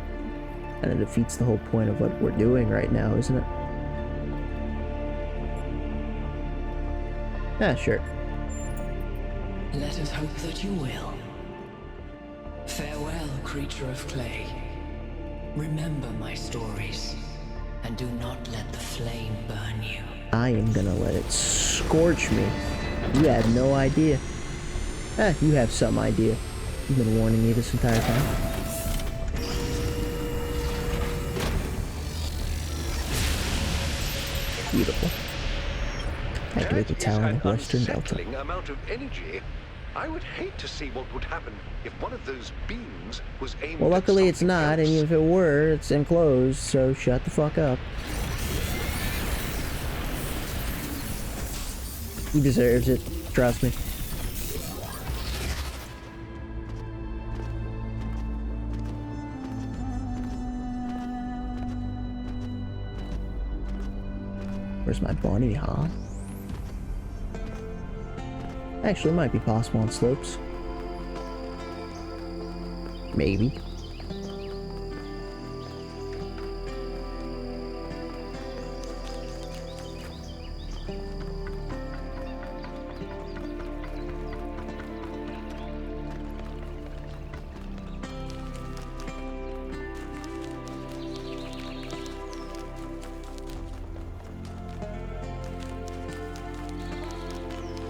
kind of defeats the whole point of what we're doing right now, isn't it? Ah, sure. Let us hope that you will. Farewell, creature of clay. Remember my stories, and do not let the flame burn you. I am gonna let it scorch me. You have no idea. You have some idea. You've been warning me this entire time. Beautiful. Activate the Talon of Western Delta. Amount of energy. I would hate to see what would happen if one of those beams was aimed Well, luckily it's not, else. and if it were, it's enclosed, so shut the fuck up. He deserves it, trust me. Where's my bunny, huh? Actually, it might be possible on slopes. Maybe.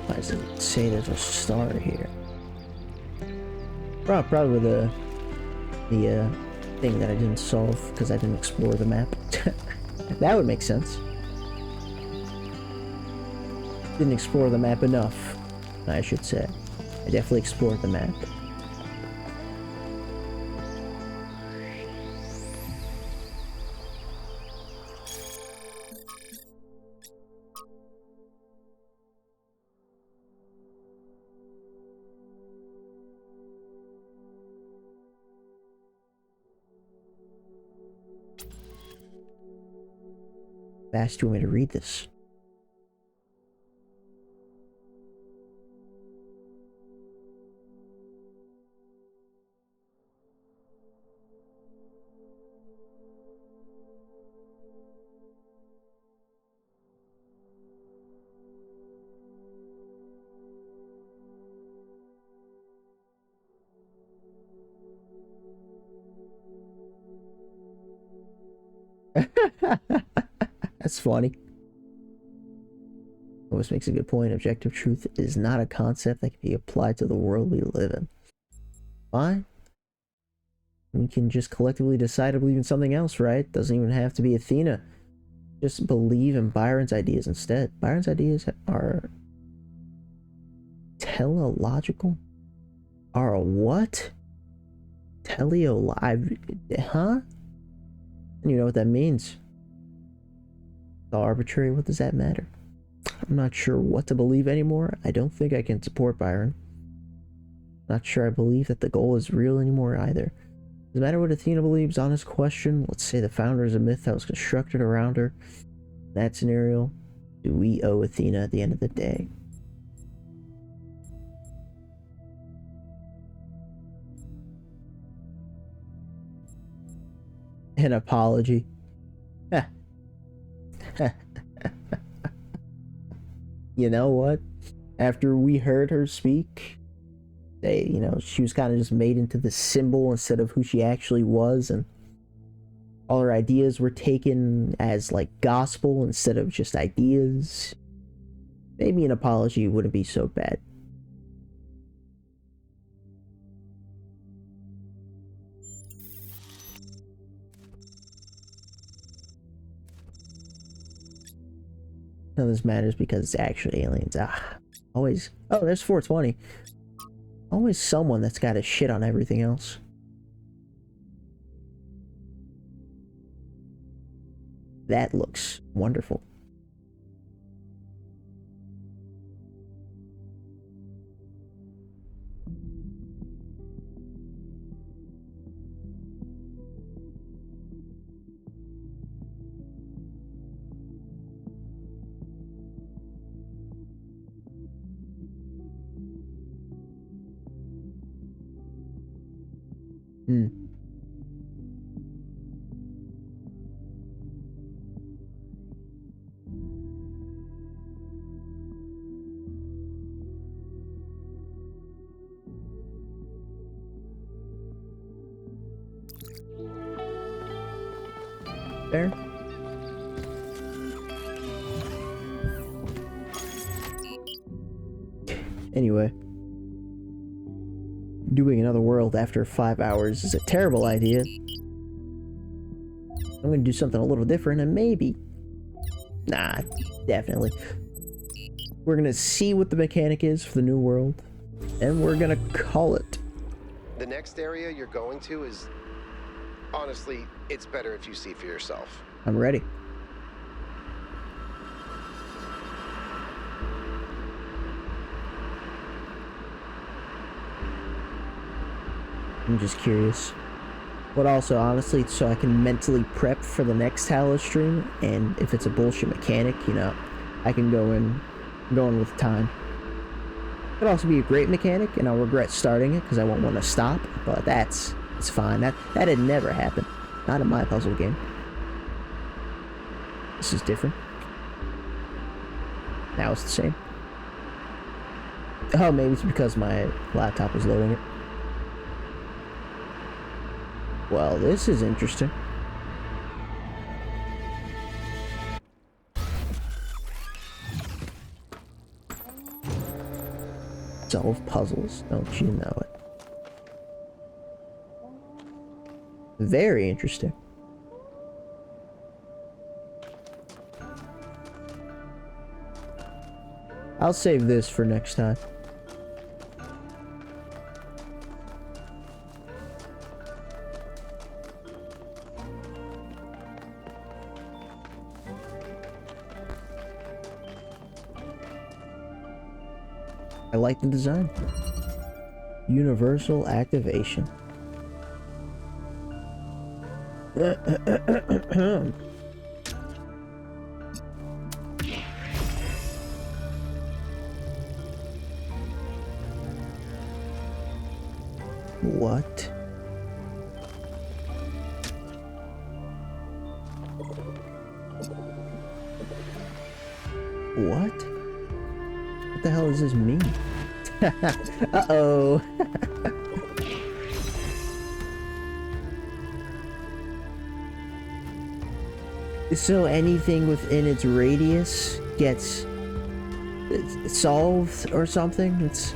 Why does it say there's a star here? Probably the thing that I didn't solve because I didn't explore the map. That would make sense. Didn't explore the map enough, I should say. I definitely explored the map. Fast, do you want me to read this? That's funny. Always makes a good point. Objective truth is not a concept that can be applied to the world we live in. Fine. We can just collectively decide to believe in something else, right? Doesn't even have to be Athena. Just believe in Byron's ideas instead. Byron's ideas are teleological? Are what? Teleolive? Huh? You know what that means. It's all arbitrary. What does that matter? I'm not sure what to believe anymore. I don't think I can support Byron. Not sure I believe that the goal is real anymore either. Does it matter what Athena believes on this question? Let's say the founder is a myth that was constructed around her. In that scenario, do we owe Athena at the end of the day? An apology. You know what? After we heard her speak, she was kind of just made into this symbol instead of who she actually was, and all her ideas were taken as like gospel instead of just ideas. Maybe an apology wouldn't be so bad. None of this matters because it's actually aliens. Always. Oh, there's 420. Always someone that's got a shit on everything else. That looks wonderful. There. Anyway, doing another world after 5 hours is a terrible idea. I'm gonna do something a little different, and maybe, definitely, we're gonna see what the mechanic is for the new world, and we're gonna call it. The next area you're going to is, honestly, it's better if you see for yourself. I'm ready. I'm just curious. But also, honestly, so I can mentally prep for the next Talos stream, and if it's a bullshit mechanic, I can go in with time. It could also be a great mechanic, and I'll regret starting it because I won't want to stop, but it's fine. That had never happened. Not in my puzzle game. This is different. Now it's the same. Oh, maybe it's because my laptop was loading it. Well, this is interesting. Solve puzzles, don't you know it? Very interesting. I'll save this for next time. I like the design. Universal activation. What? What? What the hell does this mean? Uh-oh. So anything within its radius gets solved or something? It's...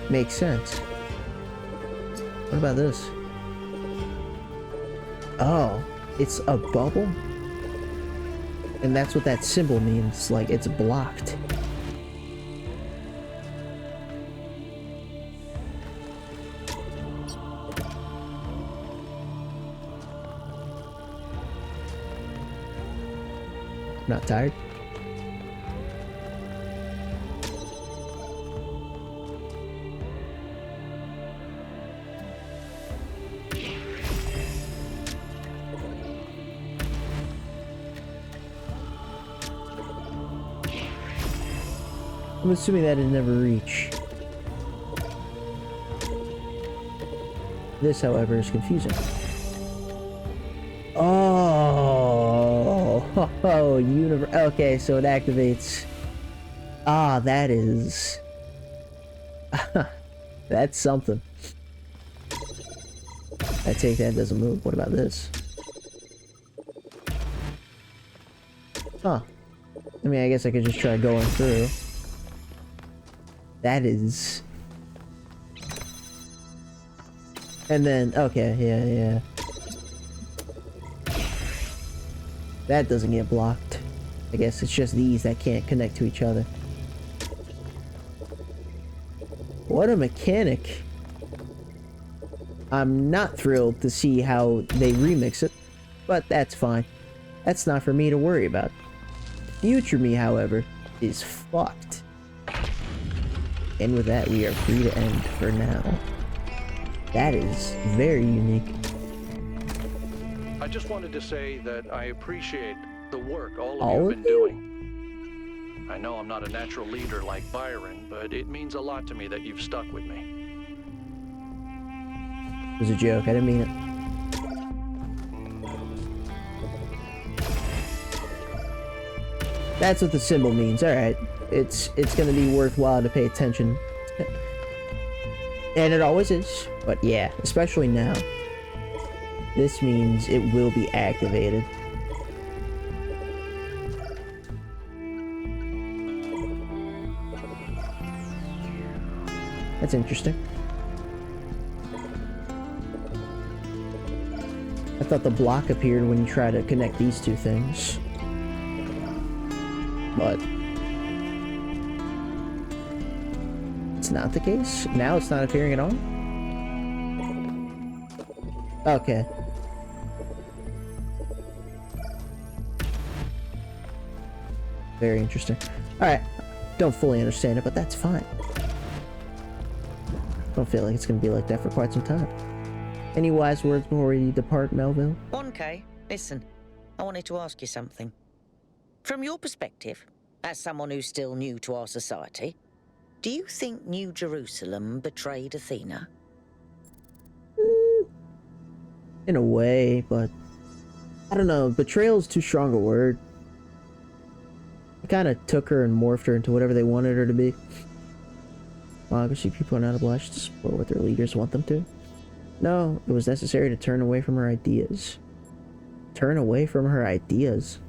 Makes sense. What about this? Oh, it's a bubble? And that's what that symbol means, like it's blocked. Not tired? I'm assuming that it'd never reach. This, however, is confusing. Oh, okay, so it activates. Ah, that is. That's something. I take that doesn't move. What about this? Huh. I mean, I guess I could just try going through. That is... And then, okay, yeah. That doesn't get blocked. I guess it's just these that can't connect to each other. What a mechanic. I'm not thrilled to see how they remix it, but that's fine. That's not for me to worry about. Future me, however, is fucked. And with that, we are free to end for now. That is very unique. I just wanted to say that I appreciate the work all of you have been doing. I know I'm not a natural leader like Byron, but it means a lot to me that you've stuck with me. It was a joke, I didn't mean it. That's what the symbol means, alright. It's gonna be worthwhile to pay attention. And it always is, but yeah, especially now. This means it will be activated. That's interesting. I thought the block appeared when you try to connect these two things. But it's not the case. Now it's not appearing at all. Okay. Very interesting. Alright. Don't fully understand it, but that's fine. Don't feel like it's gonna be like that for quite some time. Any wise words before we depart, Melville? 1K, listen. I wanted to ask you something. From your perspective, as someone who's still new to our society, do you think New Jerusalem betrayed Athena? In a way, but I don't know. Betrayal is too strong a word. They kind of took her and morphed her into whatever they wanted her to be. Obviously, people are not obliged to support what their leaders want them to. No, it was necessary to turn away from her ideas. Turn away from her ideas?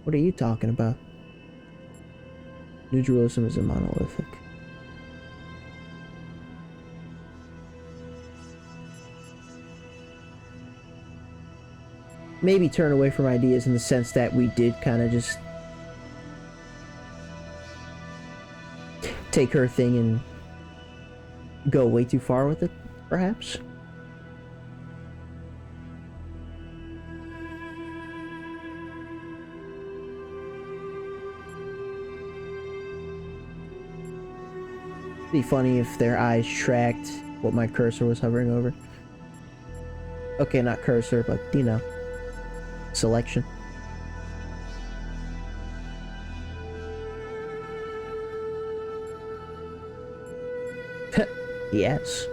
What are you talking about? New Jerusalem is a monolithic. Maybe turn away from ideas in the sense that we did kind of just take her thing and go way too far with it, perhaps? It'd be funny if their eyes tracked what my cursor was hovering over. Okay, not cursor, but, you know, selection. Yes.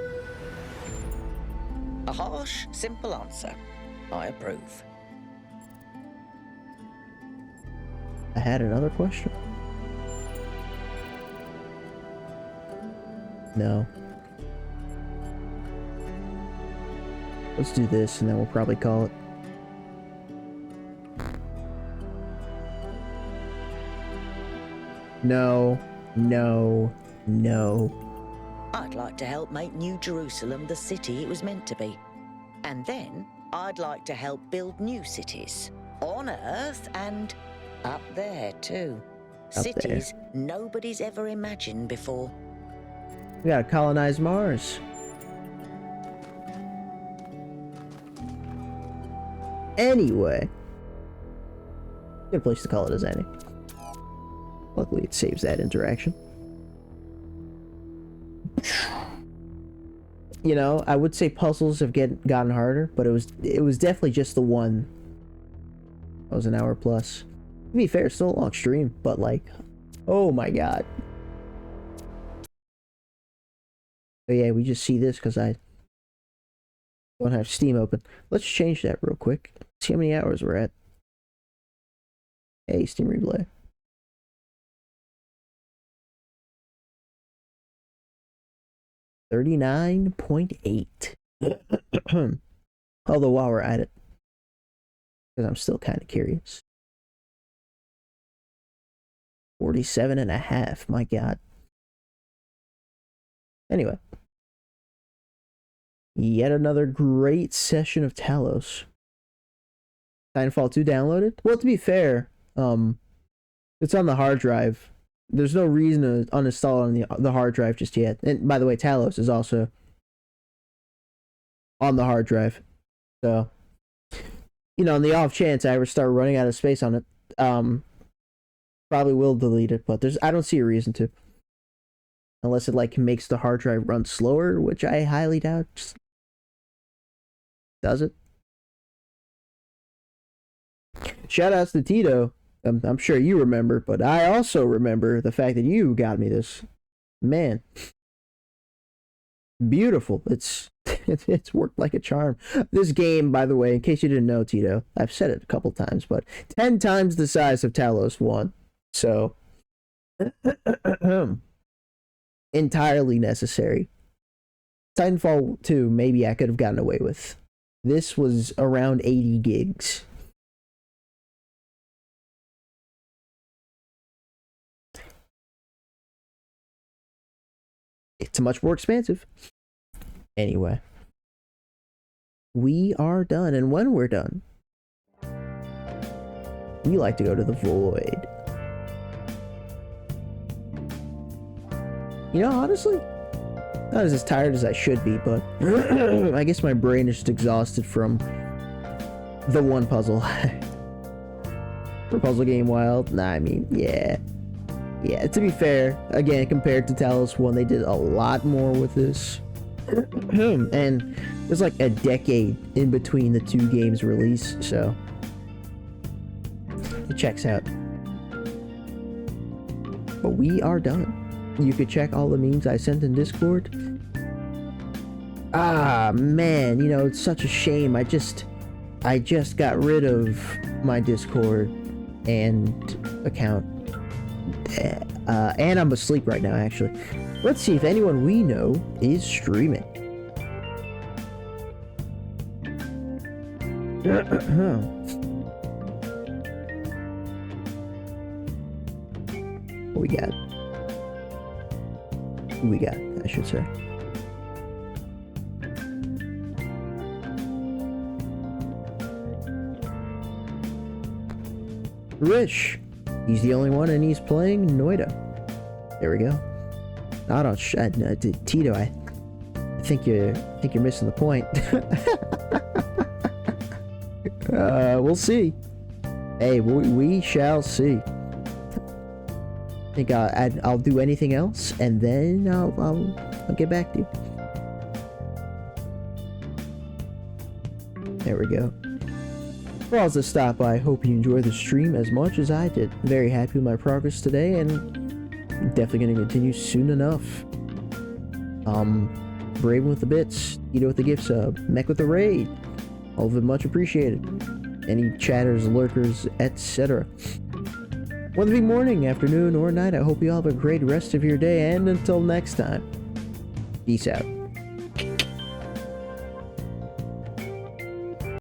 A harsh, simple answer. I approve. I had another question. No. Let's do this and then we'll probably call it. No, no, no. I'd like to help make New Jerusalem the city it was meant to be. And then I'd like to help build new cities. On Earth and up there too. Up Cities there. nobody's ever imagined before. We gotta colonize Mars. Anyway. Good place to call it as any. Luckily it saves that interaction. You know, I would say puzzles have gotten harder, but it was definitely just the one. That was an hour plus. To be fair, it's still a long stream, but like, oh my god. But yeah, we just see this because I don't have Steam open. Let's change that real quick. See how many hours we're at. Hey, Steam replay. $39.8. Although while we're at it, because I'm still kind of curious. 47.5. My god. Anyway. Yet another great session of Talos. Titanfall 2 downloaded? Well, to be fair, it's on the hard drive. There's no reason to uninstall it on the hard drive just yet. And by the way, Talos is also on the hard drive. So, you know, on the off chance I ever start running out of space on it, probably will delete it, but I don't see a reason to. Unless it like makes the hard drive run slower, which I highly doubt. Just does it? Shoutouts to Tito. I'm sure you remember, but I also remember the fact that you got me this. Man. Beautiful. It's worked like a charm. This game, by the way, in case you didn't know, Tito, I've said it a couple times, but 10 times the size of Talos 1. So, entirely necessary. Titanfall 2, maybe I could have gotten away with. This was around 80 gigs. It's much more expansive. Anyway. We are done, and when we're done, we like to go to the void. You know, honestly, not as tired as I should be, but I guess my brain is just exhausted from the one puzzle. For Puzzle Game Wild, nah, I mean, yeah. Yeah, to be fair, again, compared to Talos 1, they did a lot more with this. And there's like a decade in between the two games' release, so it checks out. But we are done. You could check all the memes I sent in Discord. Ah, man, you know, it's such a shame. I just got rid of my Discord and account. And I'm asleep right now, actually. Let's see if anyone we know is streaming. What we got? Who we got, I should say. Rich. He's the only one, and he's playing Noida. There we go. I don't. Tito, I think you're missing the point. We'll see. Hey, we shall see. I think I'll do anything else, and then I'll get back to you. There we go. Well, as a stop by, I hope you enjoyed the stream as much as I did. Very happy with my progress today, and definitely going to continue soon enough. Braven with the bits, Tito with the gift sub, Mech with the raid. All of it much appreciated. Any chatters, lurkers, etc. Whether it be morning, afternoon, or night, I hope you all have a great rest of your day, and until next time, peace out.